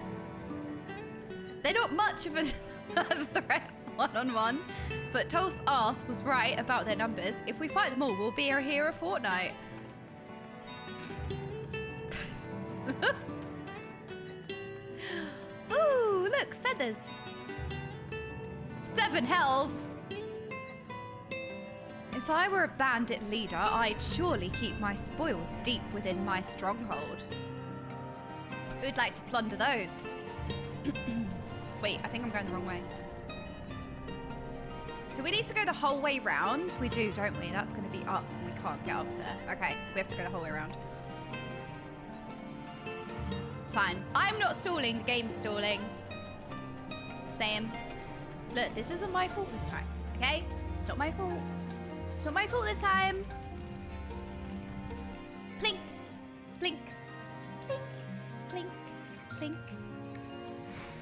They're not much of a threat one-on-one, but Tul's Arth was right about their numbers. If we fight them all, we'll be here a fortnight. Ooh, look, feathers. 7 hells. If I were a bandit leader, I'd surely keep my spoils deep within my stronghold. Who'd like to plunder those? Wait, I think I'm going the wrong way. Do we need to go the whole way round? We do, don't we? That's going to be up. We can't get up there. Okay, we have to go the whole way around. Fine. I'm not stalling. The game's stalling. Same. Look, this isn't my fault this time, okay? It's not my fault. It's not my fault this time. Plink, plink, plink, plink, plink.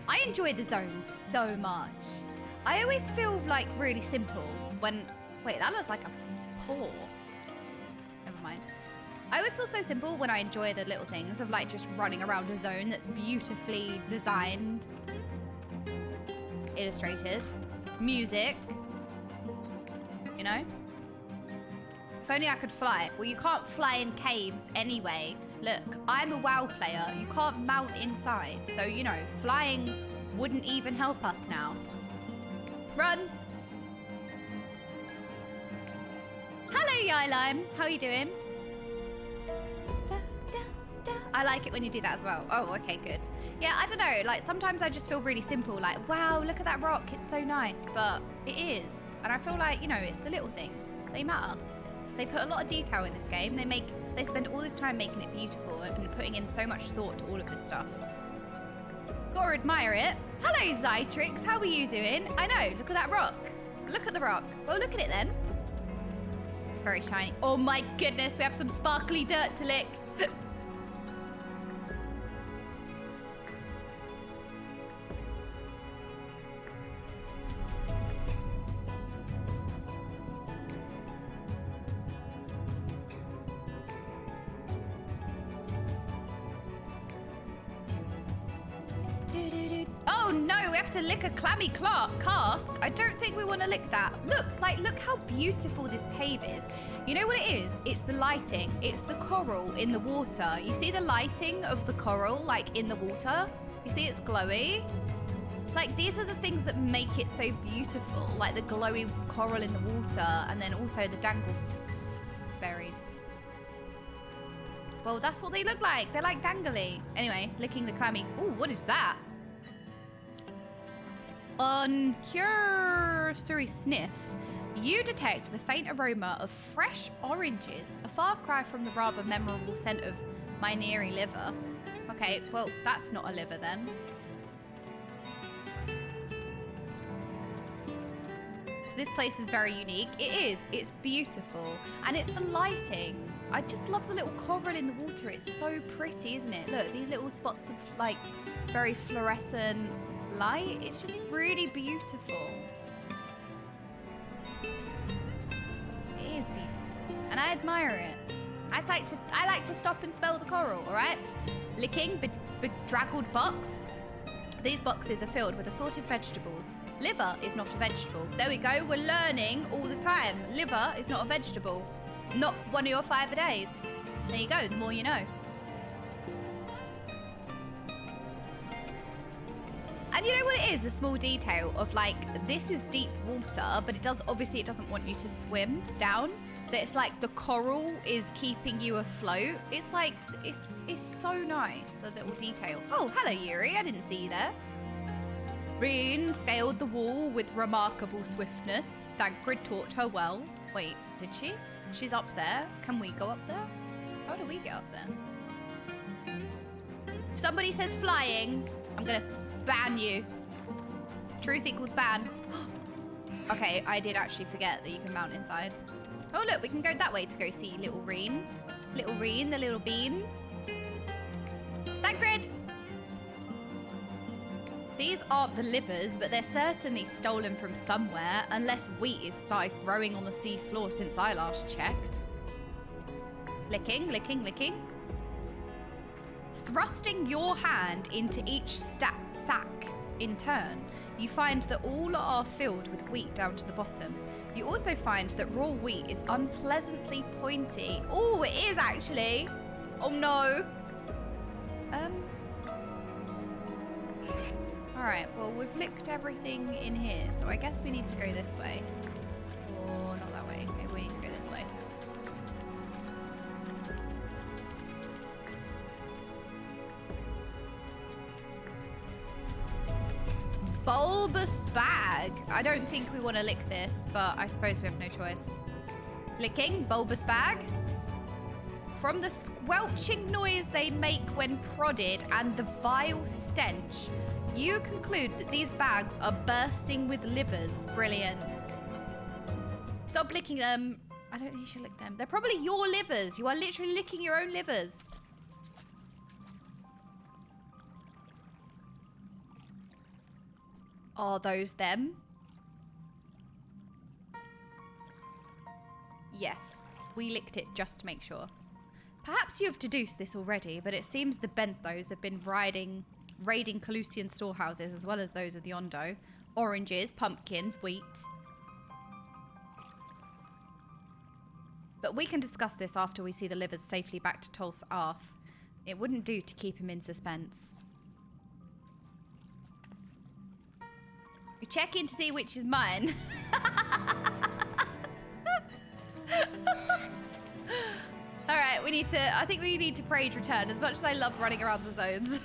I enjoy the zones so much. I always feel like really simple when... Wait, that looks like a paw. Never mind. I always feel so simple when I enjoy the little things of like just running around a zone that's beautifully designed, illustrated, music, you know? If only I could fly. Well, you can't fly in caves anyway. Look, I'm a WoW player. You can't mount inside. So, you know, flying wouldn't even help us now. Run. Hello, Yylime. How are you doing? I like it when you do that as well. Oh, okay, good. Yeah, I don't know. Like, sometimes I just feel really simple. Like, wow, look at that rock. It's so nice. But it is. And I feel like, you know, it's the little things. They matter. They put a lot of detail in this game. They spend all this time making it beautiful and putting in so much thought to all of this stuff. Gotta admire it. Hello, Zytrix. How are you doing? I know. Look at that rock. Look at the rock. Well, look at it then. It's very shiny. Oh my goodness. We have some sparkly dirt to lick. Oh no, we have to lick a clammy cask. I don't think we want to lick that. Look how beautiful this cave is. You know what it is? It's the lighting. It's the coral in the water. You see the lighting of the coral, like in the water? You see it's glowy? Like these are the things that make it so beautiful. Like the glowy coral in the water and then also the dangle berries. Well, that's what they look like. They're like dangly. Anyway, licking the clammy. Ooh, what is that? On cursory sniff, you detect the faint aroma of fresh oranges, a far cry from the rather memorable scent of Myneri liver. Okay, well, that's not a liver then. This place is very unique. It is. It's beautiful. And it's the lighting. I just love the little coral in the water. It's so pretty, isn't it? Look, these little spots of like very fluorescent light. It's just really beautiful. It is beautiful. And I admire it. I like to stop and smell the coral, all right? Licking bedraggled box. These boxes are filled with assorted vegetables. Liver is not a vegetable. There we go, we're learning all the time. Liver is not a vegetable. Not one of your 5 a days. There you go, the more you know. And you know what it is? The small detail of like, this is deep water, but it doesn't want you to swim down. So it's like the coral is keeping you afloat. It's like, it's so nice, the little detail. Oh, hello Yuri, I didn't see you there. Reen scaled the wall with remarkable swiftness. Thancred taught her well. Wait, did she? She's up there. Can we go up there? How do we get up there? If somebody says flying, I'm gonna ban you. Truth equals ban. Okay, I did actually forget that you can mount inside. Oh look, we can go that way to go see little Reen. Little Reen, the little bean. Thancred! These aren't the livers, but they're certainly stolen from somewhere, unless wheat is started growing on the sea floor since I last checked. Licking, licking, licking. Thrusting your hand into each sack in turn, you find that all are filled with wheat down to the bottom. You also find that raw wheat is unpleasantly pointy. Oh, it is actually. Oh no. All right, well, we've licked everything in here, so I guess we need to go this way. Or not that way. Maybe we need to go this way. Bulbous bag. I don't think we want to lick this, but I suppose we have no choice. Licking, bulbous bag. From the squelching noise they make when prodded and the vile stench, you conclude that these bags are bursting with livers. Brilliant. Stop licking them. I don't think you should lick them. They're probably your livers. You are literally licking your own livers. Are those them? Yes, we licked it just to make sure. Perhaps you have deduced this already, but it seems the Benthos have been raiding Calusian storehouses as well as those of the Ondo. Oranges, pumpkins, wheat. But we can discuss this after we see the livers safely back to Tulsa Arth. It wouldn't do to keep him in suspense. We check in to see which is mine. Alright, I think we need to parade return as much as I love running around the zones.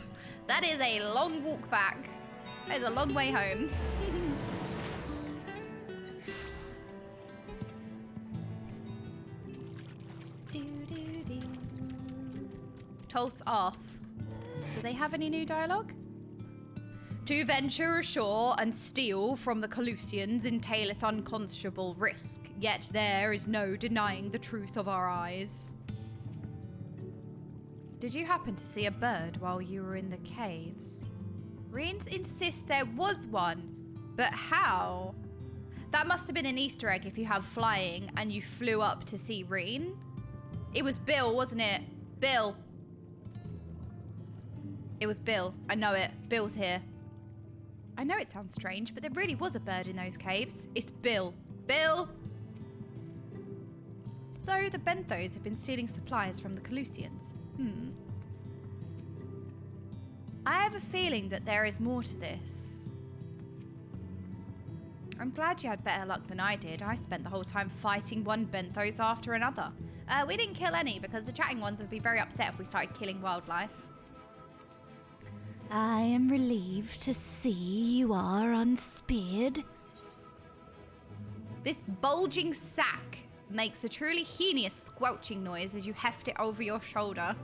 That is a long walk back. That is a long way home. Tulsa Arth. Do they have any new dialogue? To venture ashore and steal from the Calusians entaileth unconscionable risk, yet there is no denying the truth of our eyes. Did you happen to see a bird while you were in the caves? Reen insists there was one, but how? That must have been an Easter egg if you have flying and you flew up to see Reen. It was Bill, wasn't it? Bill. It was Bill. I know it. Bill's here. I know it sounds strange, but there really was a bird in those caves. It's Bill. Bill! So the Benthos have been stealing supplies from the Calusians. I have a feeling that there is more to this. I'm glad you had better luck than I did. I spent the whole time fighting one Benthos after another. We didn't kill any because the chatting ones would be very upset if we started killing wildlife. I am relieved to see you are unspeared. This bulging sack makes a truly heinous squelching noise as you heft it over your shoulder.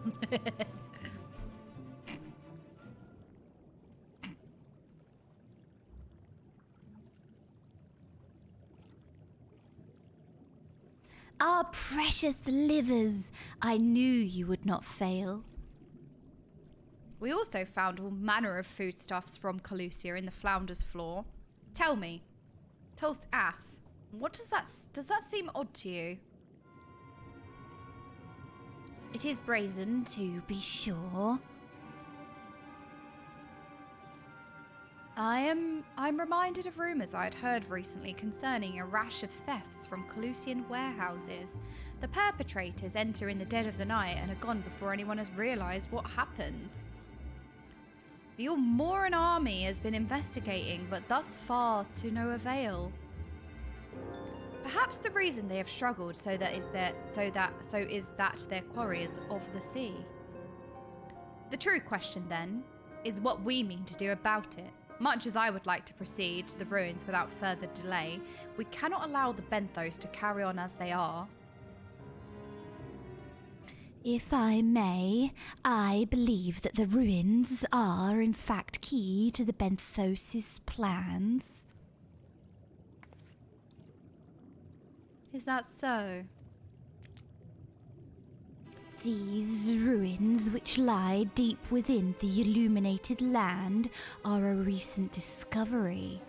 Our precious livers! I knew you would not fail. We also found all manner of foodstuffs from Calusia in the Flounder's Floor. Tell me, Tulst Ath, what does that seem odd to you? It is brazen, to be sure. I'm reminded of rumours I'd heard recently concerning a rash of thefts from Calusian warehouses. The perpetrators enter in the dead of the night and are gone before anyone has realised what happens. The Almoran army has been investigating, but thus far to no avail. Perhaps the reason they have struggled is that their quarry is of the sea. The true question then is what we mean to do about it. Much as I would like to proceed to the ruins without further delay, we cannot allow the Benthos to carry on as they are. If I may, I believe that the ruins are in fact key to the Benthos' plans. Is that so? These ruins, which lie deep within the illuminated land, are a recent discovery.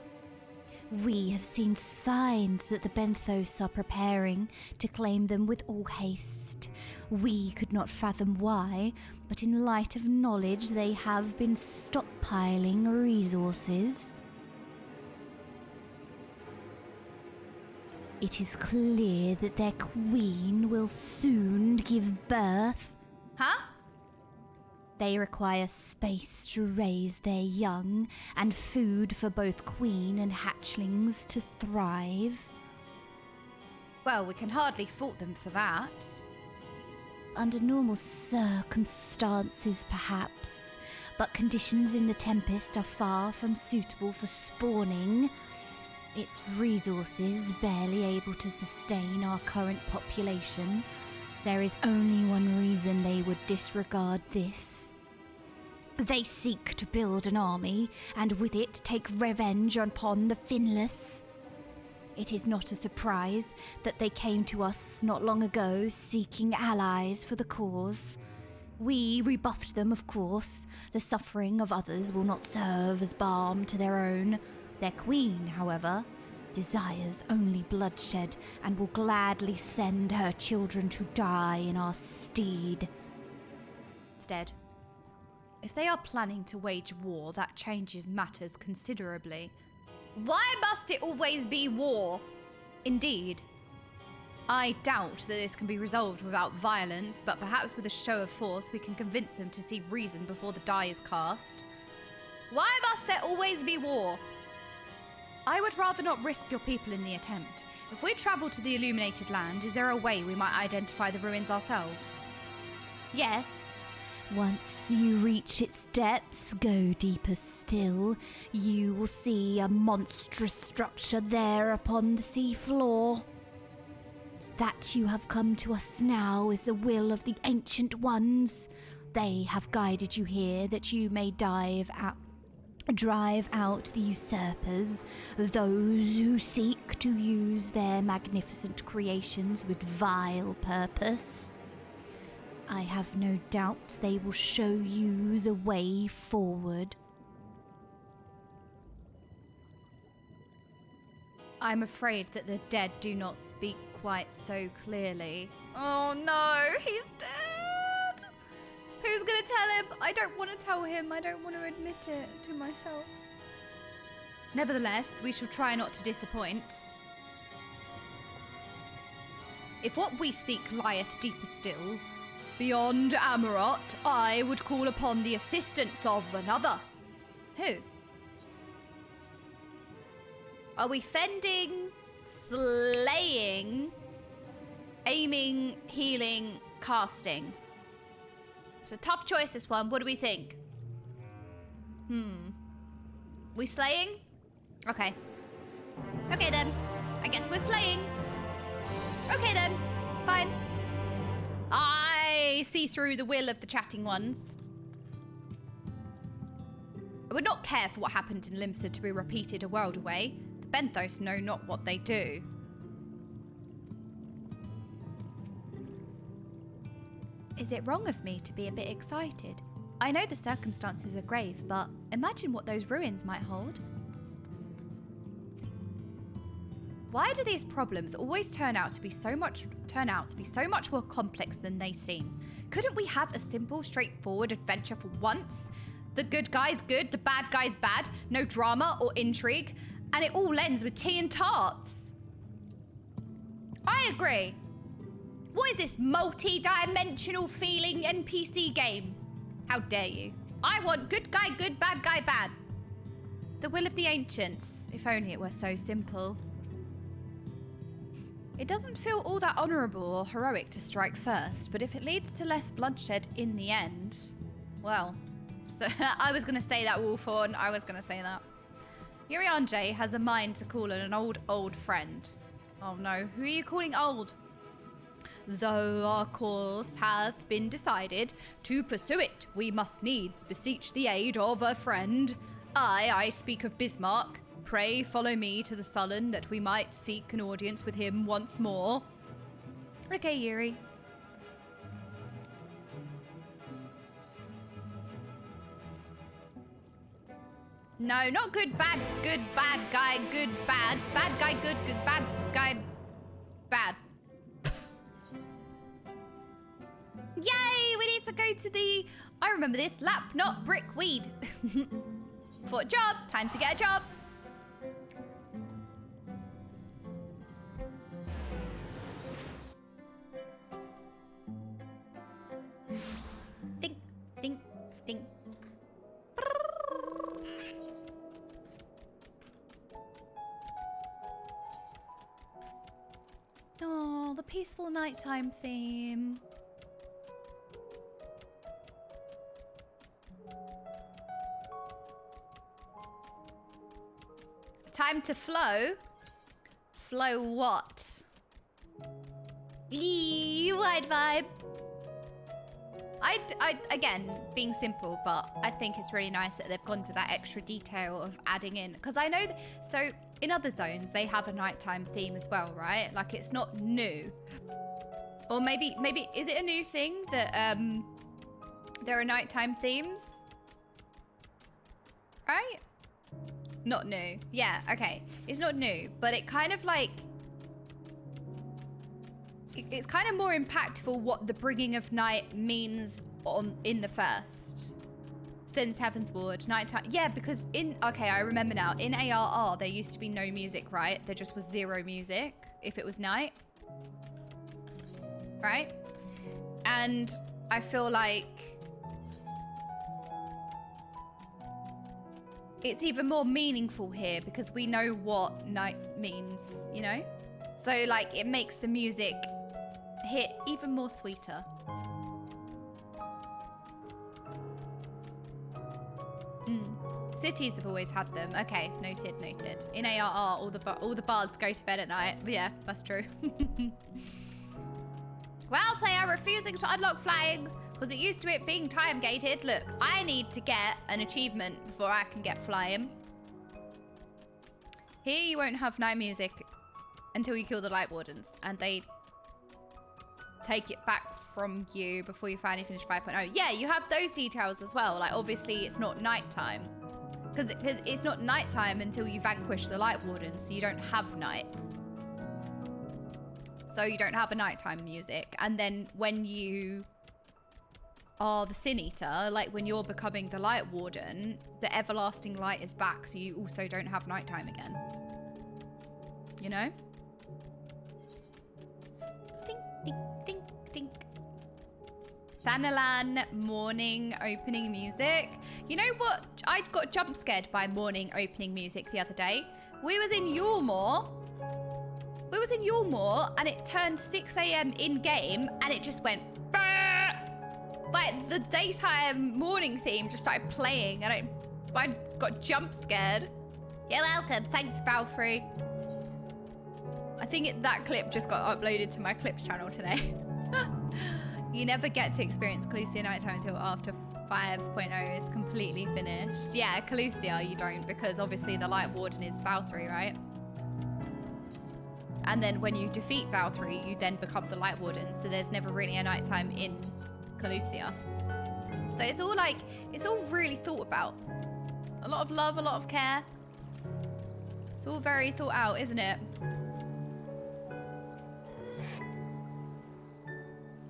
We have seen signs that the Benthos are preparing to claim them with all haste. We could not fathom why, but in light of knowledge they have been stockpiling resources. It is clear that their queen will soon give birth. Huh? They require space to raise their young and food for both queen and hatchlings to thrive. Well, we can hardly fault them for that. Under normal circumstances, perhaps, but conditions in the Tempest are far from suitable for spawning. Its resources barely able to sustain our current population. There is only one reason they would disregard this. They seek to build an army, and with it take revenge upon the Finless. It is not a surprise that they came to us not long ago seeking allies for the cause. We rebuffed them, of course. The suffering of others will not serve as balm to their own. Their queen, however, desires only bloodshed and will gladly send her children to die in our stead. Instead, if they are planning to wage war, that changes matters considerably. Why must it always be war? Indeed. I doubt that this can be resolved without violence, but perhaps with a show of force we can convince them to see reason before the die is cast. Why must there always be war? I would rather not risk your people in the attempt. If we travel to the illuminated land, is there a way we might identify the ruins ourselves? Yes. Once you reach its depths, go deeper still. You will see a monstrous structure there upon the sea floor. That you have come to us now is the will of the Ancient Ones. They have guided you here that you may drive out the usurpers, those who seek to use their magnificent creations with vile purpose. I have no doubt they will show you the way forward. I'm afraid that the dead do not speak quite so clearly. Oh no, he's dead! Who's gonna tell him? I don't want to tell him. I don't want to admit it to myself. Nevertheless, we shall try not to disappoint. If what we seek lieth deeper still, beyond Amarot, I would call upon the assistance of another. Who? Are we fending, slaying, aiming, healing, casting? It's a tough choice, this one. What do we think? We slaying? Okay. Okay then. I guess we're slaying. Okay then. Fine. I see through the will of the chatting ones. I would not care for what happened in Limsa to be repeated a world away. The Benthos know not what they do. Is it wrong of me to be a bit excited? I know the circumstances are grave, but imagine what those ruins might hold. Why do these problems always turn out to be so much more complex than they seem? Couldn't we have a simple, straightforward adventure for once? The good guy's good, the bad guy's bad, no drama or intrigue, and it all ends with tea and tarts. I agree. What is this multi-dimensional feeling NPC game? How dare you? I want good guy good, bad guy bad. The will of the ancients, if only it were so simple. It doesn't feel all that honourable or heroic to strike first, but if it leads to less bloodshed in the end, well, so I was going to say that, Wolfhorn, I was going to say that. Urianje has a mind to call an old friend. Oh no, who are you calling old? Though our course hath been decided, to pursue it we must needs beseech the aid of a friend. I speak of Bismarck. Pray follow me to the Sullen that we might seek an audience with him once more. Okay, Yuri. No, not good, bad guy, good, bad guy, good, bad guy, bad. Yay, we need to go to the, I remember this, lap, not brick, weed. For a job, time to get a job. Think, think, think. Oh, the peaceful nighttime theme. Time to flow. Flow what? Wide vibe. Again, being simple, but I think it's really nice that they've gone to that extra detail of adding in, because I know so in other zones they have a nighttime theme as well, right? Like, it's not new, or maybe is it a new thing that there are nighttime themes, right? Not new. Yeah, okay, it's not new, but it kind of like it's kind of more impactful what the bringing of night means in the first. Since Heaven's Ward, nighttime. Yeah, because okay, I remember now. In ARR, there used to be no music, right? There just was zero music if it was night. Right? And I feel like it's even more meaningful here because we know what night means, you know? So, like, it makes the music hit even more sweeter. Cities have always had them. Okay, noted, noted. In ARR, all the bards go to bed at night. But yeah, that's true. Well, player refusing to unlock flying because it used to it being time gated. Look, I need to get an achievement before I can get flying. Here you won't have night music until you kill the Light Wardens, and they take it back from you before you finally finish 5.0. Yeah, you have those details as well. Like, obviously it's not nighttime. Because it's not nighttime until you vanquish the Light Wardens, so you don't have night. So you don't have a nighttime music. And then when you are the Sin Eater, like when you're becoming the Light Warden, the everlasting light is back, so you also don't have nighttime again. You know? Ding, ding, ding, ding. Thanalan morning opening music. You know what? I got jump scared by morning opening music the other day. We was in Yulmore. And it turned 6 AM in game and it just went bah! Like the daytime morning theme just started playing and I got jump scared. You're welcome. Thanks, Balfrey. I think that clip just got uploaded to my clips channel today. You never get to experience Calusia nighttime until after 5.0 is completely finished. Yeah, Calusia you don't, because obviously the Light Warden is Valkyrie, right? And then when you defeat Valkyrie, you then become the Light Warden, so there's never really a nighttime in Calusia. So it's all like, it's all really thought about. A lot of love, a lot of care. It's all very thought out, isn't it?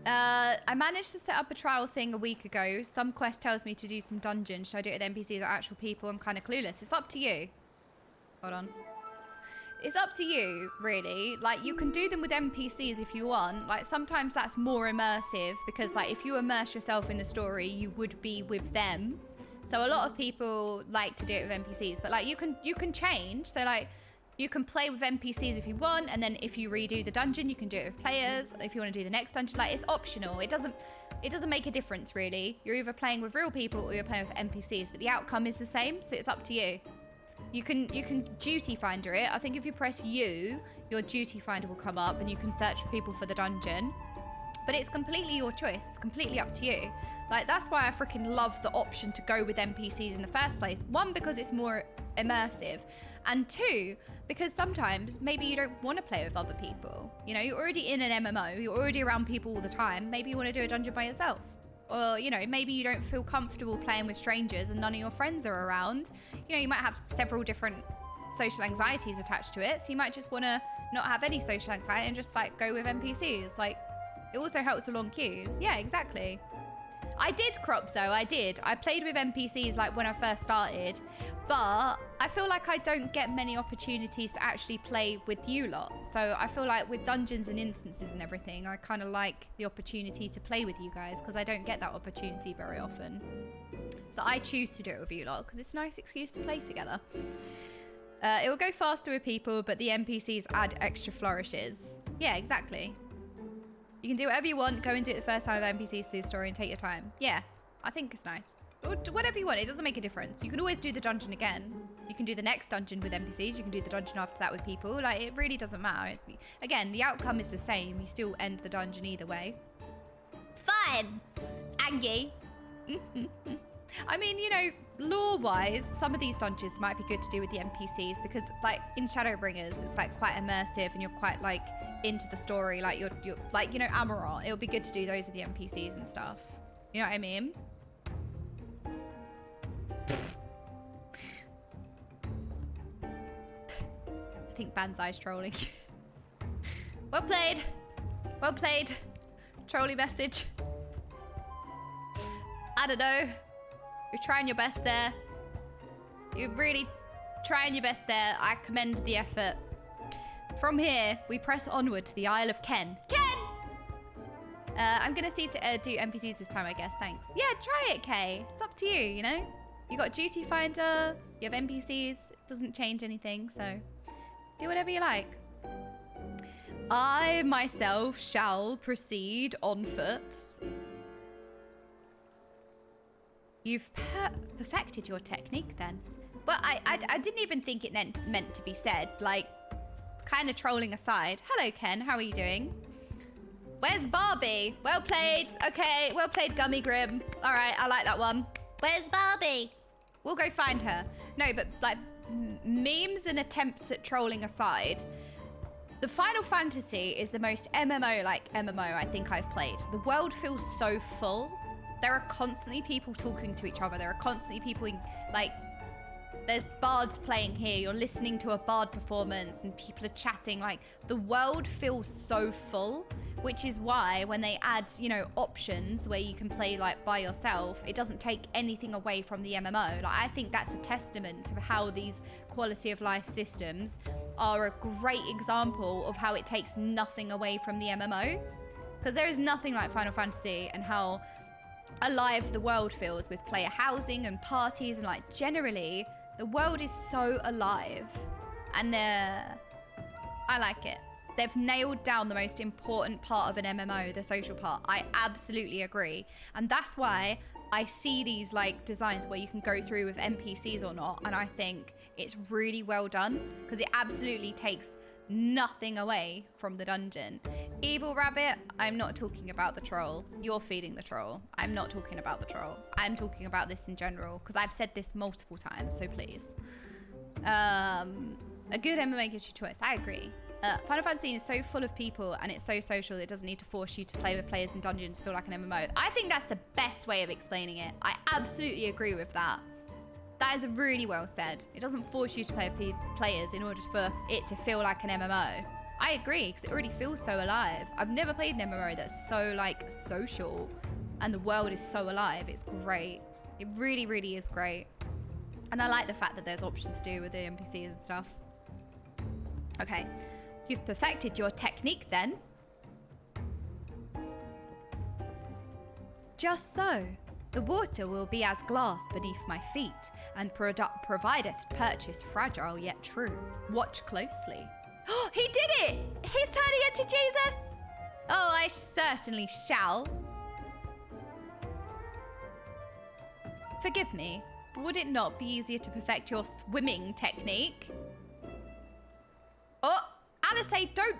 I managed to set up a trial thing a week ago. Some quest tells me to do some dungeons. Should I do it with NPCs or actual people? I'm kind of clueless. It's up to you. Hold on. It's up to you, really. Like, you can do them with NPCs if you want. Like, sometimes that's more immersive because, like, if you immerse yourself in the story, you would be with them. So a lot of people like to do it with NPCs, but like, you can change. So like, you can play with NPCs if you want, and then if you redo the dungeon, you can do it with players. If you want to do the next dungeon, like, it's optional. It doesn't make a difference, really. You're either playing with real people or you're playing with NPCs, but the outcome is the same, so it's up to you. You can duty finder it. I think if you press U, your duty finder will come up and you can search for people for the dungeon. But it's completely your choice. It's completely up to you. Like, that's why I freaking love the option to go with NPCs in the first place. One, because it's more immersive. And two, because sometimes maybe you don't want to play with other people. You know, you're already in an MMO. You're already around people all the time. Maybe you want to do a dungeon by yourself. Or, you know, maybe you don't feel comfortable playing with strangers and none of your friends are around. You know, you might have several different social anxieties attached to it. So you might just want to not have any social anxiety and just, like, go with NPCs. Like, it also helps with long queues. Yeah, exactly. I did crops, though. I did. I played with NPCs, like, when I first started. But I feel like I don't get many opportunities to actually play with you lot. So I feel like with dungeons and instances and everything, I kind of like the opportunity to play with you guys because I don't get that opportunity very often. So I choose to do it with you lot because it's a nice excuse to play together. It will go faster with people, but the NPCs add extra flourishes. Yeah, exactly. You can do whatever you want, go and do it the first time with NPCs through the story and take your time. Yeah, I think it's nice. Or whatever you want, it doesn't make a difference. You can always do the dungeon again. You can do the next dungeon with NPCs. You can do the dungeon after that with people. Like, it really doesn't matter. Again, the outcome is the same. You still end the dungeon either way. Fine! Angie! I mean, you know, lore-wise, some of these dungeons might be good to do with the NPCs because, like, in Shadowbringers, it's, like, quite immersive and you're quite, like, into the story. Like, you're like, you know, Amarant. It would be good to do those with the NPCs and stuff. You know what I mean? I think Banzai's trolling. Well played. Well played. Trolly message. I don't know. You're trying your best there. You're really trying your best there. I commend the effort. From here, we press onward to the Isle of Ken. Ken! I'm gonna see to do NPCs this time, I guess. Thanks. Yeah, try it, Kay. It's up to you, you know? You got Duty Finder, you have NPCs. It doesn't change anything, so do whatever you like. I myself shall proceed on foot. You've perfected your technique then. Well, I didn't even think it meant to be said. Like, kind of trolling aside. Hello, Ken. How are you doing? Where's Barbie? Well played. Okay, well played, Gummy Grim. All right, I like that one. Where's Barbie? We'll go find her. No, but like memes and attempts at trolling aside, the Final Fantasy is the most MMO-like MMO I think I've played. The world feels so full. There are constantly people talking to each other. There are constantly people in, like, there's bards playing here. You're listening to a bard performance and people are chatting. Like, the world feels so full, which is why when they add, you know, options where you can play like by yourself, it doesn't take anything away from the MMO. Like, I think that's a testament to how these quality of life systems are a great example of how it takes nothing away from the MMO. Because there is nothing like Final Fantasy and how alive the world feels with player housing and parties, and like generally the world is so alive, and I like it. They've nailed down the most important part of an MMO, the social part. I absolutely agree, and that's why I see these like designs where you can go through with NPCs or not, and I think it's really well done because it absolutely takes nothing away from the dungeon. Evil Rabbit, I'm not talking about the troll. You're feeding the troll. I'm not talking about the troll. I'm talking about this in general because I've said this multiple times, so please. A good MMA gives you choice. I agree. Final Fantasy is so full of people and it's so social that it doesn't need to force you to play with players in dungeons to feel like an MMO. I think that's the best way of explaining it. I absolutely agree with that. That is really well said. It doesn't force you to play with players in order for it to feel like an MMO. I agree, because it already feels so alive. I've never played an MMO that's so like social and the world is so alive. It's great. It really, really is great. And I like the fact that there's options to do with the NPCs and stuff. Okay. You've perfected your technique then. Just so. The water will be as glass beneath my feet, and provideth purchase fragile yet true. Watch closely. Oh, he did it! He's turning into Jesus! Oh, I certainly shall. Forgive me, but would it not be easier to perfect your swimming technique? Oh! Alice, don't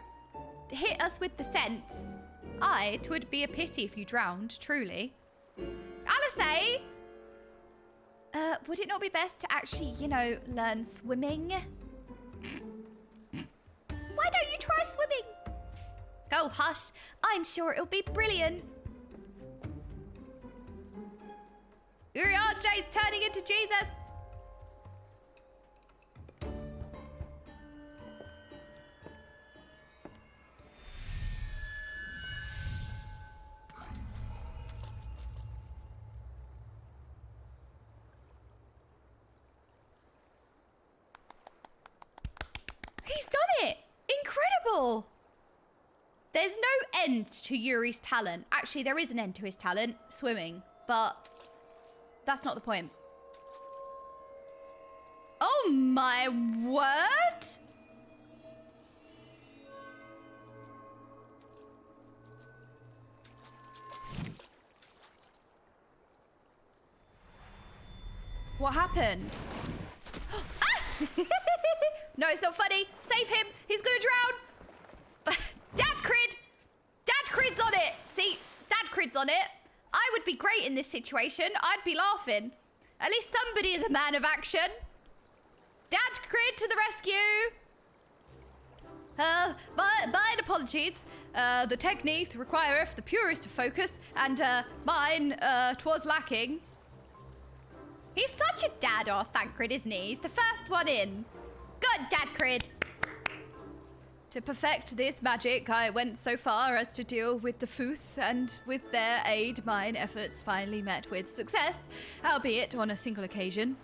hit us with the sense. Aye, 'twould be a pity if you drowned, truly. Alice, would it not be best to actually, you know, learn swimming? Why don't you try swimming? Oh, hush. I'm sure it'll be brilliant. Here we are, Jade's turning into Jesus. He's done it! Incredible! There's no end to Yuri's talent. Actually, there is an end to his talent, swimming, but that's not the point. Oh my word! What happened? No, it's not funny. Save him. He's gonna drown. Dad Crid. Dad Crid's on it. See, Dad Crid's on it. I would be great in this situation. I'd be laughing. At least somebody is a man of action. Dad Crid to the rescue. My apologies. The technique requireth the purest of focus, and mine, 'twas lacking. He's such a dad-off, Thancred, isn't he? He's the first one in. Good, Dadcrid. To perfect this magic, I went so far as to deal with the Futh, and with their aid, mine efforts finally met with success, albeit on a single occasion.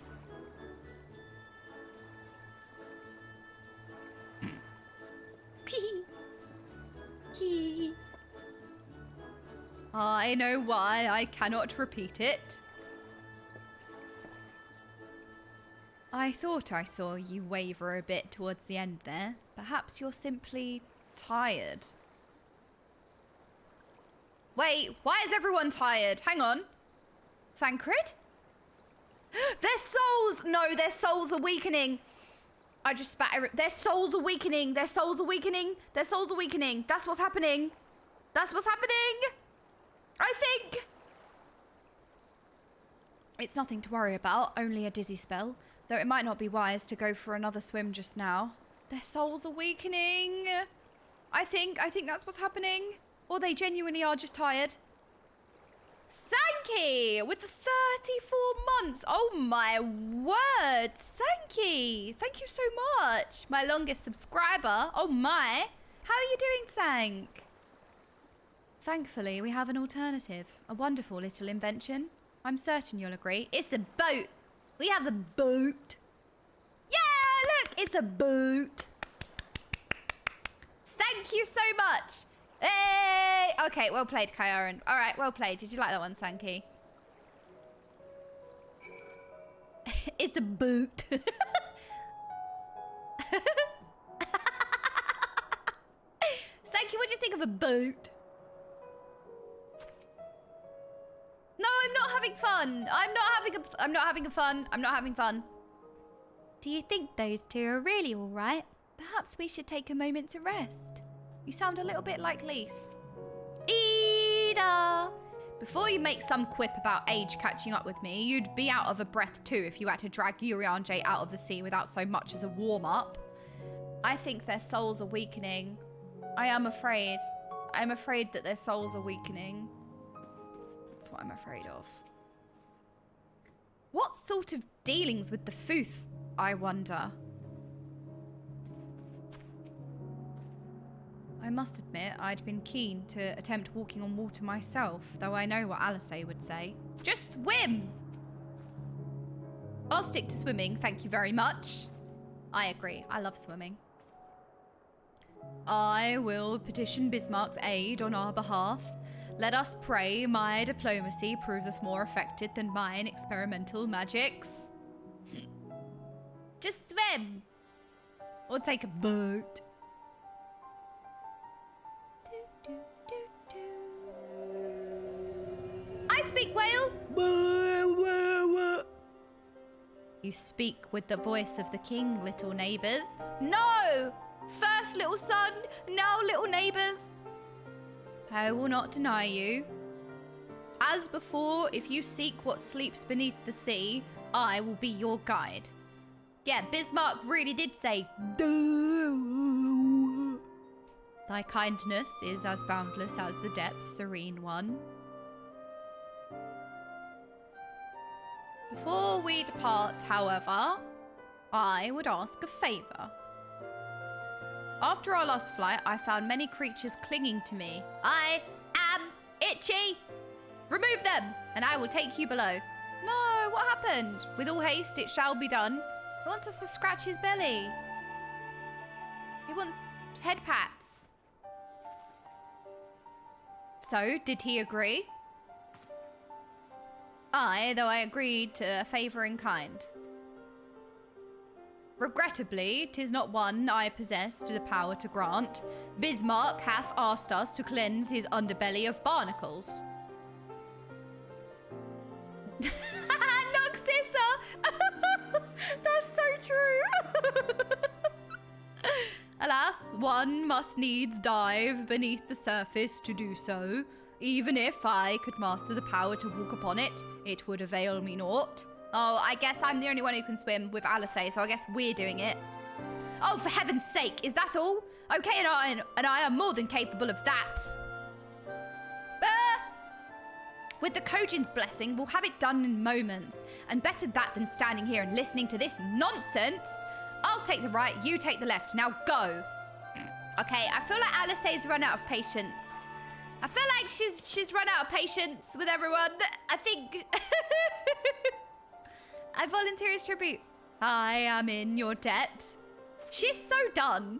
I know why I cannot repeat it. I thought I saw you waver a bit towards the end there. Perhaps you're simply tired. Wait, why is everyone tired? Hang on. Thancred? Their souls! No, their souls are weakening. I just spat. Their souls are weakening. Their souls are weakening. Their souls are weakening. That's what's happening. That's what's happening. I think. It's nothing to worry about. Only a dizzy spell. Though it might not be wise to go for another swim just now. Their souls are weakening. I think that's what's happening. Or they genuinely are just tired. Sankey with the 34 months. Oh my word. Sankey. Thank you so much. My longest subscriber. Oh my. How are you doing, Sank? Thankfully, we have an alternative. A wonderful little invention. I'm certain you'll agree. It's a boat. We have a boat. Yeah, look, it's a boat. Thank you so much. Hey! Okay, well played, Kyaran. All right, well played. Did you like that one, Sankey? It's a boot. Sankey, what do you think of a boot? No, I'm not having fun. I'm not having fun. Do you think those two are really all right? Perhaps we should take a moment to rest. You sound a little bit like Lise. Ida! Before you make some quip about age catching up with me, you'd be out of a breath too if you had to drag Urianger out of the sea without so much as a warm-up. I think their souls are weakening. I am afraid. I'm afraid that their souls are weakening. That's what I'm afraid of. What sort of dealings with the Futh, I wonder? I must admit, I'd been keen to attempt walking on water myself, though I know what Alice would say. Just swim! I'll stick to swimming, thank you very much. I agree, I love swimming. I will petition Bismarck's aid on our behalf. Let us pray my diplomacy proveth more effective than mine experimental magics. Just swim! Or take a boat. I speak whale! You speak with the voice of the king, little neighbours. No! First little son, now little neighbours. I will not deny you. As before, if you seek what sleeps beneath the sea, I will be your guide. Yeah, Bismarck really did say, "Duh." Thy kindness is as boundless as the depths, serene one. Before we depart, however, I would ask a favour. After our last flight, I found many creatures clinging to me. I am itchy. Remove them, and I will take you below. No, what happened? With all haste, it shall be done. He wants us to scratch his belly. He wants head pats. So, did he agree? Aye, though I agreed to a favour in kind. Regrettably, 'tis not one I possess to the power to grant. Bismarck hath asked us to cleanse his underbelly of barnacles. Noxissa! That's so true! Alas, one must needs dive beneath the surface to do so. Even if I could master the power to walk upon it, it would avail me naught. Oh, I guess I'm the only one who can swim with Alice, so I guess we're doing it. Oh, for heaven's sake, is that all? Okay, and I are more than capable of that. With the Kojin's blessing, we'll have it done in moments. And better that than standing here and listening to this nonsense. I'll take the right, you take the left. Now go. Okay, I feel like Alice's run out of patience. I feel like she's run out of patience with everyone. I think... I volunteer as tribute. I am in your debt. She's so done.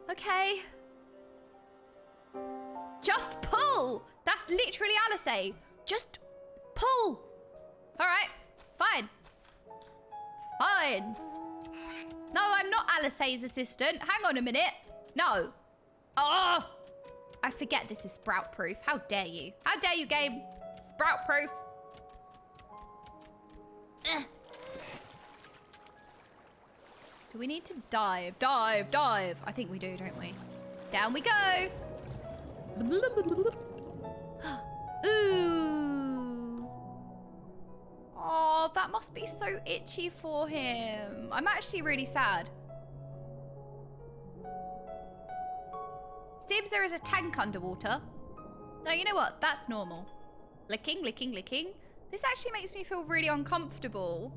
Okay. Just pull. That's literally Alice. Just pull. All right. Fine. Fine. No, I'm not Alice's assistant. Hang on a minute. No. Oh. I forget this is sprout proof. How dare you? How dare you, game? Sprout proof. Do we need to dive? Dive, dive. I think we do, don't we? Down we go. Ooh. Oh, that must be so itchy for him. I'm actually really sad. Seems there is a tank underwater. No, you know what? That's normal. Licking, licking, licking. This actually makes me feel really uncomfortable.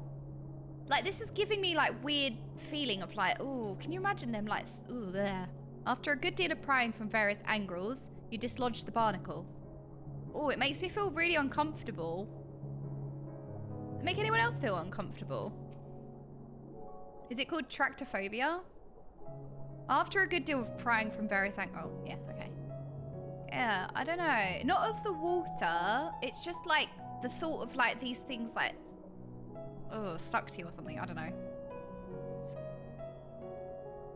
Like, this is giving me, like, weird feeling of, like, ooh, can you imagine them, like, ooh, there. After a good deal of prying from various angles, you dislodge the barnacle. Oh, it makes me feel really uncomfortable. Does it make anyone else feel uncomfortable? Is it called tractophobia? After a good deal of prying from various angles. Oh, yeah, okay. Yeah, I don't know. Not of the water. It's just, like, the thought of, like, these things, like, oh, stuck to you or something. I don't know.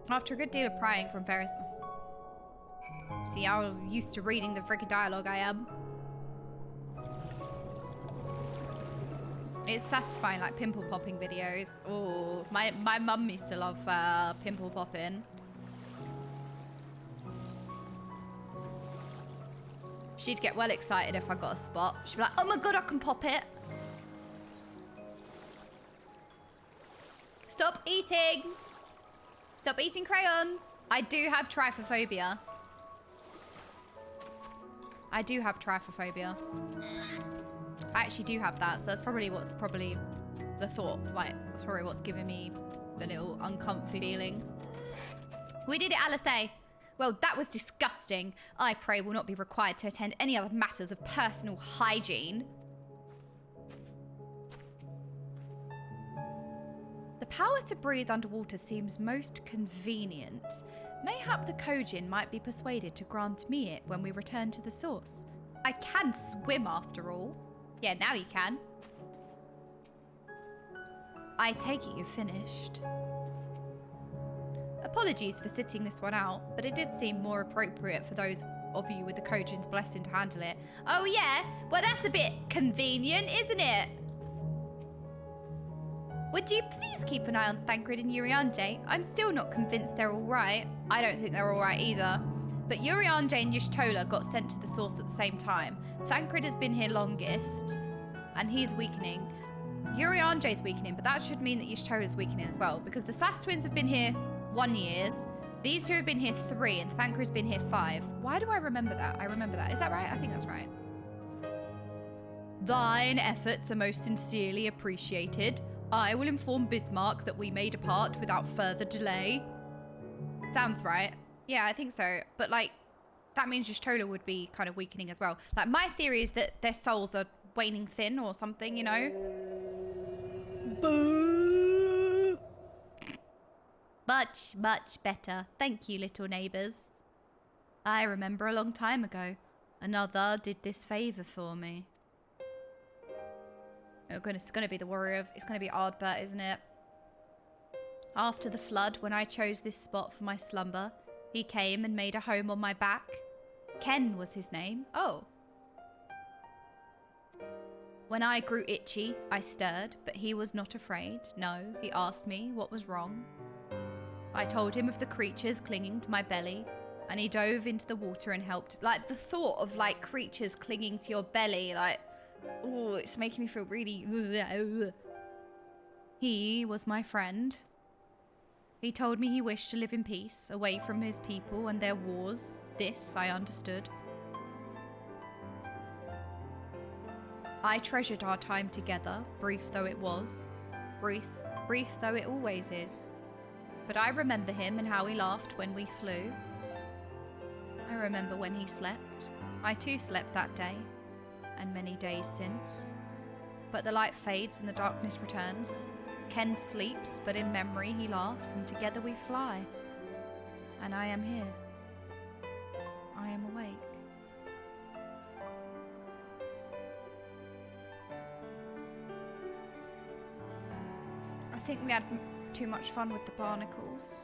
After a good deal of prying from various... See how used to reading the freaking dialogue I am. It's satisfying, like, pimple popping videos. Oh, my mum used to love pimple popping. She'd get well excited if I got a spot. She'd be like, oh my god, I can pop it. Stop eating. Stop eating crayons. I do have trypophobia. I do have trypophobia. I actually do have that, so that's probably what's the thought. Like, that's probably what's giving me the little uncomfy feeling. We did it, Alice. Well, that was disgusting. I pray will not be required to attend any other matters of personal hygiene. The power to breathe underwater seems most convenient. Mayhap the Kojin might be persuaded to grant me it when we return to the source. I can swim after all. Yeah, now you can. I take it you've finished. Apologies for sitting this one out, but it did seem more appropriate for those of you with the Kojin's blessing to handle it. Oh yeah? Well, that's a bit convenient, isn't it? Would you please keep an eye on Thancred and Urianger? I'm still not convinced they're all right. I don't think they're all right either. But Urianger and Y'shtola got sent to the source at the same time. Thancred has been here longest, and he's weakening. Urianger's weakening, but that should mean that Y'shtola's weakening as well, because the Sass twins have been here 1 year. These two have been here 3, and Thancred's been here 5. Why do I remember that? I remember that. Is that right? I think that's right. Thine efforts are most sincerely appreciated. I will inform Bismarck that we may depart without further delay. Sounds right. Yeah, I think so. But, like, that means Y'shtola would be kind of weakening as well. Like, my theory is that their souls are waning thin or something, you know? Boo! Much, much better. Thank you, little neighbours. I remember a long time ago, another did this favour for me. Oh goodness, it's going to be the warrior of... It's going to be Ardbert, isn't it? After the flood, when I chose this spot for my slumber, he came and made a home on my back. Ken was his name. Oh. When I grew itchy, I stirred, but he was not afraid. No, he asked me what was wrong. I told him of the creatures clinging to my belly, and he dove into the water and helped. Like, the thought of, like, creatures clinging to your belly, like... Oh, it's making me feel really... He was my friend. He told me he wished to live in peace, away from his people and their wars. This I understood. I treasured our time together, brief though it was. Brief though it always is. But I remember him and how he laughed when we flew. I remember when he slept. I too slept that day. And many days since. But the light fades and the darkness returns. Ken sleeps, but in memory he laughs, and together we fly. And I am here. I am awake. I think we had too much fun with the barnacles.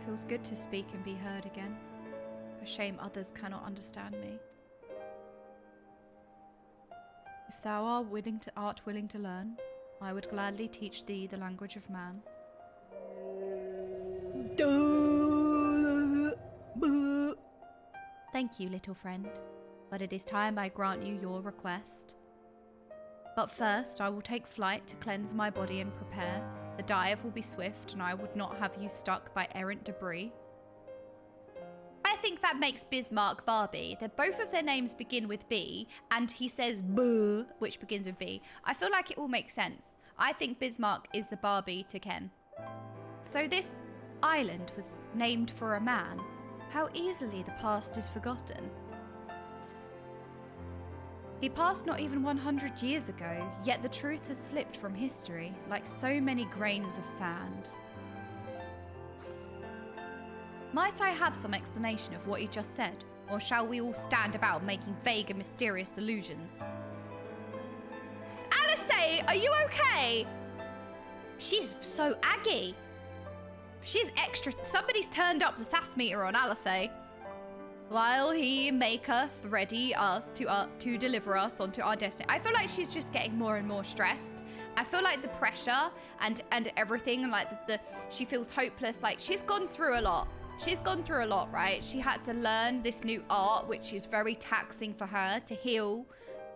Feels good to speak and be heard again. A shame others cannot understand me. If thou art willing to learn, I would gladly teach thee the language of man. Thank you, little friend, but it is time I grant you your request. But first, I will take flight to cleanse my body and prepare. The dive will be swift, and I would not have you stuck by errant debris. I think that makes Bismarck Barbie. That both of their names begin with B, and he says Buh, which begins with B. I feel like it all makes sense. I think Bismarck is the Barbie to Ken. So this island was named for a man. How easily the past is forgotten. He passed not even 100 years ago, yet the truth has slipped from history, like so many grains of sand. Might I have some explanation of what you just said, or shall we all stand about making vague and mysterious allusions? Alice, are you okay? She's so aggy. She's extra. Somebody's turned up the sass meter on Alice. While he maketh ready us to deliver us onto our destiny. I feel like she's just getting more and more stressed. I feel like the pressure and everything, like she feels hopeless. Like she's gone through a lot. She's gone through a lot, right? She had to learn this new art, which is very taxing for her to heal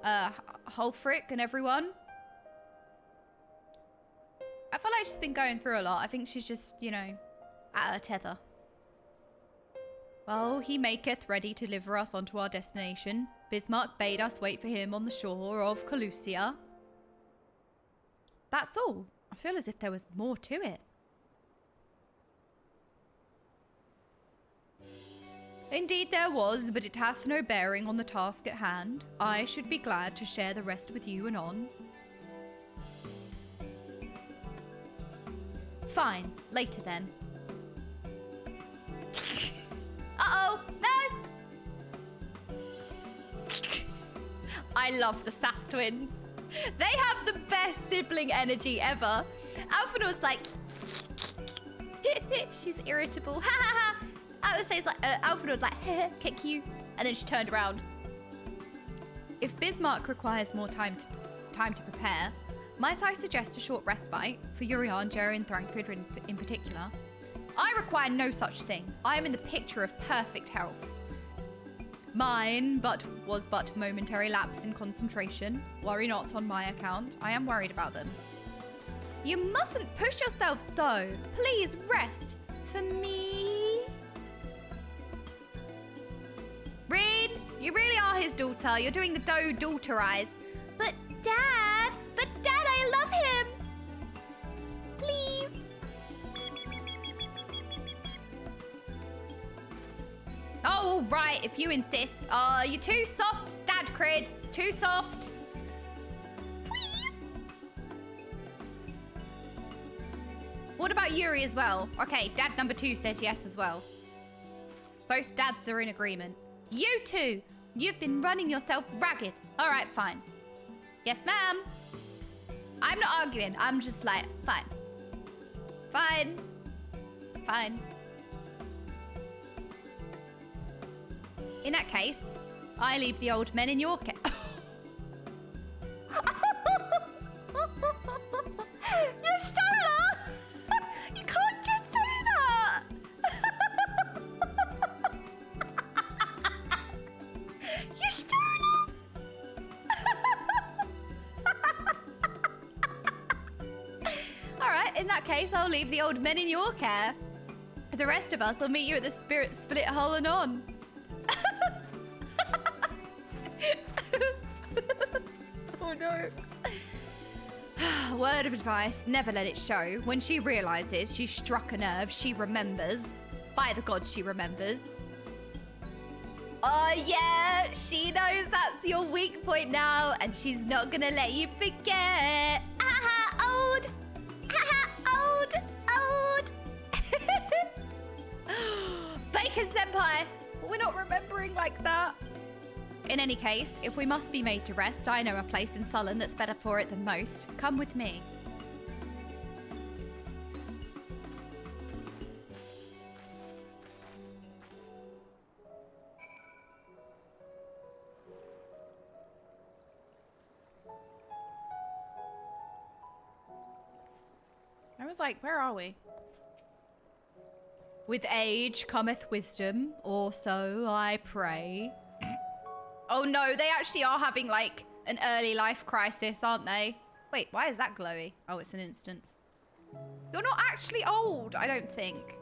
Hulfric and everyone. I feel like she's been going through a lot. I think she's just, you know, at her tether. Well, he maketh ready to deliver us onto our destination. Bismarck bade us wait for him on the shore of Calusia. That's all. I feel as if there was more to it. Indeed there was, but it hath no bearing on the task at hand. I should be glad to share the rest with you anon. Fine, later then. Uh-oh, no! I love the Sass twins. They have the best sibling energy ever. Alphinaud's like, she's irritable. Ha ha ha. Alphinaud's like, kick you. And then she turned around. If Bismarck requires more time to prepare, might I suggest a short respite for Urianger and Thancred in particular? I require no such thing. I am in the picture of perfect health. Mine was but momentary lapse in concentration. Worry not on my account. I am worried about them. You mustn't push yourself so. Please rest. For me. Reed, you really are his daughter. You're doing the daughter eyes. But Dad, I love him. Please. Oh, right, if you insist. You're too soft, Dad Crid. Too soft. Please. What about Yuri as well? Okay, Dad number 2 says yes as well. Both dads are in agreement. You two, you've been running yourself ragged. All right, fine. Yes, ma'am. I'm not arguing. I'm just like, fine. Fine. Fine. In that case, I leave the old men in your care. You stole her! You can't just say that! You stole her! Alright, in that case, I'll leave the old men in your care. The rest of us will meet you at the Spirit Split Hull and On. Oh no. Word of advice, never let it show. When she realizes she struck a nerve, she remembers. By the gods, she remembers. Oh yeah, she knows that's your weak point now, and she's not gonna let you forget. Aha, old. Aha, old. Bacon Senpai. We're not remembering like that. In any case, if we must be made to rest, I know a place in Sullen that's better for it than most. Come with me. I was like, where are we? With age cometh wisdom, or so I pray. Oh no, they actually are having like an early life crisis, aren't they? Wait, why is that glowy? Oh, it's an instance. You're not actually old, I don't think.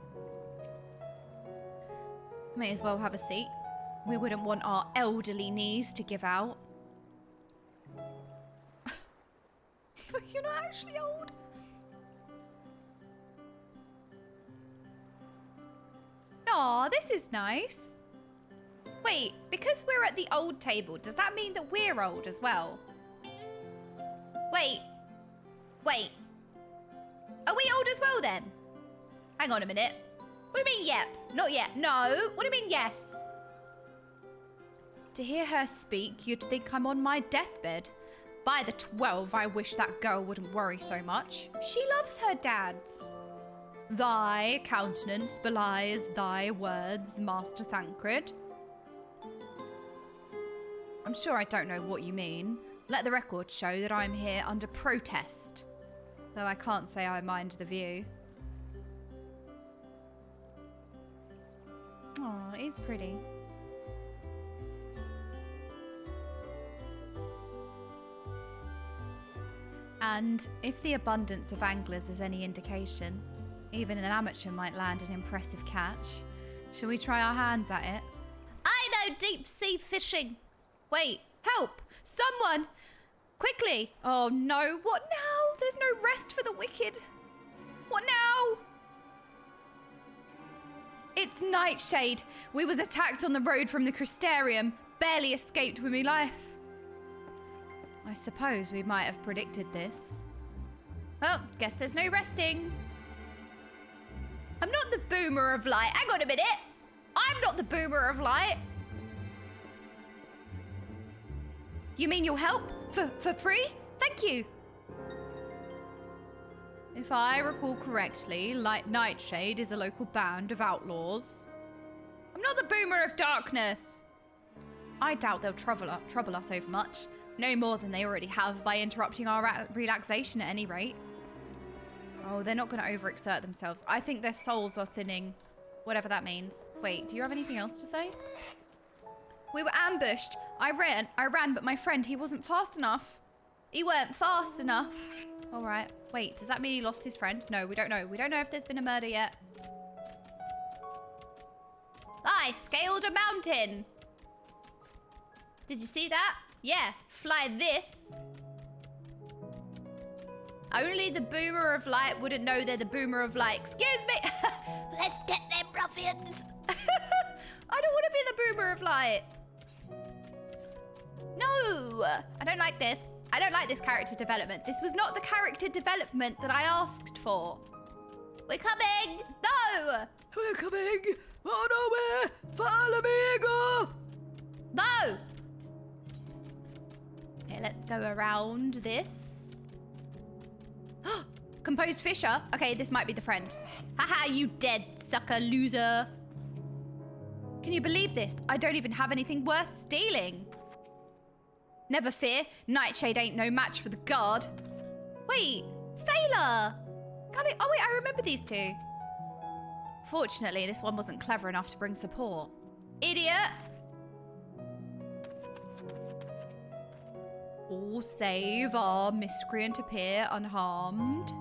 May as well have a seat. We wouldn't want our elderly knees to give out. But you're not actually old. Aw, this is nice. Wait, because we're at the old table, does that mean that we're old as well? Wait. Are we old as well then? Hang on a minute. What do you mean yep? Not yet. No. What do you mean yes? To hear her speak, you'd think I'm on my deathbed. By the 12, I wish that girl wouldn't worry so much. She loves her dads. Thy countenance belies thy words, Master Thancred. I'm sure I don't know what you mean. Let the record show that I'm here under protest. Though I can't say I mind the view. Oh, he's pretty. And if the abundance of anglers is any indication, even an amateur might land an impressive catch. Shall we try our hands at it? I know deep sea fishing. Wait, help! Someone! Quickly! Oh no, what now? There's no rest for the wicked. What now? It's Nightshade. We was attacked on the road from the Crystarium. Barely escaped with me life. I suppose we might have predicted this. Well, guess there's no resting. I'm not the boomer of light. Hang on a minute. I'm not the boomer of light. You mean you'll help? For free? Thank you. If I recall correctly, Nightshade is a local band of outlaws. I'm not the boomer of darkness. I doubt they'll trouble us overmuch. No more than they already have by interrupting our relaxation at any rate. Oh, they're not going to overexert themselves. I think their souls are thinning. Whatever that means. Wait, do you have anything else to say? We were ambushed. I ran, but my friend, he wasn't fast enough. He weren't fast enough. All right. Wait, does that mean he lost his friend? No, we don't know. We don't know if there's been a murder yet. I scaled a mountain. Did you see that? Yeah, fly this. Only the boomer of light wouldn't know they're the boomer of light. Excuse me. Let's get them ruffians. I don't want to be the boomer of light. No, I don't like this. I don't like this character development. This was not the character development that I asked for. We're coming. No. We're coming. Oh no, follow me, go. No. Okay, let's go around this. Composed Fisher. Okay, this might be the friend. Haha, you dead sucker loser. Can you believe this? I don't even have anything worth stealing. Never fear, Nightshade ain't no match for the guard. Wait, Thaler! Oh wait, I remember these two. Fortunately, this one wasn't clever enough to bring support. Idiot! All save our miscreant appear unharmed.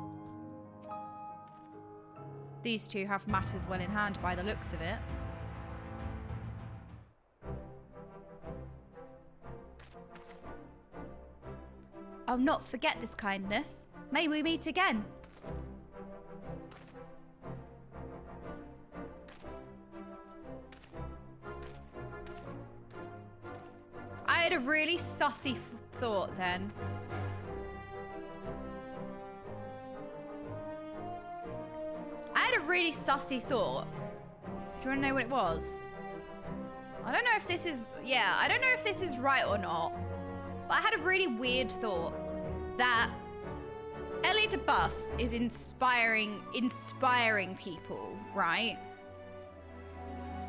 These two have matters well in hand by the looks of it. I'll not forget this kindness. May we meet again. I had a really sussy thought then. I had a really sussy thought. Do you want to know what it was? I don't know if this is... Yeah, I don't know if this is right or not. But I had a really weird thought that Ellie DeBus is inspiring people, right?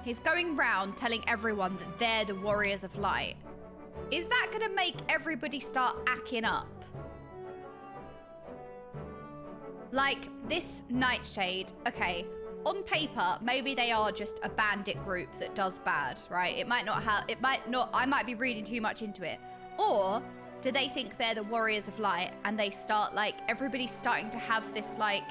He's going round telling everyone that they're the warriors of light. Is that gonna make everybody start acting up? Like this Nightshade, okay, on paper, maybe they are just a bandit group that does bad, right? I might be reading too much into it. Or do they think they're the warriors of light and they start like, everybody's starting to have this like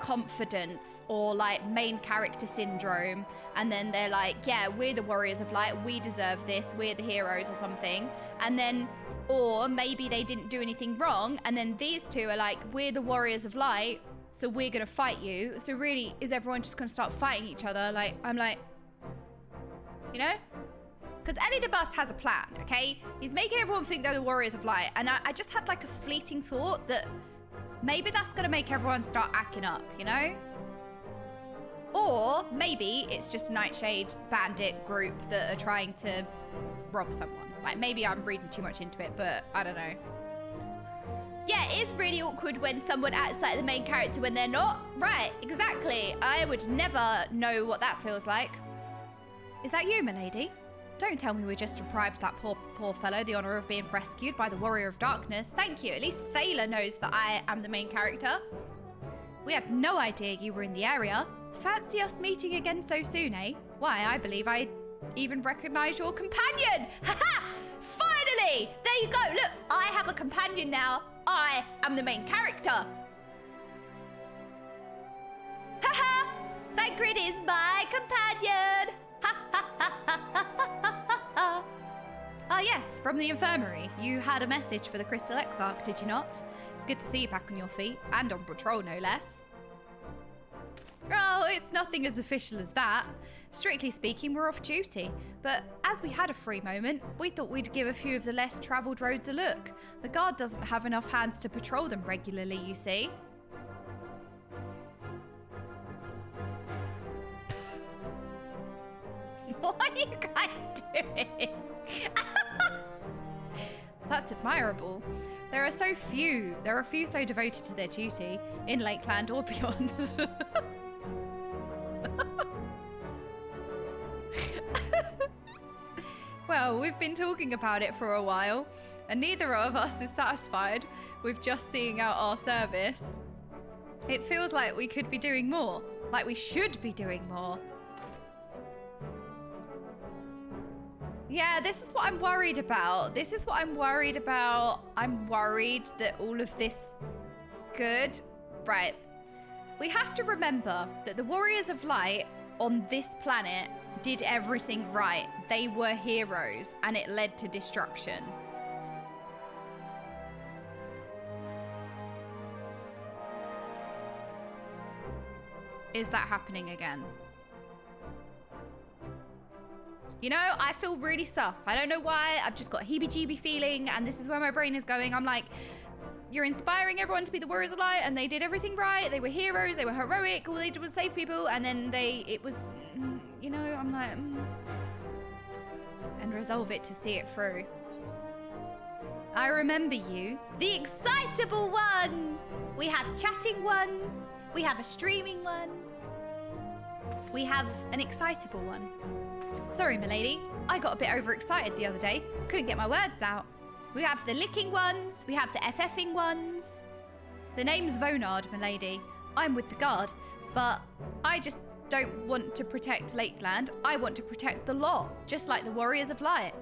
confidence or like main character syndrome, and then they're like, yeah, we're the warriors of light, we deserve this, we're the heroes or something. And then, or maybe they didn't do anything wrong, and then these two are like, we're the warriors of light, so we're gonna fight you. So really, is everyone just gonna start fighting each other? Like, I'm like, you know? Because Ellie DeBus has a plan, okay? He's making everyone think they're the warriors of light, and I just had like a fleeting thought that maybe that's gonna make everyone start acting up, you know? Or maybe it's just a Nightshade bandit group that are trying to rob someone. Like, maybe I'm reading too much into it, but I don't know. Yeah, it is really awkward when someone acts like the main character when they're not. Right, exactly. I would never know what that feels like. Is that you, milady? Don't tell me we just deprived that poor fellow the honor of being rescued by the Warrior of Darkness. Thank you. At least Thaler knows that I am the main character. We had no idea you were in the area. Fancy us meeting again so soon, eh? Why, I believe I even recognize your companion. Haha! Finally! There you go. Look, I have a companion now. I am the main character. Haha! That grid is my companion. Ha ha ha ha ha ha ha. Ah yes, from the infirmary. You had a message for the Crystal Exarch, did you not? It's good to see you back on your feet, and on patrol no less. Oh, it's nothing as official as that. Strictly speaking, we're off duty. But as we had a free moment, we thought we'd give a few of the less travelled roads a look. The guard doesn't have enough hands to patrol them regularly, you see. What are you guys doing? That's admirable. There are few so devoted to their duty, in Lakeland or beyond. Well, we've been talking about it for a while, and neither of us is satisfied with just seeing out our service. It feels like we could be doing more, like we should be doing more. Yeah, this is what I'm worried about. I'm worried that all of this good. Right. We have to remember that the Warriors of Light on this planet did everything right. They were heroes, and it led to destruction. Is that happening again? You know, I feel really sus. I don't know why. I've just got a heebie-jeebie feeling, and this is where my brain is going. I'm like, you're inspiring everyone to be the Warriors of Light, and they did everything right. They were heroes. They were heroic. All they did was save people, and then it was, you know, I'm like, and resolve it to see it through. I remember you, the excitable one. We have chatting ones. We have a streaming one. We have an excitable one. Sorry, milady. I got a bit overexcited the other day. Couldn't get my words out. We have the licking ones. We have the FFing ones. The name's Vonard, milady. I'm with the guard, but I just don't want to protect Lakeland. I want to protect the lot, just like the Warriors of Light.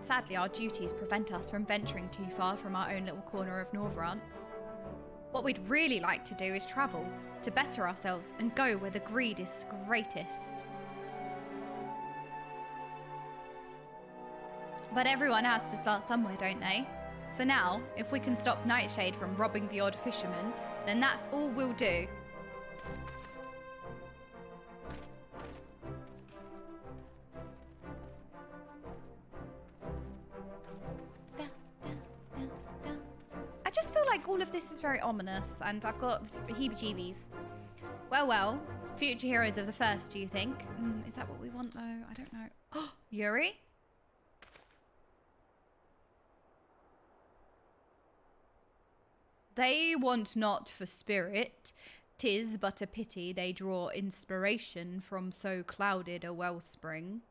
Sadly, our duties prevent us from venturing too far from our own little corner of Norvrant. What we'd really like to do is travel, to better ourselves and go where the greed is greatest. But everyone has to start somewhere, don't they? For now, if we can stop Nightshade from robbing the odd fisherman, then that's all we'll do. I just feel like all of this is very ominous, and I've got heebie-jeebies. Well, future heroes of the first, do you think? Is that what we want, though? I don't know. Oh, Yuri? They want not for spirit, 'tis but a pity they draw inspiration from so clouded a wellspring.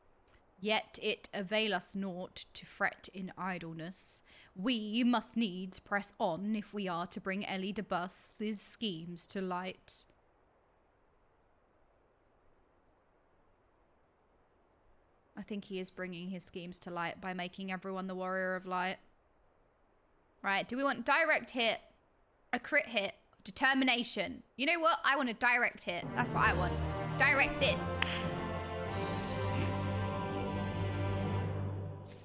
Yet it avail us naught to fret in idleness. We must needs press on if we are to bring Ellie de Bus's schemes to light. I think he is bringing his schemes to light by making everyone the Warrior of Light. Right, do we want direct hit, a crit hit, determination? You know what? I want a direct hit. That's what I want. Direct this.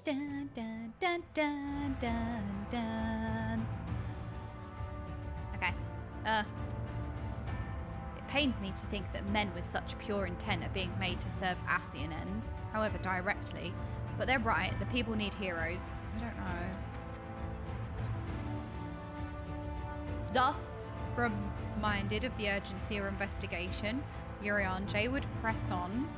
Dun, dun, dun, dun, dun, dun. Okay. It pains me to think that men with such pure intent are being made to serve Ascian ends, however directly. But they're right, the people need heroes. I don't know. Thus, reminded of the urgency of investigation, Urianje would press on.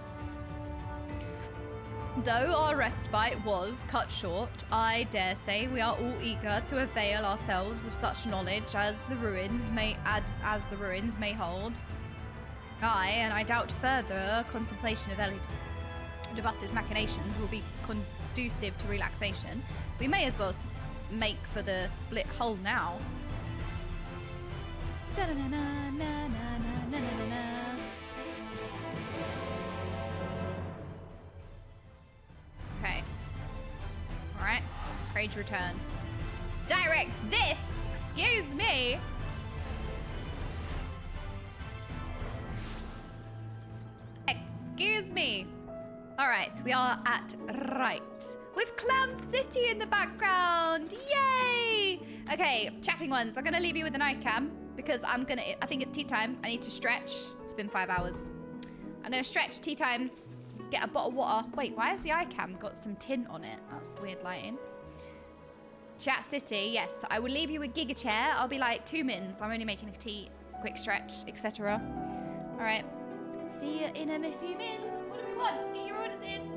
Though our respite was cut short, I dare say we are all eager to avail ourselves of such knowledge as the ruins may hold. Aye, and I doubt further contemplation of Ellie de Bus's machinations will be conducive to relaxation. We may as well make for the split hull now. Okay. rage return. Direct this! Excuse me! Excuse me. All right, we are at right. With Clown City in the background. Yay! Okay, chatting ones. I'm gonna leave you with an eye cam because I think it's tea time. I need to stretch. It's been 5 hours. I'm gonna stretch, tea time, get a bottle of water. Wait, why has the eye cam got some tint on it? That's weird lighting. Chat City, yes. I will leave you with Giga Chair. I'll be like 2 mins. I'm only making a tea, quick stretch, etc. All right. See you in a few minutes. What do we want? Get your orders in.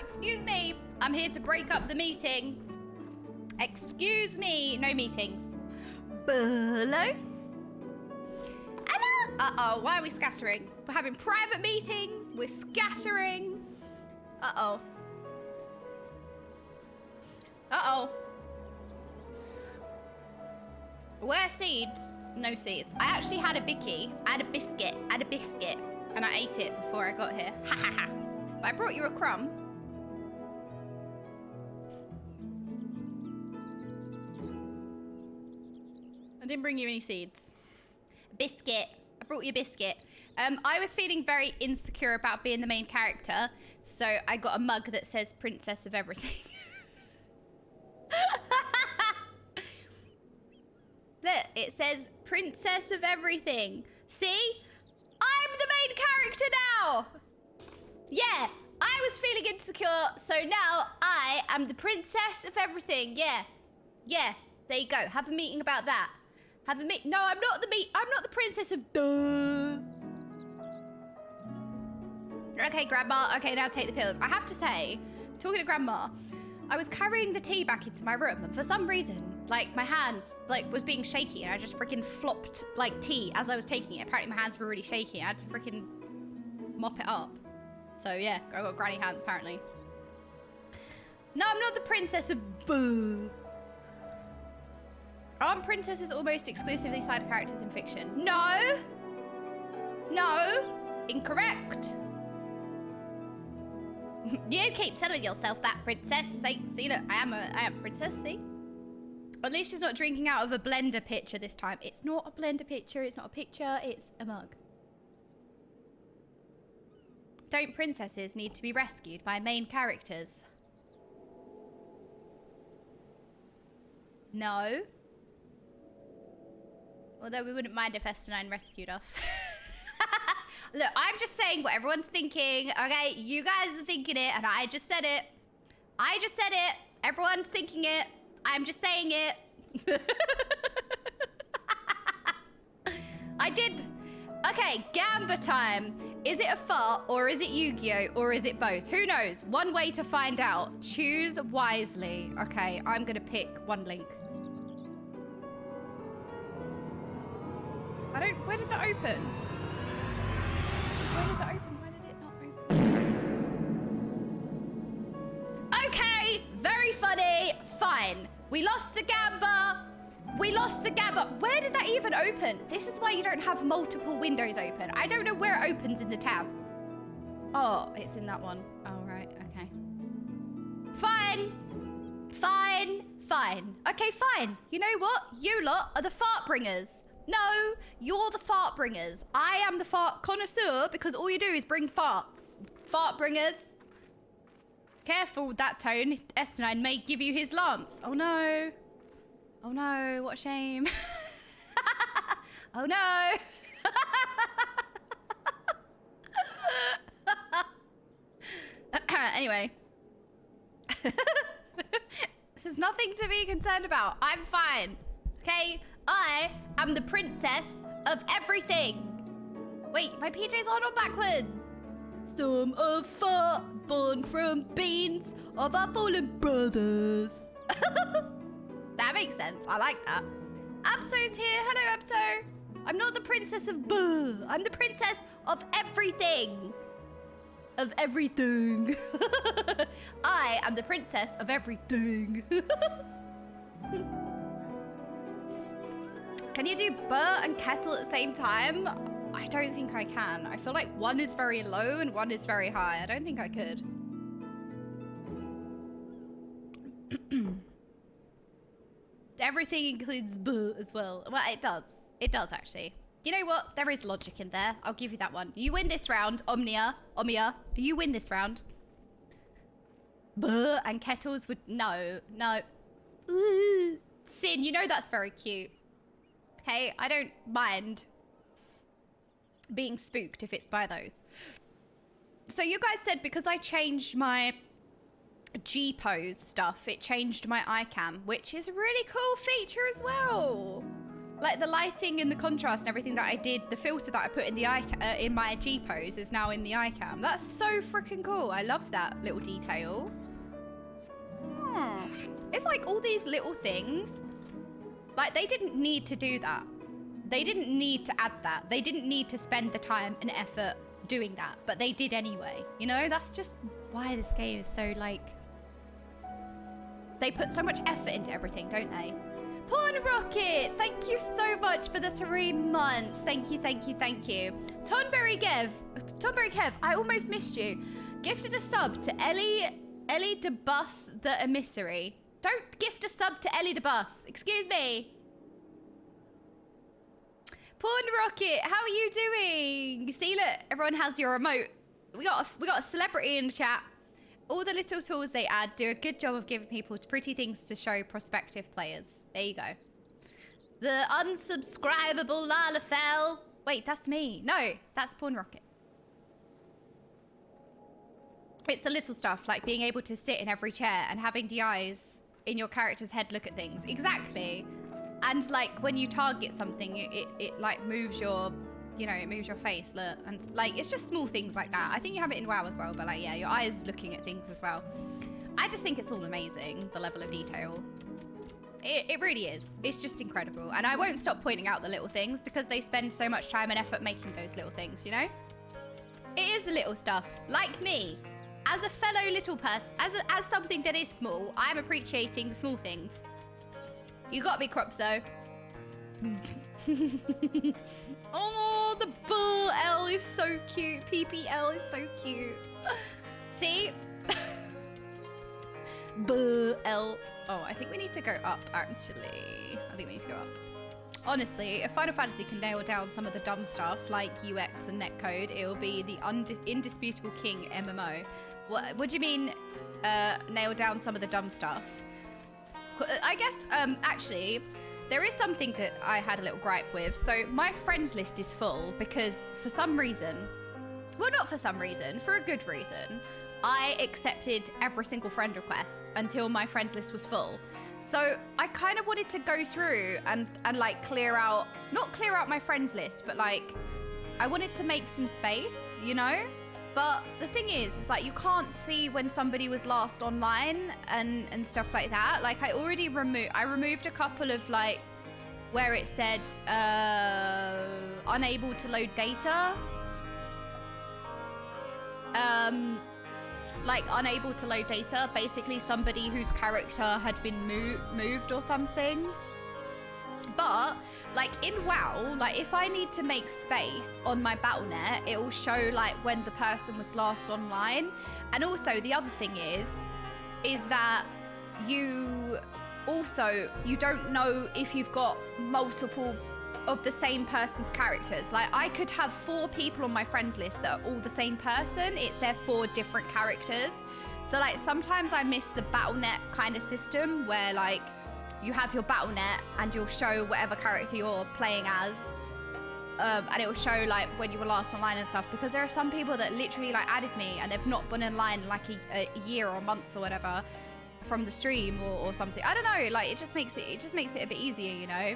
excuse me. I'm here to break up the meeting. Excuse me. No meetings. Hello? Hello? Uh-oh, why are we scattering? We're having private meetings. We're scattering. Uh-oh. Uh-oh. Where seeds? No seeds. I actually had a bicky. I had a biscuit. And I ate it before I got here. Ha ha ha. But I brought you a crumb. I didn't bring you any seeds. Biscuit. I brought you a biscuit. I was feeling very insecure about being the main character, so I got a mug that says Princess of Everything. Look, it says Princess of Everything. See? I'm the main character now! Yeah, I was feeling insecure, so now I am the Princess of Everything. Yeah. Yeah, there you go. Have a meeting about that. Have a meet. No, I'm not the Princess of duh. Okay, Grandma. Okay, now take the pills. I have to say, talking to Grandma, I was carrying the tea back into my room, and for some reason, like, my hand, like, was being shaky, and I just freaking flopped, like, tea as I was taking it. Apparently my hands were really shaky. I had to freaking mop it up. So, yeah, I got granny hands, apparently. No, I'm not the Princess of boo. Aren't princesses almost exclusively side characters in fiction? No! No! Incorrect! You keep telling yourself that, princess. See, look, I am a princess, see? At least she's not drinking out of a blender pitcher this time. It's not a blender pitcher, it's not a pitcher, it's a mug. Don't princesses need to be rescued by main characters? No. Although we wouldn't mind if FFXIV rescued us. Look, I'm just saying what everyone's thinking, okay? You guys are thinking it, and I just said it. I just said it. Everyone's thinking it. I'm just saying it. I did. Okay, Gamba time. Is it a fart, or is it Yu-Gi-Oh, or is it both? Who knows? One way to find out. Choose wisely. Okay, I'm gonna pick one link. Where did that open? Where did that open? Why did it not open? Okay, very funny. Fine. We lost the Gamba. We lost the Gamba. Where did that even open? This is why you don't have multiple windows open. I don't know where it opens in the tab. Oh, it's in that one. Oh, right. Okay. Fine. Fine. Fine. Okay, fine. You know what? You lot are the fart bringers. No, you're the fart bringers. I am the fart connoisseur because all you do is bring farts. Fart bringers. Careful with that tone. S9 may give you his lance. Oh no. Oh no, what a shame. Oh no. Anyway. There's nothing to be concerned about. I'm fine. Okay? I am the princess of everything. Wait, my PJs are not backwards. Some of fart born from beans of our fallen brothers. That makes sense. I like that. Abso's here. Hello, Abso. I'm not the princess of buh. I'm the princess of everything. Of everything. I am the princess of everything. Can you do buh and kettle at the same time? I don't think I can. I feel like one is very low and one is very high. I don't think I could. Everything includes buh as well. Well, it does. It does, actually. You know what? There is logic in there. I'll give you that one. You win this round, Omnia. You win this round. Buh and kettles would... No. Ooh. Sin, you know that's very cute. Okay, I don't mind being spooked if it's by those. So you guys said because I changed my G-pose stuff, it changed my iCam, which is a really cool feature as well. Like the lighting and the contrast and everything that I did, the filter that I put in the in my G pose is now in the iCam. That's so freaking cool. I love that little detail. It's like all these little things. Like they didn't need to do that. They didn't need to add that. They didn't need to spend the time and effort doing that, but they did anyway. You know, that's just why this game is so like, they put so much effort into everything, don't they? Porn Rocket, thank you so much for the 3 months. Thank you, thank you, thank you. Tonberry Kev, I almost missed you. Gifted a sub to Ellie de Bus the Emissary. Don't gift a sub to Ellie de Bus. Excuse me. Porn Rocket, how are you doing? See, look, everyone has your remote. We got a celebrity in the chat. All the little tools they add do a good job of giving people pretty things to show prospective players. There you go. The unsubscribable Lalafell. Wait, that's me. No, that's Porn Rocket. It's the little stuff, like being able to sit in every chair and having the eyes in your character's head look at things. Exactly. And like when you target something, it like moves your, you know, it moves your face, look. And like, it's just small things like that. I think you have it in WoW as well, but like, yeah, your eyes looking at things as well. I just think it's all amazing, the level of detail. It really is. It's just incredible. And I won't stop pointing out the little things because they spend so much time and effort making those little things, you know? It is the little stuff, like me. As a fellow little person, as something that is small, I'm appreciating the small things. You got me, Crops, though. Oh, the bull L is so cute. PPL is so cute. See? Bull L. Oh, I think we need to go up, actually. I think we need to go up. Honestly, if Final Fantasy can nail down some of the dumb stuff, like UX and netcode, it will be the indisputable king MMO. What do you mean, nail down some of the dumb stuff? I guess, actually, there is something that I had a little gripe with. So my friends list is full because for some reason, well, not for some reason, for a good reason, I accepted every single friend request until my friends list was full. So I kind of wanted to go through and like clear out, not clear out my friends list, but like I wanted to make some space, you know? But the thing is, it's like you can't see when somebody was last online and stuff like that. Like I already removed a couple of like where it said unable to load data. Like unable to load data, basically somebody whose character had been moved or something. But like in WoW, like if I need to make space on my BattleNet, it will show like when the person was last online. And also the other thing is that you don't know if you've got multiple of the same person's characters. Like I could have 4 people on my friends list that are all the same person. It's their 4 different characters. So like sometimes I miss the BattleNet kind of system where like you have your BattleNet and you'll show whatever character you're playing as. And it will show like when you were last online and stuff, because there are some people that literally like added me and they've not been online in like a year or months or whatever from the stream or something. I don't know, like it just makes it a bit easier, you know?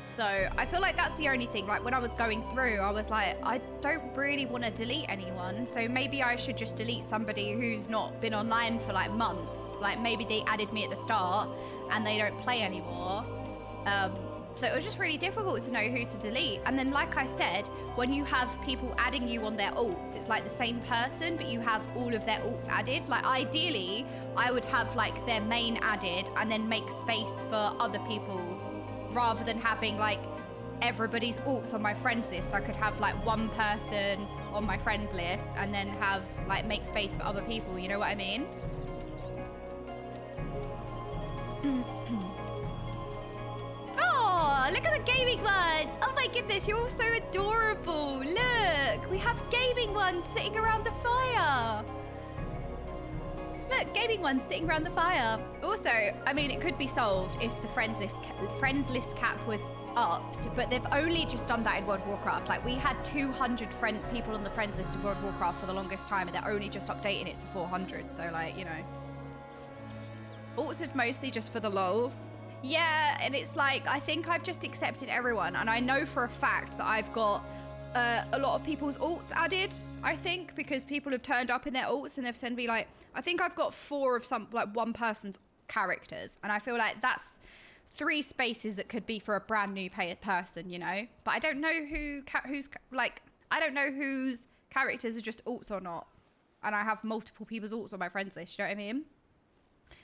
So I feel like that's the only thing. Like when I was going through, I was like, I don't really want to delete anyone. So maybe I should just delete somebody who's not been online for like months. Like maybe they added me at the start and they don't play anymore. So it was just really difficult to know who to delete. And then like I said, when you have people adding you on their alts, it's like the same person, but you have all of their alts added. Like ideally, I would have like their main added and then make space for other people rather than having like everybody's alts on my friends list. I could have like one person on my friend list and then have like make space for other people. You know what I mean? Oh, look at the gaming ones. Oh my goodness, you're all so adorable. Look, we have gaming ones sitting around the fire. Look, gaming ones sitting around the fire. Also, I mean, it could be solved if the friends list cap was upped, but they've only just done that in World of Warcraft. Like, we had 200 people on the friends list in World of Warcraft for the longest time, and they're only just updating it to 400. So, like, you know. Alts are mostly just for the lols. Yeah, and it's like, I think I've just accepted everyone, and I know for a fact that I've got a lot of people's alts added, I think, because people have turned up in their alts and they've sent me like, I think I've got 4 of some, like one person's characters, and I feel like that's 3 spaces that could be for a brand new person, you know? But I don't know who's like, I don't know whose characters are just alts or not. And I have multiple people's alts on my friends list, you know what I mean?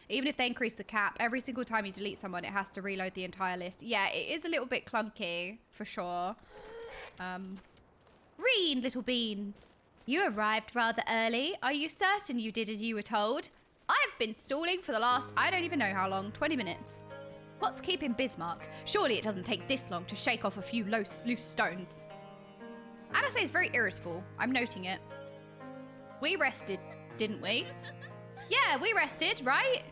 Even if they increase the cap, every single time you delete someone, it has to reload the entire list. Yeah, it is a little bit clunky, for sure. Reen, little bean. You arrived rather early. Are you certain you did as you were told? I've been stalling for the last, I don't even know how long, 20 minutes. What's keeping Bismarck? Surely it doesn't take this long to shake off a few loose stones. Anase is very irritable. I'm noting it. We rested, didn't we? Yeah, we rested, right?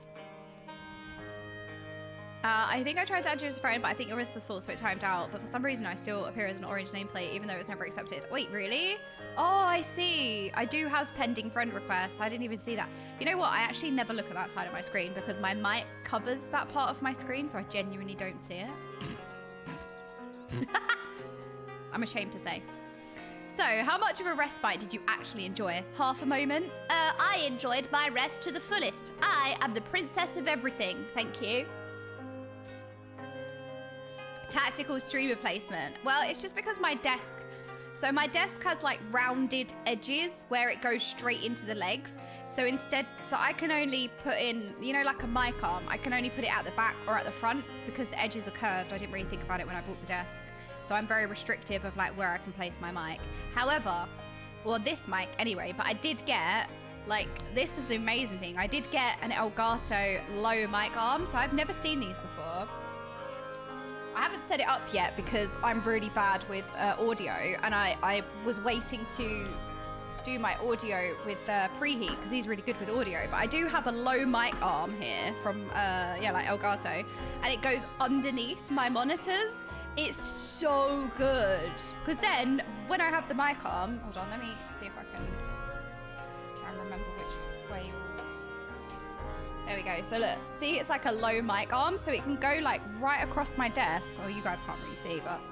I think I tried to add you as a friend, but I think your wrist was full, so it timed out. But for some reason, I still appear as an orange nameplate, even though it's never accepted. Wait, really? Oh, I see. I do have pending friend requests. I didn't even see that. You know what? I actually never look at that side of my screen because my mic covers that part of my screen, so I genuinely don't see it. I'm ashamed to say. So, how much of a respite did you actually enjoy? Half a moment? I enjoyed my rest to the fullest. I am the princess of everything. Thank you. Tactical streamer placement. Well, it's just because my desk... So my desk has like rounded edges where it goes straight into the legs. So instead... So I can only put in, you know, like a mic arm. I can only put it at the back or at the front because the edges are curved. I didn't really think about it when I bought the desk. So I'm very restrictive of like where I can place my mic. However, well, this mic anyway, but I did get, like, this is the amazing thing. I did get an Elgato low mic arm, so I've never seen these before. I haven't set it up yet because I'm really bad with audio, and I was waiting to do my audio with preheat because he's really good with audio. But I do have a low mic arm here from, yeah, like Elgato, and it goes underneath my monitors. It's so good. Because then, when I have the mic arm... Hold on, let me see if I can try and remember which way... There we go. So look, see, it's like a low mic arm, so it can go like right across my desk. Oh, you guys can't really see, but...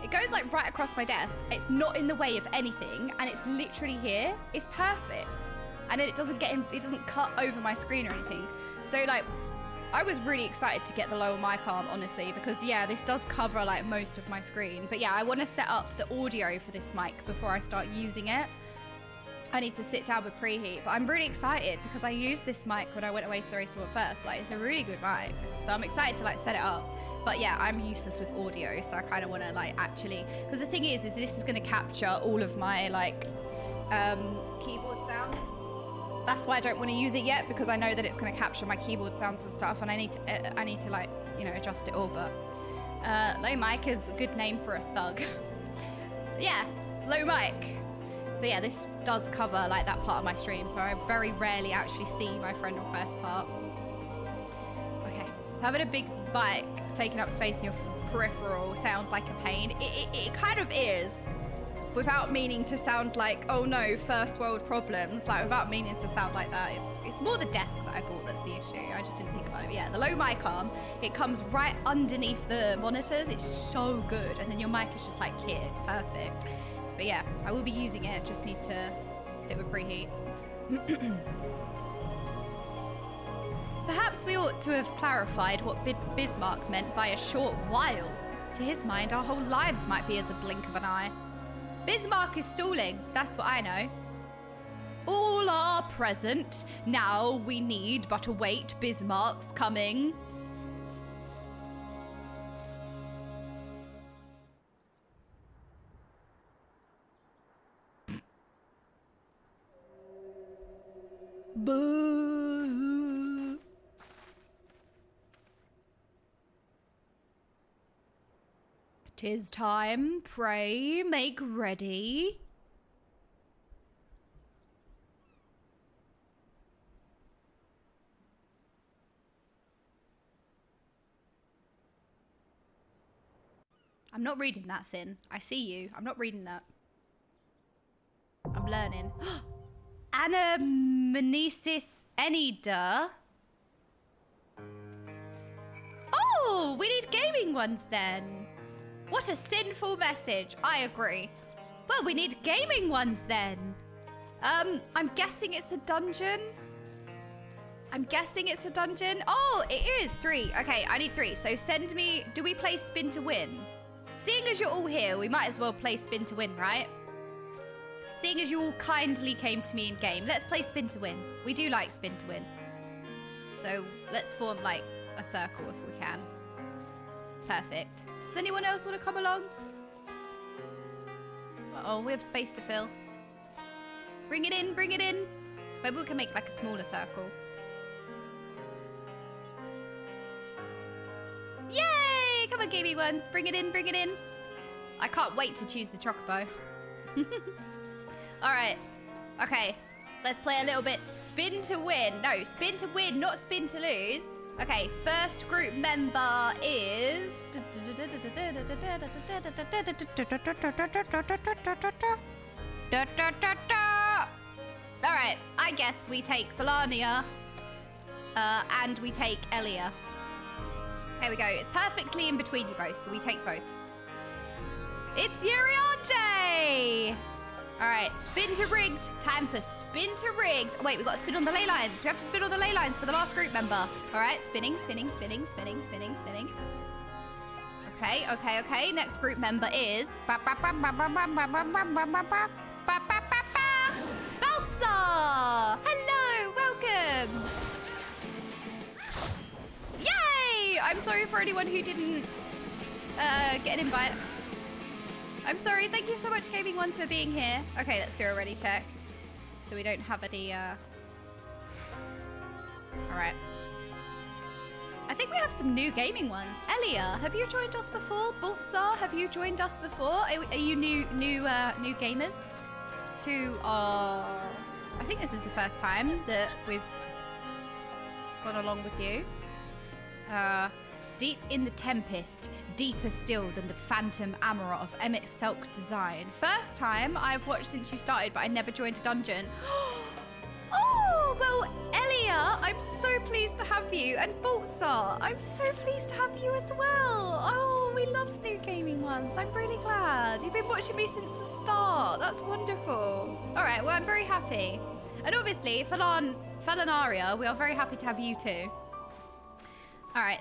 It goes like right across my desk. It's not in the way of anything, and it's literally here. It's perfect. And then it doesn't get in... It doesn't cut over my screen or anything. So like... I was really excited to get the lower mic arm, honestly, because, yeah, this does cover, like, most of my screen. But, yeah, I want to set up the audio for this mic before I start using it. I need to sit down with preheat. But I'm really excited because I used this mic when I went away to the race at first. Like, it's a really good mic. So I'm excited to, like, set it up. But, yeah, I'm useless with audio, so I kind of want to, like, actually... Because the thing is this is going to capture all of my, like, keyboard sounds. That's why I don't want to use it yet, because I know that it's going to capture my keyboard sounds and stuff, and I need to like, you know, adjust it all. But low mic is a good name for a thug. Yeah, low mic. So yeah, this does cover like that part of my stream, so I very rarely actually see my friend request part. Okay, having a big mic taking up space in your peripheral sounds like a pain. It kind of is. Without meaning to sound like, oh no, first world problems, like without meaning to sound like that. It's more the desk that I bought that's the issue. I just didn't think about it. But yeah, the low mic arm, it comes right underneath the monitors. It's so good. And then your mic is just like here, it's perfect. But yeah, I will be using it. Just need to sit with preheat. Perhaps we ought to have clarified what Bismarck meant by a short while. To his mind, our whole lives might be as a blink of an eye. Bismarck is stalling, that's what I know. All are present. Now we need but await Bismarck's coming. Boo. 'Tis time, pray, make ready. I'm not reading that, Sin. I see you. I'm not reading that. I'm learning. Anamnesis Enida. Oh, we need gaming ones then. What a sinful message. I agree. Well, we need gaming ones then. I'm guessing it's a dungeon. Oh, it is 3. Okay, I need 3. So send me... Do we play spin to win? Seeing as you're all here, we might as well play spin to win, right? Seeing as you all kindly came to me in game, let's play spin to win. We do like spin to win. So let's form like a circle if we can. Perfect. Does anyone else want to come along? Uh-oh, we have space to fill. Bring it in, bring it in. Maybe we can make like a smaller circle. Yay! Come on, gaming ones. Bring it in, bring it in. I can't wait to choose the chocobo. All right. Okay. Let's play a little bit spin to win. No, spin to win, not spin to lose. Okay, first group member is... All right, I guess we take Felania and we take Elia. There we go. It's perfectly in between you both, so we take both. It's Urianger! All right, spin to rigged. Time for spin to rigged. Wait, we got to spin on the ley lines. We have to spin on the ley lines for the last group member. All right, spinning, spinning, spinning, spinning, spinning, spinning. Okay, okay, okay. Next group member is... Baltzar! Hello, welcome. Yay! I'm sorry for anyone who didn't get an invite. I'm sorry. Thank you so much, Gaming Ones, for being here. Okay, let's do a ready check. So we don't have any... All right. I think we have some new gaming ones. Elia, have you joined us before? Baltzar, have you joined us before? Are you new gamers? I think this is the first time that we've gone along with you. Deep in the Tempest, deeper still than the Phantom Amarot of MSQ design. First time I've watched since you started, but I never joined a dungeon. Oh, well, Elia, I'm so pleased to have you. And Baltzar, I'm so pleased to have you as well. Oh, we love new gaming ones. I'm really glad. You've been watching me since the start. That's wonderful. All right, well, I'm very happy. And obviously, Felanaria, we are very happy to have you too. All right.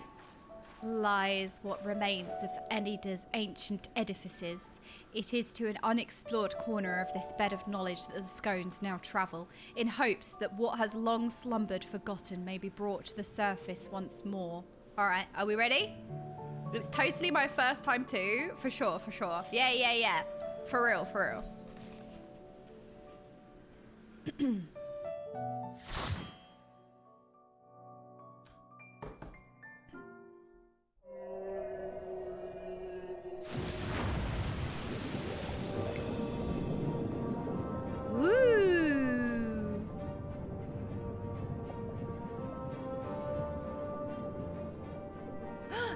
Lies what remains of Enida's ancient edifices. It is to an unexplored corner of this bed of knowledge that the scones now travel, in hopes that what has long slumbered forgotten may be brought to the surface once more. Alright, are we ready? It's totally my first time too, for sure, for sure. Yeah, yeah, yeah. For real, for real. Woo!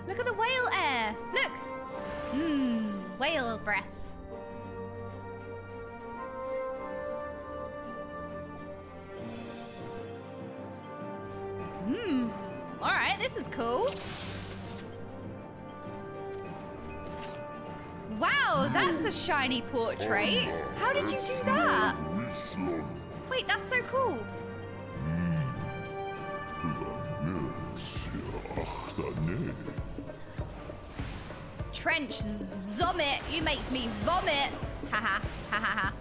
Look at the whale air! Look! Whale breath. Alright, this is cool. Wow, that's a shiny portrait. How did you do that? Wait, that's so cool. Trench Zomit, you make me vomit. Haha, ha ha ha.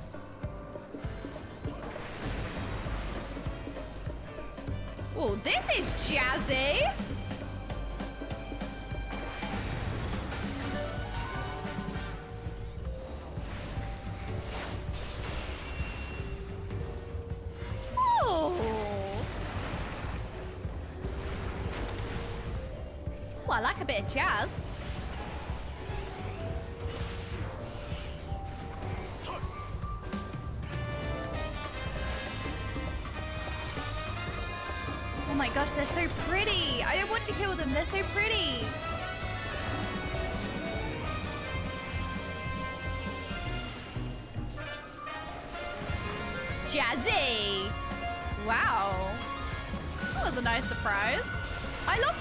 Oh, this is jazzy. I like a bit of jazz. Oh my gosh, they're so pretty. I don't want to kill them. They're so pretty. Jazzy. Wow. That was a nice surprise. I love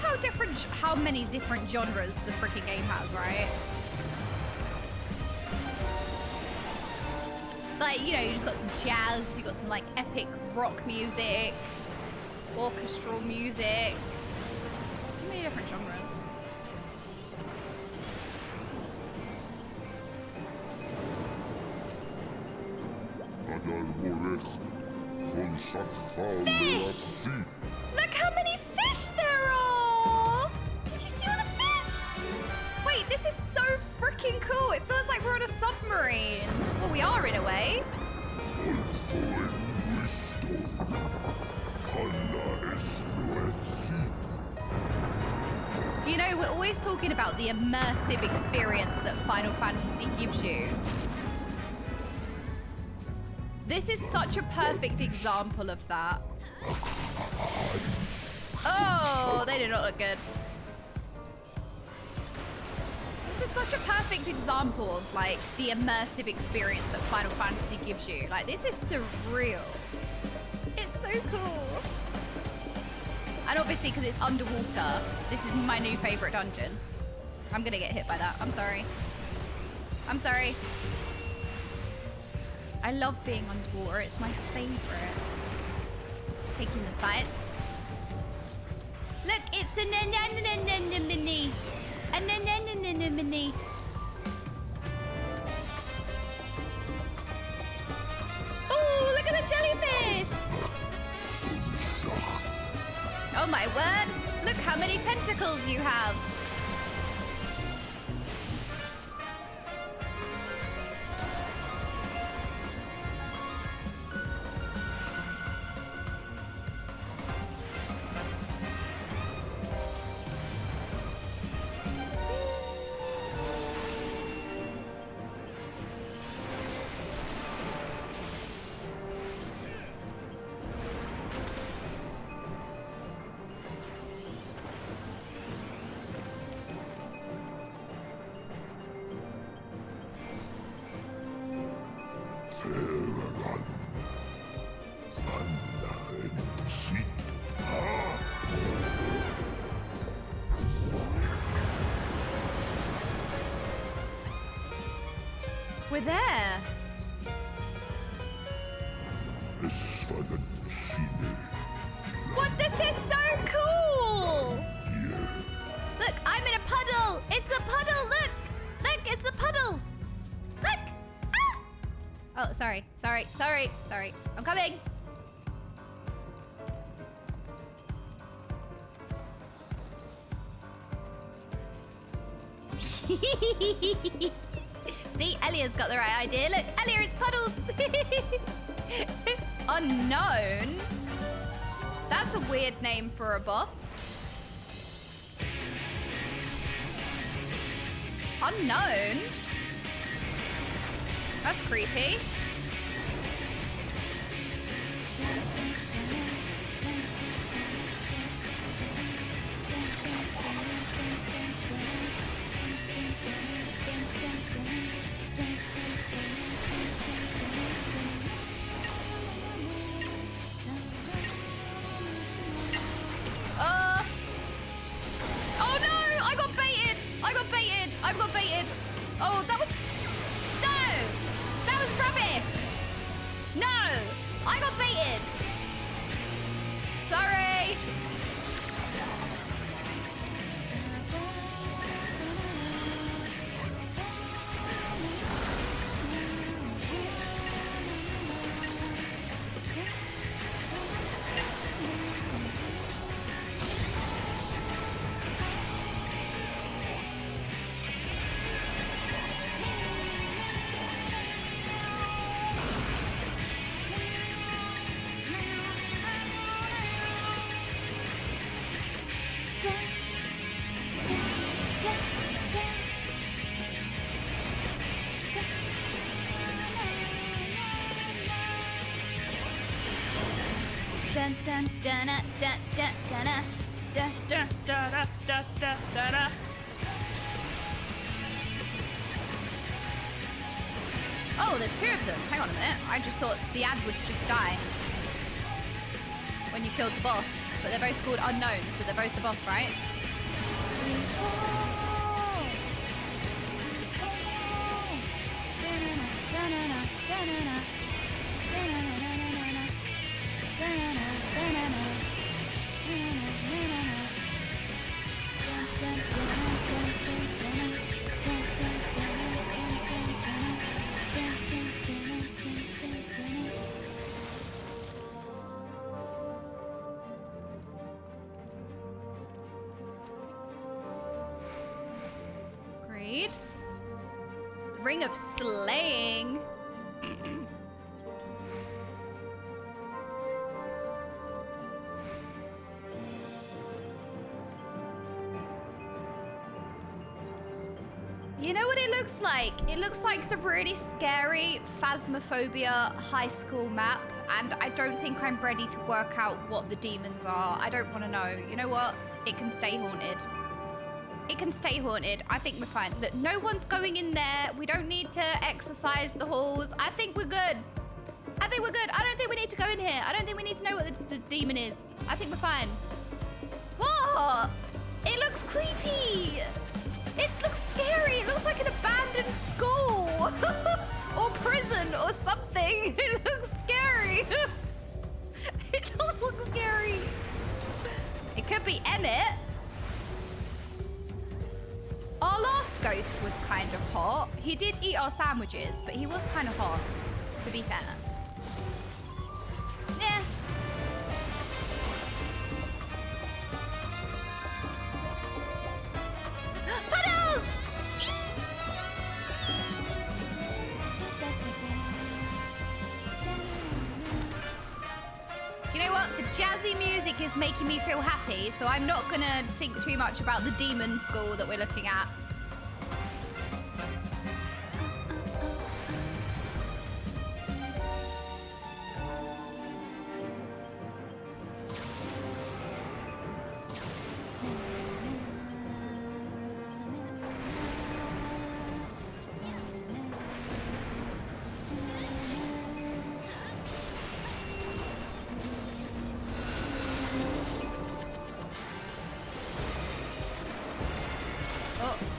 how many different genres the freaking game has, right? Like, you know, you just got some jazz, you got some like epic rock music, orchestral music. So many different genres. Fish! Look how many fish there are! Did you see all the fish? Wait, this is so freaking cool. It feels like we're on a submarine. Well, we are in a way. You know, we're always talking about the immersive experience that Final Fantasy gives you. This is such a perfect example of that. Oh, they do not look good. This is such a perfect example of like the immersive experience that Final Fantasy gives you. Like, this is surreal. It's so cool. And obviously, because it's underwater, this is my new favorite dungeon. I'm gonna get hit by that. I'm sorry. I'm sorry. I love being underwater. It's my favorite. Taking the sights. Look, it's a mini. A mini. Oh, look at the jellyfish. Oh my word. Look how many tentacles you have. We're there. What? This is so cool. Look, I'm in a puddle. It's a puddle. Look. Look, it's a puddle. Look. Ah! Oh, sorry. I'm coming. See, Elia's got the right idea. Look, Elia, it's puddles. Unknown? That's a weird name for a boss. Unknown? That's creepy. Oh no! I got baited! I've got baited! Oh, that was... No! That was rubbish! No! I got baited! Sorry! Dun dun dun dun dun dun dun dun dun dun dun dun. Oh, there's two of them. Hang on a minute. I just thought the ad would just die. when you killed the boss. But they're both called unknown, so they're both the boss, right? Great. Ring of Slaying. You know what it looks like? It looks like the really scary Phasmophobia high school map, and I don't think I'm ready to work out what the demons are. I don't want to know. You know what? It can stay haunted. It can stay haunted. I think we're fine. Look, no one's going in there. We don't need to exercise the halls. I think we're good. I think we're good. I don't think we need to go in here. I don't think we need to know what the demon is. I think we're fine. What? It looks creepy. It looks scary. It looks like an abandoned school or prison or something. It looks scary. It does look scary. It could be Emmett. Our last ghost was kind of hot. He did eat our sandwiches, but he was kind of hot, to be fair. Yeah. Puddles! You know what? The jazzy music is making me feel happy, so I'm not gonna think too much about the demon school that we're looking at.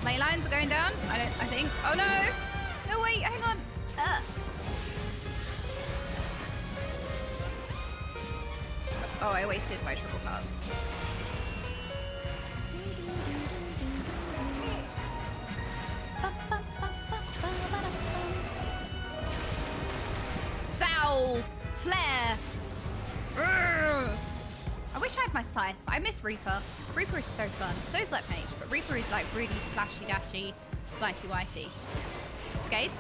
Ley lines are going down. I think. Oh no! No, wait, hang on. Oh, I wasted my triple pass. Foul! Flare! Urgh. I wish I had my scythe. I miss Reaper. Reaper is so fun. So is Lepmage, but Reaper is like really flashy dashy, slicey wicey. Skate?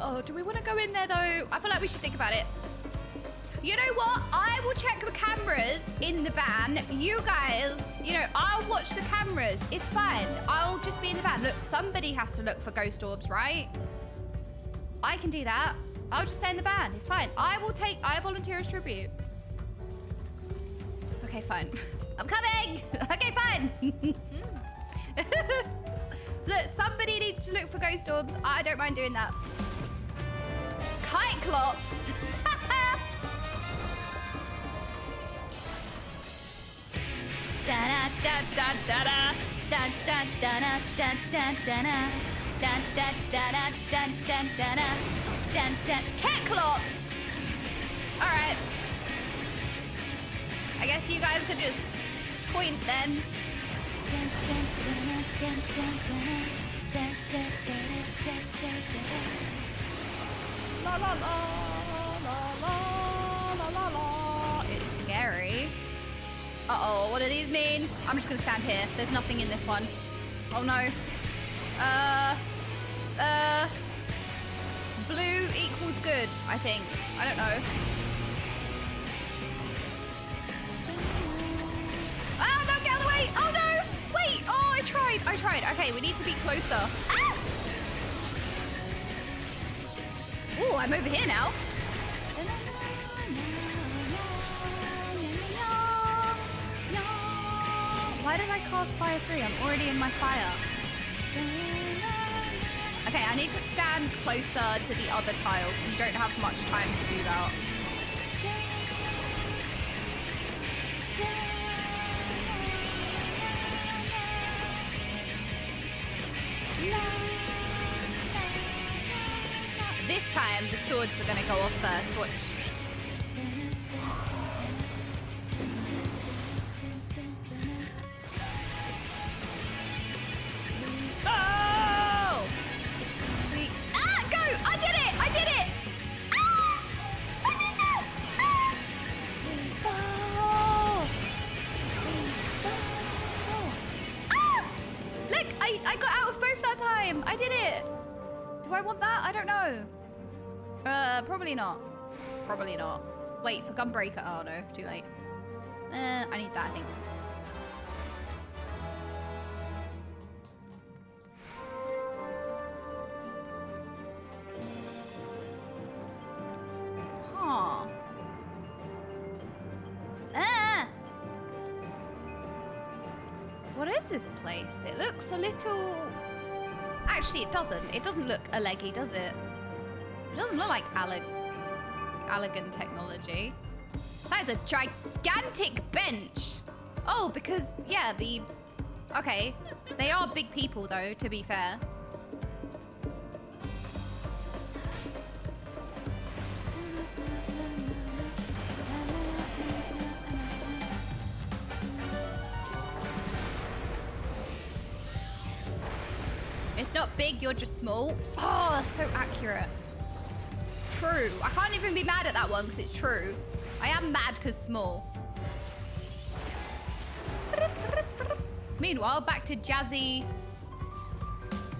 Oh, do we want to go in there though? I feel like we should think about it. You know what? I will check the cameras in the van. You guys, you know, I'll watch the cameras. It's fine. I'll just be in the van. Look, somebody has to look for ghost orbs, right? I can do that. I'll just stay in the van. It's fine. I volunteer as tribute. Okay, fine. I'm coming! Okay, fine! Look, somebody needs to look for ghost orbs. I don't mind doing that. Cyclops! Cyclops! Alright. I guess you guys could just point then. La la la la la la la la. It's scary. Uh-oh, what do these mean? I'm just gonna stand here. There's nothing in this one. Oh no. Blue equals good, I think. I don't know. Ah, no, get out of the way! Oh no! Wait! Oh, I tried. Okay, we need to be closer. Ah! Ooh, I'm over here now. Why did I cast Fire 3? I'm already in my fire. Okay, I need to stand closer to the other tile because you don't have much time to do that. this time the swords are gonna go off first. Watch. Oh! Go! I did it! I did it! Ah! I did it! Ah! Look, I got out of both that time. I did it. Do I want that? I don't know. Probably not. Probably not. Wait for Gunbreaker. Oh no, too late. I need that, I think. Huh. What is this place? It looks a little... Actually, it doesn't. It doesn't look Alegi, does it? It doesn't look like Allegan technology. That is a gigantic bench. Oh, because, yeah, the... Okay. They are big people, though, to be fair. It's not big, you're just small. Oh, that's so accurate. It's true. I can't even be mad at that one because it's true. I am mad because small. Meanwhile, back to Jazzy.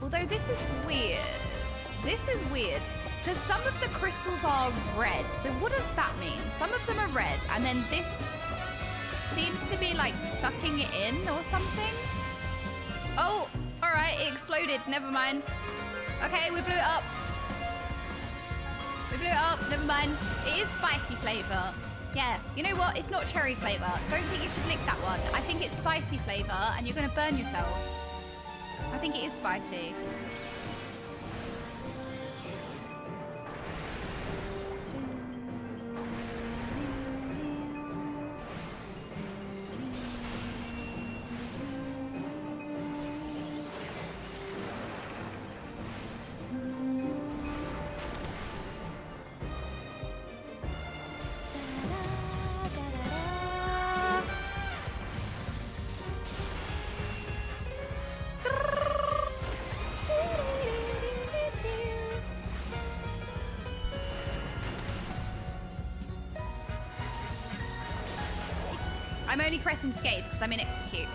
Although this is weird. This is weird. Because some of the crystals are red. So what does that mean? Some of them are red. And then this seems to be like sucking it in or something. Oh, all right. It exploded. Never mind. Okay, we blew it up. We blew it up. Never mind. It is spicy flavor. Yeah, you know what? It's not cherry flavor. Don't think you should lick that one. I think it's spicy flavor and you're going to burn yourselves. I think it is spicy. I'm only pressing escape because I'm in execute.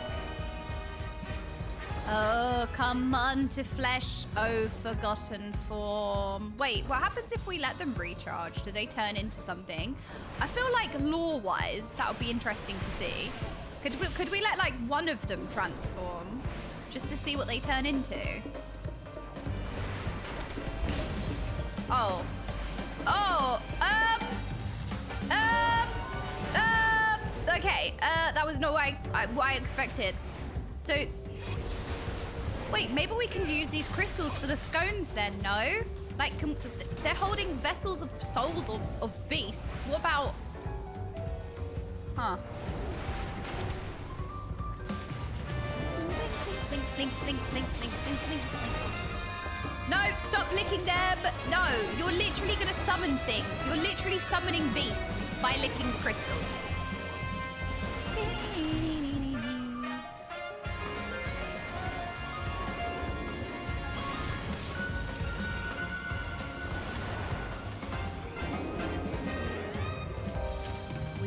Oh, come unto flesh, oh forgotten form. Wait, what happens if we let them recharge? Do they turn into something? I feel like lore-wise, that would be interesting to see. Could we let like one of them transform? Just to see what they turn into? Oh. Oh, okay, that was not what I expected. So, wait, maybe we can use these crystals for the scones then, no? Like, they're holding vessels of souls of beasts. What about... Huh. Link, link, link, link, link, link, link, link. No, stop licking them. No, you're literally gonna summon things. You're literally summoning beasts by licking the crystals.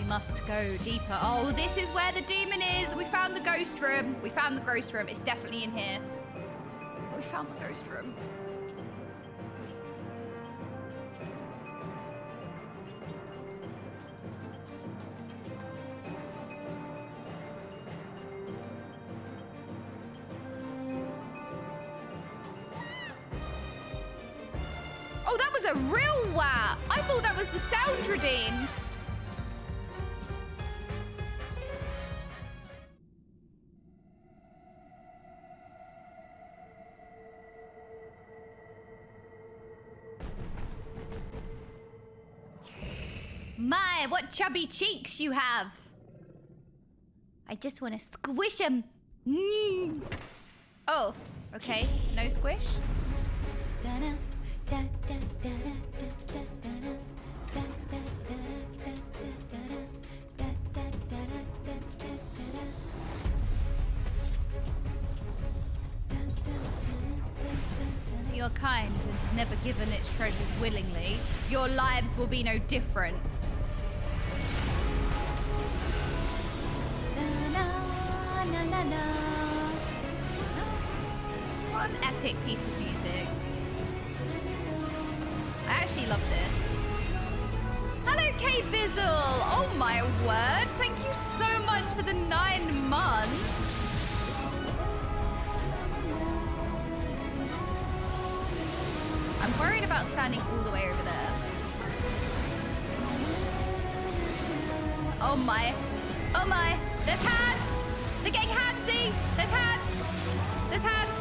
Must go deeper. Oh, this is where the demon is. We found the ghost room. We found the ghost room. It's definitely in here. We found the ghost room. Oh, that was a real wah. I thought that was the sound redeem. My, what chubby cheeks you have. I just want to squish them. Oh, okay. No squish. Da-na, Your kind has never given its treasures willingly. Your lives will be no different. What an epic piece of music. I actually love this. Hello, Kate Bizzle. Oh my word. Thank you so much for the 9 months. I'm worried about standing all the way over there. Oh my. Oh my. There's hands. They're getting handsy. There's hands. There's hands.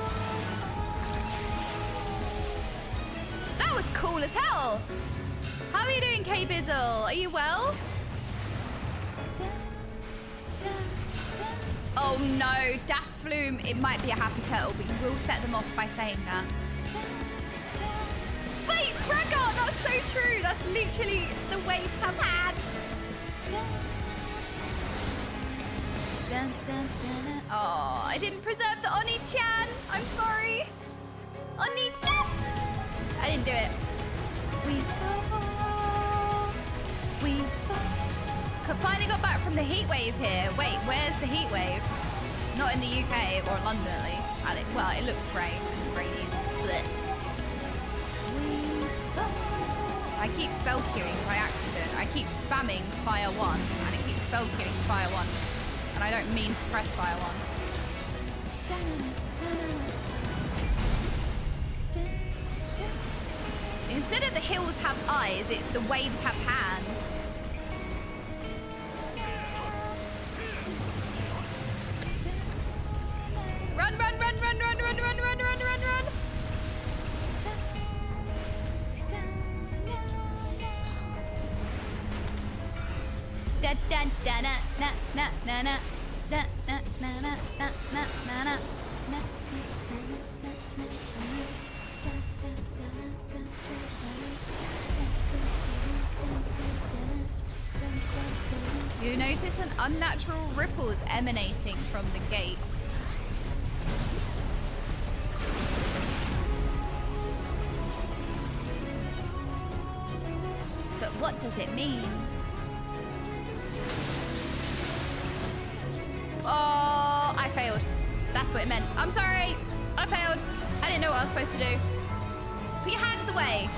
That was cool as hell. How are you doing, K Bizzle? Are you well? Oh no, Das Flume. It might be a happy turtle, but you will set them off by saying that. Wait, Braggart, that's so true. That's literally the waves have had. Dun, dun, dun. Oh, I didn't preserve the Oni-chan. I'm sorry. Oni-chan. I didn't do it. We fall. We fall. Finally got back from the heat wave here. Wait, where's the heat wave? Not in the UK or London at least. Well, it looks great. Rainy. Blech. I keep spell queuing by accident. I keep spamming fire 1 and it keeps spell queuing fire 1. And I don't mean to press fire 1. Instead of the hills have eyes, it's the waves have hands. Run, run, run, run, run, run, run, run, run, run, run. Da da da na na na na na na na na na na na na. You notice an unnatural ripples emanating from the gates. But what does it mean? Oh, I failed. That's what it meant. I'm sorry. I failed. I didn't know what I was supposed to do. Put your hands away.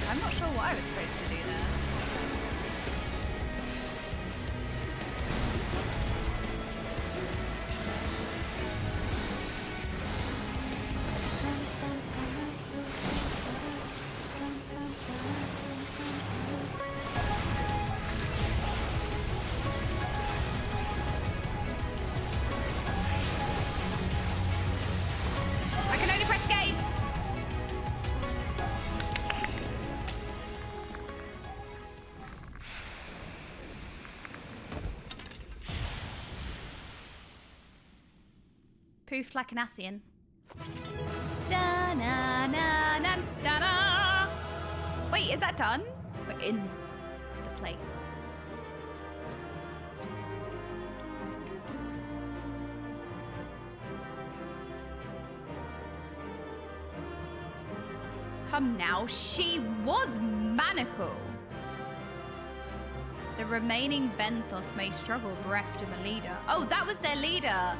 I'm not sure what I was supposed to do there. I can only press escape. Poofed like an Asian. Da na na na da da. Wait, is that done? We're in the place. Come now, she was manacle. The remaining Benthos may struggle bereft of a leader. Oh, that was their leader.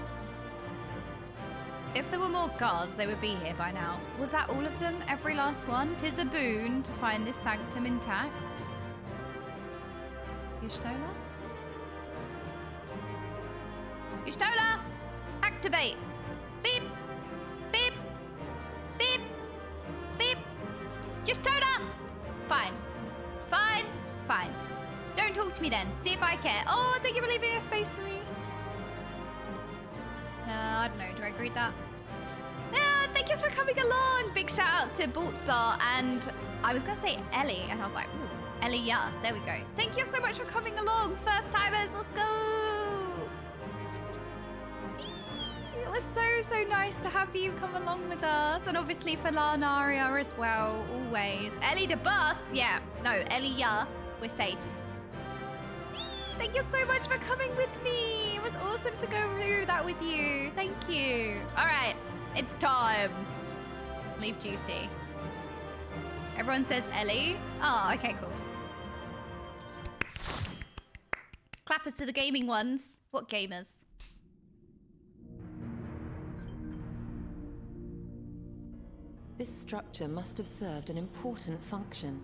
If there were more guards, they would be here by now. Was that all of them? Every last one? 'Tis a boon to find this sanctum intact. Y'shtola? Y'shtola! Activate! Beep! Beep! Just tone up! Fine. Fine. Fine. Don't talk to me then. See if I care. Oh, thank you for leaving a space for me. I don't know. Do I agree with that? Yeah, thank you for coming along. Big shout out to Baltzar and I was going to say Ellie and I was like, ooh, Ellie, yeah. There we go. Thank you so much for coming along. First timers, let's go. It was so nice to have you come along with us. And obviously for Larnaria as well, always. Ellie the bus, yeah. No, Ellie, yeah. We're safe. Thank you so much for coming with me. It was awesome to go through that with you. Thank you. All right, it's time. Leave duty. Everyone says Ellie. Oh, okay, cool. Clappers to the gaming ones. What gamers? This structure must have served an important function.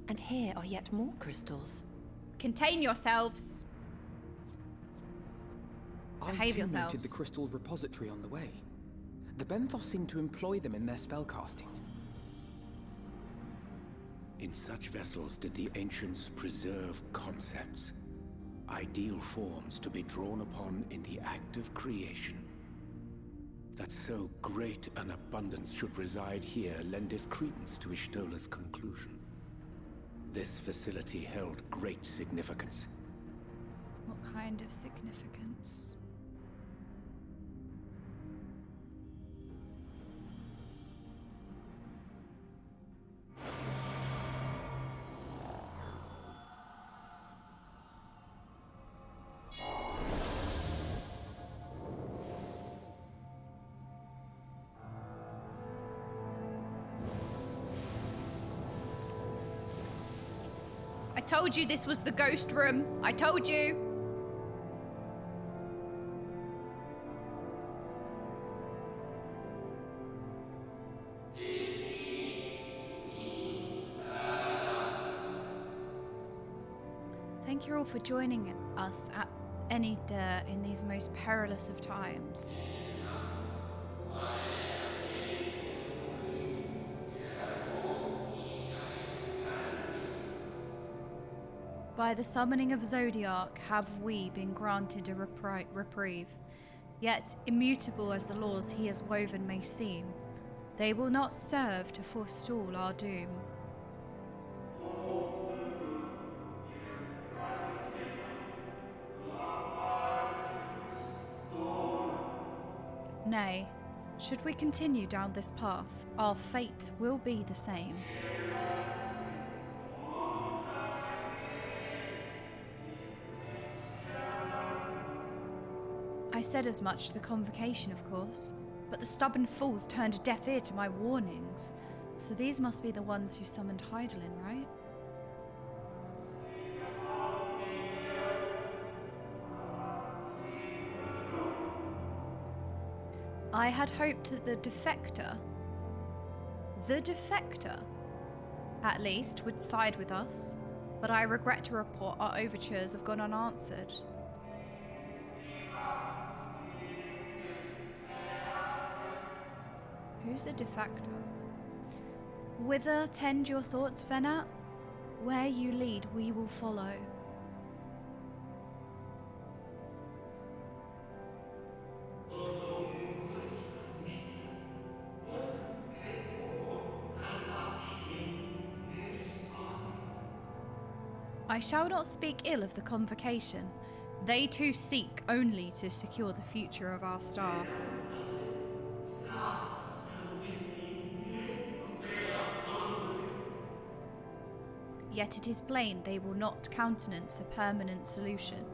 And here are yet more crystals. Contain yourselves. Behave yourselves. I noted the crystal repository on the way. The Benthos seem to employ them in their spellcasting. In such vessels did the ancients preserve concepts, ideal forms to be drawn upon in the act of creation. That so great an abundance should reside here lendeth credence to Ishtola's conclusion. This facility held great significance. What kind of significance? I told you this was the ghost room. I told you. Thank you all for joining us at Enida in these most perilous of times. By the summoning of Zodiac have we been granted a reprieve. Yet, immutable as the laws he has woven may seem, they will not serve to forestall our doom. Nay, should we continue down this path, our fate will be the same. I said as much to the convocation, of course, but the stubborn fools turned a deaf ear to my warnings. So these must be the ones who summoned Hydaelyn, right? I had hoped that the defector, at least, would side with us, but I regret to report our overtures have gone unanswered. Who's the defector? Whither tend your thoughts, Venat? Where you lead, we will follow. I shall not speak ill of the convocation. They too seek only to secure the future of our star. Yet it is plain they will not countenance a permanent solution.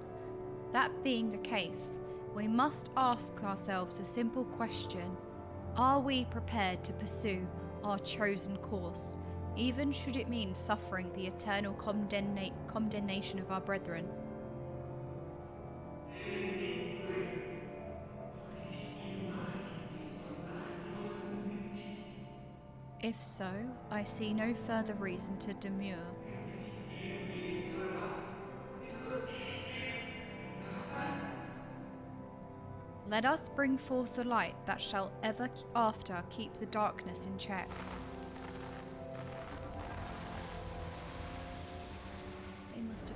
That being the case, we must ask ourselves a simple question. Are we prepared to pursue our chosen course, even should it mean suffering the eternal condemnation of our brethren? If so, I see no further reason to demur. Let us bring forth the light that shall ever after keep the darkness in check.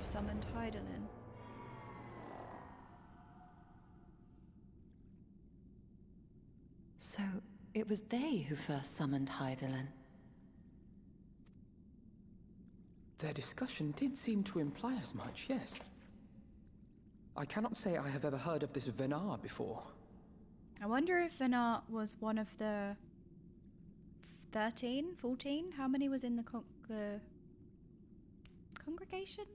summoned Hydaelyn. So, it was they who first summoned Hydaelyn. Their discussion did seem to imply as much, yes. I cannot say I have ever heard of this Venar before. I wonder if Venar was one of the 13, 14? How many was in the congregation?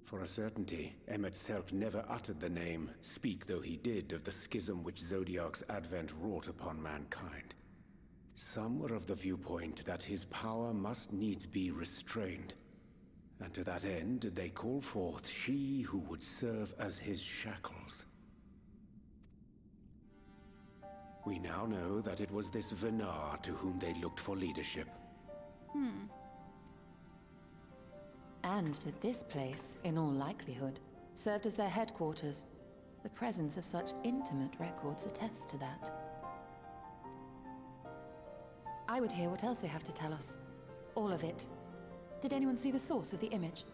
For a certainty, Emet-Selch never uttered the name, speak though he did of the schism which Zodiark's advent wrought upon mankind. Some were of the viewpoint that his power must needs be restrained, and to that end did they call forth she who would serve as his shackles. We now know that it was this Venar to whom they looked for leadership. And that this place, in all likelihood, served as their headquarters. The presence of such intimate records attests to that. I would hear what else they have to tell us. All of it. Did anyone see the source of the image?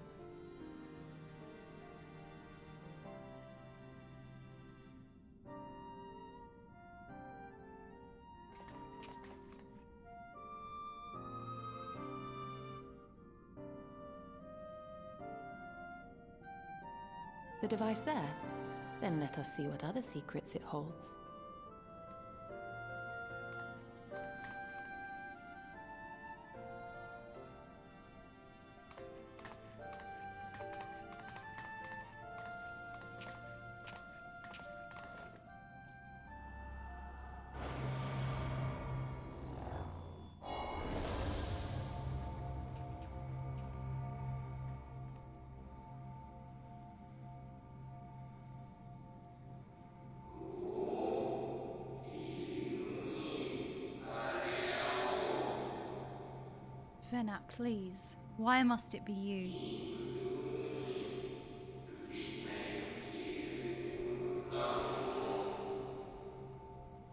The device there? Then let us see what other secrets it holds. Venar, please. Why must it be you?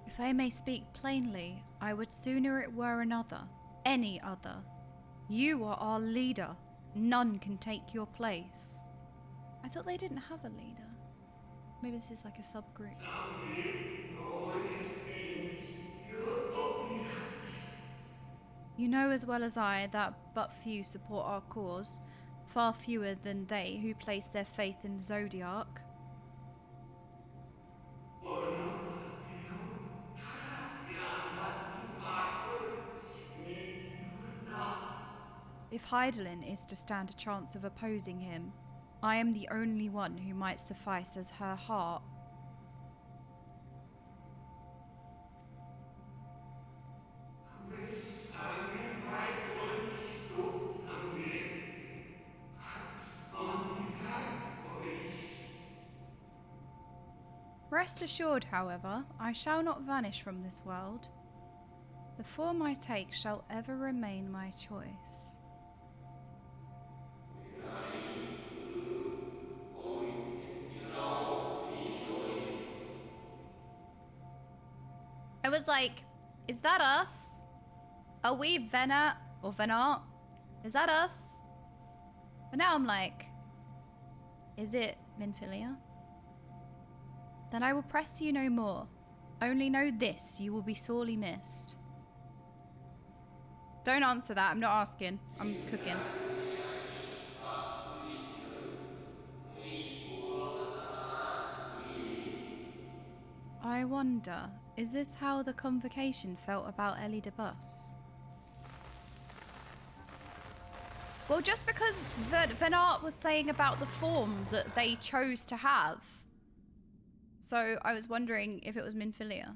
If I may speak plainly, I would sooner it were another. Any other. You are our leader. None can take your place. I thought they didn't have a leader. Maybe this is like a subgroup. You know as well as I that but few support our cause, far fewer than they who place their faith in Zodiark. If Hydaelyn is to stand a chance of opposing him, I am the only one who might suffice as her heart. Rest assured, however, I shall not vanish from this world. The form I take shall ever remain my choice. I was like, is that us? Are we Venar or Venar? Is that us? But now I'm like, is it Minfilia? Then I will press you no more. Only know this, you will be sorely missed. Don't answer that, I'm not asking. I'm cooking. I wonder, is this how the convocation felt about Ellie de Bus? Well, just because Venar was saying about the form that they chose to have. So I was wondering if it was Minfilia.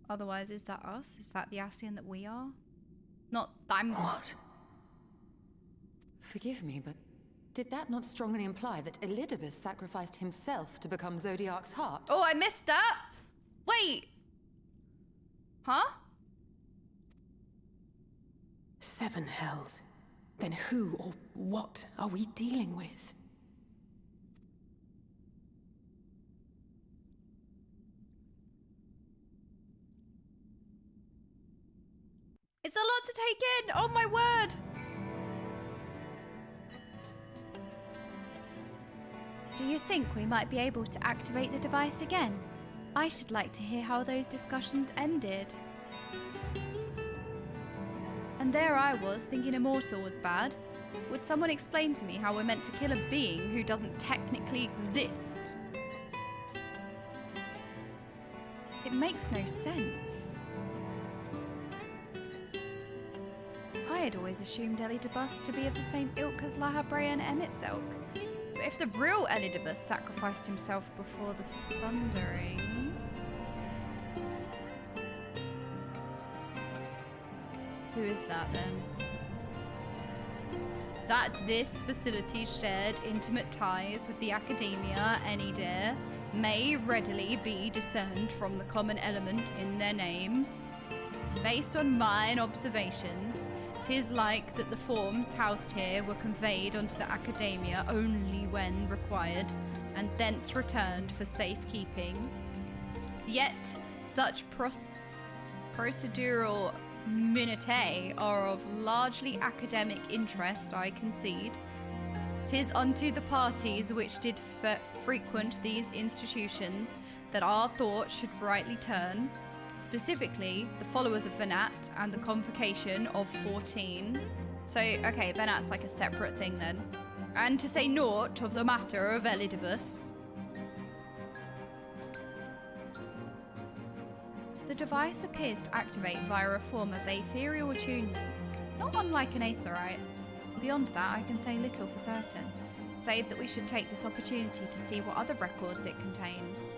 Otherwise, is that us? Is that the Ascian that we are? Not I'm. What? Forgive me, but did that not strongly imply that Elidibus sacrificed himself to become Zodiark's heart? Oh, I missed that. Wait. Huh? 7 hells. Then who or what are we dealing with? It's a lot to take in. Oh my word. Do you think we might be able to activate the device again? I should like to hear how those discussions ended. And there I was, thinking Immortal was bad. Would someone explain to me how we're meant to kill a being who doesn't technically exist? It makes no sense. I had always assumed Elidibus to be of the same ilk as Lahabrea and Emitselk. But if the real Elidibus sacrificed himself before the Sundering... Who is that then? That this facility shared intimate ties with the Academia, any dare, may readily be discerned from the common element in their names. Based on mine observations, 'tis like that the forms housed here were conveyed onto the Academia only when required, and thence returned for safekeeping. Yet, such procedural minutiae are of largely academic interest, I concede. 'Tis unto the parties which did frequent these institutions that our thoughts should rightly turn, specifically the followers of Venat and the Convocation of 14. So, okay, Venat's like a separate thing then. And to say naught of the matter of Elidibus. The device appears to activate via a form of ethereal attunement, not unlike an aetherite. Beyond that, I can say little for certain, save that we should take this opportunity to see what other records it contains.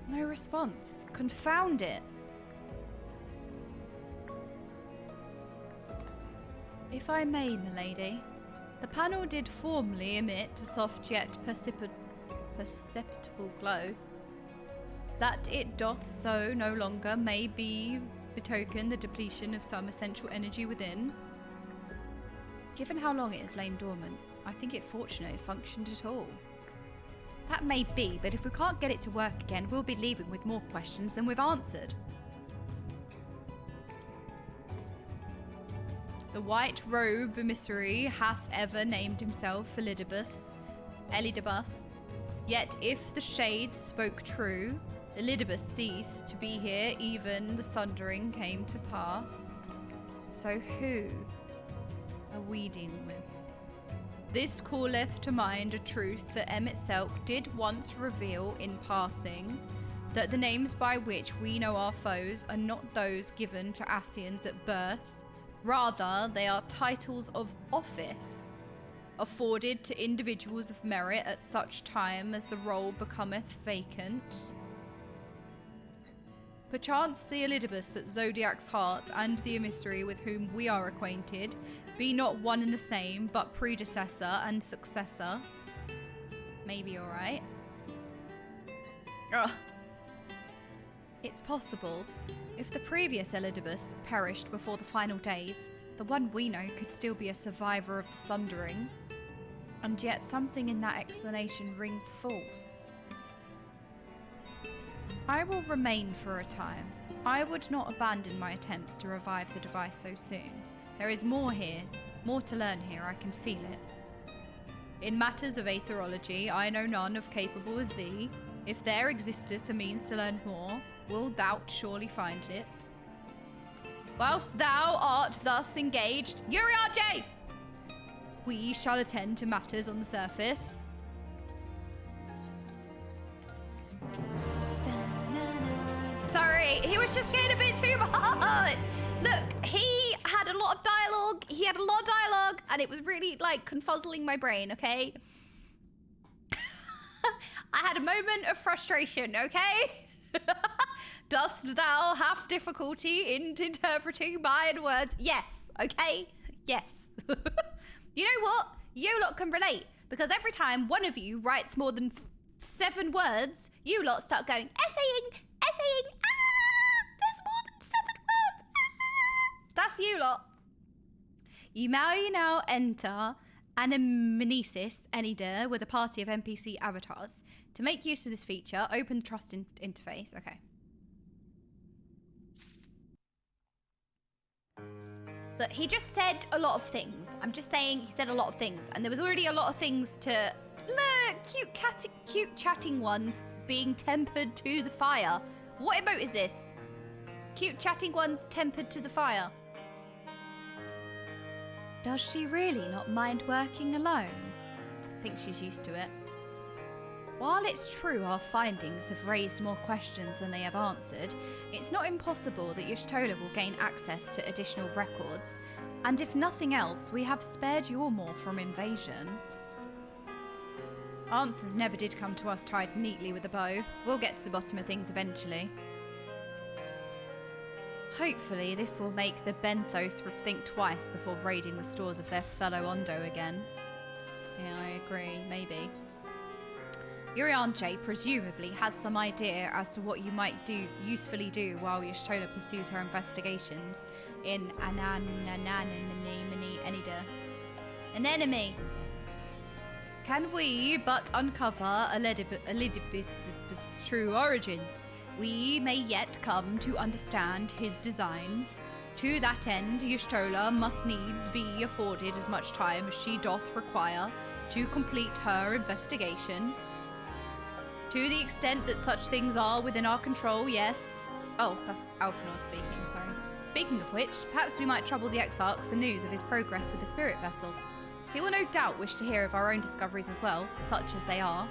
No response. Confound it. If I may, milady, the panel did formerly emit a soft yet perceptible glow. That it doth so no longer may be betoken the depletion of some essential energy within. Given how long it has lain dormant, I think it fortunate it functioned at all. That may be, but if we can't get it to work again, we'll be leaving with more questions than we've answered. The white robe emissary hath ever named himself Elidibus. Yet if the shades spoke true, Elidibus ceased to be here, even the Sundering came to pass. So who are we dealing with? This calleth to mind a truth that Emitselk did once reveal in passing, that the names by which we know our foes are not those given to Ascians at birth. Rather, they are titles of office, afforded to individuals of merit at such time as the role becometh vacant. Perchance the Elidibus at Zodiac's heart and the emissary with whom we are acquainted be not one and the same, but predecessor and successor. Maybe alright. Ugh. It's possible. If the previous Elidibus perished before the final days, the one we know could still be a survivor of the Sundering. And yet something in that explanation rings false. I will remain for a time. I would not abandon my attempts to revive the device so soon. There is more here, more to learn here, I can feel it. In matters of aetherology, I know none of capable as thee. If there existeth a means to learn more, wilt thou surely find it. Whilst thou art thus engaged, Uriaje! We shall attend to matters on the surface. Sorry, he was just getting a bit too much. Look, he had a lot of dialogue. And it was really, like, confuzzling my brain, okay? I had a moment of frustration, okay? Dost thou have difficulty in interpreting my words? Yes, okay? Yes. You know what? You lot can relate, because every time one of you writes more than 7 words, you lot start going, essaying, there's more than 7 words, That's you lot. You may now enter anamnesis Enida with a party of NPC avatars. To make use of this feature, open the trust interface. Okay. Look, he just said a lot of things. I'm just saying he said a lot of things. And there was already a lot of things to... Look, cute chatting ones being tempered to the fire. What emote is this? Cute chatting ones tempered to the fire. Does she really not mind working alone? I think she's used to it. While it's true our findings have raised more questions than they have answered, it's not impossible that Y'shtola will gain access to additional records. And if nothing else, we have spared you more from invasion. Answers never did come to us tied neatly with a bow. We'll get to the bottom of things eventually. Hopefully this will make the Benthos think twice before raiding the stores of their fellow Ondo again. Yeah, I agree, maybe. Urianche presumably has some idea as to what you might usefully do while Y'shtola pursues her investigations in Enida. An enemy! Can we but uncover Elidibus' true origins? We may yet come to understand his designs. To that end, Y'shtola must needs be afforded as much time as she doth require to complete her investigation. To the extent that such things are within our control, yes. Oh, that's Alphinaud speaking, sorry. Speaking of which, perhaps we might trouble the Exarch for news of his progress with the spirit vessel. He will no doubt wish to hear of our own discoveries as well, such as they are.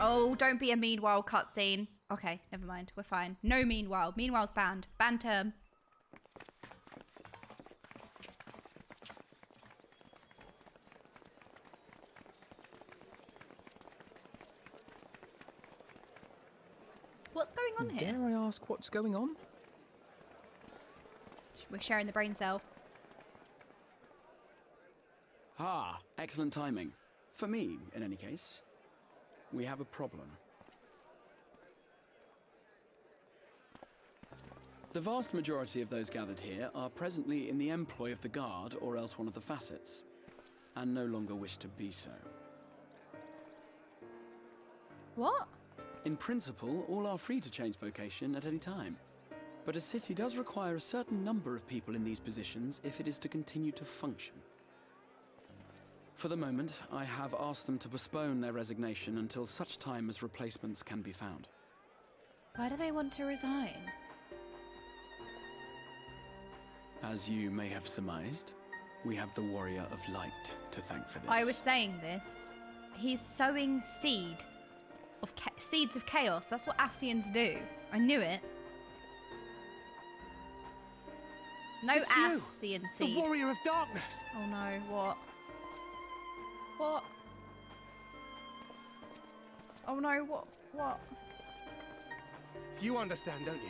Oh, don't be a meanwhile cutscene. Okay, never mind. We're fine. No meanwhile. Meanwhile's banned. Banned term. What's going on here? Dare I ask what's going on? We're sharing the brain cell. Ah, excellent timing. For me, in any case. We have a problem. The vast majority of those gathered here are presently in the employ of the Guard or else one of the facets, and no longer wish to be so. What? In principle, all are free to change vocation at any time. But a city does require a certain number of people in these positions if it is to continue to function. For the moment, I have asked them to postpone their resignation until such time as replacements can be found. Why do they want to resign? As you may have surmised, we have the Warrior of Light to thank for this. I was saying this. He's sowing seeds of chaos. That's what Ascians do. I knew it. No Ascian seed. The Warrior of Darkness. Oh no, what? What? Oh no, what? What? You understand, don't you?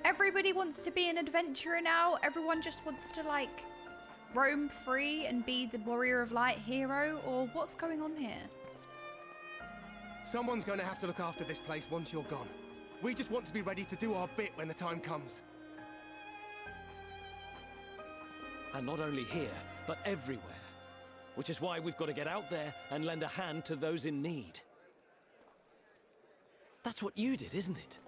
Everybody wants to be an adventurer now. Everyone just wants to, like, roam free and be the Warrior of Light hero? Or what's going on here? Someone's going to have to look after this place once you're gone. We just want to be ready to do our bit when the time comes. And not only here, but everywhere. Which is why we've got to get out there and lend a hand to those in need. That's what you did, isn't it?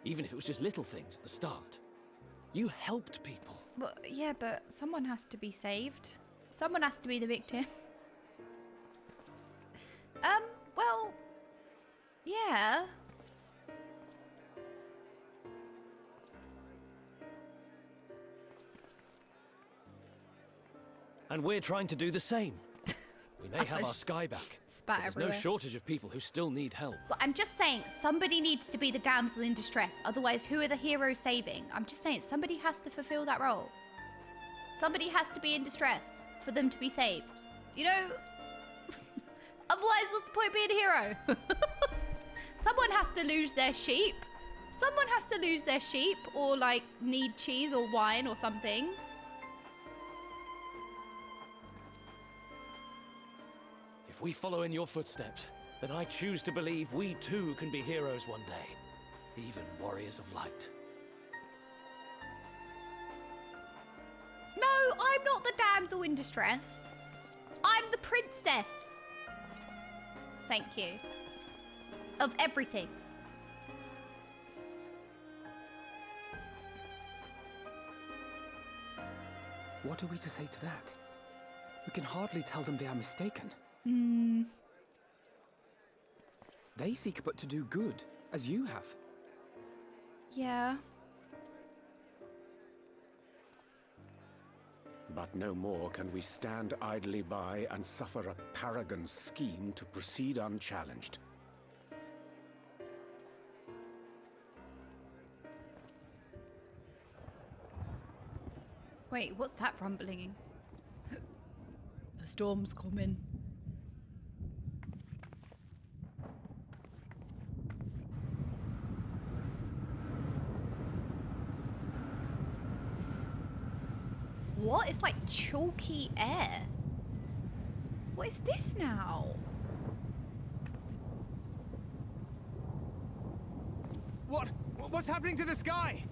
Even if it was just little things at the start. You helped people. Well, yeah, but someone has to be saved. Someone has to be the victim. Well, yeah. And we're trying to do the same. We may have our sky back. Spat There's everywhere. no shortage of people who still need help. But I'm just saying, somebody needs to be the damsel in distress. Otherwise, who are the heroes saving? I'm just saying, somebody has to fulfill that role. Somebody has to be in distress for them to be saved. You know? Otherwise, what's the point of being a hero? Someone has to lose their sheep. Someone has to lose their sheep or, like, need cheese or wine or something. If we follow in your footsteps, then I choose to believe we too can be heroes one day, even warriors of light. No, I'm not the damsel in distress. I'm the princess. Thank you. Of everything. What are we to say to that? We can hardly tell them they are mistaken. They seek but to do good, as you have. Yeah. But no more can we stand idly by and suffer a paragon's scheme to proceed unchallenged. Wait, what's that rumbling? A storm's coming. What? It's like chalky air. What is this now? What's happening to the sky?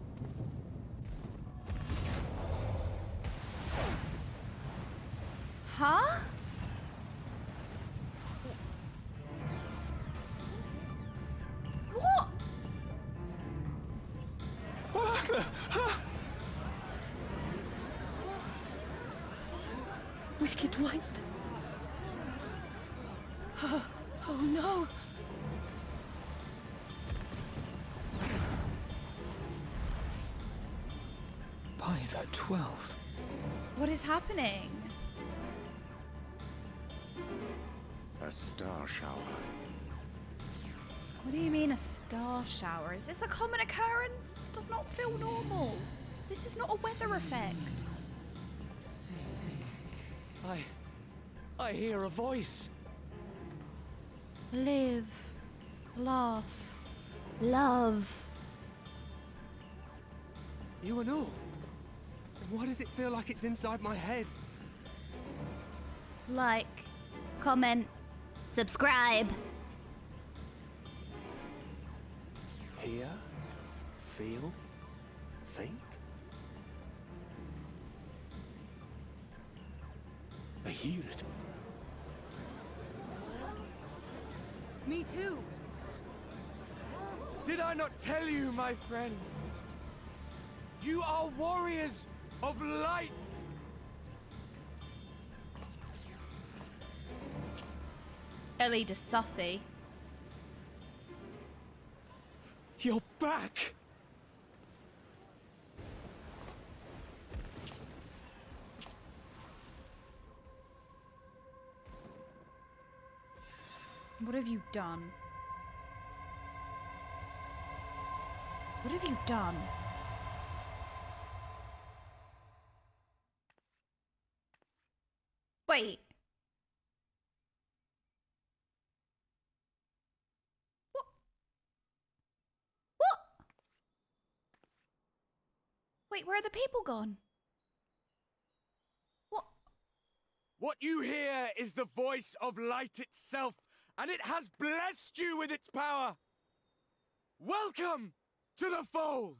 Huh? What? What the? Wicked White. Oh no. By the 12. What is happening? A star shower. What do you mean a star shower? Is this a common occurrence? This does not feel normal. This is not a weather effect. I hear a voice. Live, laugh, love. You and all. Why does it feel like it's inside my head? Like, comment, subscribe. Hear, feel, think. I hear it. Me too. Did I not tell you, my friends? You are warriors of light! Ellie de Sussy. You're back! What have you done? What have you done? Wait. What? What? Wait, where are the people gone? What? What you hear is the voice of light itself, and it has blessed you with its power. Welcome to the fold.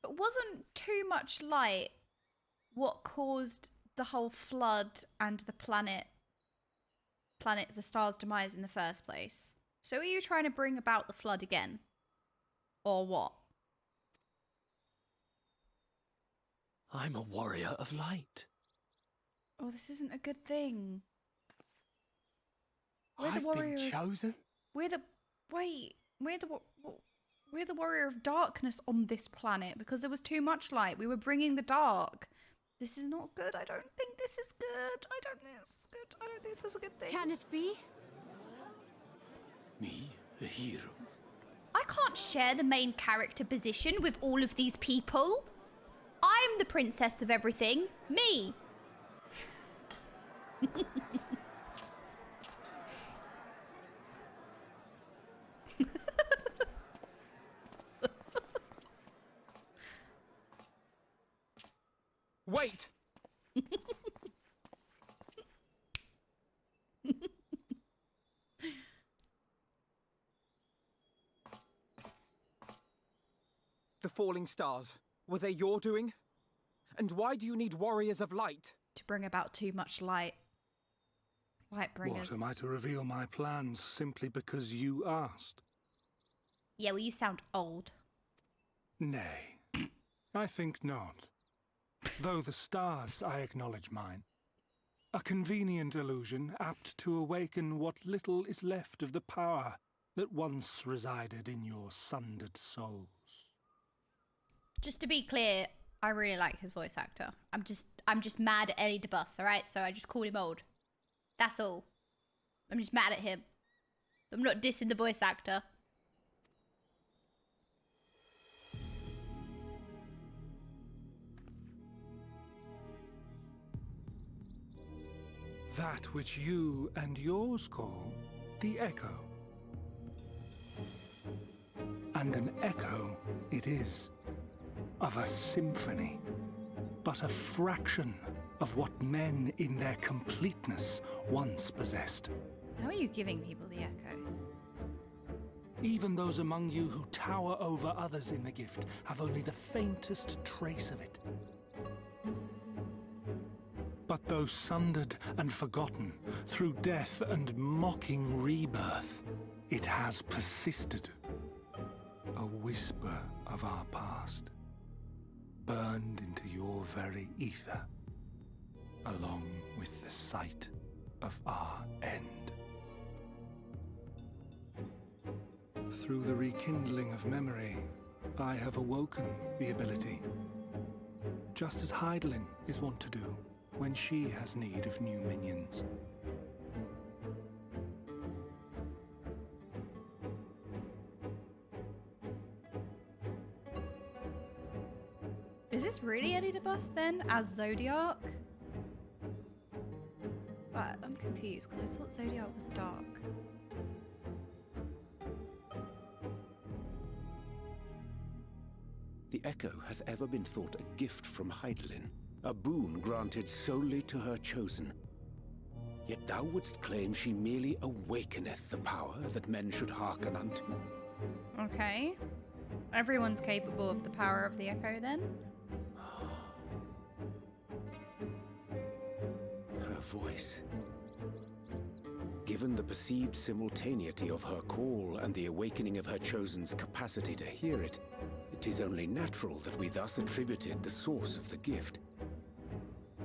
But wasn't too much light what caused the whole flood and the the star's demise in the first place? So are you trying to bring about the flood again? Or what? I'm a warrior of light. Oh, this isn't a good thing. I've been chosen? We're the warrior of darkness on this planet because there was too much light. We were bringing the dark. This is not good. I don't think this is good. I don't think this is good. I don't think this is a good thing. Can it be? Me, a hero? I can't share the main character position with all of these people. I'm the princess of everything. Me. Wait! The falling stars, were they your doing? And why do you need warriors of light? To bring about too much light. Light bringers. What, am I to reveal my plans simply because you asked? Yeah, well, you sound old. Nay, I think not. Though the stars, I acknowledge mine. A convenient illusion, apt to awaken what little is left of the power that once resided in your sundered souls. Just to be clear, I really like his voice actor. I'm just mad at Eddie DeBus, alright? So I just called him old. That's all. I'm just mad at him. I'm not dissing the voice actor. That which you and yours call the echo. And an echo it is, of a symphony, but a fraction of what men in their completeness once possessed. How are you giving people the echo? Even those among you who tower over others in the gift have only the faintest trace of it. But though sundered and forgotten through death and mocking rebirth, it has persisted. A whisper of our past, burned into your very ether, along with the sight of our end. Through the rekindling of memory, I have awoken the ability, just as Heidelin is wont to do when she has need of new minions. Is this really Eddie DeBus then, as Zodiac? But I'm confused, because I thought Zodiac was dark. The Echo hath ever been thought a gift from Heidelin, a boon granted solely to her chosen. Yet thou wouldst claim she merely awakeneth the power that men should hearken unto. Okay. Everyone's capable of the power of the Echo then? Her voice. Given the perceived simultaneity of her call and the awakening of her chosen's capacity to hear it, it is only natural that we thus attributed the source of the gift.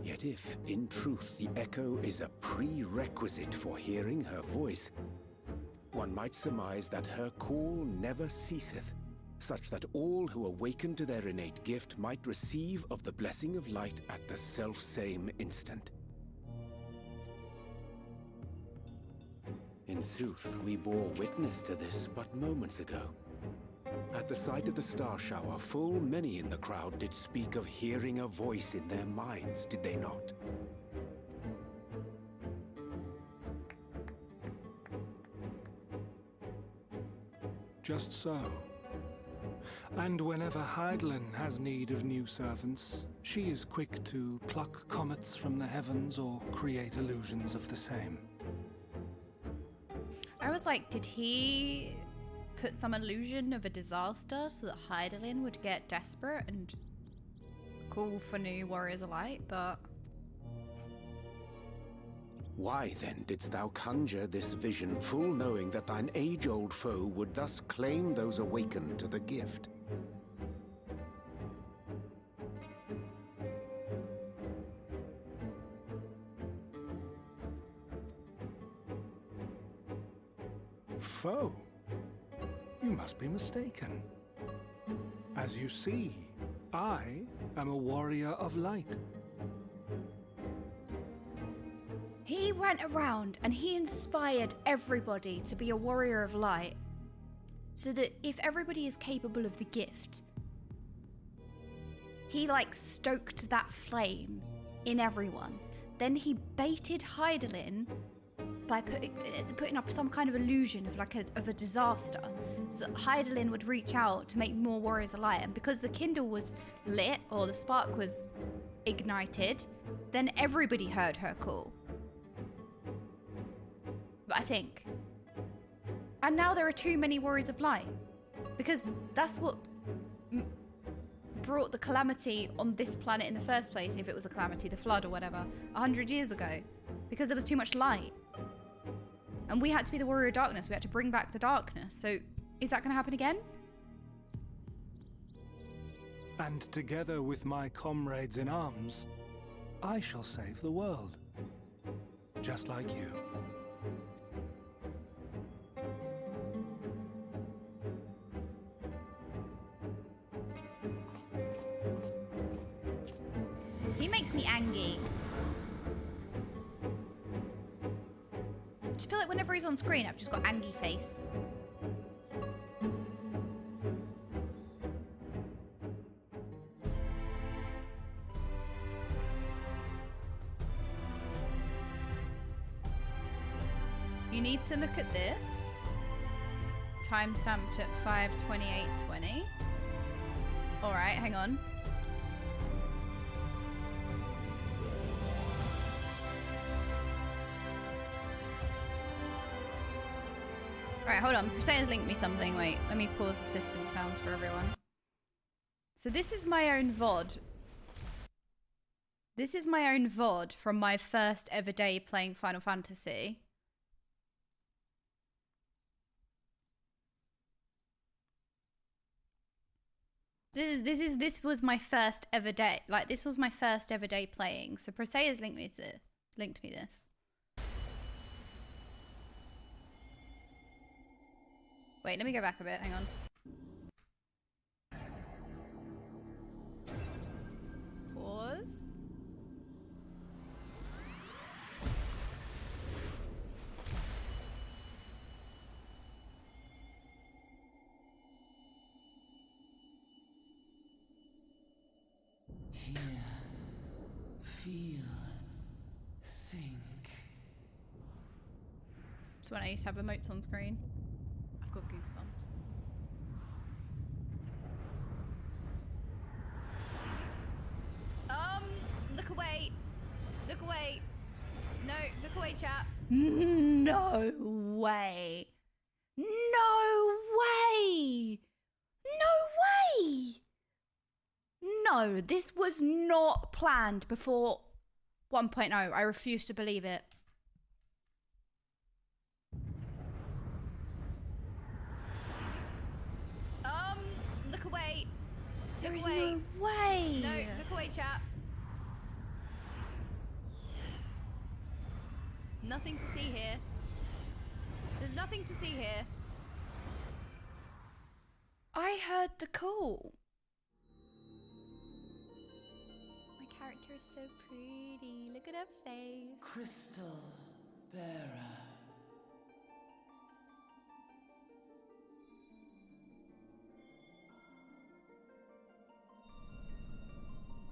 Yet if, in truth, the echo is a prerequisite for hearing her voice, one might surmise that her call never ceaseth, such that all who awaken to their innate gift might receive of the blessing of light at the self-same instant. In sooth, we bore witness to this but moments ago. At the sight of the star shower, full many in the crowd did speak of hearing a voice in their minds, did they not? Just so. And whenever Heidelin has need of new servants, she is quick to pluck comets from the heavens or create illusions of the same. I was like, did he put some illusion of a disaster so that Heidelin would get desperate and call for new Warriors of Light, but... Why then didst thou conjure this vision, full knowing that thine age-old foe would thus claim those awakened to the gift? Foe? You must be mistaken. As you see, I am a warrior of light. He went around and he inspired everybody to be a warrior of light, so that if everybody is capable of the gift, he like stoked that flame in everyone. Then he baited Heidelin by putting up some kind of illusion of like a disaster, so that Heidelin would reach out to make more Warriors of Light. And because the Kindle was lit, or the spark was ignited, then everybody heard her call. I think. And now there are too many Warriors of Light, because that's what brought the calamity on this planet in the first place, if it was a calamity, the flood or whatever, 100 years ago, because there was too much light. And we had to be the warrior of darkness. We had to bring back the darkness. So is that going to happen again? And together with my comrades in arms, I shall save the world. Just like you. He makes me angry. I just feel like whenever he's on screen, I've just got angry face. You need to look at this. Time stamped at 5:28:20. All right, hang on. Alright, hold on. Crusader's linked me something. Wait, let me pause the system sounds for everyone. So this is my own VOD. This is my own VOD from my first ever day playing Final Fantasy. This was my first ever day. Like, this was my first ever day playing. So Crusader's linked me this. Wait, let me go back a bit. Hang on. Pause. Hear, feel, think. It's when I used to have emotes on screen. I've got goosebumps. Look away. Look away. No, look away, chat. No way. No way. No way. No, this was not planned before 1.0. I refuse to believe it. Look away. Look There is away. no way. No, look away, chat. Nothing to see here. There's nothing to see here. I heard the call. My character is so pretty. Look at her face. Crystal bearer.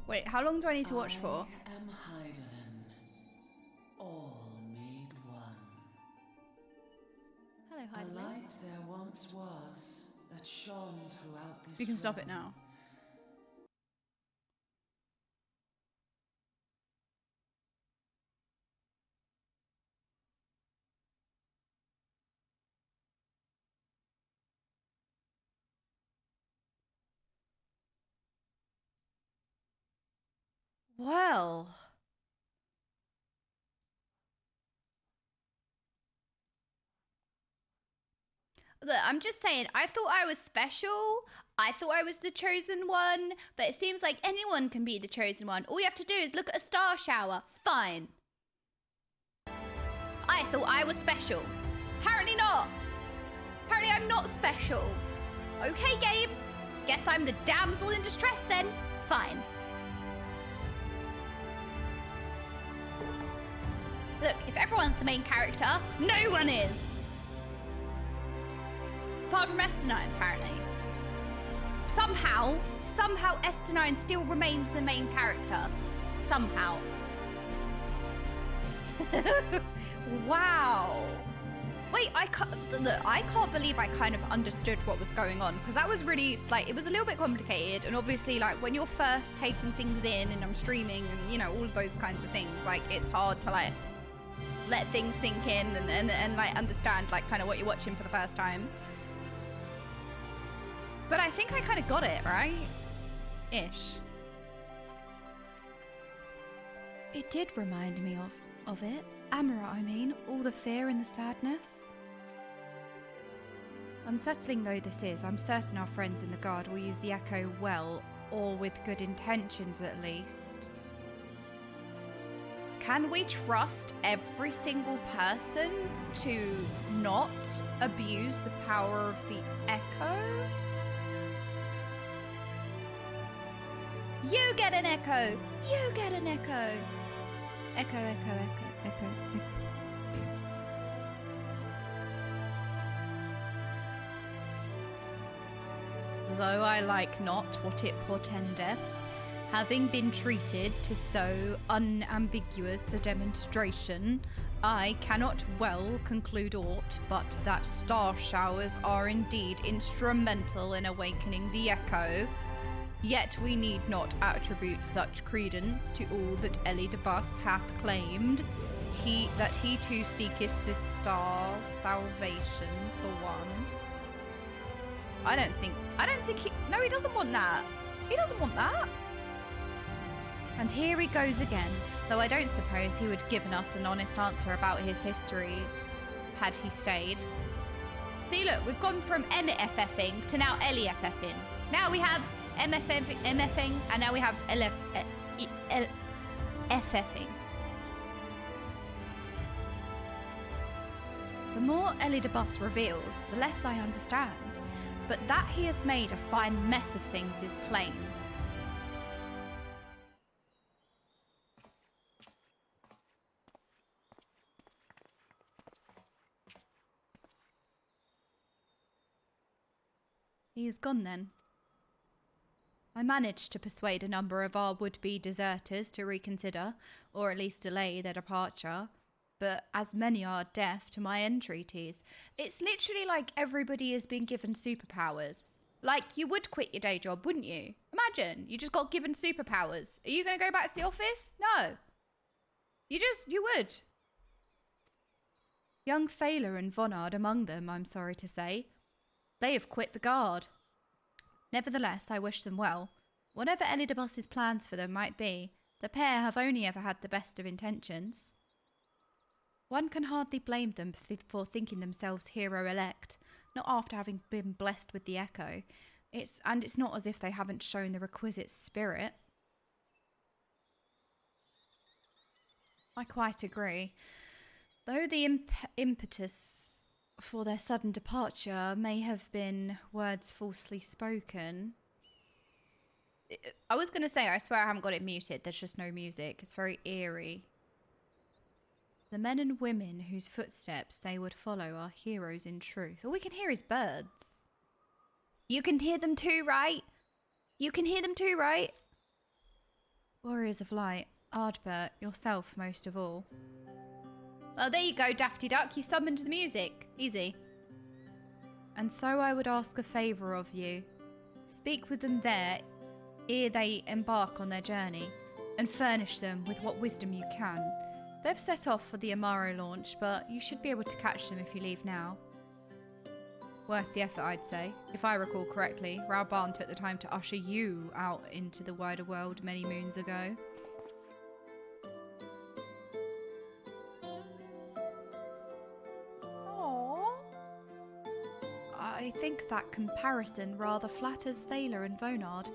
Wait, how long do I need to watch for? I am Heidelin, all made one. Hello, A Heidelin. light there once was that shone throughout this You can stop it realm. now. Well. Look, I'm just saying, I thought I was special. I thought I was the chosen one. But it seems like anyone can be the chosen one. All you have to do is look at a star shower. Fine. I thought I was special. Apparently not. Apparently I'm not special. Okay, game. Guess I'm the damsel in distress then. Fine. Look, if everyone's the main character, no one is. Apart from S9, apparently. Somehow S9 still remains the main character. Somehow. Wow. Wait, I can't believe I kind of understood what was going on, because that was really, like, it was a little bit complicated, and obviously, like, when you're first taking things in and I'm streaming and, you know, all of those kinds of things, like, it's hard to, like, let things sink in and like, understand, like, kind of what you're watching for the first time. But I think I kind of got it, right? Ish. It did remind me of it. Amara, I mean. All the fear and the sadness. Unsettling though this is, I'm certain our friends in the Guard will use the Echo well, or with good intentions at least. Can we trust every single person to not abuse the power of the Echo? You get an Echo! You get an Echo! Echo, echo, echo, echo, echo. Though I like not what it portendeth, having been treated to so unambiguous a demonstration, I cannot well conclude aught but that star showers are indeed instrumental in awakening the Echo. Yet we need not attribute such credence to all that Elidibus hath claimed, that he too seeketh this star's salvation for one. I don't think he, no, he doesn't want that. He doesn't want that. And here he goes again, though I don't suppose he would have given us an honest answer about his history had he stayed. See, look, we've gone from MFFing to now LEFFing. Now we have MFing, and now we have FFing. The more Elidibus reveals, the less I understand. But that he has made a fine mess of things is plain. He is gone then. I managed to persuade a number of our would-be deserters to reconsider, or at least delay their departure, but as many are deaf to my entreaties. It's literally like everybody has been given superpowers. Like, you would quit your day job, wouldn't you? Imagine, you just got given superpowers. Are you going to go back to the office? No. You would. Young Thaler and Vonard among them, I'm sorry to say. They have quit the Guard. Nevertheless, I wish them well. Whatever Elidibus's plans for them might be, the pair have only ever had the best of intentions. One can hardly blame them for thinking themselves hero-elect, not after having been blessed with the Echo. It's not as if they haven't shown the requisite spirit. I quite agree. Though the impetus for their sudden departure may have been words falsely spoken. I was going to say, I swear I haven't got it muted. There's just no music. It's very eerie. The men and women whose footsteps they would follow are heroes in truth. All we can hear is birds. You can hear them too, right? You can hear them too, right? Warriors of Light, Ardbert, yourself most of all. Well, there you go, Dafty Duck. You summoned the music. Easy. And so I would ask a favour of you. Speak with them there, ere they embark on their journey, and furnish them with what wisdom you can. They've set off for the Amaro launch, but you should be able to catch them if you leave now. Worth the effort, I'd say. If I recall correctly, Rauban took the time to usher you out into the wider world many moons ago. I think that comparison rather flatters Thaler and Vonard,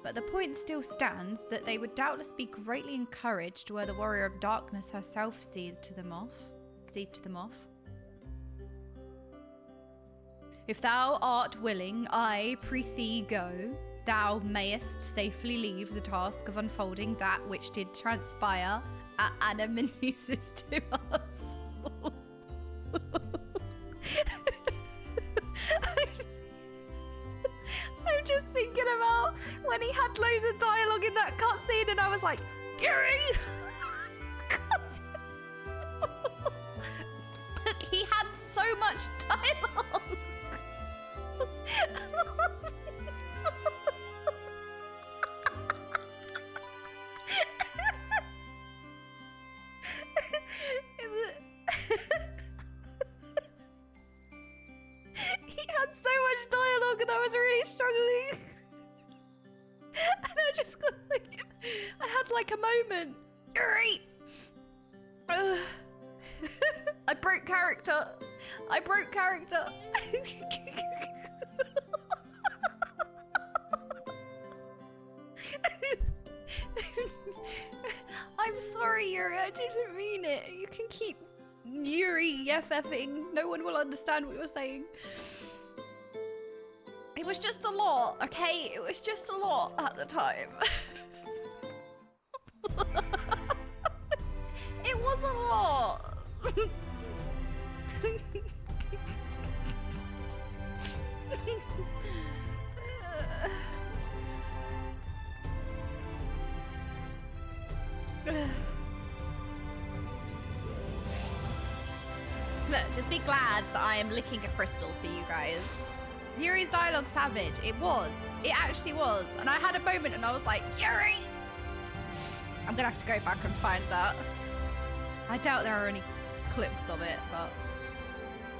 but the point still stands that they would doubtless be greatly encouraged were the Warrior of Darkness herself cede to them off. If thou art willing, I prithee go. Thou mayest safely leave the task of unfolding that which did transpire at Anamnesis to us. I'm just thinking about when he had loads of dialogue in that cutscene, and I was like, Gary! Look, he had so much dialogue. He had so much dialogue and I was really struggling. moment. Yuri! I broke character. I broke character. I'm sorry, Yuri. I didn't mean it. You can keep Yuri FFing. No one will understand what you're saying. It was just a lot, okay? It was just a lot at the time. It was a lot. Look, just be glad that I am licking a crystal for you guys. Yuri's dialogue savage. It was. It actually was. And I had a moment and I was like, Yuri! I'm gonna have to go back and find that. I doubt there are any clips of it, but...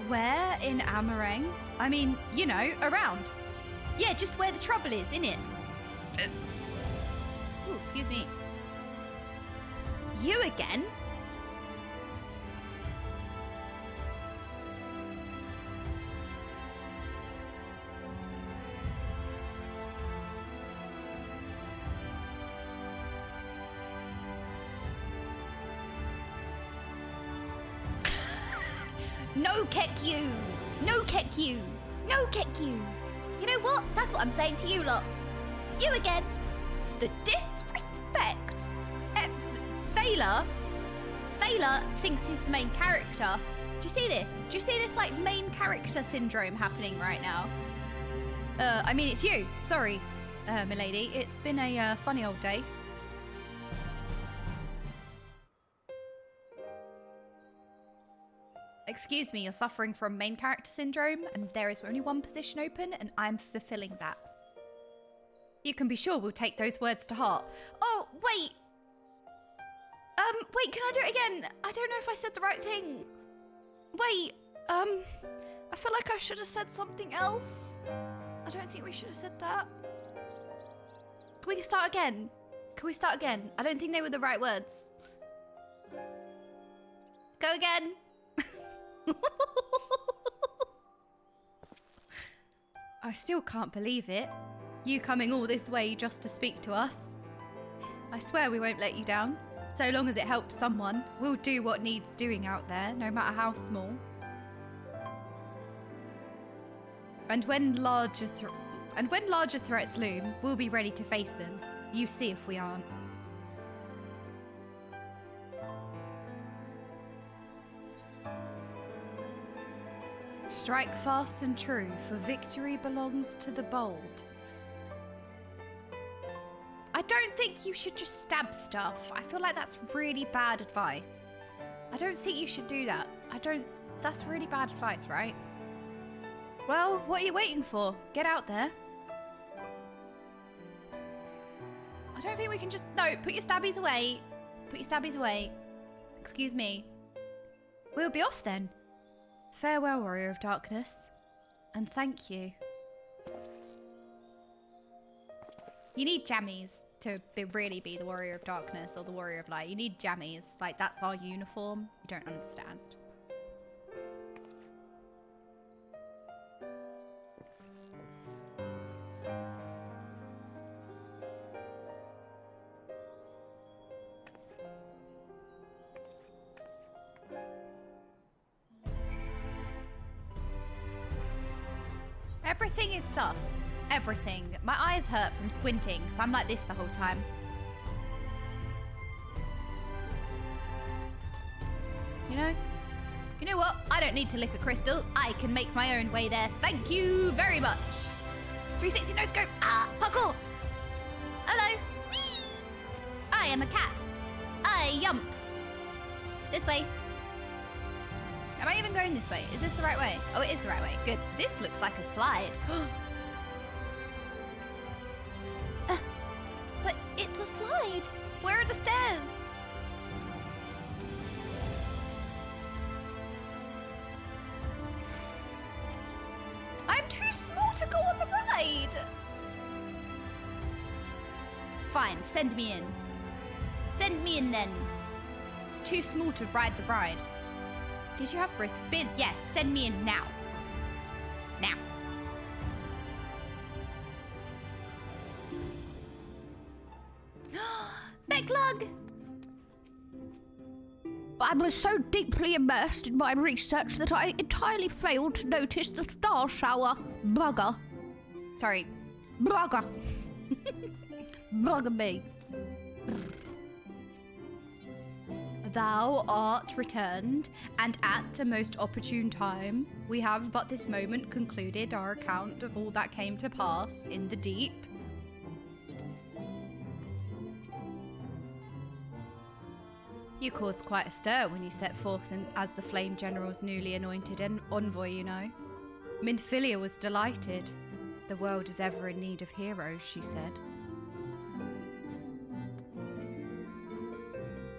Where in Amarang? I mean, you know, around. Yeah, just where the trouble is, innit? Ooh, excuse me. You again? No kick you! No kick you! No kick you! You know what? That's what I'm saying to you lot. You again. The disrespect. Thaler thinks he's the main character. Do you see this? Do you see this like main character syndrome happening right now? I mean, it's you. Sorry, milady. It's been a funny old day. Excuse me, you're suffering from main character syndrome, and there is only one position open, and I'm fulfilling that. You can be sure we'll take those words to heart. Oh, wait! Wait, can I do it again? I don't know if I said the right thing. Wait, I feel like I should have said something else. I don't think we should have said that. Can we start again? Can we start again? I don't think they were the right words. Go again. I still can't believe it. You coming all this way just to speak to us. I swear we won't let you down. So long as it helps someone, we'll do what needs doing out there, no matter how small. And when larger threats loom, we'll be ready to face them. You see if we aren't. Strike fast and true, for victory belongs to the bold. I don't think you should just stab stuff. I feel like that's really bad advice. I don't think you should do that. That's really bad advice, right? Well, what are you waiting for? Get out there. I don't think we can just... No, put your stabbies away. Put your stabbies away. Excuse me. We'll be off then. Farewell, Warrior of Darkness. And thank you. You need jammies to really be the Warrior of Darkness or the Warrior of Light. You need jammies. Like, that's our uniform. You don't understand. Everything is sus. Everything. My eyes hurt from squinting, because I'm like this the whole time. You know what? I don't need to lick a crystal. I can make my own way there. Thank you very much. 360 no scope. Ah, parkour. Hello. Whee! I am a cat. I yump. This way. Am I even going this way? Is this the right way? Oh, it is the right way. Good. This looks like a slide. But it's a slide. Where are the stairs? I'm too small to go on the ride. Fine, send me in. Send me in then. Too small to ride the ride. Did you have Brisbane? Yes, send me in now. Now. Backlog! I was so deeply immersed in my research that I entirely failed to notice the star shower. Bugger. Sorry. Bugger. Bugger me. Thou art returned, and at a most opportune time, we have but this moment concluded our account of all that came to pass in the deep. You caused quite a stir when you set forth as the Flame General's newly anointed envoy, you know. Minfilia was delighted. The world is ever in need of heroes, she said.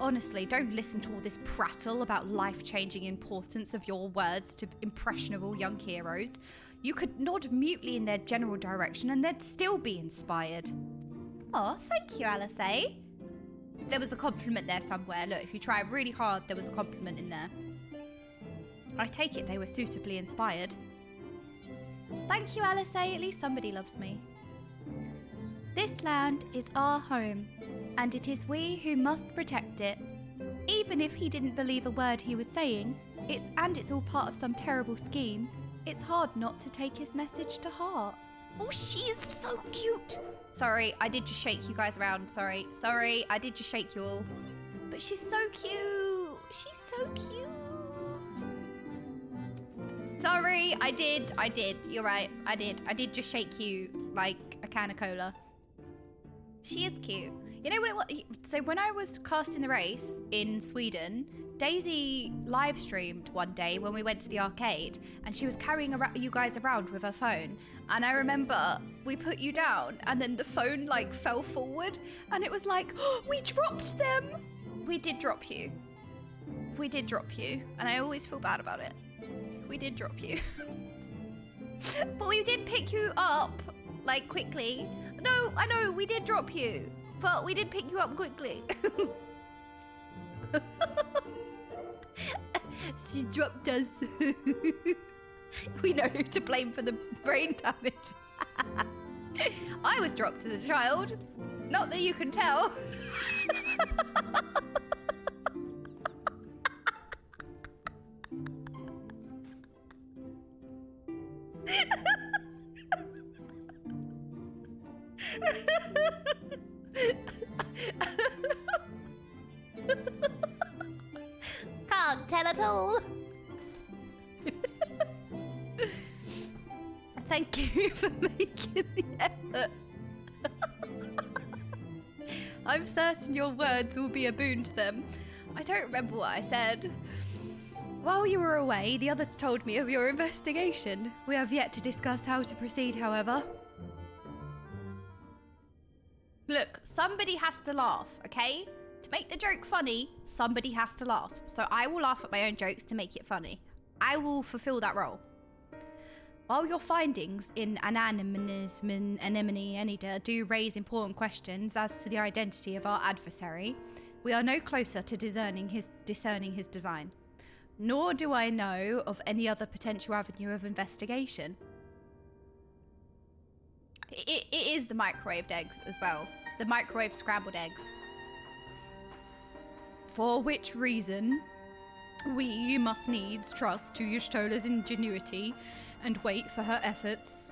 Honestly, don't listen to all this prattle about life-changing importance of your words to impressionable young heroes. You could nod mutely in their general direction and they'd still be inspired. Oh, thank you, Alice. There was a compliment there somewhere. Look, if you try really hard, there was a compliment in there. I take it they were suitably inspired. Thank you, Alice. At least somebody loves me. This land is our home, and it is we who must protect it. Even if he didn't believe a word he was saying, it's all part of some terrible scheme, it's hard not to take his message to heart. Oh, she is so cute. Sorry, I did just shake you guys around. Sorry, I did just shake you all. But she's so cute. She's so cute. Sorry, I did. You're right, I did just shake you like a can of cola. She is cute. You know what it was? So when I was casting the race in Sweden, Daisy live streamed one day when we went to the arcade, and she was carrying you guys around with her phone. And I remember we put you down, and then the phone like fell forward, and it was like, oh, we dropped them. We did drop you. And I always feel bad about it. We did drop you. But we did pick you up, like, quickly. No, I know, we did drop you. But we did pick you up quickly. She dropped us. We know who to blame for the brain damage. I was dropped as a child. Not that you can tell. Can't tell at all. Thank you for making the effort. I'm certain your words will be a boon to them. I don't remember what I said. While you were away, the others told me of your investigation. We have yet to discuss how to proceed, however. Look, somebody has to laugh, okay? To make the joke funny, somebody has to laugh. So I will laugh at my own jokes to make it funny. I will fulfill that role. While your findings in Anemone do raise important questions as to the identity of our adversary, we are no closer to discerning his design. Nor do I know of any other potential avenue of investigation. It is the microwaved eggs as well. The microwave scrambled eggs. For which reason, we must needs trust to Y'shtola's ingenuity and wait for her efforts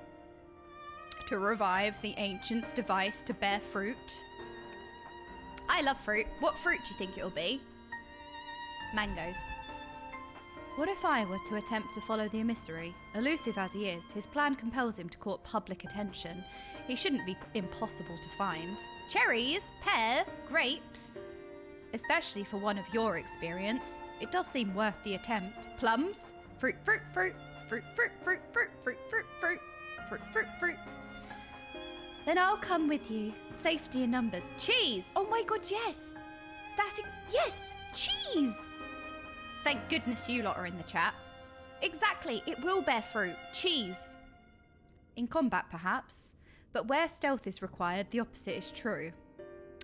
to revive the ancient's device to bear fruit. I love fruit. What fruit do you think it'll be? Mangoes. What if I were to attempt to follow the emissary? Elusive as he is, his plan compels him to court public attention. He shouldn't be impossible to find. Cherries, pear, grapes. Especially for one of your experience, it does seem worth the attempt. Plums, fruit, fruit, fruit, fruit, fruit, fruit, fruit, fruit, fruit, fruit, fruit, fruit, fruit. Then I'll come with you. Safety in numbers. Cheese! Oh my god, yes! That's it. Yes! Cheese! Thank goodness you lot are in the chat. Exactly, it will bear fruit. Cheese. In combat, perhaps. But where stealth is required, the opposite is true.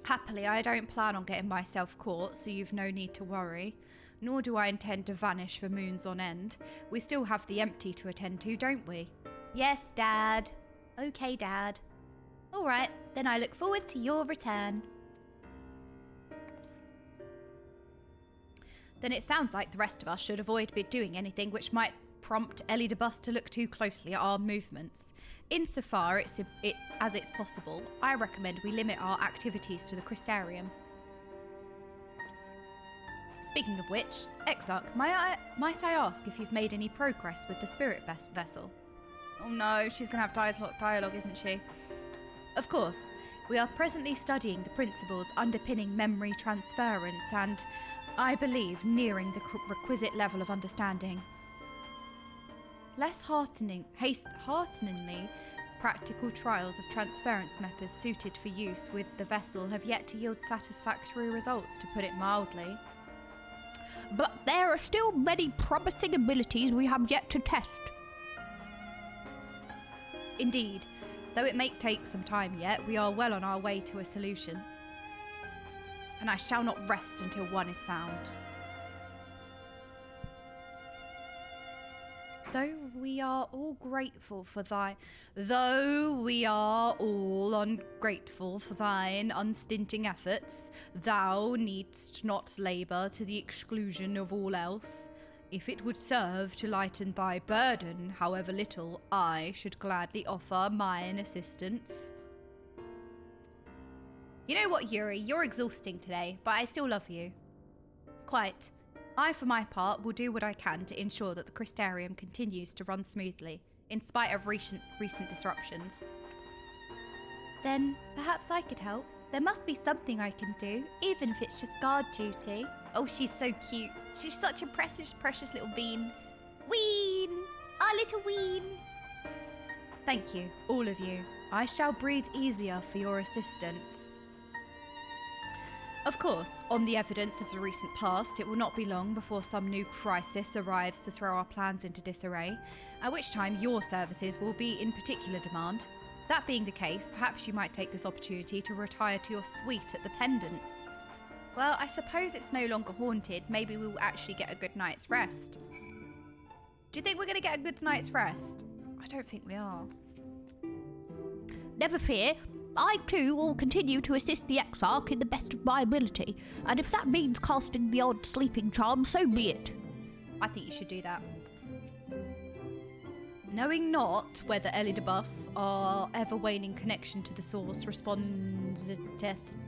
Happily, I don't plan on getting myself caught, so you've no need to worry. Nor do I intend to vanish for moons on end. We still have the empty to attend to, don't we? Yes, Dad. Okay, Dad. All right, then I look forward to your return. Then it sounds like the rest of us should avoid doing anything which might prompt Ellie de Bus to look too closely at our movements. Insofar as it's possible, I recommend we limit our activities to the Crystarium. Speaking of which, Exarch, might I ask if you've made any progress with the spirit vessel? Oh no, she's going to have dialogue, isn't she? Of course, we are presently studying the principles underpinning memory transference and, I believe, nearing the requisite level of understanding. Less hearteningly practical trials of transference methods suited for use with the vessel have yet to yield satisfactory results, to put it mildly. But there are still many promising abilities we have yet to test. Indeed, though it may take some time yet, we are well on our way to a solution. And I shall not rest until one is found. Though we are all ungrateful for thine unstinting efforts, thou needst not labour to the exclusion of all else. If it would serve to lighten thy burden, however little, I should gladly offer mine assistance. You know what, Yuri? You're exhausting today, but I still love you. Quite. I, for my part, will do what I can to ensure that the Crystarium continues to run smoothly, in spite of recent disruptions. Then, perhaps I could help. There must be something I can do, even if it's just guard duty. Oh, she's so cute. She's such a precious, precious little bean. Ween! Our little ween! Thank you, all of you. I shall breathe easier for your assistance. Of course, on the evidence of the recent past, it will not be long before some new crisis arrives to throw our plans into disarray, at which time your services will be in particular demand. That being the case, perhaps you might take this opportunity to retire to your suite at the Pendants. Well, I suppose it's no longer haunted. Maybe we'll actually get a good night's rest. Do you think we're going to get a good night's rest? I don't think we are. Never fear. I, too, will continue to assist the Exarch in the best of my ability, and if that means casting the odd sleeping charm, so be it. I think you should do that. Knowing not whether Ellie de Bus, our ever-waning connection to the source, responds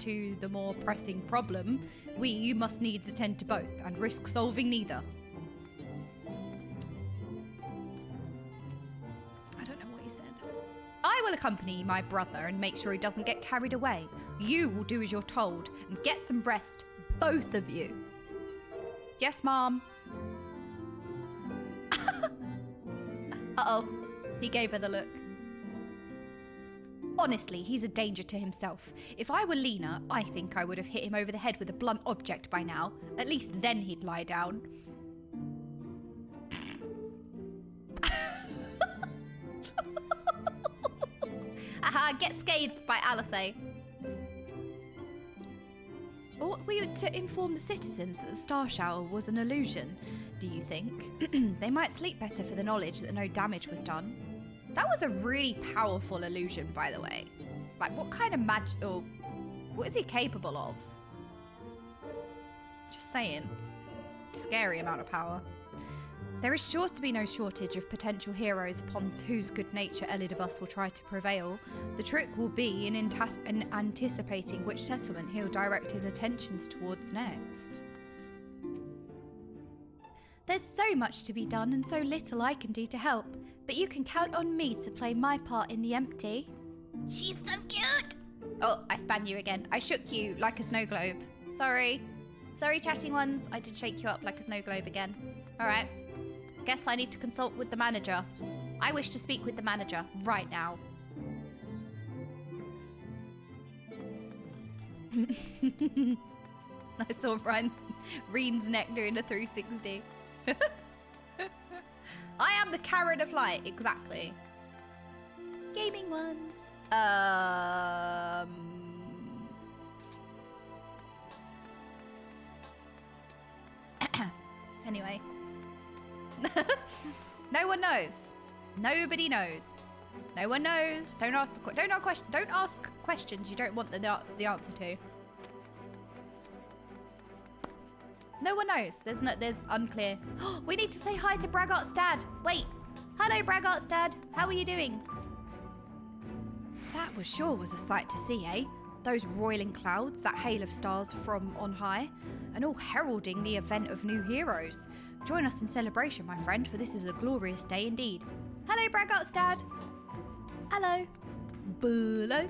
to the more pressing problem, we must needs attend to both, and risk solving neither. I will accompany my brother and make sure he doesn't get carried away. You will do as you're told and get some rest, both of you. Yes, Mom. Uh-oh. He gave her the look. Honestly, he's a danger to himself. If I were Lena, I think I would have hit him over the head with a blunt object by now. At least then he'd lie down. Aha, get scathed by Alice. Ought we to inform the citizens that the star shower was an illusion, do you think? They might sleep better for the knowledge that no damage was done. That was a really powerful illusion, by the way. Like, what kind of magic, or what is he capable of? Just saying. Scary amount of power. There is sure to be no shortage of potential heroes upon whose good nature Ellie de Bus will try to prevail. The trick will be in anticipating which settlement he'll direct his attentions towards next. There's so much to be done and so little I can do to help, but you can count on me to play my part in the empty. She's so cute! Oh, I span you again. I shook you like a snow globe. Sorry. Sorry, chatting ones. I did shake you up like a snow globe again. All right. Guess I need to consult with the manager. I wish to speak with the manager right now. I saw Reen's neck doing a 360. I am the Karen of Light, exactly. Gaming ones. Anyway. No one knows. Nobody knows. No one knows. Don't ask questions you don't want the answer to. No one knows. There's unclear. We need to say hi to Braggart's dad. Wait. Hello, Braggart's dad. How are you doing? That was a sight to see, eh? Those roiling clouds, that hail of stars from on high, and all heralding the event of new heroes. Join us in celebration, my friend, for this is a glorious day indeed. Hello, Braggart's dad. Hello. Hello.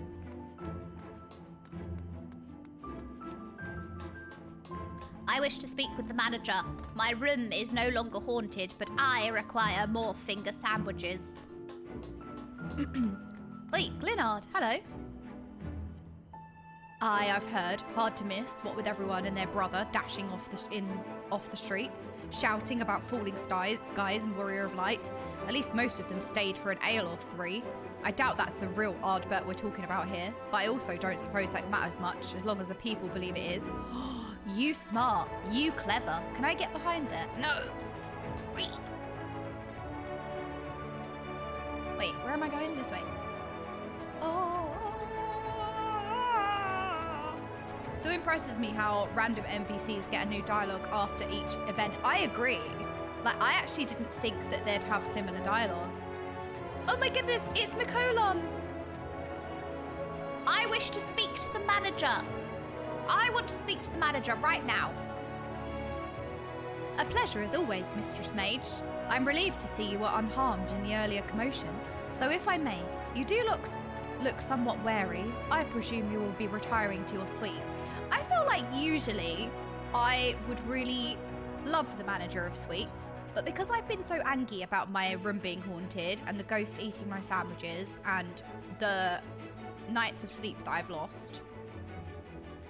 I wish to speak with the manager. My room is no longer haunted, but I require more finger sandwiches. Wait, Glenard, hello. I've heard, hard to miss, what with everyone and their brother dashing off the streets, shouting about falling skies and Warrior of Light. At least most of them stayed for an ale or three. I doubt that's the real Ardbert we're talking about here, but I also don't suppose that matters much, as long as the people believe it is. You smart, you clever. Can I get behind there? No. Wait, where am I going? This way. Oh. Still impresses me how random NPCs get a new dialogue after each event. I agree. Like, I actually didn't think that they'd have similar dialogue. Oh my goodness, it's McCollum. I wish to speak to the manager. I want to speak to the manager right now. A pleasure as always, Mistress Mage. I'm relieved to see you were unharmed in the earlier commotion. Though if I may, you do look somewhat wary. I presume you will be retiring to your suite. I feel like usually I would really love the manager of suites, but because I've been so angry about my room being haunted and the ghost eating my sandwiches and the nights of sleep that I've lost,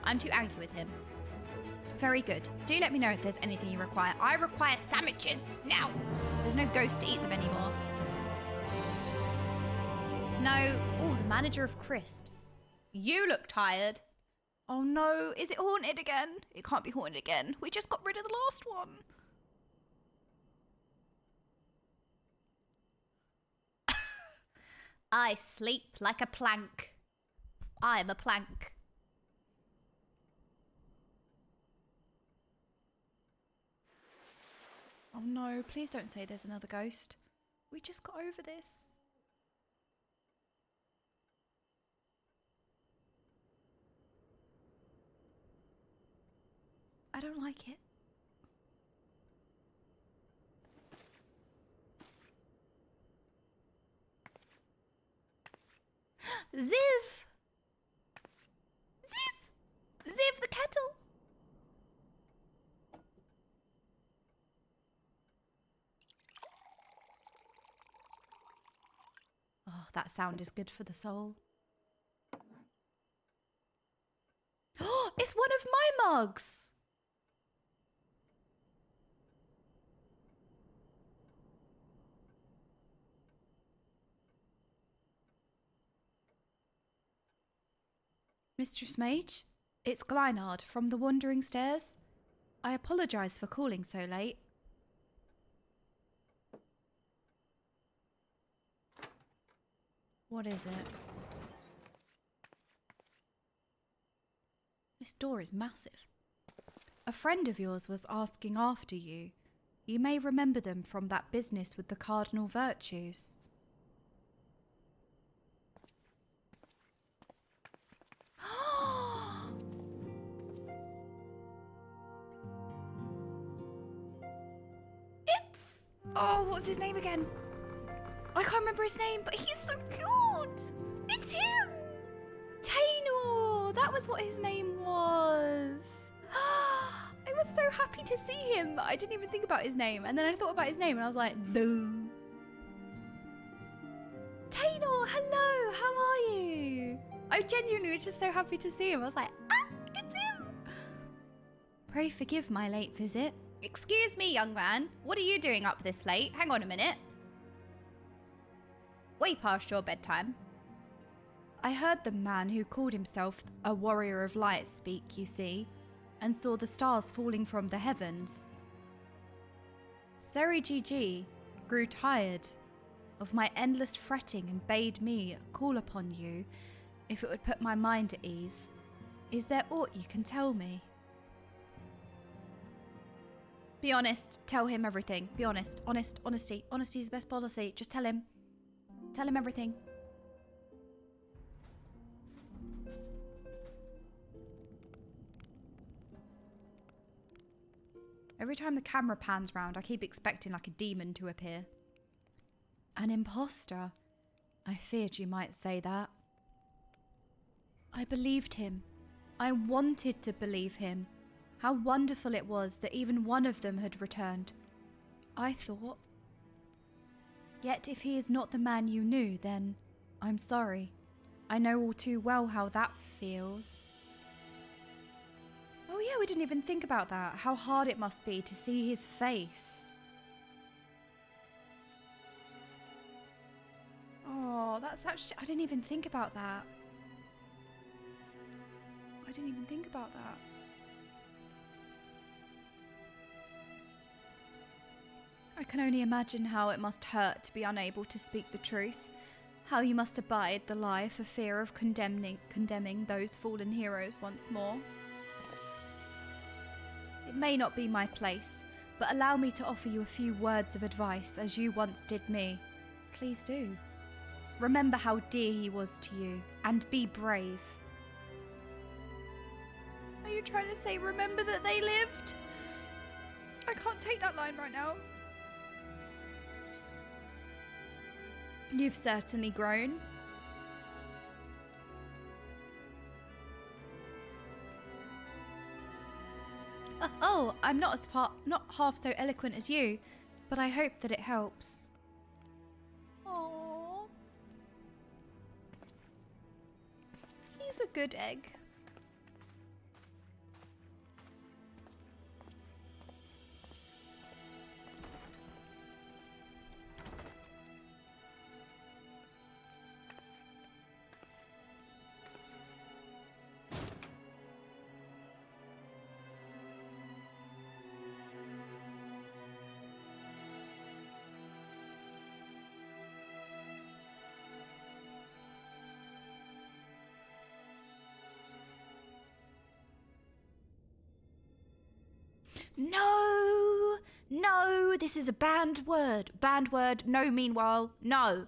I'm too angry with him. Very good. Do let me know if there's anything you require. I require sandwiches now. There's no ghost to eat them anymore. No. Oh, the manager of crisps. You look tired. Oh no, is it haunted again? It can't be haunted again. We just got rid of the last one. I sleep like a plank. I'm a plank. Oh no, please don't say there's another ghost. We just got over this. I don't like it. Ziv! Ziv! Ziv the kettle! Oh, that sound is good for the soul. Oh, it's one of my mugs! Mistress Mage, it's Glynard from the Wandering Stairs. I apologise for calling so late. What is it? This door is massive. A friend of yours was asking after you. You may remember them from that business with the cardinal virtues. Oh, what's his name again? I can't remember his name, but he's so cute. It's him. Tainor. That was what his name was. I was so happy to see him. I didn't even think about his name. And then I thought about his name and I was like, no. Tainor, hello. How are you? I genuinely was just so happy to see him. I was like, it's him. Pray forgive my late visit. Excuse me, young man. What are you doing up this late? Hang on a minute. Way past your bedtime. I heard the man who called himself a warrior of light speak, you see, and saw the stars falling from the heavens. Seri Gigi grew tired of my endless fretting and bade me call upon you if it would put my mind at ease. Is there aught you can tell me? Be honest. Tell him everything. Be honest. Honesty. Honesty is the best policy. Just tell him. Tell him everything. Every time the camera pans round, I keep expecting like a demon to appear. An imposter. I feared you might say that. I believed him. I wanted to believe him. How wonderful it was that even one of them had returned. I thought. Yet if he is not the man you knew, then I'm sorry. I know all too well how that feels. Oh yeah, we didn't even think about that. How hard it must be to see his face. Oh, that's actually... I didn't even think about that. I didn't even think about that. I can only imagine how it must hurt to be unable to speak the truth. How you must abide the lie for fear of condemning those fallen heroes once more. It may not be my place, but allow me to offer you a few words of advice as you once did me. Please do. Remember how dear he was to you, and be brave. Are you trying to say remember that they lived? I can't take that line right now. You've certainly grown. Oh, I'm not half so eloquent as you, but I hope that it helps. Aww. He's a good egg. No! No! This is a banned word. Banned word. No, meanwhile. No.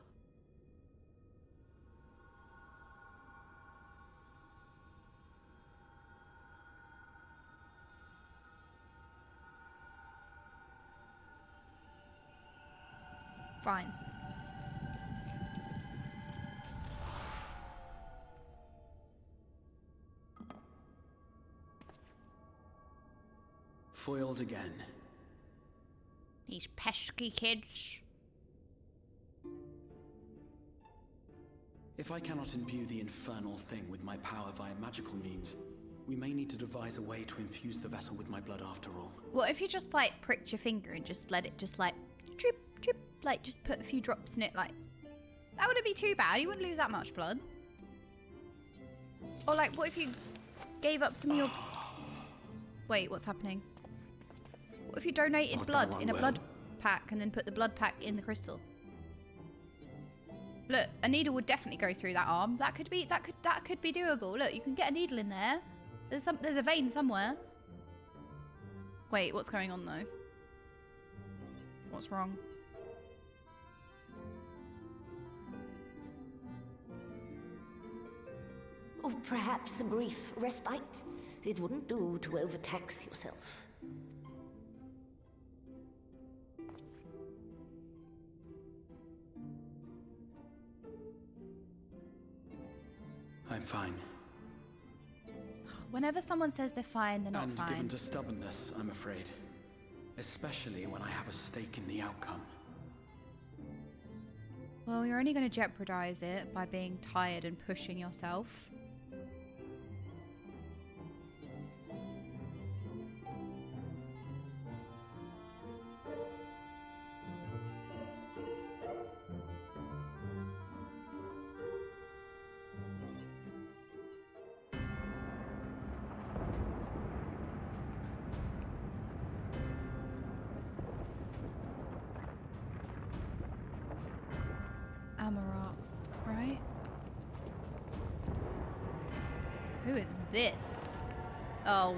Fine. Foiled again. These pesky kids. If I cannot imbue the infernal thing with my power via magical means, we may need to devise a way to infuse the vessel with my blood after all. What if you just like pricked your finger and just let it just like drip, drip, like just put a few drops in it, like that wouldn't be too bad. You wouldn't lose that much blood. Or like, what if you gave up some of your... Wait, what's happening? What if you donated blood in a blood pack and then put the blood pack in the crystal? Look, a needle would definitely go through that arm. That could be doable. Look, you can get a needle in there. There's a vein somewhere. Wait, what's going on though? What's wrong? Or perhaps a brief respite. It wouldn't do to overtax yourself. I'm fine. Whenever someone says they're fine, they're not fine. And given to stubbornness, I'm afraid. Especially when I have a stake in the outcome. Well, you're only going to jeopardize it by being tired and pushing yourself. Who is this? Oh,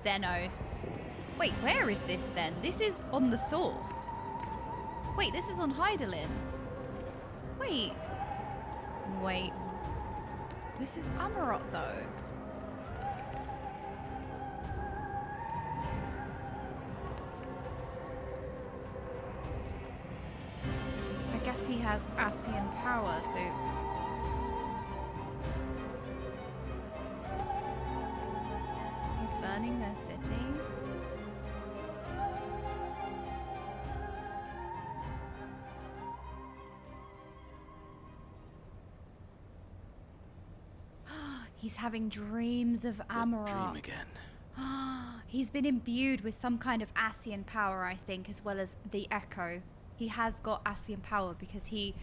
Xenos. Wait, where is this then? This is on the source. Wait, this is on Hydaelyn. Wait. Wait. This is Amarot though. I guess he has Ascian power, so... He's burning their city. He's having dreams of Amarot. Dream again. He's been imbued with some kind of Ascian power, I think, as well as the Echo. He has got Ascian power because he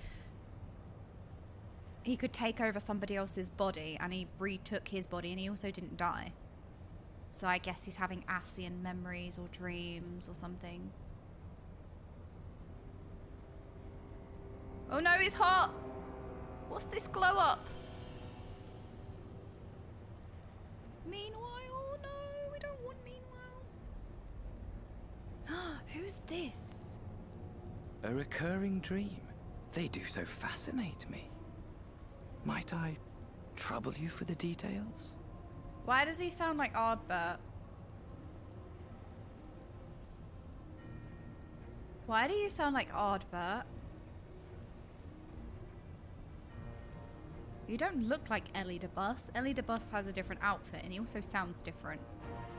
could take over somebody else's body, and he retook his body, and he also didn't die. So I guess he's having Ascian memories or dreams or something. Oh no, it's hot! What's this glow up? Meanwhile? No, we don't want meanwhile. Who's this? A recurring dream. They do so fascinate me. Might I trouble you for the details? Why does he sound like Ardbert? Why do you sound like Ardbert? You don't look like Ellie de Bus. Ellie de Bus has a different outfit and he also sounds different.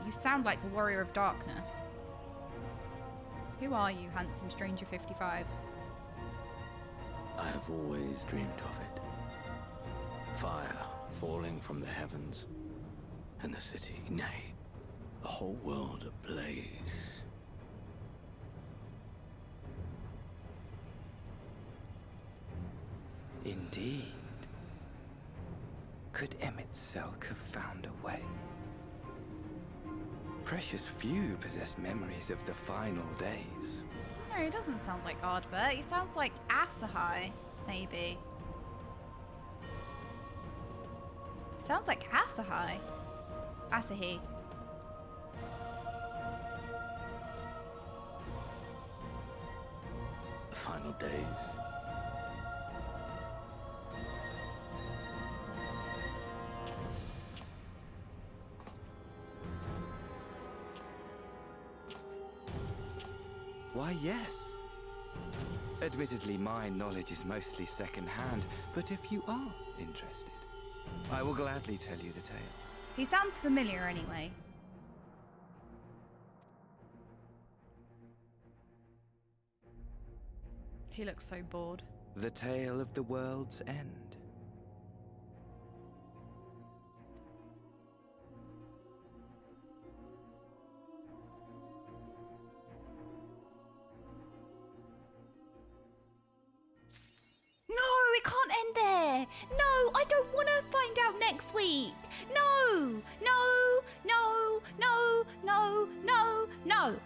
You sound like the Warrior of Darkness. Who are you, handsome stranger 55? I have always dreamed of it. Fire falling from the heavens, and the city, nay, the whole world ablaze. Indeed. Could Emmett Selk have found a way? Precious few possess memories of the final days. No, he doesn't sound like Ardbert. He sounds like Asahai, maybe. Sounds like Asahai. Asahi. The final days. Why, yes. Admittedly, my knowledge is mostly second-hand, but if you are interested, I will gladly tell you the tale. He sounds familiar anyway. He looks so bored. The tale of the world's end. No, it can't end there. No, I don't want to find out next week. No, no, no, no, no, no, no.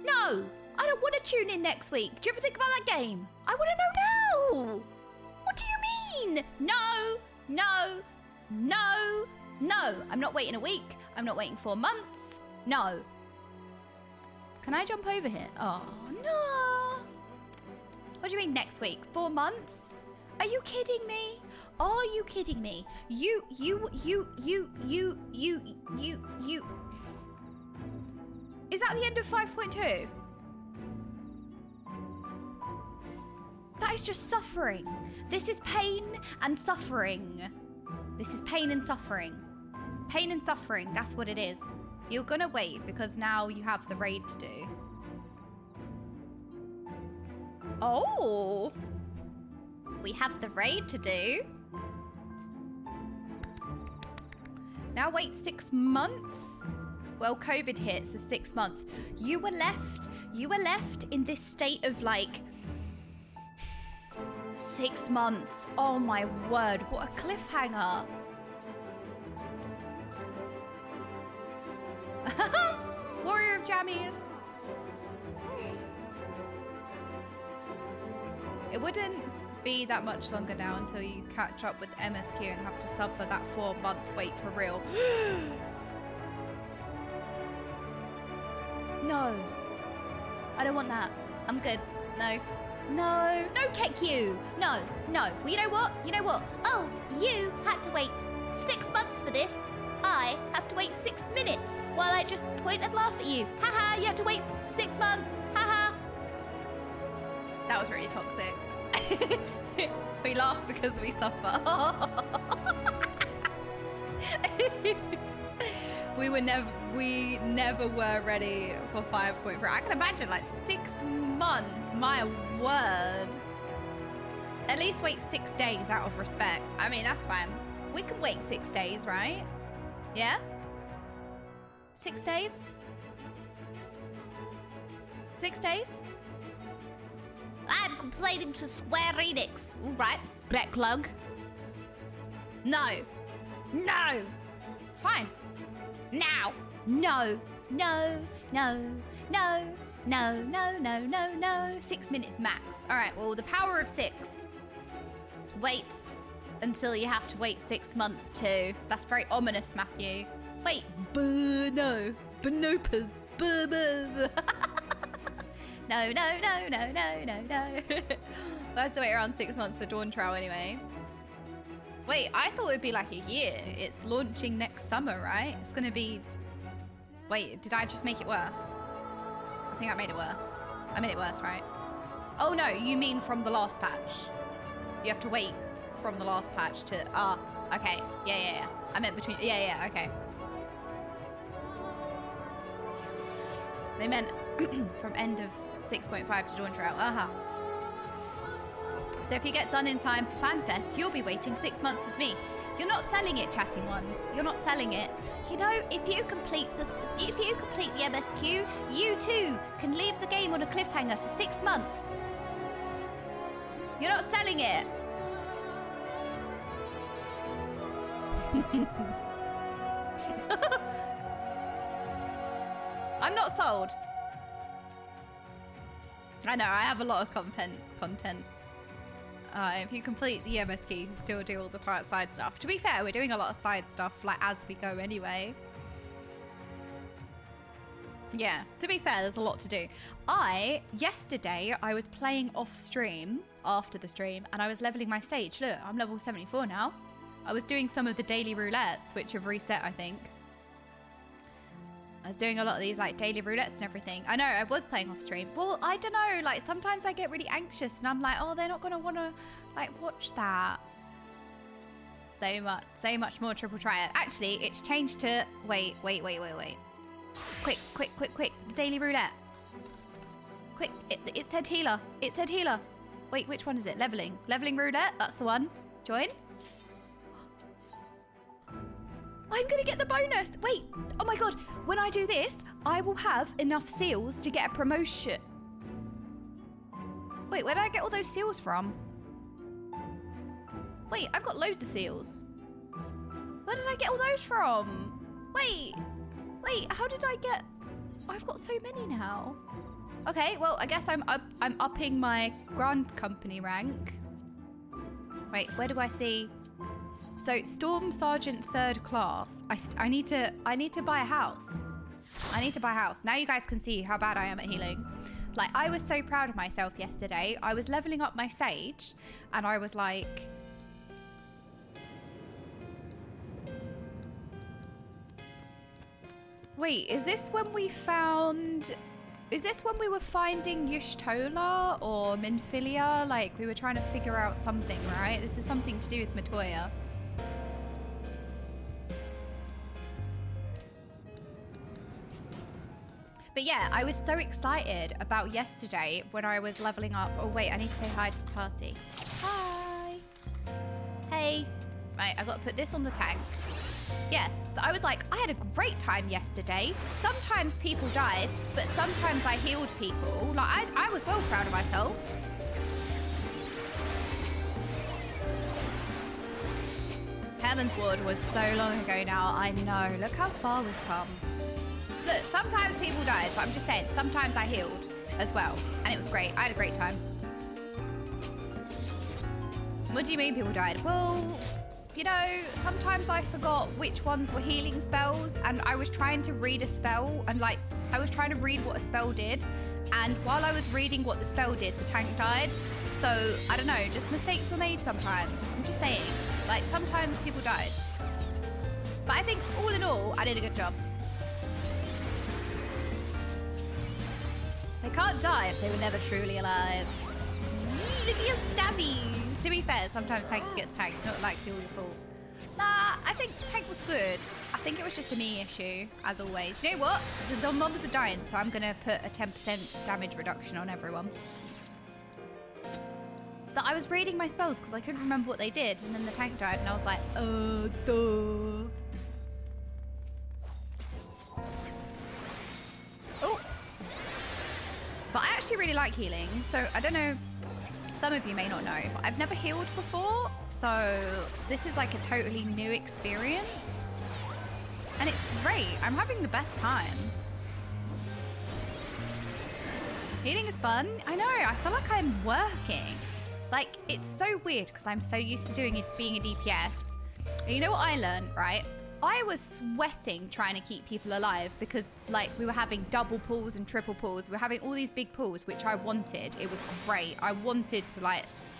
No, I don't want to tune in next week. Do you ever think about that game? I want to know now. What do you mean? No, no, no, no. I'm not waiting a week. I'm not waiting 4 months. No. Can I jump over here? Oh, no. What do you mean next week? 4 months? Are you kidding me? Are you kidding me? You. Is that the end of 5.2? That is just suffering. This is pain and suffering. This is pain and suffering. Pain and suffering, that's what it is. You're gonna wait because now you have the raid to do. Oh! We have the raid to do. Now wait 6 months? Well, COVID hit, so 6 months. You were left in this state of like 6 months. Oh my word, what a cliffhanger. Warrior of Jammies. It wouldn't be that much longer now until you catch up with MSQ and have to suffer that 4-month wait for real. No. I don't want that. I'm good. No. No. No, Kekyu. No. No. Well, you know what? You know what? Oh, you had to wait 6 months for this. I have to wait 6 minutes while I just point and laugh at you. Haha, you had to wait 6 months. Haha. That was really toxic. We laugh because we suffer. We never were ready for 5.3. I can imagine like 6 months, my word. At least wait 6 days out of respect. I mean, that's fine. We can wait 6 days, right? Yeah? 6 days? 6 days? I'm complaining to Square Enix. All right, Black Lug. No. No. Fine. Now. No. No. No. No. No. No. No. No. No. 6 minutes max. All right, well, the power of 6. Wait until you have to wait 6 months too. That's very ominous, Matthew. Wait. No. Banopas. No, no, no, no, no, no, no. We'll have to wait around 6 months for Dawn Trail anyway. Wait, I thought it would be like a year. It's launching next summer, right? It's gonna be... Wait, did I just make it worse? I think I made it worse. I made it worse, right? Oh no, you mean from the last patch. You have to wait from the last patch to... Ah, okay. Yeah. I meant between... Yeah, okay. They meant from end of 6.5 to Dawn Trail. So if you get done in time for FanFest, you'll be waiting 6 months with me. You're not selling it, chatting ones. You're not selling it. You know, if you complete the MSQ, you too can leave the game on a cliffhanger for 6 months. You're not selling it. I'm not sold. I know, I have a lot of content. If you complete the MSQ, you can still do all the side stuff. To be fair, we're doing a lot of side stuff like as we go anyway. Yeah, to be fair, there's a lot to do. Yesterday, I was playing off stream, after the stream, and I was leveling my sage. Look, I'm level 74 now. I was doing some of the daily roulettes, which have reset, I think. I was doing a lot of these like daily roulettes and everything. I know, I was playing off stream. Well, I don't know, like sometimes I get really anxious and I'm like, oh, they're not gonna wanna like watch that. So much more triple triad. Actually, it's changed to, wait. Quick, the daily roulette. Quick, it said healer. Wait, which one is it? Leveling roulette, that's the one. Join. I'm gonna get the bonus. Wait, oh my God. When I do this, I will have enough seals to get a promotion. Wait, where did I get all those seals from? Wait, I've got loads of seals. Where did I get all those from? Wait, how did I get... I've got so many now. Okay, well, I guess I'm upping my Grand Company rank. Wait, where do I see... So, Storm Sergeant 3rd class. I need to buy a house. Now you guys can see how bad I am at healing. Like, I was so proud of myself yesterday. I was leveling up my sage, and I was like... Wait, is this when we were finding Y'shtola or Minfilia? Like, we were trying to figure out something, right? This is something to do with Matoya. But yeah, I was so excited about yesterday when I was leveling up. Oh wait, I need to say hi to the party. Hi. Hey. Right, I got to put this on the tank. Yeah, so I was like, I had a great time yesterday. Sometimes people died, but sometimes I healed people. Like, I was well proud of myself. Herman's Ward was so long ago now. I know. Look how far we've come. Look, sometimes people died, but I'm just saying, sometimes I healed as well. And it was great. I had a great time. What do you mean people died? Well, you know, sometimes I forgot which ones were healing spells, and I was trying to read a spell, and like, I was trying to read what a spell did, and while I was reading what the spell did, the tank died. So, I don't know, just mistakes were made sometimes. I'm just saying, like, sometimes people died. But I think, all in all, I did a good job. They can't die if they were never truly alive. Yee, look at your stabbies. To be fair, sometimes tank gets tanked, not like all your fault. Nah, I think tank was good. I think it was just a me issue, as always. You know what? The mobs are dying, so I'm gonna put a 10% damage reduction on everyone. That I was reading my spells because I couldn't remember what they did, and then the tank died, and I was like, duh. Oh. But I actually really like healing, so I don't know, some of you may not know, but I've never healed before, so this is like a totally new experience. And it's great, I'm having the best time. Healing is fun. I know, I feel like I'm working. Like, it's so weird because I'm so used to doing it, being a DPS. And you know what I learned, right? I was sweating trying to keep people alive because, like, we were having double pulls and triple pulls. We were having all these big pulls, which I wanted. It was great. I wanted to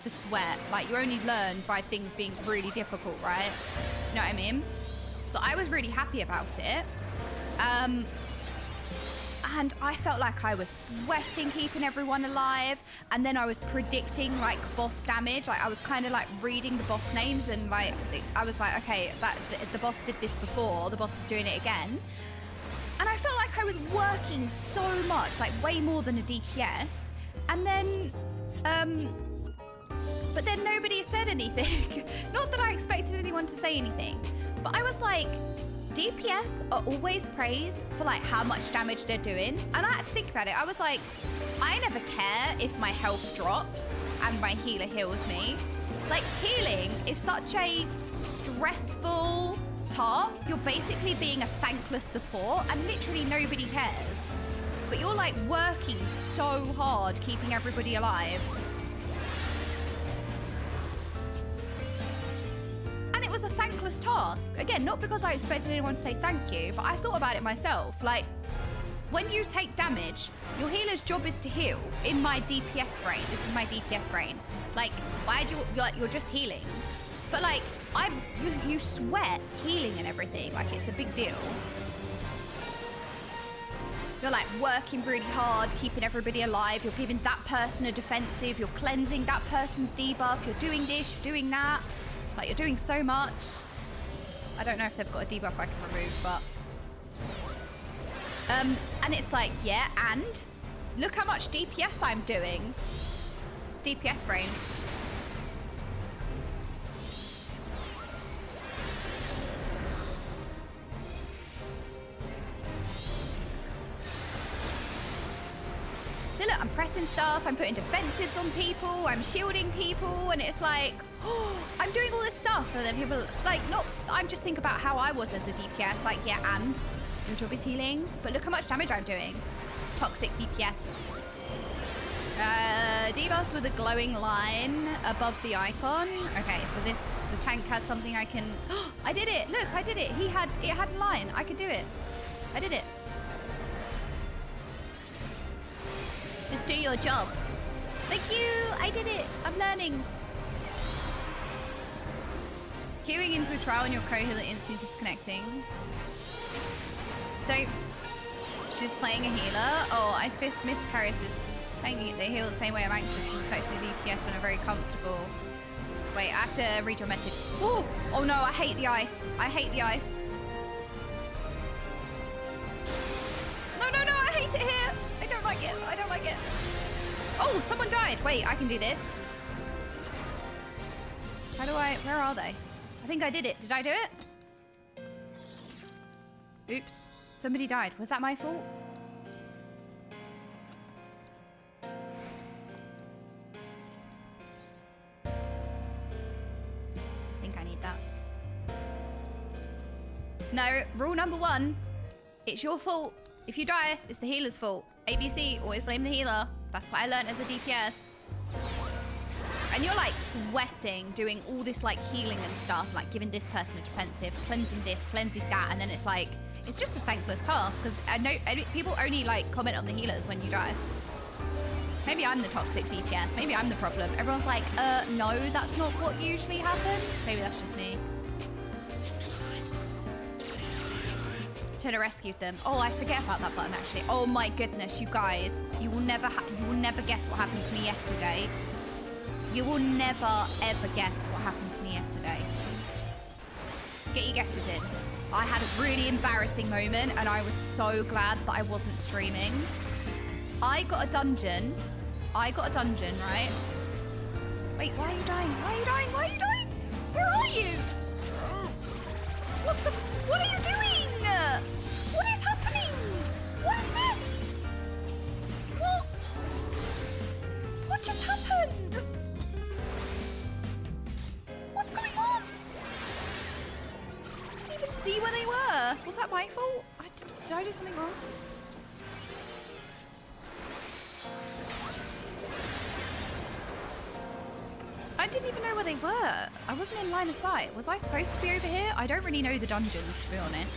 sweat. Like, you only learn by things being really difficult, right? You know what I mean? So I was really happy about it. And I felt like I was sweating, keeping everyone alive. And then I was predicting like boss damage. Like I was kind of like reading the boss names and like, I was like, okay, the boss did this before, the boss is doing it again. And I felt like I was working so much, like way more than a DPS. And then, but then nobody said anything. Not that I expected anyone to say anything, but I was like, DPS are always praised for like how much damage they're doing. And I had to think about it. I was like, I never care if my health drops and my healer heals me. Like healing is such a stressful task. You're basically being a thankless support and literally nobody cares. But you're like working so hard keeping everybody alive. It was a thankless task. Again, not because I expected anyone to say thank you, but I thought about it myself. Like, when you take damage, your healer's job is to heal. In my DPS brain, this is my DPS brain. Like, why do you're just healing? But like, you sweat healing and everything. Like, it's a big deal. You're like working really hard, keeping everybody alive. You're giving that person a defensive. You're cleansing that person's debuff. You're doing this, you're doing that. Like, you're doing so much. I don't know if they've got a debuff I can remove, but... and it's like, yeah, and? Look how much DPS I'm doing. DPS brain. So look, I'm pressing stuff, I'm putting defensives on people, I'm shielding people, and it's like, oh, I'm doing all this stuff. And then people, like, not, I'm just thinking about how I was as a DPS, like, yeah, and your job is healing, but look how much damage I'm doing. Toxic DPS. Debuff with a glowing line above the icon. Okay, so the tank has something I can, I did it, look, I did it. It had a line, I could do it. I did it. Just do your job. Thank you, I did it, I'm learning. Queuing into a trial and your co-healer instantly disconnecting. Don't, she's playing a healer. Oh, I suppose Miss Carius is playing, they heal the same way I'm anxious and supposed to do DPS when I'm very comfortable. Wait, I have to read your message. Oh no, I hate the ice. I hate the ice. No, I hate it here. I don't like it, I don't like it. Oh, someone died. Wait, I can do this. How do I, where are they? I think I did it. Did I do it? Oops. Somebody died. Was that my fault? I think I need that. No, rule number 1. It's your fault. If you die, it's the healer's fault. ABC, always blame the healer. That's what I learned as a DPS. And you're like sweating, doing all this like healing and stuff, like giving this person a defensive, cleansing this, cleansing that, and then it's like, it's just a thankless task because I know people only like comment on the healers when you die. Maybe I'm the toxic DPS, maybe I'm the problem. Everyone's like, no, that's not what usually happens. Maybe that's just me. Should have rescued them. Oh, I forget about that button actually. Oh my goodness, you guys, you will never guess what happened to me yesterday. You will never ever guess what happened to me yesterday. Get your guesses in. I had a really embarrassing moment and I was so glad that I wasn't streaming. I got a dungeon, right? Wait, why are you dying? Why are you dying? Why are you dying? Where are you? What are you doing? What is happening? What is this? What just happened? What's going on? I didn't even see where they were. Was that my fault? Did I do something wrong? I didn't even know where they were. I wasn't in line of sight. Was I supposed to be over here? I don't really know the dungeons, to be honest.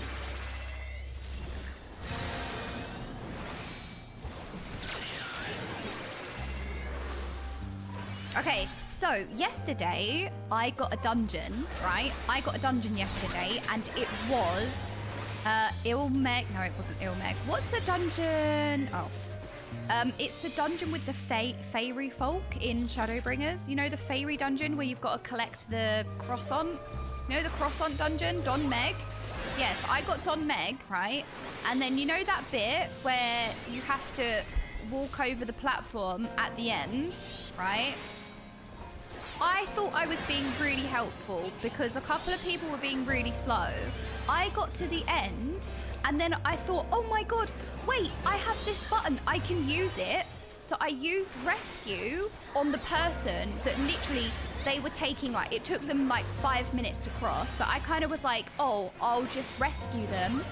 Okay, so yesterday I got a dungeon, right? I got a dungeon yesterday and it was Ilmeg. No, it wasn't Ilmeg. What's the dungeon? Oh. It's the dungeon with the fairy folk in Shadowbringers. You know the fairy dungeon where you've got to collect the croissant? You know the croissant dungeon? Don Meg? Yes, I got Don Meg, right? And then you know that bit where you have to walk over the platform at the end, right? I thought I was being really helpful because a couple of people were being really slow. I got to the end and then I thought, oh my God, wait, I have this button, I can use it. So I used rescue on the person that literally they were taking, like, it took them like 5 minutes to cross. So I kind of was like, oh, I'll just rescue them.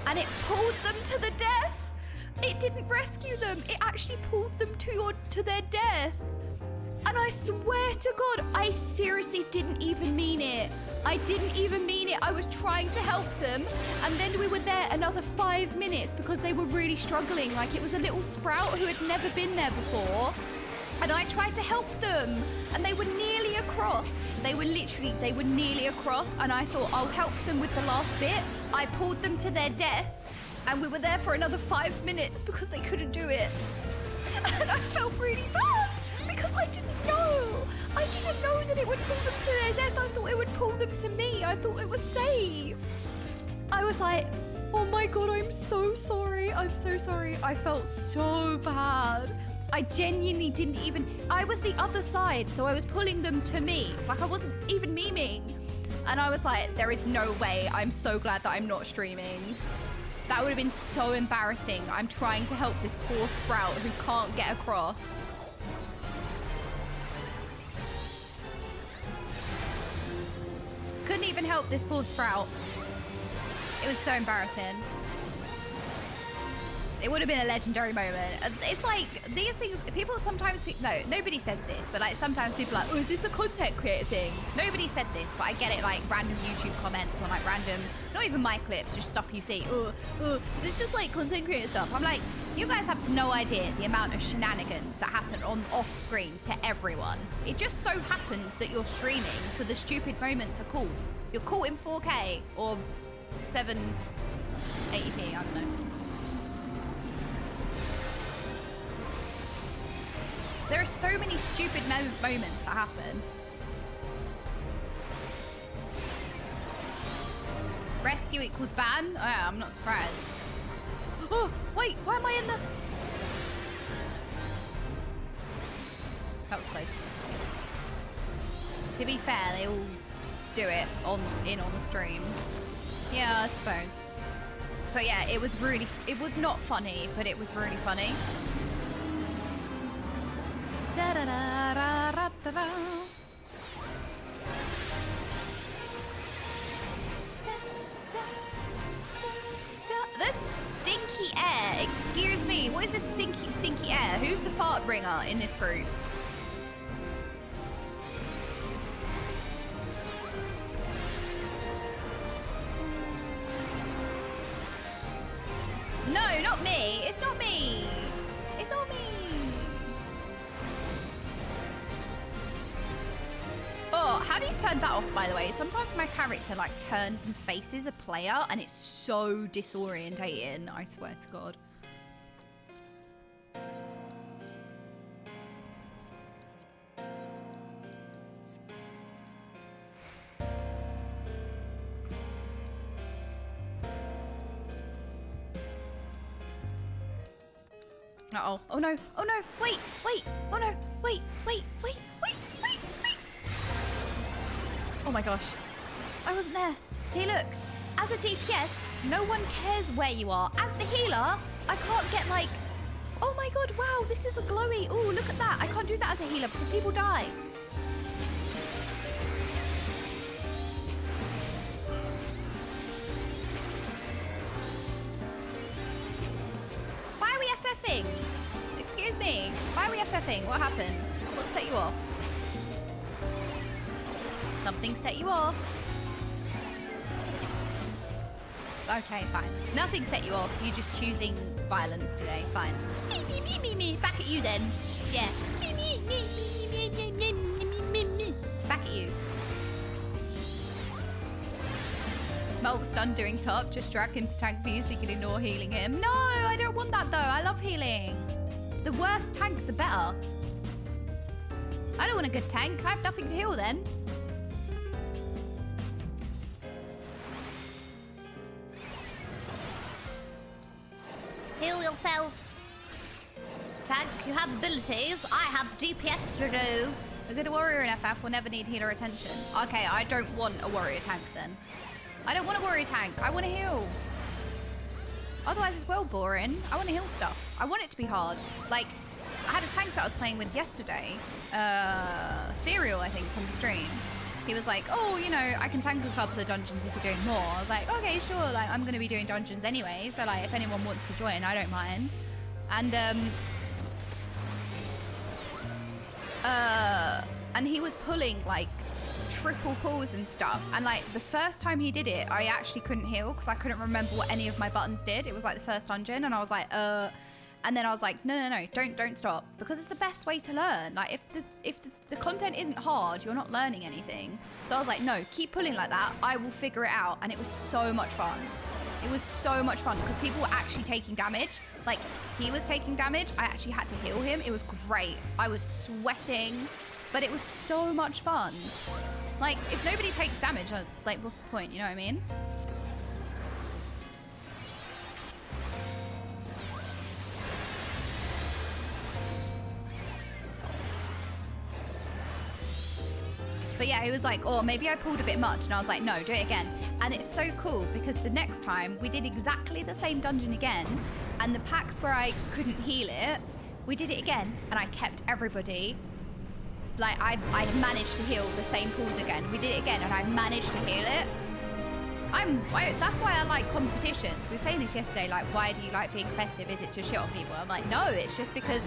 And it pulled them to the death. It didn't rescue them. It actually pulled them to their death. And I swear to God, I seriously didn't even mean it. I didn't even mean it. I was trying to help them. And then we were there another 5 minutes because they were really struggling. Like it was a little sprout who had never been there before. And I tried to help them. And they were nearly across. They were nearly across. And I thought, I'll help them with the last bit. I pulled them to their death. And we were there for another 5 minutes because they couldn't do it. And I felt really bad. Because I didn't know. I didn't know that it would pull them to their death. I thought it would pull them to me. I thought it was safe. I was like, oh my God, I'm so sorry. I'm so sorry. I felt so bad. I genuinely didn't even, I was the other side. So I was pulling them to me. Like I wasn't even memeing. And I was like, there is no way. I'm so glad that I'm not streaming. That would have been so embarrassing. I'm trying to help this poor sprout who can't get across. Couldn't even help this poor sprout. It was so embarrassing. It would have been a legendary moment. It's like, these things, people sometimes, no, nobody says this, but like sometimes people are like, oh, is this a content creator thing? Nobody said this, but I get it, like random YouTube comments or like random, not even my clips, just stuff you see. Is this just like content creator stuff? I'm like, you guys have no idea the amount of shenanigans that happen on off screen to everyone. It just so happens that you're streaming, so the stupid moments are cool. You're caught in 4K or 780p, I don't know. There are so many stupid moments that happen. Rescue equals ban? Oh, yeah, I'm not surprised. Oh, wait, why am I in the... That was close. To be fair, they all do it on the stream. Yeah, I suppose. But yeah, it was not funny, but it was really funny. Da da da da da da da. This stinky air. Excuse me. What is this stinky air? Who's the fart bringer in this group? No, not me. It's not me. It's not me. Oh, how do you turn that off, by the way? Sometimes my character like turns and faces a player and it's so disorientating, I swear to God. Uh-oh. Oh no. Oh no. Wait. Wait. Oh no. Wait. Wait. Wait. Wait. Wait. Wait. Oh my gosh. I wasn't there. See, look. As a DPS, no one cares where you are. As the healer, I can't get like... Oh my god, wow, this is a glowy. Oh, look at that. I can't do that as a healer because people die. Why are we FFing? Excuse me. Why are we FFing? What happened? What set you off? Something set you off. Okay, fine. Nothing set you off. You're just choosing violence today. Fine. Me, me, me, me, me. Back at you then. Yeah. Me, me, me, me, me, me, me, me, me, me. Back at you. Mulk's done doing top. Just drag him to tank for you so you can ignore healing him. No, I don't want that though. I love healing. The worse tank, the better. I don't want a good tank. I have nothing to heal then. Heal yourself. Tank, you have abilities. I have DPS to do. A good warrior in FF will never need healer attention. Okay, I don't want a warrior tank then. I don't want a warrior tank. I want to heal. Otherwise, it's well boring. I want to heal stuff. I want it to be hard. Like, I had a tank that I was playing with yesterday. Ethereal, I think, from the stream. He was like, oh, you know, I can tank a couple of dungeons if you're doing more. I was like, okay, sure. Like, I'm going to be doing dungeons anyway. So, like, if anyone wants to join, I don't mind. And he was pulling, like, triple pulls and stuff. And, like, the first time he did it, I actually couldn't heal because I couldn't remember what any of my buttons did. It was, like, the first dungeon. And I was like, And then I was like, no, don't stop. Because it's the best way to learn. Like, if the content isn't hard, you're not learning anything. So I was like, no, keep pulling like that. I will figure it out. And it was so much fun. It was so much fun because people were actually taking damage. Like, he was taking damage. I actually had to heal him. It was great. I was sweating, but it was so much fun. Like, if nobody takes damage, like, what's the point? You know what I mean? But yeah, he was like, oh, maybe I pulled a bit much. And I was like, no, do it again. And it's so cool because the next time we did exactly the same dungeon again. And the packs where I couldn't heal it, we did it again. And I kept everybody. Like, I managed to heal the same pools again. We did it again and I managed to heal it. That's why I like competitions. We were saying this yesterday, like, why do you like being competitive? Is it to shit on people? I'm like, no, it's just because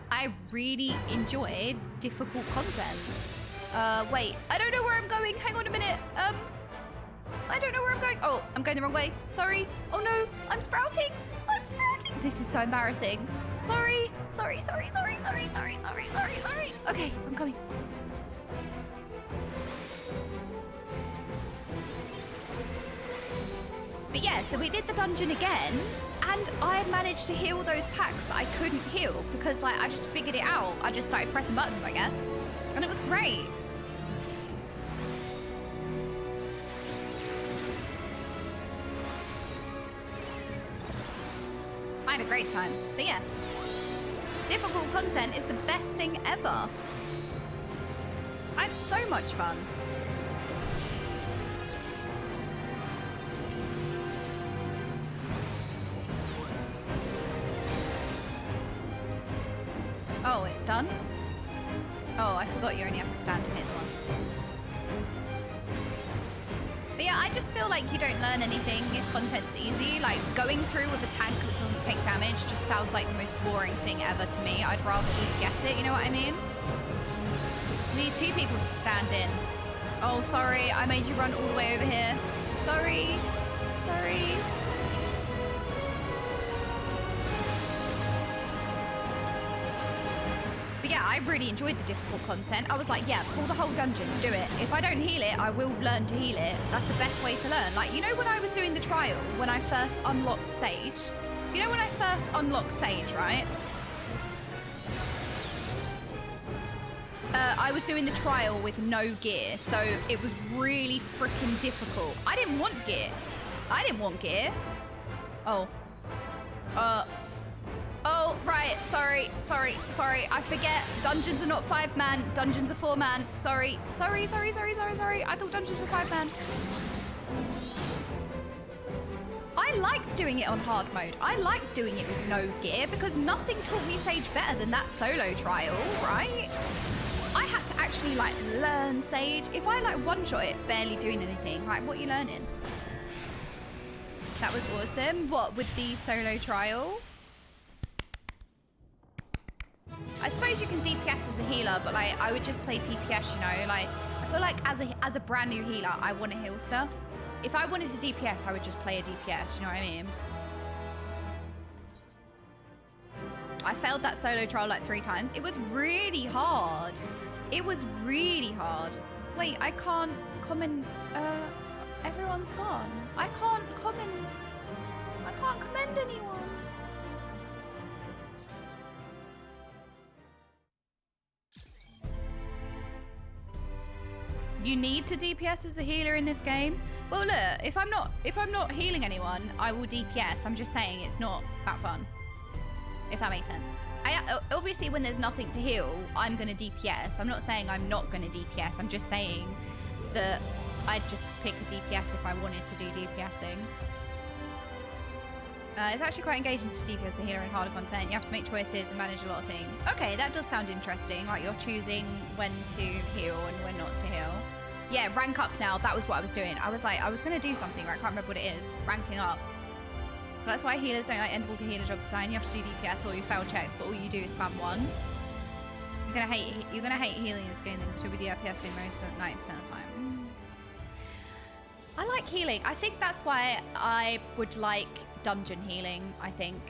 I really enjoyed difficult content. Wait, I don't know where I'm going. Hang on a minute. I don't know where I'm going. Oh, I'm going the wrong way. Sorry. Oh no, I'm sprouting. I'm sprouting. This is so embarrassing. Sorry. Sorry. Okay, I'm coming. But yeah, so we did the dungeon again, and I managed to heal those packs that I couldn't heal because, like, I just figured it out. I just started pressing buttons, I guess. And it was great. I had a great time. But yeah, difficult content is the best thing ever. I had so much fun. Oh, it's done? Oh, I forgot you only have to stand in it once. But yeah, I just feel like you don't learn anything if content's easy. Like, going through with a tank that doesn't take damage just sounds like the most boring thing ever to me. I'd rather guess it, you know what I mean? You need two people to stand in. Oh, sorry, I made you run all the way over here. Sorry. But yeah, I really enjoyed the difficult content. I was like, yeah, pull the whole dungeon, do it. If I don't heal it, I will learn to heal it. That's the best way to learn. Like, you know when I was doing the trial, when I first unlocked Sage? You know when I first unlocked Sage, right? I was doing the trial with no gear, so it was really freaking difficult. I didn't want gear. I didn't want gear. Oh. Oh, right. Sorry. I forget. Dungeons are not 5-man. Dungeons are 4-man. Sorry. I thought dungeons were 5-man. I like doing it on hard mode. I like doing it with no gear because nothing taught me Sage better than that solo trial, right? I had to actually like learn Sage. If I like one-shot it, barely doing anything, like what are you learning? That was awesome. What, with the solo trial? I suppose you can DPS as a healer, but like I would just play DPS, you know? Like I feel like as a brand new healer, I want to heal stuff. If I wanted to DPS, I would just play a DPS, you know what I mean? I failed that solo trial like 3 times. It was really hard. It was really hard. Wait, I can't comment. Everyone's gone. I can't comment. I can't commend anyone. You need to DPS as a healer in this game. Well, look, if I'm not healing anyone, I will DPS. I'm just saying it's not that fun. If that makes sense. Obviously, when there's nothing to heal, I'm going to DPS. I'm not saying I'm not going to DPS. I'm just saying that I'd just pick a DPS if I wanted to do DPSing. It's actually quite engaging to DPS as a healer in harder content. You have to make choices and manage a lot of things. Okay, that does sound interesting. Like you're choosing when to heal and when not to heal. Yeah, rank up now. That was what I was doing. I was like, I was going to do something, but I can't remember what it is. Ranking up. That's why healers don't like end walker healer job design. You have to do DPS or you fail checks, but all you do is spam 1. You're gonna hate healing in this game then because you'll be DPSing most of 90% of the time. I like healing. I think that's why I would like dungeon healing, I think.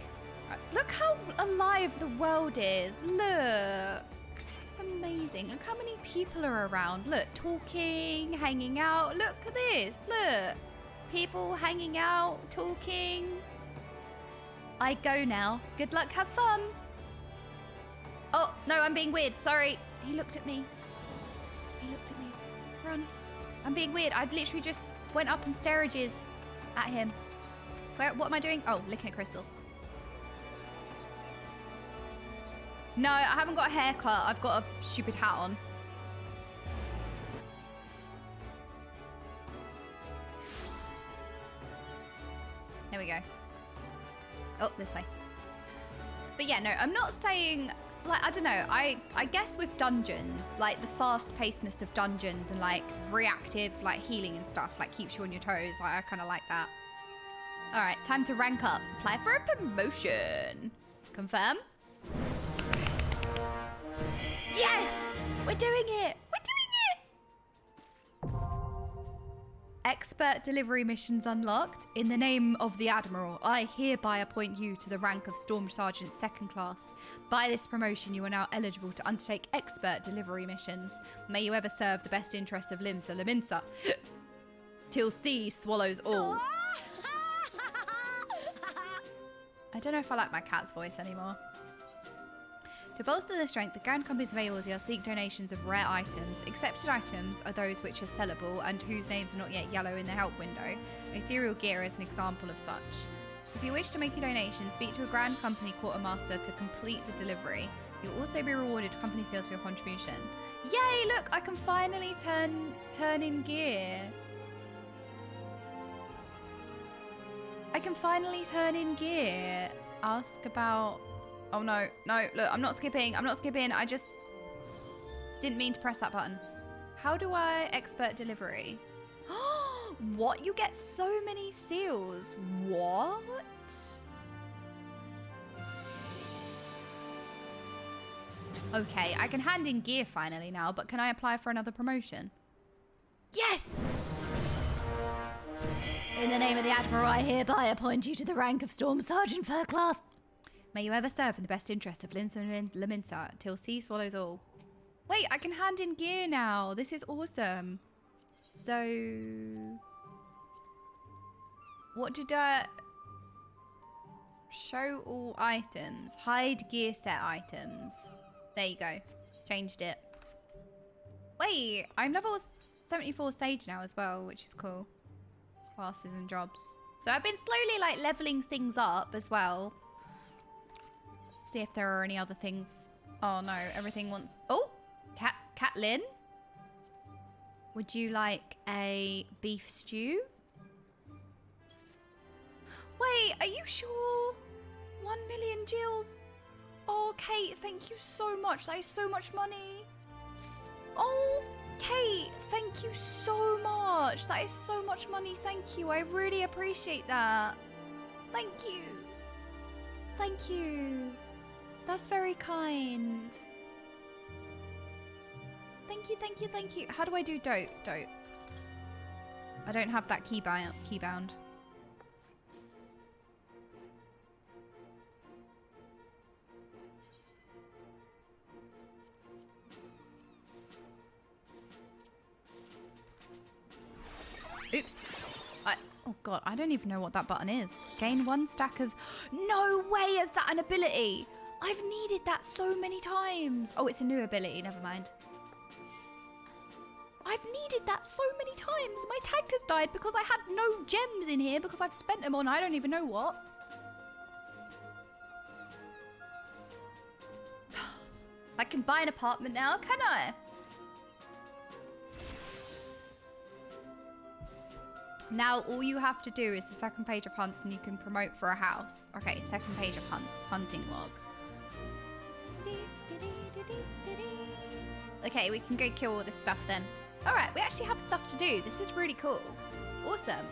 Look how alive the world is. Look. It's amazing. Look how many people are around. Look, talking, hanging out. Look at this. Look. People hanging out, talking. I go now. Good luck, have fun. Oh, no, I'm being weird. Sorry. He looked at me. He looked at me. Run. I'm being weird. I literally just went up and starages at him. What am I doing? Oh, licking a crystal. No, I haven't got a haircut. I've got a stupid hat on. There we go. Oh, this way. But yeah, no, I'm not saying, like, I don't know. I guess with dungeons, like the fast-pacedness of dungeons and like reactive, like healing and stuff, like keeps you on your toes. Like, I kind of like that. All right, time to rank up. Apply for a promotion. Confirm. Yes! We're doing it! We're doing it! Expert delivery missions unlocked. In the name of the Admiral, I hereby appoint you to the rank of Storm Sergeant 2nd Class. By this promotion, you are now eligible to undertake expert delivery missions. May you ever serve the best interests of Limsa Laminsa. Till sea swallows all. I don't know if I like my cat's voice anymore. To bolster their strength, the Grand Companies of Eorzea seek donations of rare items. Accepted items are those which are sellable and whose names are not yet yellow in the help window. Ethereal gear is an example of such. If you wish to make a donation, speak to a Grand Company Quartermaster to complete the delivery. You'll also be rewarded company sales for your contribution. Yay, look, I can finally turn in gear. I can finally turn in gear. Ask about... Oh no, look, I'm not skipping. I just didn't mean to press that button. How do I expert delivery? What? You get so many seals. What? Okay, I can hand in gear finally now, but can I apply for another promotion? Yes! In the name of the Admiral, I hereby appoint you to the rank of Storm Sergeant 3rd Class. May you ever serve in the best interest of Laminsa till sea swallows all. Wait, I can hand in gear now. This is awesome. So, what did I... Show all items. Hide gear set items. There you go. Changed it. Wait, I'm level 74 Sage now as well, which is cool. Classes and jobs. So I've been slowly like leveling things up as well. See if there are any other things. Oh no, everything wants... Oh! Catlin? Would you like a beef stew? Wait, are you sure? 1 million Jills. Oh, Kate, thank you so much. That is so much money. Oh, Kate, thank you so much. That is so much money. Thank you. I really appreciate that. Thank you. Thank you. That's very kind. Thank you, thank you, thank you. How do I do dope? Dope. I don't have that key bound. Oops. Oh god, I don't even know what that button is. Gain 1 stack of... No way is that an ability! I've needed that so many times. Oh, it's a new ability, never mind. I've needed that so many times. My tag has died because I had no gems in here because I've spent them on I don't even know what. I can buy an apartment now, can I? Now all you have to do is the second page of hunts and you can promote for a house. Okay, second page of hunts, hunting log. Okay, we can go kill all this stuff then. All right, we actually have stuff to do. This is really cool. Awesome.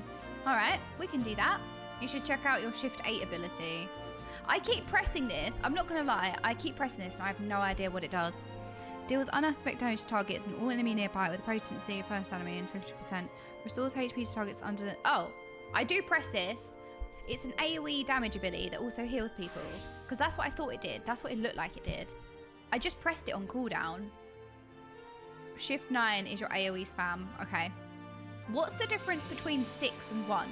All right, we can do that. You should check out your Shift 8 ability. I keep pressing this. I'm not going to lie. I keep pressing this and I have no idea what it does. Deals unaspect damage to targets and all enemy nearby with potency of first enemy and 50%. Restores HP to targets under the... Oh, I do press this. It's an AoE damage ability that also heals people. Because that's what I thought it did. That's what it looked like it did. I just pressed it on cooldown. Shift 9 is your AoE spam. Okay. What's the difference between 6 and 1?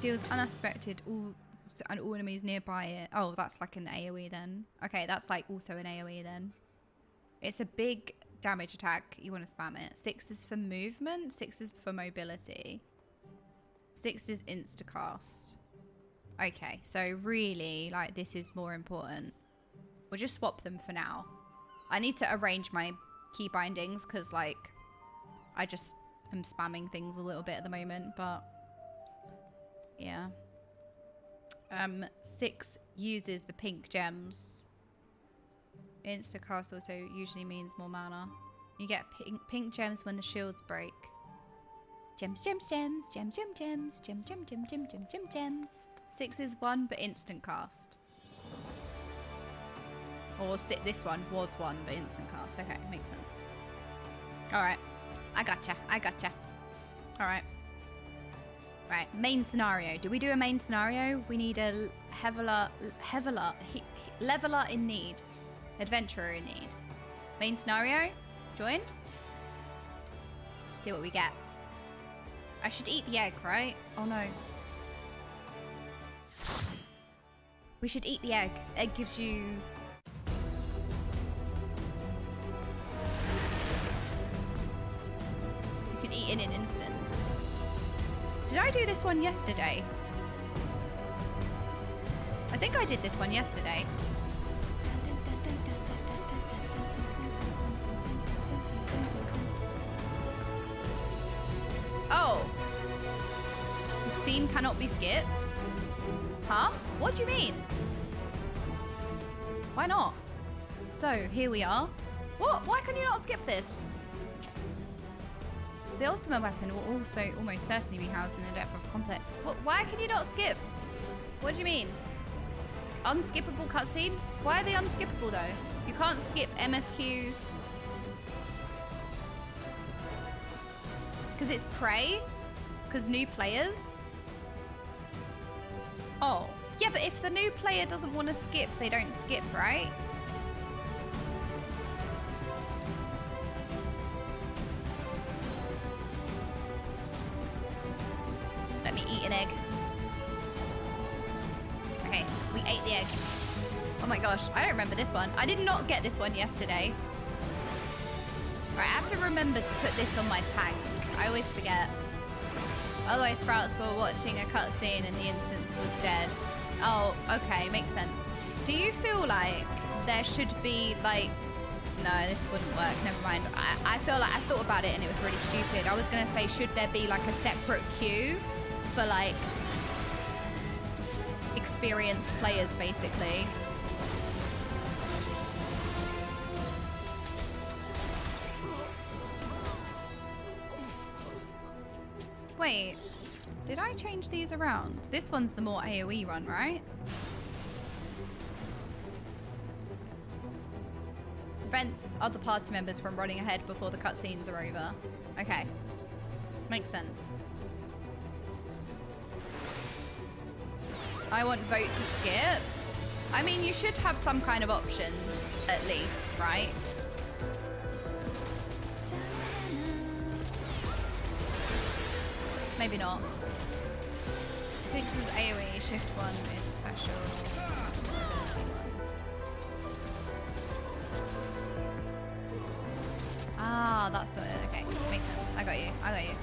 Deals unaspected and all enemies nearby it. Oh, that's like an AoE then. Okay, that's like also an AoE then. It's a big damage attack. You want to spam it. 6 is for movement. 6 is for mobility. 6 is instacast. Okay, so really, like, this is more important. We'll just swap them for now. I need to arrange my key bindings because, like, I just am spamming things a little bit at the moment, but yeah. 6 uses the pink gems. Instacast also usually means more mana. You get pink gems when the shields break. Gems, gems, gems, gem, gem, gems, gem, gem, gem, gem, gem, gem, gems. 6 is 1, but instant cast. Or this one was 1, but instant cast. Okay, makes sense. All right, I gotcha. I gotcha. All right. Right, main scenario. Do we do a main scenario? We need a leveler in need. Adventurer in need. Main scenario. Join. See what we get. I should eat the egg, right? Oh no. We should eat the egg. Egg gives you... You can eat in an instant. Did I do this one yesterday? I think I did this one yesterday. Oh. This theme cannot be skipped? Huh? What do you mean? Why not? So, here we are. What? Why can you not skip this? The ultimate weapon will also almost certainly be housed in the depth of complex. What? Why can you not skip? What do you mean? Unskippable cutscene? Why are they unskippable though? You can't skip MSQ. Because it's Prey? Because new players? Oh, Yeah, but if the new player doesn't want to skip, they don't skip, right? Let me eat an egg. Okay, we ate the egg. Oh my gosh, I don't remember this one. I did not get this one yesterday. Right, I have to remember to put this on my tank. I always forget. Otherwise, Sprouts were watching a cutscene and the instance was dead. Oh, okay, makes sense. Do you feel like there should be like... No, this wouldn't work, never mind. I feel like I thought about it and it was really stupid. I was gonna say, should there be like a separate queue for like experienced players, basically? Wait, did I change these around? This one's the more AoE run, right? Prevents other party members from running ahead before the cutscenes are over. Okay, makes sense. I want vote to skip. I mean, you should have some kind of option, at least, right? Maybe not. 6 is AoE, shift 1 is special. Ah, that's the... Okay, makes sense. I got you. I got you.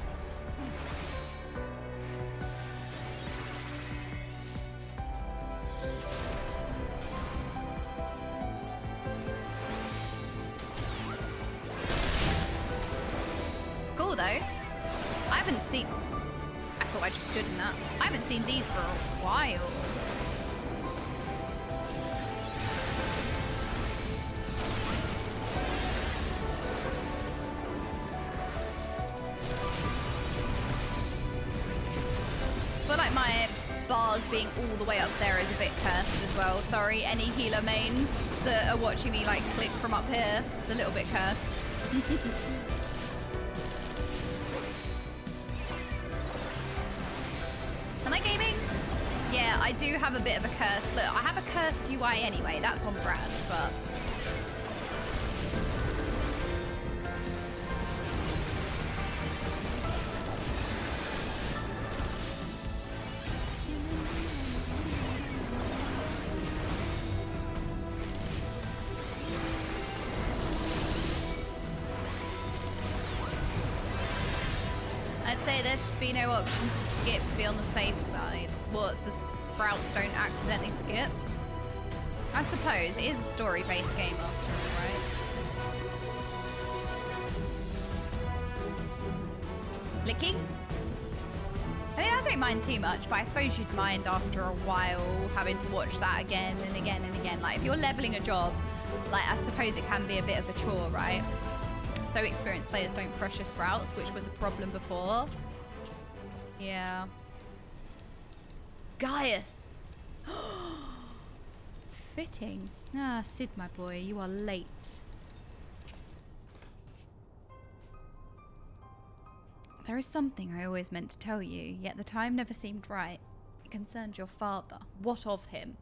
It's cool, though. I haven't seen... I thought I just stood in that. I haven't seen these for a while. I feel like my bars being all the way up there is a bit cursed as well. Sorry, any healer mains that are watching me like click from up here. It's a little bit cursed. Am I gaming? Yeah, I do have a bit of a cursed... Look, I have a cursed UI anyway. That's on brand, but... I'd say there should be no option to skip to be on the safe side. What, so Sprouts don't accidentally skip? I suppose it is a story-based game after all, right? Licking? I mean, I don't mind too much, but I suppose you'd mind after a while having to watch that again and again and again. Like, if you're leveling a job, like, I suppose it can be a bit of a chore, right? So experienced players don't pressure Sprouts, which was a problem before. Yeah. Gaius! Fitting. Ah, Sid, my boy, you are late. There is something I always meant to tell you, yet the time never seemed right. It concerned your father. What of him?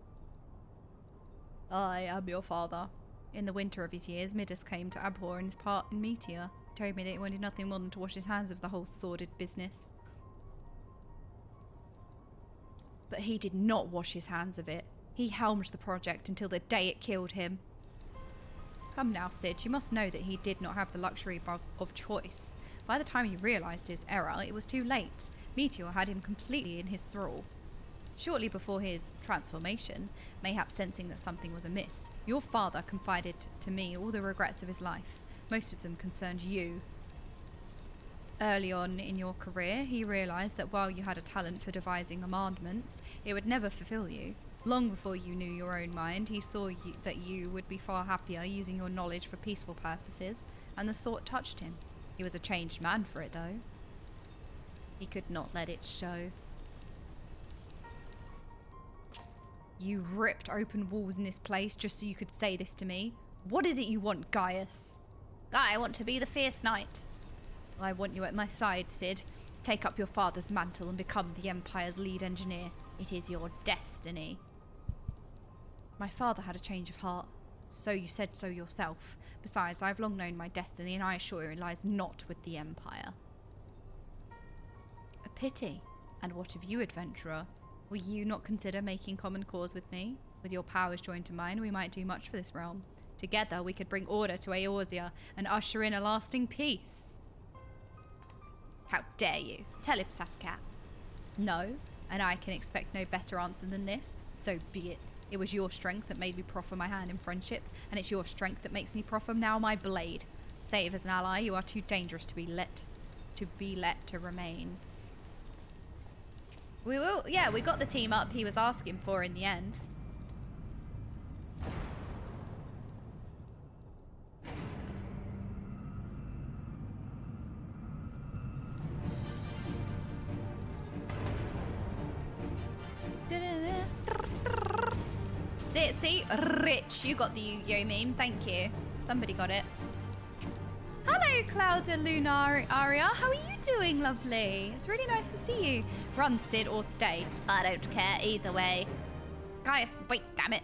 I am your father. In the winter of his years, Midas came to abhor in his part in Meteor. He told me that he wanted nothing more than to wash his hands of the whole sordid business. But he did not wash his hands of it. He helmed the project until the day it killed him. Come now, Sid, you must know that he did not have the luxury of choice. By the time he realised his error, it was too late. Meteor had him completely in his thrall. Shortly before his transformation, mayhap sensing that something was amiss, your father confided to me all the regrets of his life. Most of them concerned you. Early on in your career, he realised that while you had a talent for devising commandments, it would never fulfill you. Long before you knew your own mind, he saw that you would be far happier using your knowledge for peaceful purposes, and the thought touched him. He was a changed man for it, though. He could not let it show. You ripped open walls in this place just so you could say this to me? What is it you want, Gaius? I want to be the fierce knight. I want you at my side, Sid. Take up your father's mantle and become the Empire's lead engineer. It is your destiny. My father had a change of heart. So you said so yourself. Besides, I've long known my destiny, and I assure you it lies not with the Empire. A pity. And what of you, adventurer? Will you not consider making common cause with me? With your powers joined to mine, we might do much for this realm. Together, we could bring order to Eorzea and usher in a lasting peace. How dare you? Tell him, Saskat. No, and I can expect no better answer than this. So be it. It was your strength that made me proffer my hand in friendship, and it's your strength that makes me proffer now my blade. Save as an ally, you are too dangerous to be let to remain. We will, yeah, we got the team up he was asking for in the end. See, Rich, you got the Yu-Gi-Oh meme. Thank you. Somebody got it. Hello, Clouda Lunar Aria. How are you doing, lovely? It's really nice to see you. Run, Sid, or stay. I don't care either way. Guys, wait, damn it.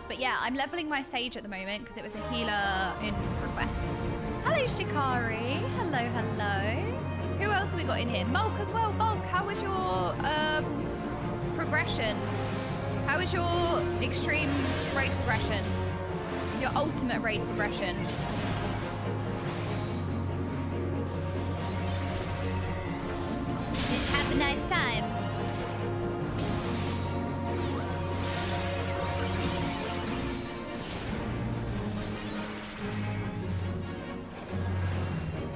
But yeah, I'm leveling my Sage at the moment because it was a healer in request. Hello, Shikari. Hello, hello. Who else have we got in here? Mulk as well. Mulk, how was your progression? How is your extreme raid progression? Your ultimate raid progression? Did you have a nice time?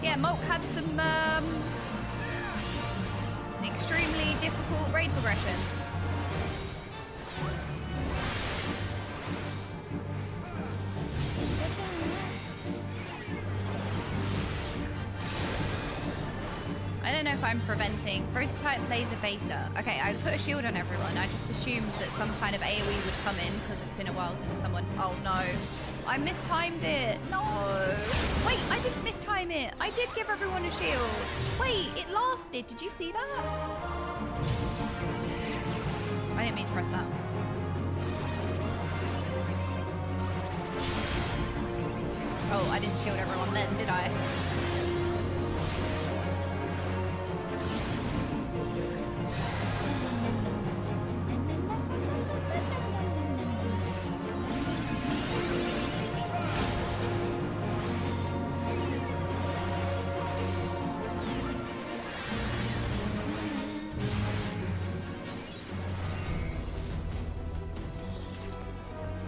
Yeah, Mulk had some an extremely difficult raid progression. I don't know if I'm preventing. Prototype laser beta. Okay, I put a shield on everyone. I just assumed that some kind of AoE would come in because it's been a while since someone... Oh no. I mistimed it. No. Wait, I didn't mistime it. I did give everyone a shield. Wait, it lasted. Did you see that? I didn't mean to press that. Oh, I didn't shield everyone then, did I?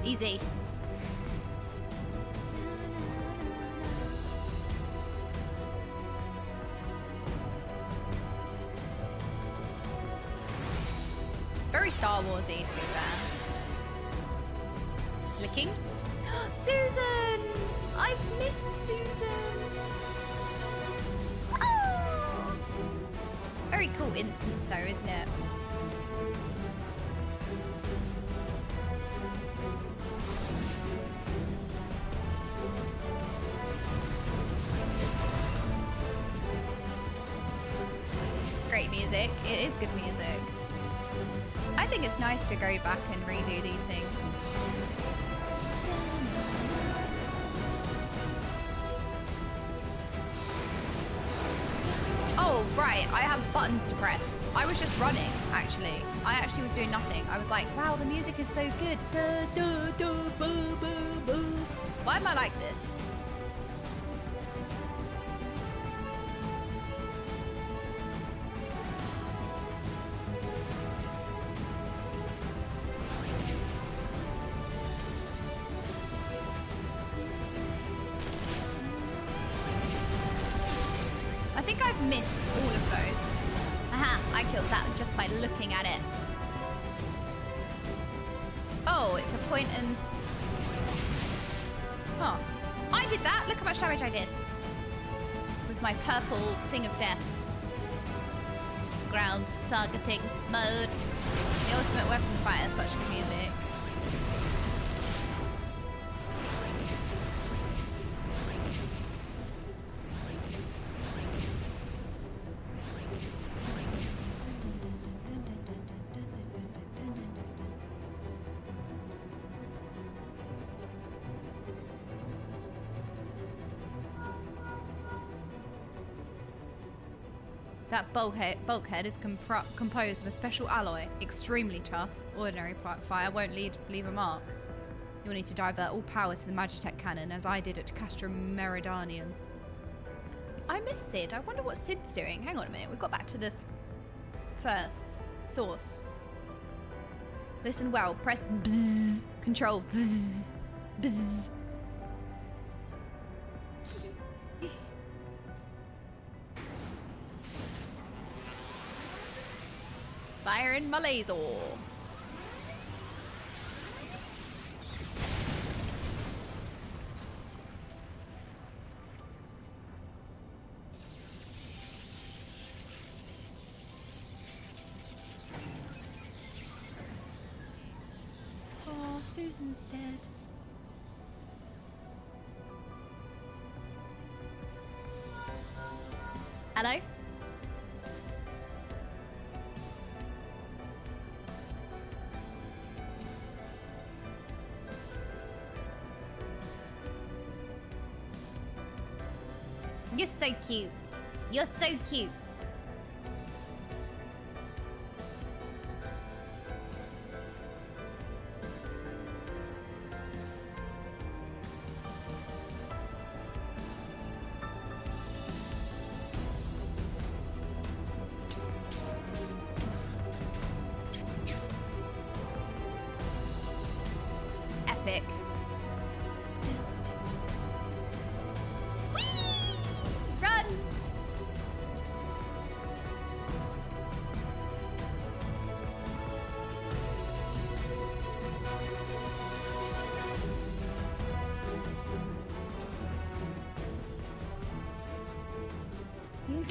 Easy. It's very Star Warsy, to be fair. Licking. Susan! I've missed Susan. Oh! Very cool instance, though, isn't it? Great music. It is good music. I think it's nice to go back and redo these things. Oh, right. I have buttons to press. I was just running, actually. I actually was doing nothing. I was like, wow, the music is so good. Da, da, da, boo, boo, boo. Why am I like this? I think I've missed all of those. Aha, I killed that just by looking at it. Oh, it's a point and... Oh, I did that. Look how much damage I did. With my purple thing of death. Ground targeting mode. The ultimate weapon fighter, such good music. That bulkhead is composed of a special alloy, extremely tough. Ordinary fire won't leave a mark. You'll need to divert all power to the Magitech cannon, as I did at Castro Meridianium. I miss Sid. I wonder what Sid's doing. Hang on a minute. We got back to the first source. Listen well. Press bzz. Control bzz. Bzz. Fire in my laser. Oh, Susan's dead. Hello? You're so cute. You're so cute. Epic. Run!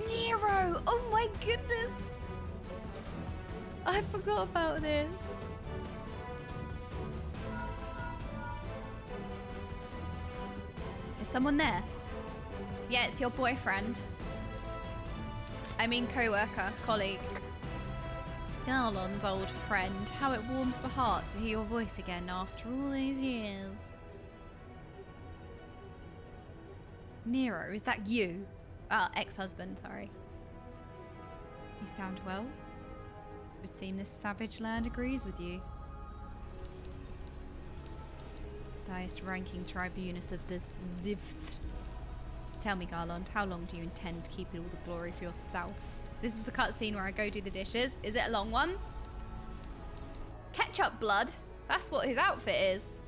Nero! Oh my goodness! I forgot about this. Is someone there? Yeah, it's your boyfriend. I mean co-worker, colleague. Garland's old friend. How it warms the heart to hear your voice again after all these years. Nero, is that you? Ah, ex-husband, sorry. You sound well. It would seem this savage land agrees with you. Highest ranking tribunus of this Zivth. Tell me, Garland, how long do you intend to keep all the glory for yourself? This is the cutscene where I go do the dishes. Is it a long one? Ketchup blood? That's what his outfit is.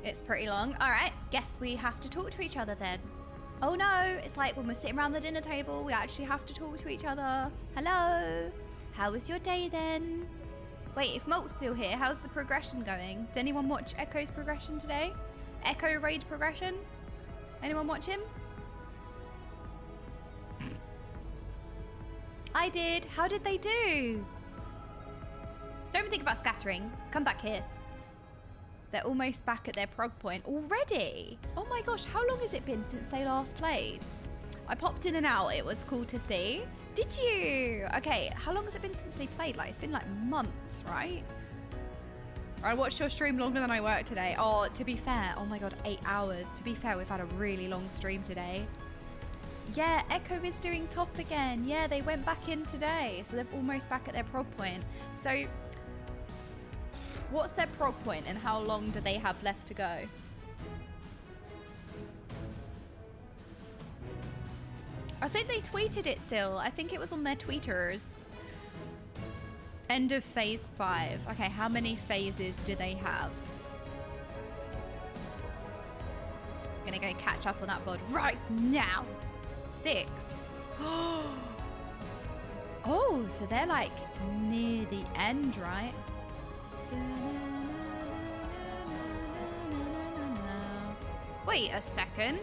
It's pretty long. All right, guess we have to talk to each other then. Oh no, it's like when we're sitting around the dinner table, we actually have to talk to each other. Hello, how was your day then? Wait, if Molt's still here, how's the progression going? Did anyone watch Echo's progression today? Echo raid progression? Anyone watch him? I did. How did they do? Don't even think about scattering. Come back here. They're almost back at their prog point already. Oh my gosh, how long has it been since they last played? I popped in and out. It was cool to see. Did you? Okay, how long has it been since they played? Like, it's been like months, right? I watched your stream longer than I worked today. Oh, to be fair, oh my god, 8 hours. To be fair, we've had a really long stream today. Yeah, Echo is doing top again. Yeah, they went back in today, so they're almost back at their prog point. So, what's their prog point and how long do they have left to go? I think they tweeted it still. I think it was on their tweeters. End of phase 5. Okay, how many phases do they have? Gonna go catch up on that VOD right now. 6. Oh, so they're like near the end, right? Wait a second.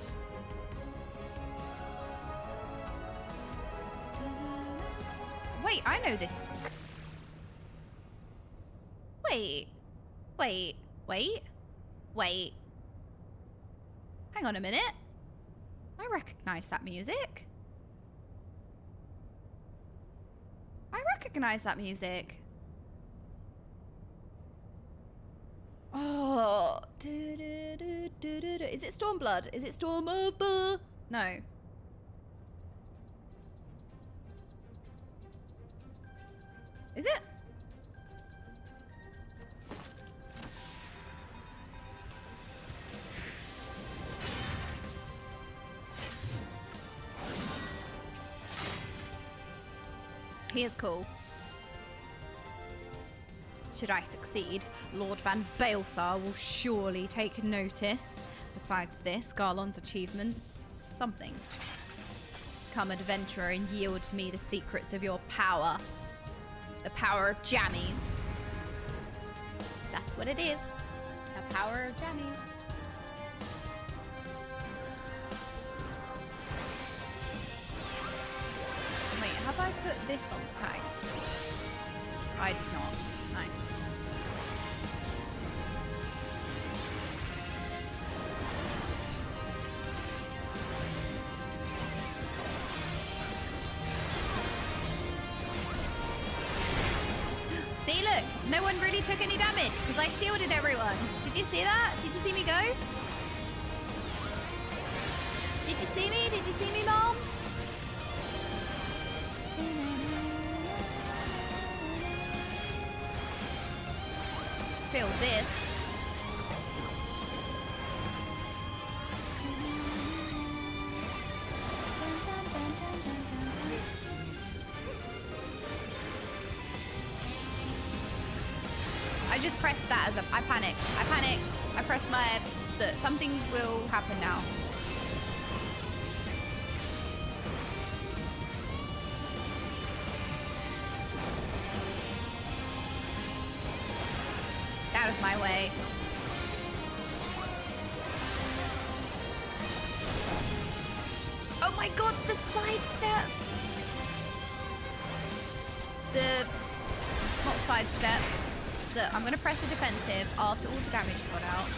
Wait, I know this. Wait. Hang on a minute. I recognize that music. Oh. Is it Stormblood? Is it Storm of No. Is it? He is cool. Should I succeed, Lord Van Baelsar will surely take notice. Besides this, Garlon's achievements, something. Come adventurer and yield to me the secrets of your power. The power of jammies. That's what it is. The power of jammies. Wait, have I put this on the tag? I did not. Nice. See, look, no one really took any damage because I shielded everyone. Did you see that? Did you see me go? Did you see me? Did you see me, Mom? Feel this. I just pressed that as a... I panicked. I pressed my... Look, something will happen now. Out of my way. Oh my god, the sidestep! Not sidestep. Look, I'm gonna press a defensive after all the damage has gone out.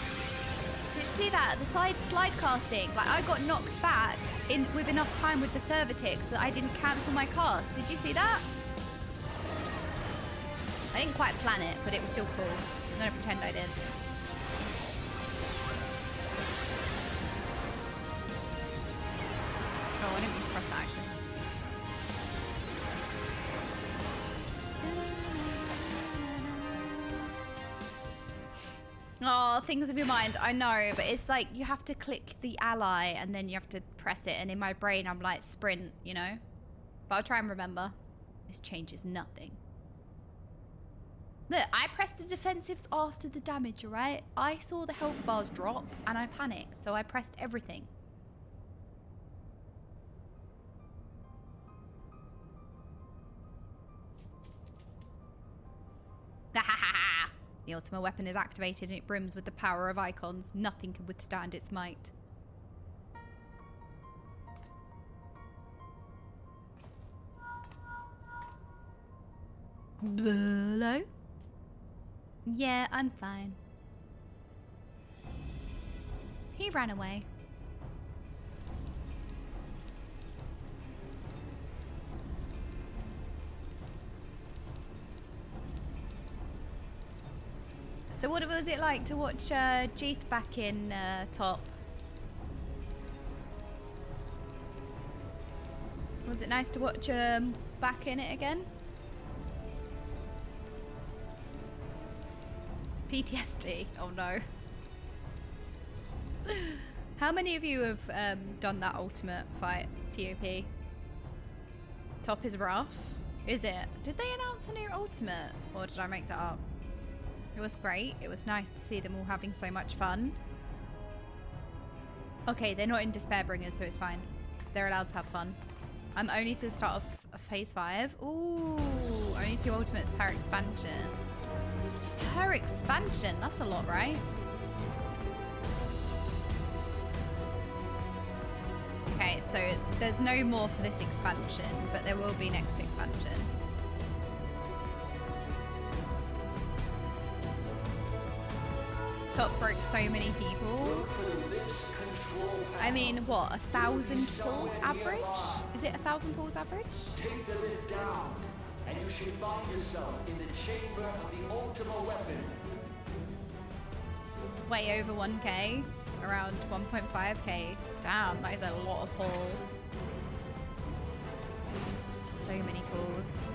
Did you see that? The slide casting. Like, I got knocked back with enough time with the server ticks that I didn't cancel my cast. Did you see that? I didn't quite plan it, but it was still cool. I'm gonna pretend I did. Oh, I didn't mean to press that actually. Oh, things of your mind. I know, but it's like you have to click the ally and then you have to press it. And in my brain, I'm like sprint, you know? But I'll try and remember. This changes nothing. Look, I pressed the defensives after the damage, alright? I saw the health bars drop and I panicked, so I pressed everything. The ultimate weapon is activated and it brims with the power of icons. Nothing can withstand its might. Hello? Yeah, I'm fine. He ran away. So what was it like to watch Jeeth back in top? Was it nice to watch back in it again? PTSD. Oh no. How many of you have done that ultimate fight, TOP? Top is rough. Is it? Did they announce a new ultimate? Or did I make that up? It was great. It was nice to see them all having so much fun. Okay, they're not in Shadowbringers, so it's fine. They're allowed to have fun. I'm only to the start of phase 5. Ooh, only 2 ultimates per expansion. Per expansion? That's a lot, right? Okay, so there's no more for this expansion, but there will be next expansion. Top broke so many people. I mean, what, 1,000 pulls average? Is it 1,000 pulls average? Take the lid down, and you should find yourself in the chamber of the ultimate weapon. way over 1k, around 1.5k. Damn, that is a lot of pulls. So many pulls.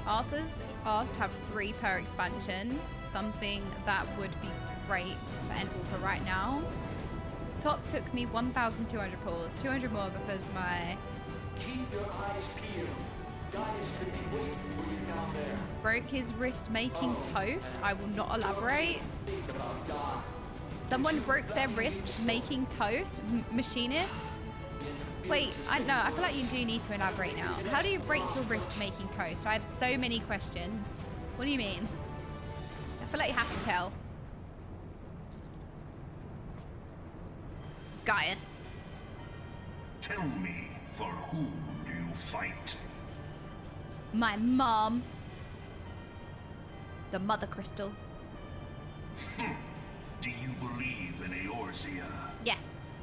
Arthur's asked to have 3 per expansion, something that would be great for Endwalker right now. Top took me 1,200 pulls, 200 more because my... Keep your eyes peeled. Gaius could be waiting for you down there. Broke his wrist making toast. I will not elaborate. Someone broke their wrist making toast. Machinist. Wait, I feel like you do need to elaborate now. How do you break your wrist making toast? I have so many questions. What do you mean? I feel like you have to tell. Gaius. Tell me, for whom do you fight? My mom. The Mother Crystal. Do you believe in Eorzea? Yes.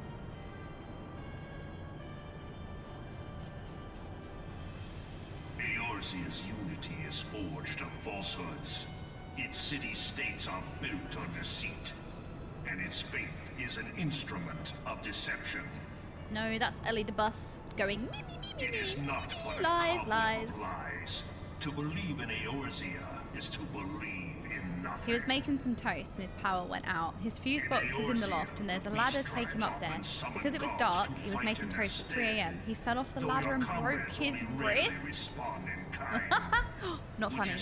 Eorzea's unity is forged of falsehoods. Its city-states are built on deceit. And its faith is an instrument of deception. No, that's Ellie the bus going me, me, me, me, It is not but lies, a lies. of lies. To believe in Eorzea is to believe in nothing. He was making some toast and his power went out. His fuse box was in the loft and there's a ladder to take him up there. Because it was dark, he was making toast at 3 AM. He fell off the ladder and broke his wrist. Not funny.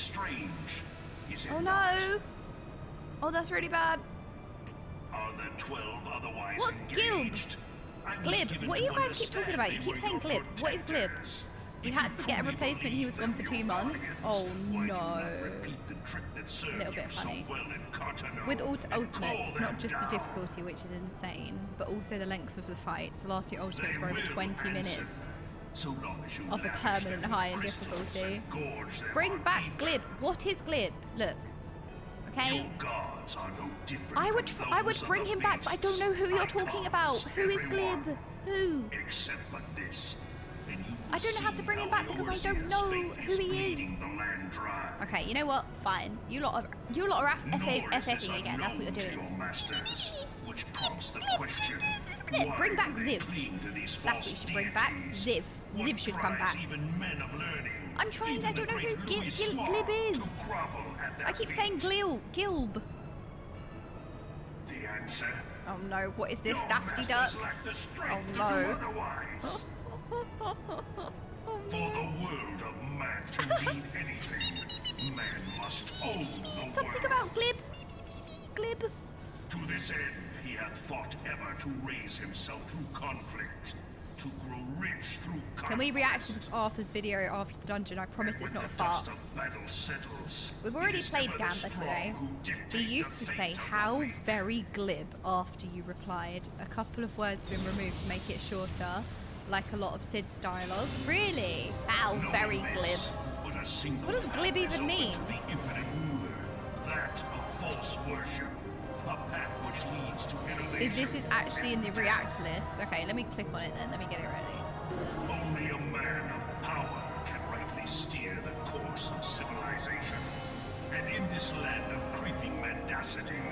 Oh no! Oh, that's really bad. Are the 12 otherwise What's Gilb? Glib. What do you guys keep talking about? You keep saying Glib. What is Glib? We had to get a replacement. He was gone for 2 months. Oh no. A little bit funny. With ultimates, it's not just the difficulty, which is insane, but also the length of the fights. The last 2 ultimates were over 20 minutes. Of a permanent high in difficulty. Bring back Glib. What is Glib? Look. Okay. I would bring him back, but I don't know who you're talking about. Who is Glib? Who? I don't know how to bring him back because I don't know who he is. Okay, you know what? Fine. You lot are FFing again. That's what you're doing. Bring back Ziv. That's what you should bring back. Ziv. Ziv should come back. I'm trying. I don't know who Glib is. I keep saying Gilb. The answer? Oh no, what is this, Daffy Duck? Oh no. For the world of man to mean anything, man must own the Something world. about Glib. Glib. To this end, he hath fought ever to raise himself through conflict, to grow rich through conflict. Can we react to this Arthur's video after the dungeon? I promise it's not a fart. We've already played Gamba today. He used to say, how very glib, after you replied. A couple of words have been removed to make it shorter, like a lot of Sid's dialogue. Really? How very glib. What does glib even mean? That of false worship, a path which leads to innovation. This is actually in the react list. Okay, let me click on it then. Let me get it ready. Only a man of power can rightly steer the course of civilization. And in this land of creeping mendacity,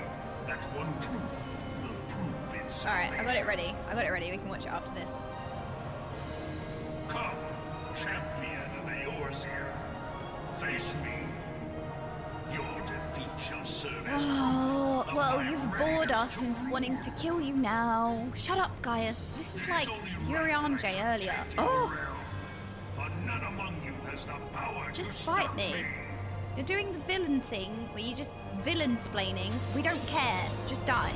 that one truth will prove its Alright, I got it ready. We can watch it after this. Come, champion of Eorzea. Face me. Your defeat shall serve as Oh, well, you've bored us into wanting to kill you now. Shut up, Gaius. This is like Urianje earlier. Oh! Just fight me. You're doing the villain thing where you just villain-splaining. We don't care. Just die.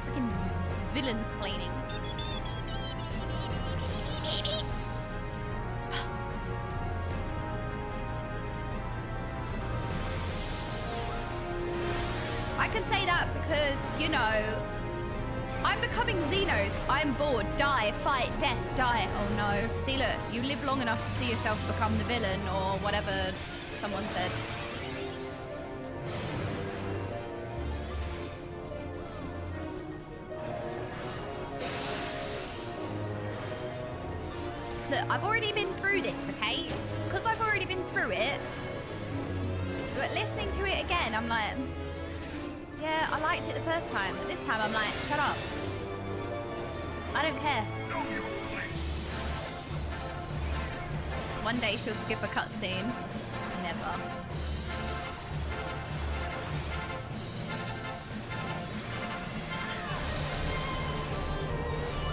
Freaking villain-splaining. I can say that because, you know, I'm becoming Xenos. I'm bored. Die. Fight. Death. Die. Oh no. See, look. You live long enough to see yourself become the villain or whatever someone said. Look, I've already been through this, okay? Because I've already been through it. But listening to it again, I'm like, Yeah, I liked it the first time, but this time I'm like, shut up. I don't care. One day she'll skip a cutscene. Never.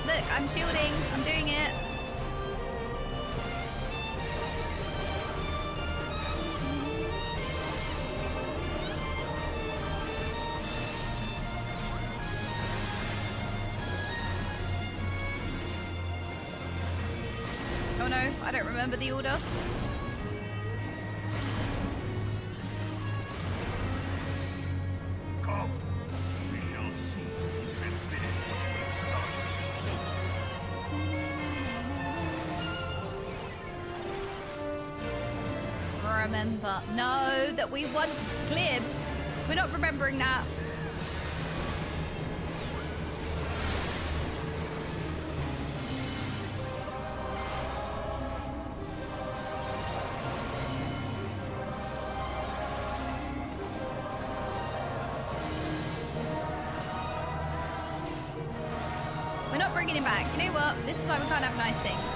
Look, I'm shielding. I'm doing it. Oh no, I don't remember the order. Remember. No, that we once glibbed. We're not remembering that. We're not bringing him back. You know what? This is why we can't have nice things.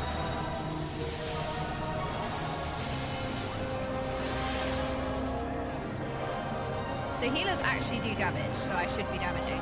So healers actually do damage, so I should be damaging.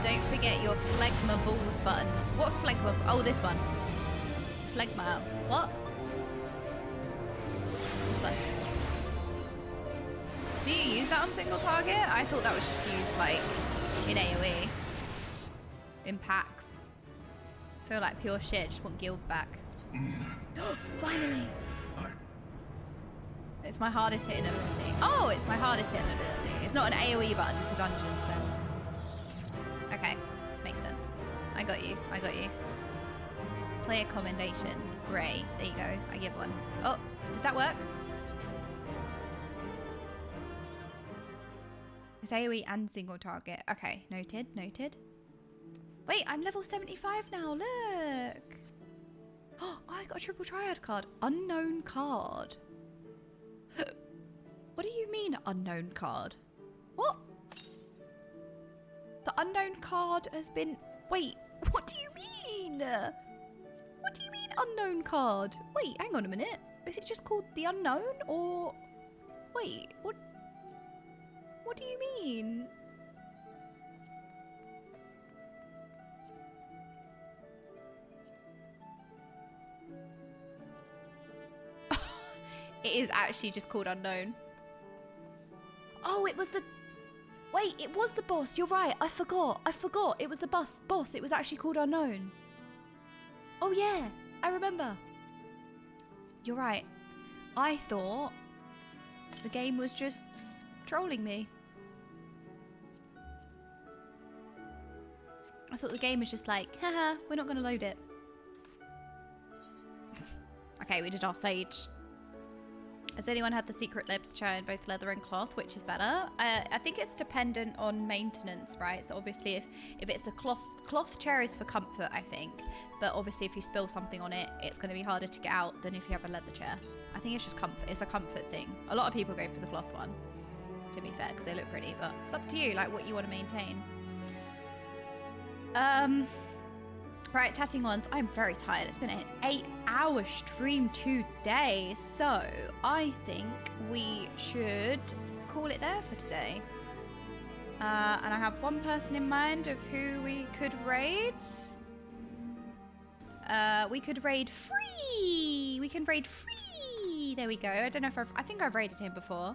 Don't forget your phlegma balls button. What phlegma? Oh, this one. Phlegma. What? This one. Do you use that on single target? I thought that was just used like in AoE. In packs. I feel like pure shit. Just want guild back. Finally! It's my hardest hitting ability. Oh, it's my hardest hitting ability. It's not an AoE button for dungeons then. Okay, makes sense. I got you. I got you. Player commendation. Grey. There you go. I give one. Oh, did that work? It's AoE and single target. Okay, noted. Noted. Wait, I'm level 75 now. Look. Oh, I got a triple triad card. Unknown card. What do you mean unknown card? What? The unknown card has been... Wait, what do you mean? What do you mean unknown card? Wait, hang on a minute. Is it just called the unknown or... Wait, what... What do you mean? It is actually just called unknown. Oh, it was the... Wait, it was the boss. You're right. I forgot. It was the boss. It was actually called unknown. Oh, yeah. I remember. You're right. I thought the game was just trolling me. I thought the game was just like, haha, we're not going to load it. Okay, we did our sage. Has anyone had the secret lips chair in both leather and cloth? Which is better? I think it's dependent on maintenance, right? So obviously if it's a cloth chair is for comfort, I think. But obviously if you spill something on it, it's going to be harder to get out than if you have a leather chair. I think it's just comfort. It's a comfort thing. A lot of people go for the cloth one, to be fair, because they look pretty. But it's up to you, like what you want to maintain. Right, chatting ones. I'm very tired. It's been an 8-hour stream today. So I think we should call it there for today. And I have one person in mind of who we could raid. We could raid free. We can raid free. There we go. I don't know if I think I've raided him before.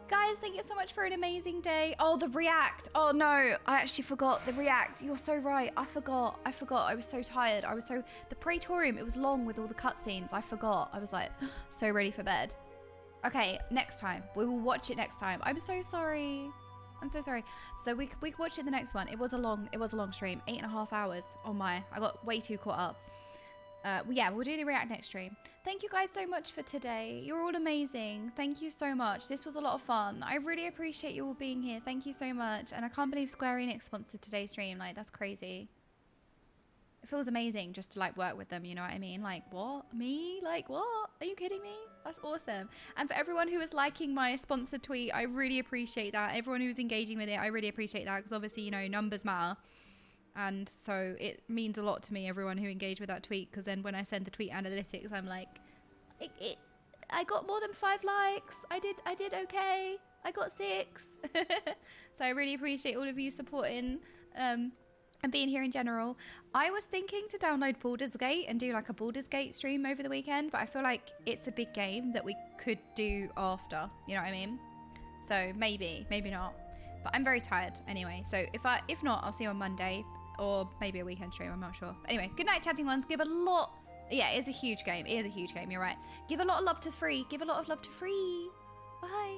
Guys, thank you so much for an amazing day. Oh, the react. Oh no, I actually forgot the react. You're so right. I forgot. I was so tired. The Praetorium, it was long with all the cutscenes. I forgot. I was like so ready for bed. Okay, next time. We will watch it next time. I'm so sorry. I'm so sorry. So we can watch it the next one. It was a long stream. 8.5 hours. Oh my, I got way too caught up. Yeah, we'll do the react next stream. Thank you guys so much for today. You're all amazing. Thank you so much. This was a lot of fun. I really appreciate you all being here. Thank you so much. And I can't believe Square Enix sponsored today's stream. Like, that's crazy. It feels amazing just to like work with them, you know what I mean? Like, what? Me? Like, what? Are you kidding me? That's awesome. And for everyone who is liking my sponsored tweet, I really appreciate that. Everyone who's engaging with it, I really appreciate that, because obviously, you know, numbers matter. And so it means a lot to me, everyone who engaged with that tweet, because then when I send the tweet analytics, I'm like, I got more than 5 likes. I did okay. I got 6. So I really appreciate all of you supporting and being here in general. I was thinking to download Baldur's Gate and do like a Baldur's Gate stream over the weekend, but I feel like it's a big game that we could do after, you know what I mean? So maybe not. But I'm very tired anyway, so if not, I'll see you on Monday. Or maybe a weekend stream, I'm not sure. But anyway, good night, chatting ones. Give a lot... Yeah, it is a huge game. It is a huge game, you're right. Give a lot of love to Free. Give a lot of love to Free. Bye.